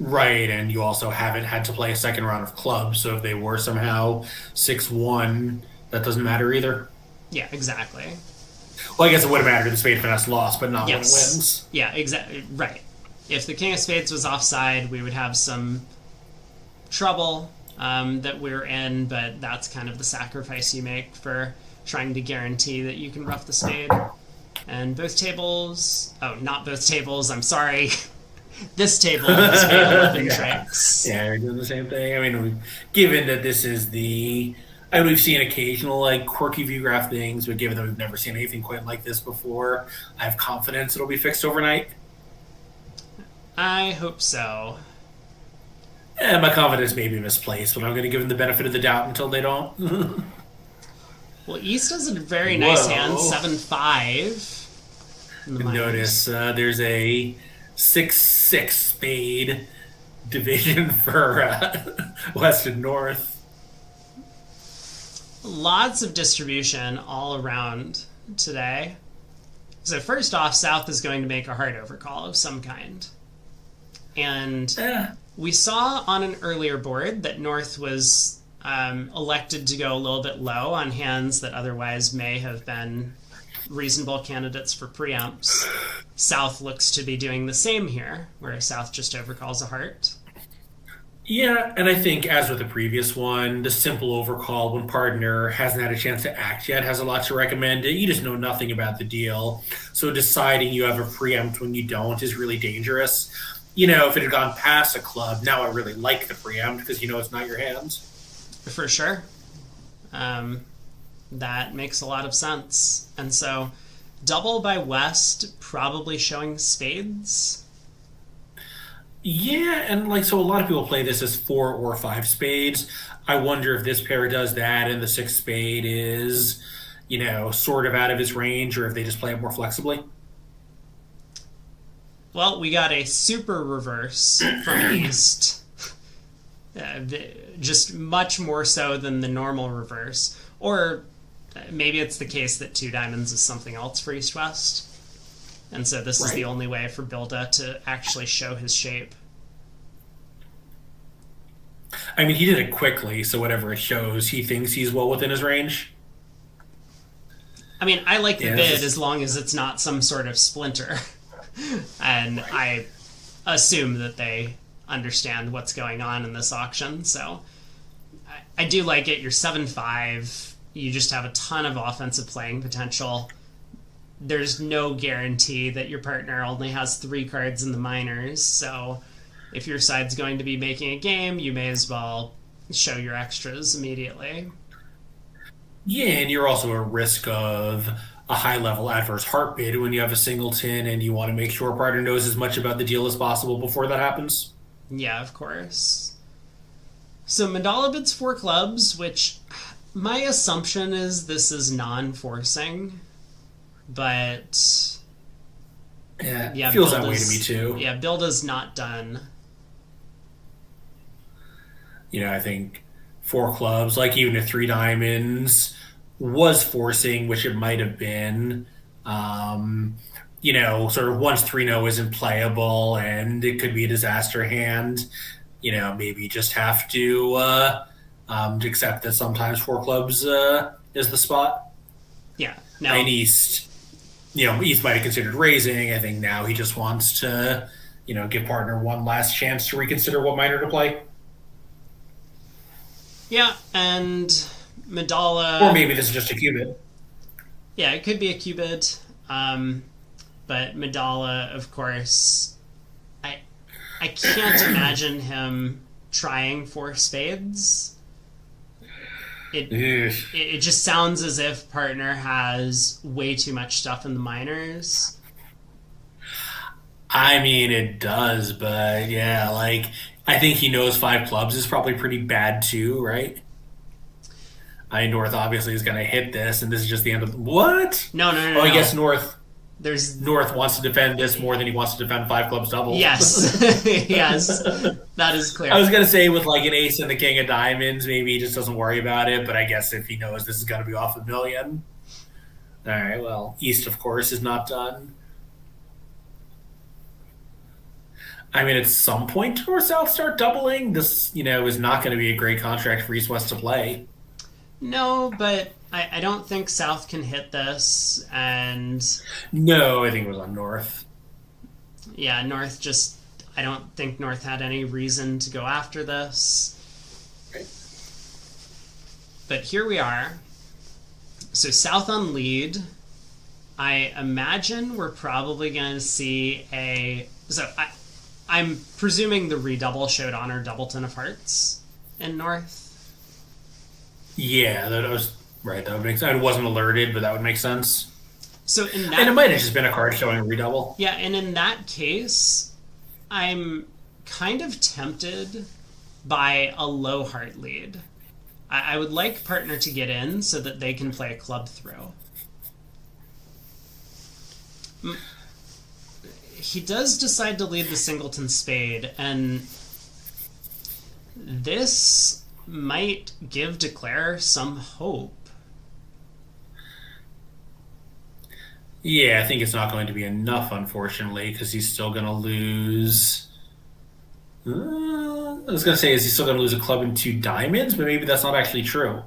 Right, and you also haven't had to play a second round of clubs, so if they were somehow 6-1, that doesn't matter either. Yeah, exactly. Well, I guess it would have mattered if the spade finesse lost, but not Yes. when it wins. Yeah, exactly. Right. If the king of spades was offside, we would have some trouble that we're in, but that's kind of the sacrifice you make for trying to guarantee that you can ruff the spade. And both tables... Oh, not both tables, I'm sorry. This table has spade 11 tricks. Yeah, we're doing the same thing. I mean, given that this is the... I mean, we've seen occasional, like, quirky view graph things, but given that we've never seen anything quite like this before, I have confidence it'll be fixed overnight. I hope so. My confidence may be misplaced, but I'm going to give them the benefit of the doubt until they don't. Well, East has a very nice Whoa. hand, 7-5. in the minors. Notice there's a 6-6 spade division for West and North. Lots of distribution all around today. So first off, South is going to make a hard overcall of some kind. And we saw on an earlier board that North was elected to go a little bit low on hands that otherwise may have been reasonable candidates for preempts. South looks to be doing the same here, where South just overcalls a heart. Yeah, and I think, as with the previous one, the simple overcall when partner hasn't had a chance to act yet has a lot to recommend it. You just know nothing about the deal. So deciding you have a preempt when you don't is really dangerous. You know, if it had gone past a club, now I really like the preempt because you know it's not your hands. For sure. That makes a lot of sense. And so, double by West, probably showing spades. Yeah, and like so a lot of people play this as 4 or 5 spades. I wonder if this pair does that and the 6 spade is, you know, sort of out of his range, or if they just play it more flexibly. Well, we got a super reverse from East. Just much more so than the normal reverse. Or maybe it's the case that 2 diamonds is something else for East-West. And so this is the only way for Bilda to actually show his shape. I mean, he did it quickly, so whatever it shows, he thinks he's well within his range. I mean, I like the Yeah, bid as long as it's not some sort of splinter. And I assume that they understand what's going on in this auction. So I do like it. You're 7-5. You just have a ton of offensive playing potential. There's no guarantee that your partner only has 3 cards in the minors. So if your side's going to be making a game, you may as well show your extras immediately. Yeah, and you're also at risk of a high-level adverse heart bid when you have a singleton and you want to make sure a partner knows as much about the deal as possible before that happens. Yeah, of course. So Mandala bids 4 clubs, which my assumption is this is non-forcing, but Yeah, feels that way to me too. Yeah, Bilda's not done. You know, I think 4 clubs, like even if 3 diamonds was forcing, which it might have been, you know, sort of once 3-0 isn't playable and it could be a disaster hand, you know, maybe you just have to accept that sometimes 4 clubs is the spot. Yeah. Now, And East, you know, East might have considered raising. I think now he just wants to, you know, give partner one last chance to reconsider what minor to play. yeah, and Mandala... Or maybe this is just a cubit. Yeah, it could be a cubid. But Mandala, of course, I can't imagine him trying 4 spades. it Ugh. it just sounds as if partner has way too much stuff in the minors. I mean, it does, but yeah, like I think he knows five clubs is probably pretty bad too, right? I North obviously is going to hit this, and this is just the end of what? No, no, no, Oh, I no. guess North There's wants to defend this more than he wants to defend five clubs double. yes, yes, that is clear. I was gonna say with like an ace and the king of diamonds, maybe he just doesn't worry about it. But I guess if he knows this is gonna be off a million, all right. Well, East of course is not done. I mean, at some point, North South start doubling. This, is not going to be a great contract for East West to play. No, but I don't think South can hit this, and No, I think it was on North. yeah, North just. I don't think North had any reason to go after this. Right. But here we are. So South on lead. I imagine we're probably going to see a. So I'm presuming the redouble showed honor Doubleton of Hearts in North. Yeah, that was right. That would make sense. I wasn't alerted, but that would make sense. So in that, And it might have just been a card showing a redouble. yeah, and in that case, I'm kind of tempted by a low heart lead. I would like partner to get in so that they can play a club throw. He does decide to lead the singleton spade, and this might give Declare some hope. Yeah, I think it's not going to be enough, unfortunately, because he's still going to lose. I was going to say, is he still going to lose a club and two diamonds? But maybe that's not actually true.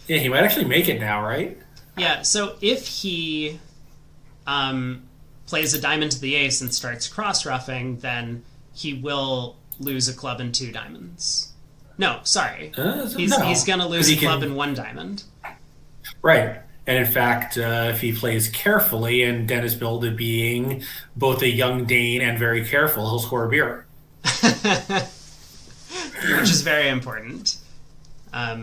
Yeah, he might actually make it now, right? Yeah, so if he plays a diamond to the ace and starts cross-ruffing, then he will lose a club and two diamonds. No, sorry. He's going to lose a club and one diamond. Right. And in fact, if he plays carefully, and Dennis Bilda being both a young Dane and very careful, he'll score a beer. Which is very important. I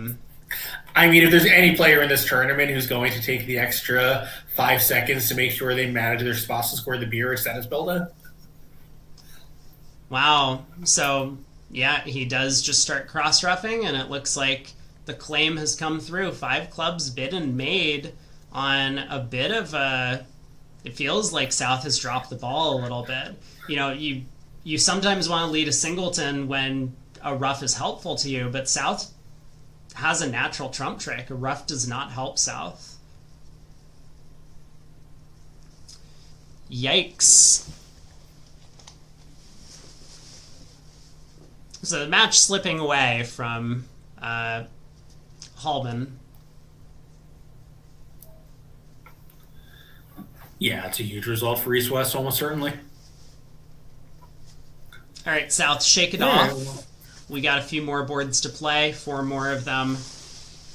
mean, if there's any player in this tournament who's going to take the extra 5 seconds to make sure they manage their spots to score the beer, it's Dennis Bilda. Wow. So, yeah, he does just start cross-ruffing, and it looks like the claim has come through. 5 clubs bid and made on a bit of a... It feels like South has dropped the ball a little bit. You sometimes want to lead a singleton when a ruff is helpful to you, but South has a natural trump trick. A ruff does not help South. Yikes. So the match slipping away from Halban. Yeah, it's a huge result for East West, almost certainly. All right, South, shake it off. We got a few more boards to play, 4 more of them.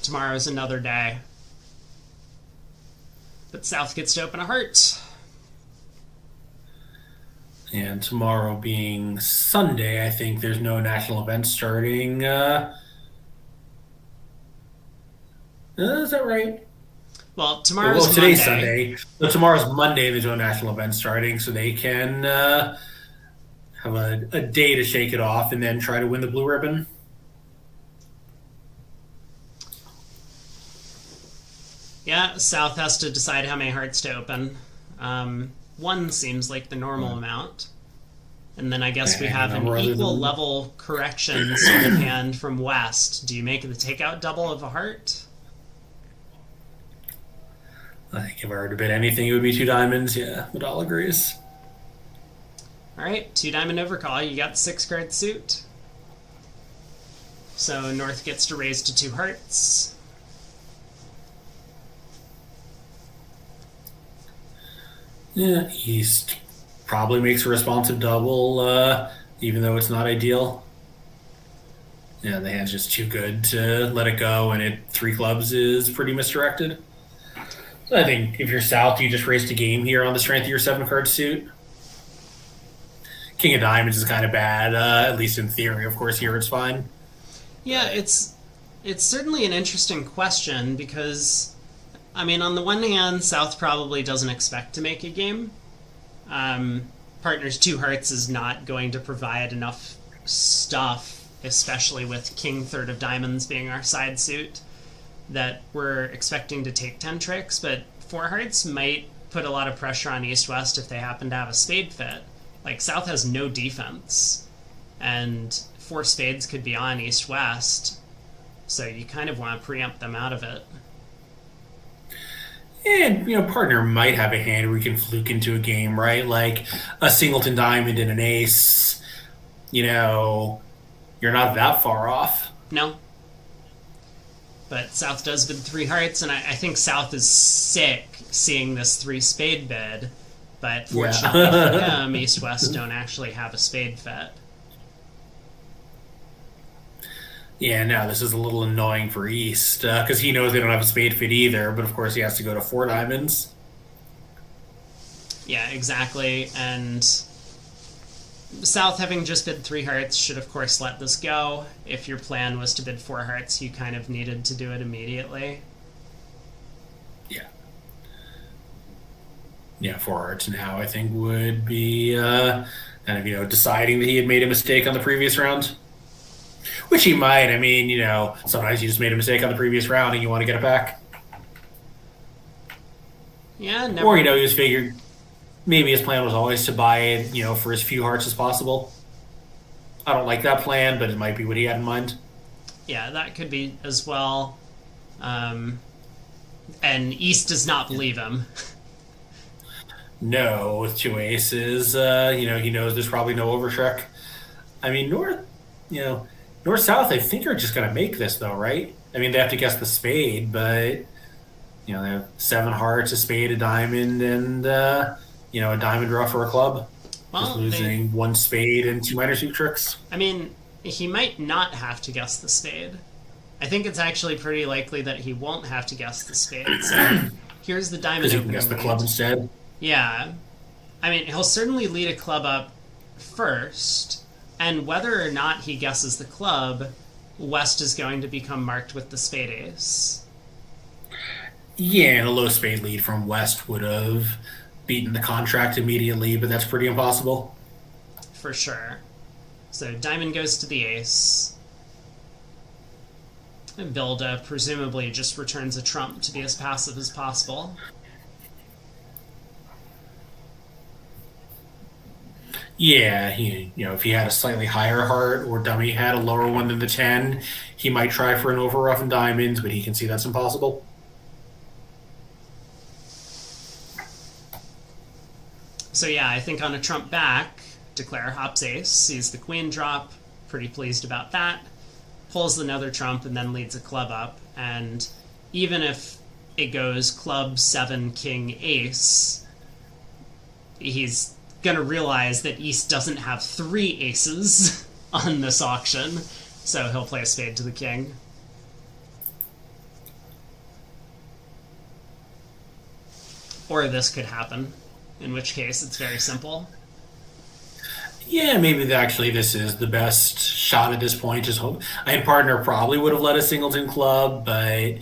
Tomorrow's another day. But South gets to open a heart. And tomorrow being Sunday, I think there's no national event starting. Is that right? Well, tomorrow's today's Monday. Sunday. So tomorrow's Monday. There's no national event starting, so they can have a day to shake it off and then try to win the blue ribbon. Yeah, South has to decide how many hearts to open. 1 seems like the normal amount. And then I guess we have an equal level correction sort of hand from West. Do you make the takeout double of a heart? I think if I were to bid anything, it would be 2 diamonds. Yeah, Vidal agrees. All right, 2 diamond overcall. You got the 6 card suit. So North gets to raise to 2 hearts. Yeah, East probably makes a responsive double, even though it's not ideal. Yeah, the hand's just too good to let it go, and 3 clubs is pretty misdirected. So I think if you're South, you just race to game here on the strength of your 7 card suit. King of Diamonds is kind of bad, at least in theory. Of course, here it's fine. Yeah, it's certainly an interesting question because, I mean, on the one hand, South probably doesn't expect to make a game. Partners 2 Hearts is not going to provide enough stuff, especially with King Third of Diamonds being our side suit, that we're expecting to take 10 tricks, but 4 Hearts might put a lot of pressure on East-West if they happen to have a spade fit. Like, South has no defense, and 4 spades could be on East-West, so you kind of want to preempt them out of it. And, partner might have a hand where we can fluke into a game, right? Like a singleton diamond and an ace. You're not that far off. No. But South does bid 3 hearts, and I think South is sick seeing this 3 spade bid. But fortunately for him, East-West don't actually have a spade fit. Yeah, no, this is a little annoying for East, because he knows they don't have a spade fit either, but of course he has to go to 4 diamonds. Yeah, exactly, and South, having just bid 3 hearts, should of course let this go. If your plan was to bid 4 hearts, you kind of needed to do it immediately. Yeah. Yeah, 4 hearts now, I think, would be kind of, deciding that he had made a mistake on the previous round. Which he might. I mean, sometimes you just made a mistake on the previous round and you want to get it back. Yeah, never. Or, he just figured maybe his plan was always to buy it, for as few hearts as possible. I don't like that plan, but it might be what he had in mind. Yeah, that could be as well. And East does not believe him. No, with 2 aces, he knows there's probably no overcheck. I mean, North-South, I think, are just going to make this, though, right? I mean, they have to guess the spade, but, they have 7 hearts, a spade, a diamond, and, a diamond draw for a club. Well, just losing 1 spade and 2 minor suit tricks. I mean, he might not have to guess the spade. I think it's actually pretty likely that he won't have to guess the spade. So here's the diamond Because he opening can guess the lead. club instead. Yeah. I mean, he'll certainly lead a club up first, and whether or not he guesses the club, West is going to become marked with the spade ace. Yeah, and a low spade lead from West would have beaten the contract immediately, but that's pretty impossible. For sure. So diamond goes to the ace. And Bilda presumably just returns a trump to be as passive as possible. Yeah, if he had a slightly higher heart or dummy had a lower one than the 10, he might try for an overruff in diamonds, but he can see that's impossible. So yeah, I think on a trump back, declare hops ace, sees the queen drop, pretty pleased about that, pulls another trump and then leads a club up, and even if it goes club 7 king ace, he's gonna realize that East doesn't have 3 aces on this auction, so he'll play a spade to the king. Or this could happen, in which case it's very simple. Yeah, maybe actually this is the best shot at this point. Just hope. Partner probably would have led a singleton club, but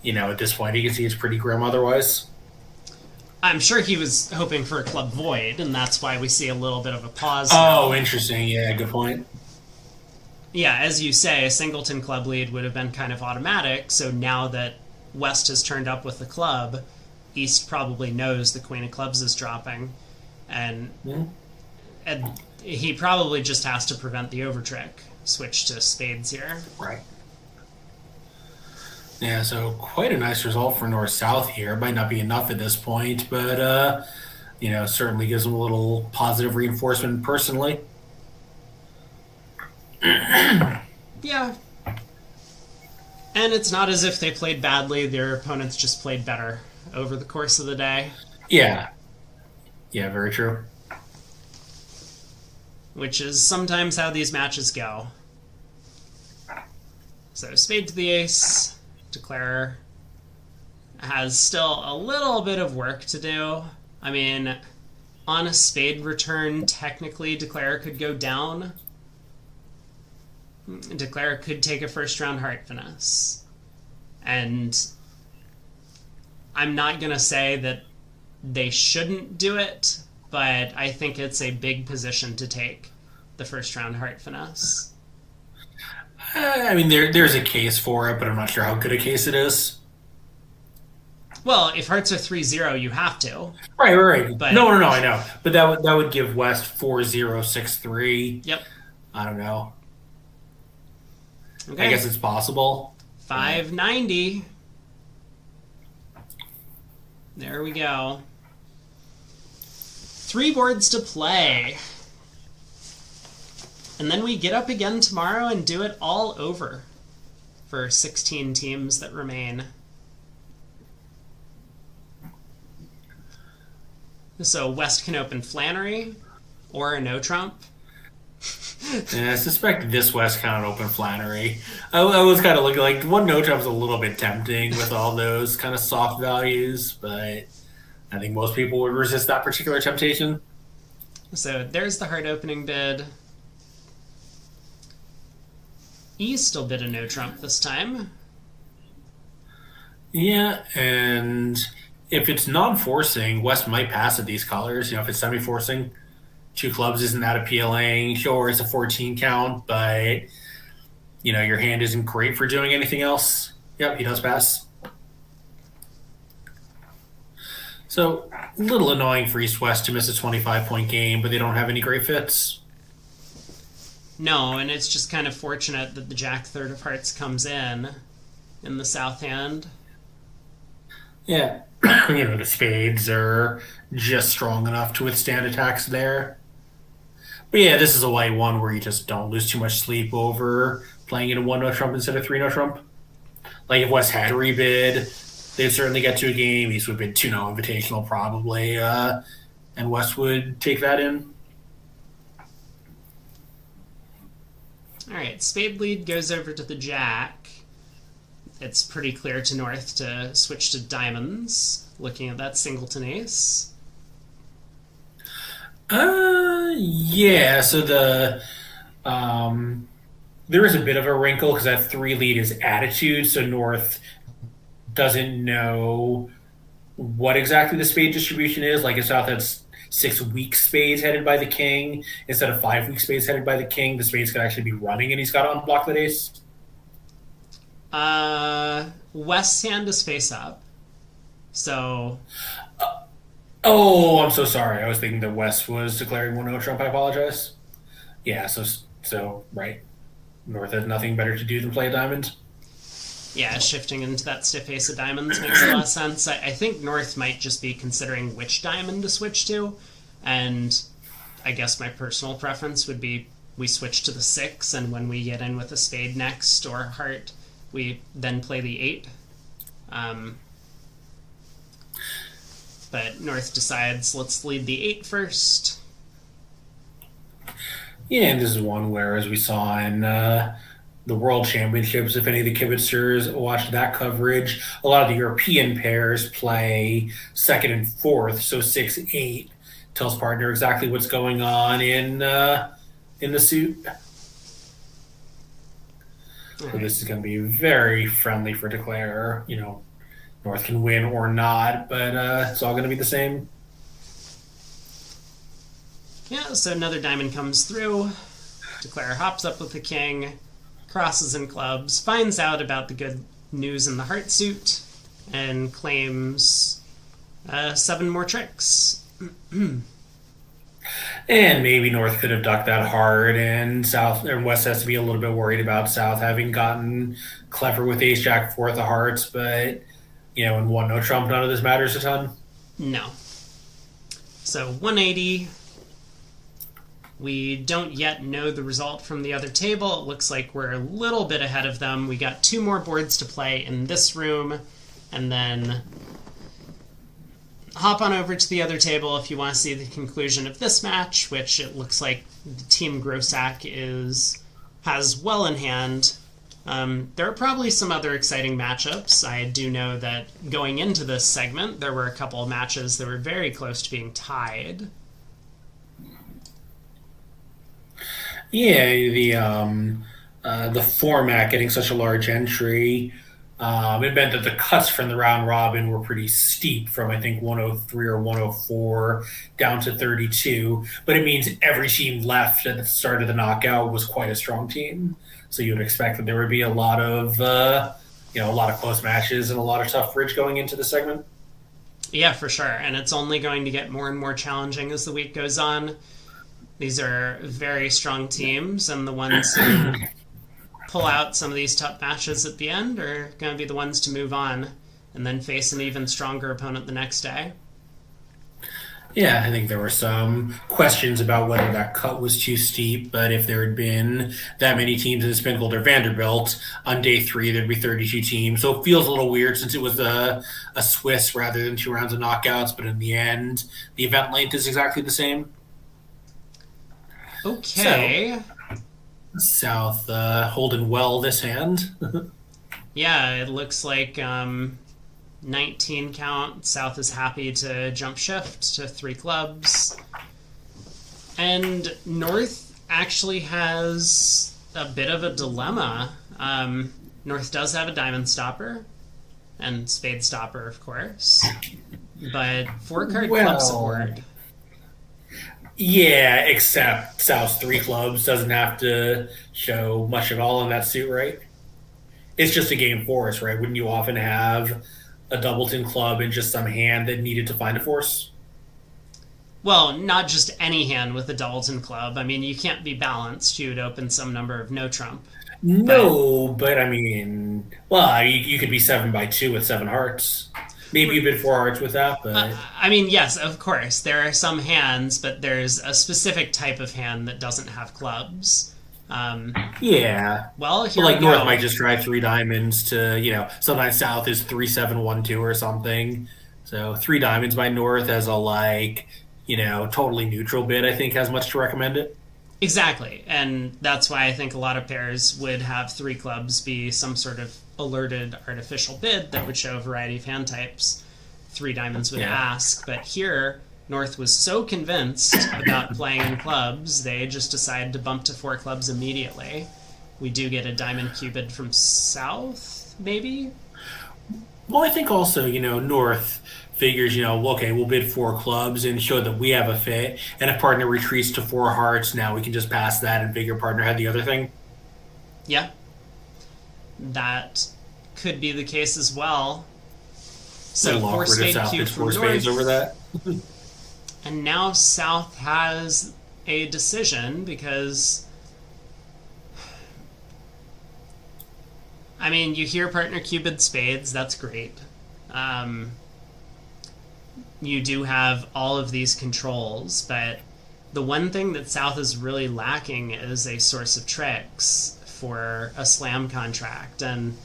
at this point you can see it's pretty grim otherwise. I'm sure he was hoping for a club void, and that's why we see a little bit of a pause. Oh, now. Interesting. Yeah, good point. Yeah, as you say, a singleton club lead would have been kind of automatic, so now that West has turned up with the club, East probably knows the queen of clubs is dropping, and he probably just has to prevent the overtrick. Switch to spades here. Right. Yeah, so quite a nice result for North-South here. Might not be enough at this point, but, certainly gives them a little positive reinforcement personally. Yeah. And it's not as if they played badly. Their opponents just played better over the course of the day. Yeah. Yeah, very true. Which is sometimes how these matches go. So spade to the ace. Declare has still a little bit of work to do. I mean, on a spade return, technically, Declare could go down. Declare could take a first round heart finesse. And I'm not going to say that they shouldn't do it, but I think it's a big position to take, the first round heart finesse. I mean, there's a case for it, but I'm not sure how good a case it is. Well, if hearts are 3-0, you have to. Right. But, no, I know. But that would give West 4-0, 6-3. Yep. I don't know. Okay. I guess it's possible. 590. There we go. 3 boards to play. And then we get up again tomorrow and do it all over for 16 teams that remain. So West can open Flannery or a no trump. Yeah, I suspect this West kind of open Flannery. I was kind of looking like one no trump's a little bit tempting with all those kind of soft values, but I think most people would resist that particular temptation. So there's the hard opening bid. E still bid a no trump this time. Yeah, and if it's non-forcing, West might pass at these colors. If it's semi-forcing, 2 clubs isn't that appealing. Sure, it's a 14 count, but your hand isn't great for doing anything else. Yep, he does pass. So, a little annoying for East West to miss a 25-point game, but they don't have any great fits. No, and it's just kind of fortunate that the Jack third of hearts comes in the south hand. Yeah. The spades are just strong enough to withstand attacks there. But yeah, this is a white one where you just don't lose too much sleep over playing in a 1-no trump instead of 3-no trump. Like if West had rebid, they'd certainly get to a game. East would bid 2-no invitational probably, and West would take that in. All right, spade lead goes over to the Jack. It's pretty clear to North to switch to diamonds, looking at that singleton ace. Yeah, so there is a bit of a wrinkle because that 3 lead is attitude, so North doesn't know what exactly the spade distribution is. Like if South has 6 weak spades headed by the king instead of 5 weak spades headed by the king, the spades could actually be running and he's got to unblock that ace. West's hand is face up. So. Oh, I'm so sorry. I was thinking that West was declaring 1-no trump. I apologize. Yeah, so right. North has nothing better to do than play a diamond. Yeah, shifting into that stiff ace of diamonds makes a lot of sense. I think North might just be considering which diamond to switch to, and I guess my personal preference would be we switch to the 6, and when we get in with a spade next or heart, we then play the 8. But North decides, let's lead the 8 first. Yeah, and this is one where, as we saw in the World Championships, if any of the kibitzers watched that coverage, a lot of the European pairs play 2nd and 4th, so 6-8 tells partner exactly what's going on in the suit. So this is going to be very friendly for Declare. North can win or not, but it's all going to be the same. Yeah, so another diamond comes through. Declare hops up with the king, crosses in clubs, finds out about the good news in the heart suit, and claims 7 more tricks. And maybe North could have ducked that hard, and West has to be a little bit worried about South having gotten clever with ace jack 4th of hearts, but in 1-no trump, none of this matters a ton. No. So 180. We don't yet know the result from the other table. It looks like we're a little bit ahead of them. We got 2 more boards to play in this room, and then hop on over to the other table if you want to see the conclusion of this match, which it looks like the Team Grossack has well in hand. There are probably some other exciting matchups. I do know that going into this segment, there were a couple of matches that were very close to being tied. Yeah, the format getting such a large entry, it meant that the cuts from the round robin were pretty steep from I think 103 or 104 down to 32. But it means every team left at the start of the knockout was quite a strong team. So you would expect that there would be a lot of a lot of close matches and a lot of tough bridge going into the segment. Yeah, for sure. And it's only going to get more and more challenging as the week goes on. These are very strong teams, and the ones who pull out some of these tough matches at the end are going to be the ones to move on and then face an even stronger opponent the next day. Yeah, I think there were some questions about whether that cut was too steep, but if there had been that many teams in Springfield or Vanderbilt, on day 3 there'd be 32 teams. So it feels a little weird since it was a Swiss rather than 2 rounds of knockouts, but in the end, the event length is exactly the same. Okay. So, South holding well this hand. Yeah, it looks like 19 count. South is happy to jump shift to 3 clubs. And North actually has a bit of a dilemma. North does have a diamond stopper and spade stopper, of course, but 4-card club support. Yeah, except South's 3 clubs doesn't have to show much at all in that suit, right? It's just a game force, right? Wouldn't you often have a doubleton club and just some hand that needed to find a force? Well, not just any hand with a doubleton club. I mean, you can't be balanced. You would open some number of no trump. No, but I mean, well, you could be 7x2 with 7 hearts. Maybe you bid 4 hearts with that, but I mean, yes, of course. There are some hands, but there's a specific type of hand that doesn't have clubs. yeah. Well, here Like we North go. might just try 3 diamonds to, sometimes South is 3-7-1-2 or something. So 3 diamonds by North as a totally neutral bid, I think has much to recommend it. Exactly, and that's why I think a lot of pairs would have 3 clubs be some sort of alerted artificial bid that would show a variety of hand types. 3 diamonds would ask, but here North was so convinced about playing in clubs, they just decided to bump to 4 clubs immediately. We do get a diamond cupid from South, maybe? Well, I think also, North figures, okay, we'll bid 4 clubs and show that we have a fit. And if partner retreats to 4 hearts, now we can just pass that and figure partner had the other thing. Yeah. That could be the case as well. So 4 spade cube from 4 spades North. over that. And now South has a decision because, I mean, you hear partner cupid spades, that's great. You do have all of these controls, but the one thing that South is really lacking is a source of tricks for a slam contract. And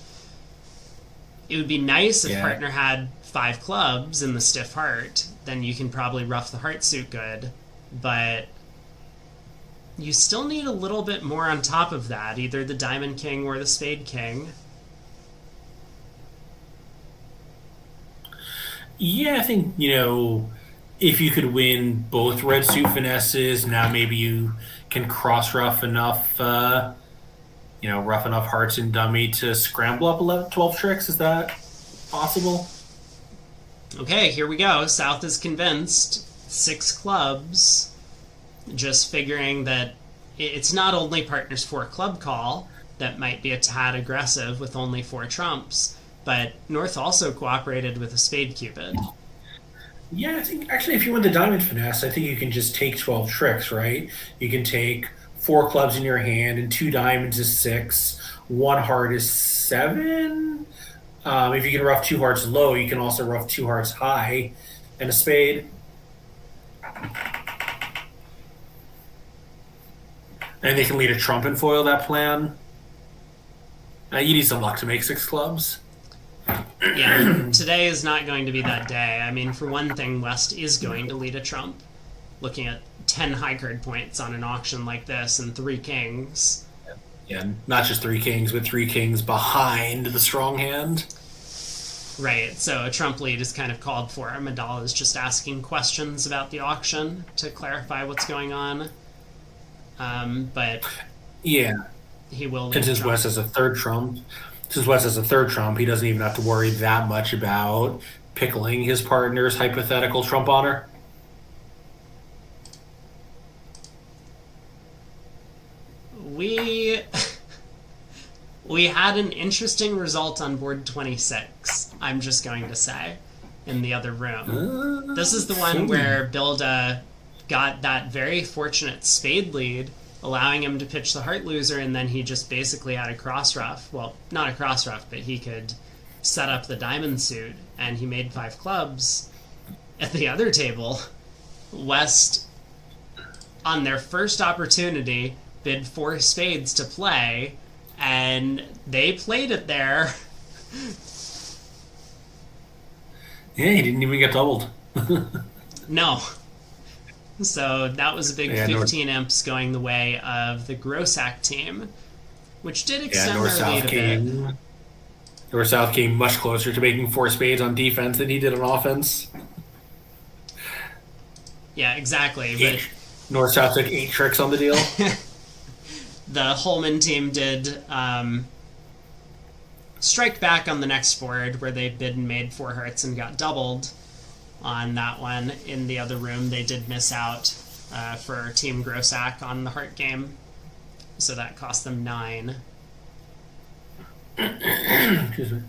it would be nice if partner had 5 clubs in the stiff heart, then you can probably rough the heart suit good, but you still need a little bit more on top of that, either the diamond king or the spade king. Yeah, I think, if you could win both red suit finesses, now maybe you can cross rough enough hearts and dummy to scramble up 12 tricks. Is that possible? Okay, here we go. South is convinced. 6 clubs. Just figuring that it's not only partner's 4 club call that might be a tad aggressive with only 4 trumps, but North also cooperated with a spade cupid. Yeah, I think actually if you win the diamond finesse, I think you can just take 12 tricks, right? You can take 4 clubs in your hand and 2 diamonds is 6, 1 heart is 7. If you can rough 2 hearts low, you can also rough 2 hearts high and a spade. And they can lead a trump and foil that plan. You need some luck to make 6 clubs. Yeah, today is not going to be that day. I mean, for one thing, West is going to lead a trump. Looking at 10 high card points on an auction like this and 3 kings. Yeah, not just 3 kings, but 3 kings behind the strong hand. Right, so a trump lead is kind of called for. Madal is just asking questions about the auction to clarify what's going on. But Yeah. he will And leave since trump. West has a third trump, he doesn't even have to worry that much about pickling his partner's hypothetical trump honor. We we had an interesting result on board 26. I'm just going to say, in the other room. This is the one where Bilda got that very fortunate spade lead, allowing him to pitch the heart loser, and then he just basically had a cross ruff. Well, not a cross ruff, but he could set up the diamond suit, and he made 5 clubs. At the other table, West, on their first opportunity, bid 4 spades to play, and they played it there. Yeah, he didn't even get doubled. No. So that was a big Yeah, 15 imps going the way of the Grossack team, which did Yeah, extend their North-South lead a bit. North-South came much closer to making 4 spades on defense than he did on offense. Yeah, exactly. But North-South took 8 tricks on the deal. the Holman team did strike back on the next board, where they bid and made 4 hearts and got doubled on that one. In the other room, they did miss out for Team Grossack on the heart game, so that cost them 9. Excuse me.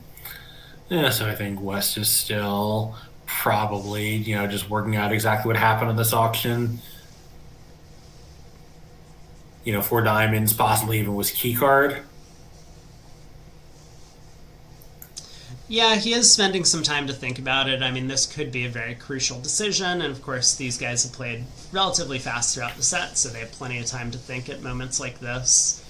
Yeah, so I think West is still probably, just working out exactly what happened in this auction. 4 diamonds, possibly even was key card. Yeah, he is spending some time to think about it. I mean, this could be a very crucial decision, and of course, these guys have played relatively fast throughout the set, so they have plenty of time to think at moments like this.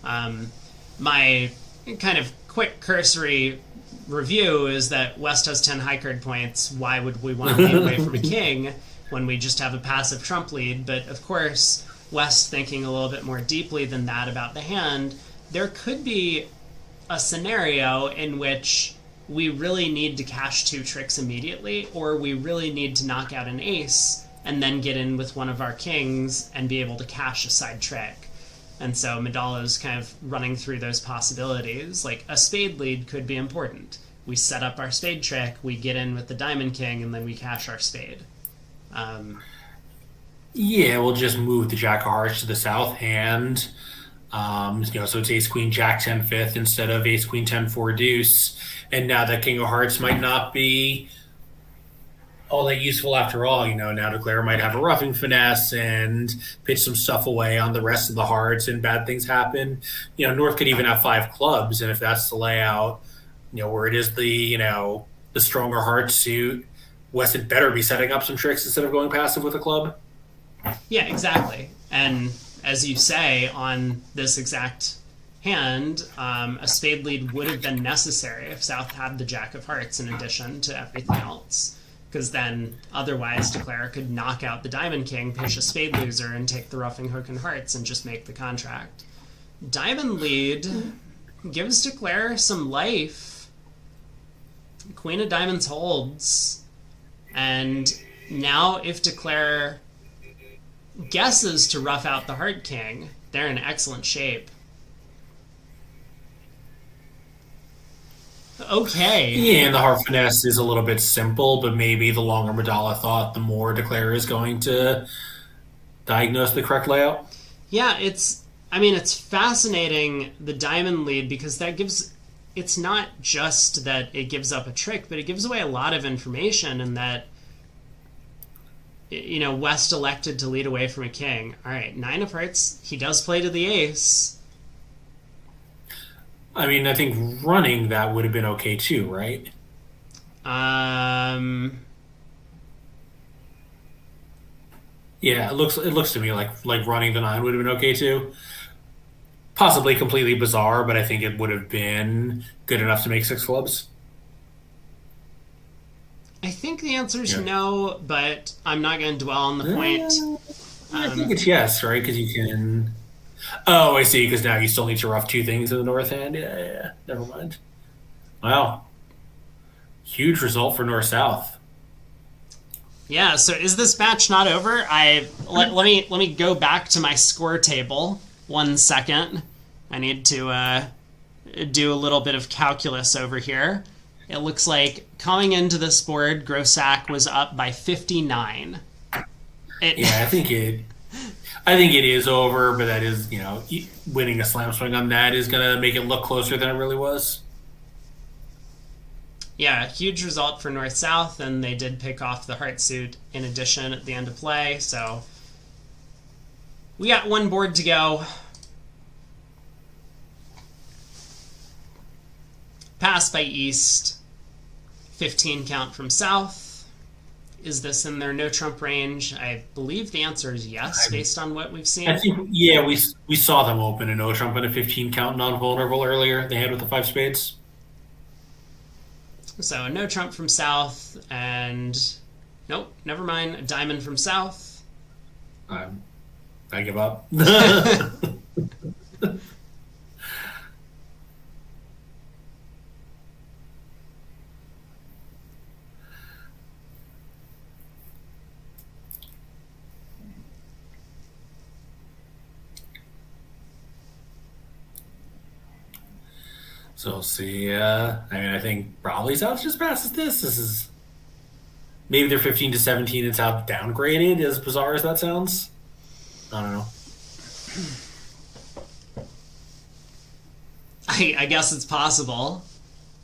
My kind of quick cursory review is that West has 10 high card points. Why would we want to lead away from a king when we just have a passive trump lead? But of course, West thinking a little bit more deeply than that about the hand, there could be a scenario in which we really need to cash 2 tricks immediately, or we really need to knock out an ace and then get in with one of our kings and be able to cash a side trick. And so Medallah's kind of running through those possibilities. Like, a spade lead could be important. We set up our spade trick, we get in with the diamond king, and then we cash our spade. Yeah, we'll just move the Jack of Hearts to the south hand. So it's Ace Queen Jack 10 5th instead of Ace Queen 10 4 deuce. And now that King of Hearts might not be all that useful after all. Now Declare might have a roughing finesse and pitch some stuff away on the rest of the hearts, and bad things happen. North could even have 5 clubs, and if that's the layout, where it is the stronger heart suit, West had better be setting up some tricks instead of going passive with a club. Yeah, exactly. And as you say, on this exact hand, a spade lead would have been necessary if South had the Jack of Hearts in addition to everything else. Because then, otherwise, Declare could knock out the Diamond King, pitch a spade loser, and take the roughing hook and hearts and just make the contract. Diamond lead gives Declare some life. Queen of Diamonds holds. And now if Declare guesses to rough out the Heart King, they're in excellent shape. Okay. Yeah, and the heart finesse is a little bit simple, but maybe the longer Medallah thought, the more Declare is going to diagnose the correct layout. Yeah, it's fascinating, the diamond lead, because it's not just that it gives up a trick, but it gives away a lot of information, and that West elected to lead away from a king. All right, 9 of hearts, he does play to the ace. I think running that would have been okay too, right? Yeah, it looks to me like running the 9 would have been okay too. Possibly completely bizarre, but I think it would have been good enough to make 6 clubs. I think the answer is no, but I'm not going to dwell on the point. I think it's yes, right? Because you can... Oh, I see, because now you still need to rough 2 things in the north hand. Yeah. Never mind. Wow. Huge result for north-south. Yeah, so is this match not over? Let me go back to my score table 1 second. I need to do a little bit of calculus over here. It looks like coming into this board, Grossack was up by 59. I think it is over, but that is, winning a slam swing on that is going to make it look closer than it really was. Yeah, huge result for North-South, and they did pick off the heart suit in addition at the end of play, so we got one board to go. Pass by East, 15 count from South. Is this in their no-trump range? I believe the answer is yes, based on what we've seen. I think, we saw them open a no-trump and a 15 count non-vulnerable earlier. They had with the 5 spades. So a no-trump from South, and nope, never mind, a diamond from South. I give up. So we'll see. I think probably South just passes this. This is maybe they're 15 to 17 and South downgraded, as bizarre as that sounds. I don't know. I guess it's possible.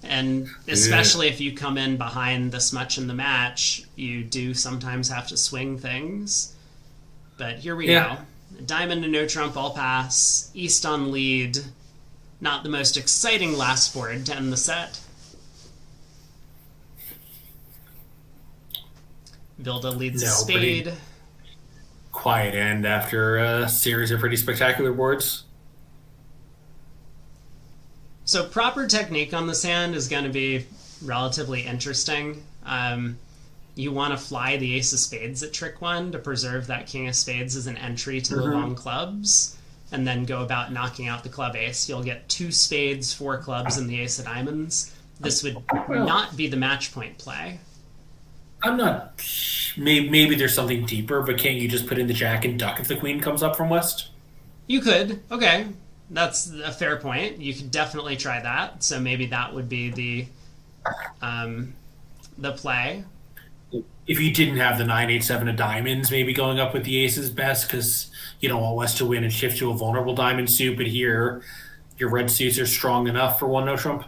And especially if you come in behind this much in the match, you do sometimes have to swing things. But here we go. Diamond and no trump all pass. East on lead. Not the most exciting last board to end the set. Vilda leads a spade. Quiet end after a series of pretty spectacular boards. So proper technique on this hand is going to be relatively interesting. You want to fly the ace of spades at trick 1 to preserve that king of spades as an entry to the long clubs, and then go about knocking out the club ace. You'll get 2 spades, 4 clubs, and the ace of diamonds. This would not be the match point play. I'm not... Maybe there's something deeper, but can't you just put in the jack and duck if the queen comes up from west? You could. Okay. That's a fair point. You could definitely try that. So maybe that would be the play. If you didn't have the 9-8-7 of diamonds, maybe going up with the ace is best, because you don't want West to win and shift to a vulnerable diamond suit, but here your red suits are strong enough for one no trump.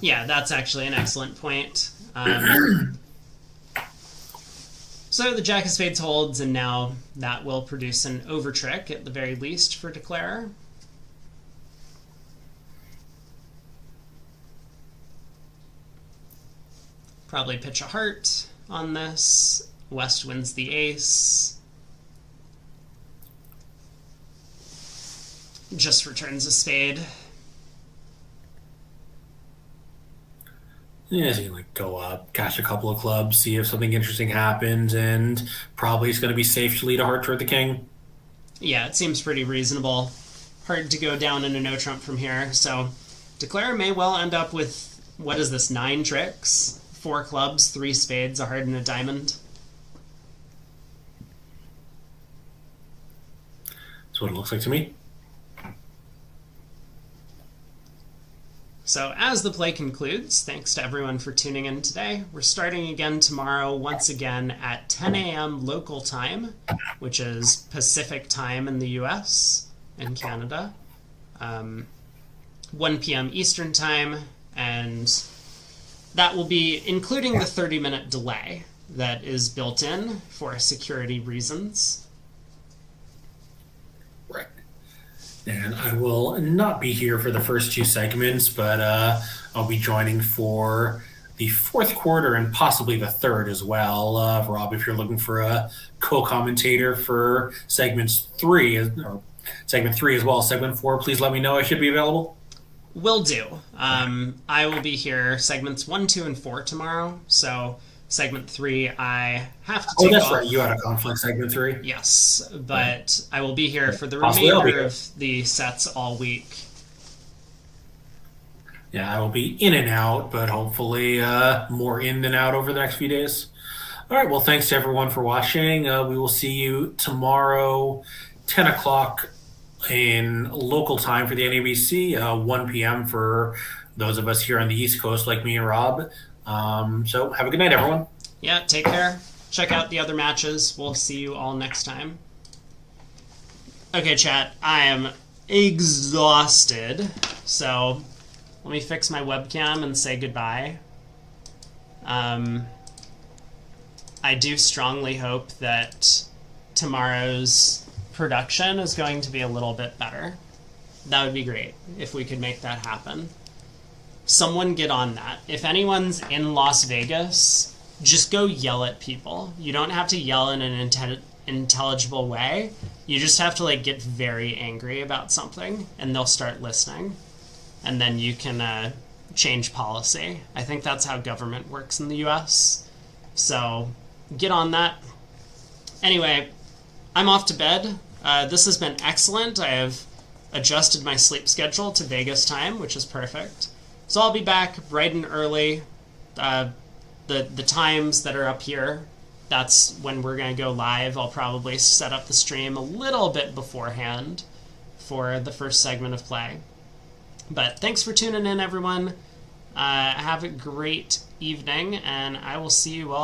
Yeah, that's actually an excellent point. So the jack of spades holds, and now that will produce an over trick at the very least for Declare. Probably pitch a heart on this. West wins the ace. Just returns a spade. Yeah, so you can go up, catch a couple of clubs, see if something interesting happens, and probably it's going to be safe to lead a heart toward the king. Yeah, it seems pretty reasonable. Hard to go down in a no trump from here. So Declare may well end up with, what is this, 9 tricks? 4 clubs, 3 spades, a heart, and a diamond. That's what it looks like to me. So as the play concludes, thanks to everyone for tuning in today. We're starting again tomorrow, once again at 10 a.m. local time, which is Pacific time in the US and Canada, 1 p.m. Eastern time, and that will be including the 30-minute delay that is built in for security reasons. Right. And I will not be here for the first 2 segments, but I'll be joining for the 4th quarter and possibly the 3rd as well. Rob, if you're looking for a co-commentator for segment 3 as well, segment 4, please let me know. I should be available. Will do. I will be here segments 1, 2, and 4 tomorrow. So segment 3, I have to take off. Oh, that's right. You had a conflict segment 3? Yes, but I will be here for the Possibly remainder of the sets all week. Yeah, I will be in and out, but hopefully more in than out over the next few days. All right. Well, thanks to everyone for watching. We will see you tomorrow, 10 o'clock in local time for the NABC, 1 p.m. for those of us here on the East Coast, like me and Rob. So have a good night, everyone. Yeah, take care. Check out the other matches. We'll see you all next time. Okay, chat. I am exhausted. So let me fix my webcam and say goodbye. I do strongly hope that tomorrow's production is going to be a little bit better. That would be great if we could make that happen. Someone get on that. If anyone's in Las Vegas, just go yell at people. You don't have to yell in an intelligible way. You just have to like get very angry about something and they'll start listening. And then you can change policy. I think that's how government works in the US. So get on that. Anyway, I'm off to bed. This has been excellent. I have adjusted my sleep schedule to Vegas time, which is perfect. So I'll be back bright and early. The times that are up here, that's when we're going to go live. I'll probably set up the stream a little bit beforehand for the first segment of play. But thanks for tuning in, everyone. Have a great evening, and I will see you all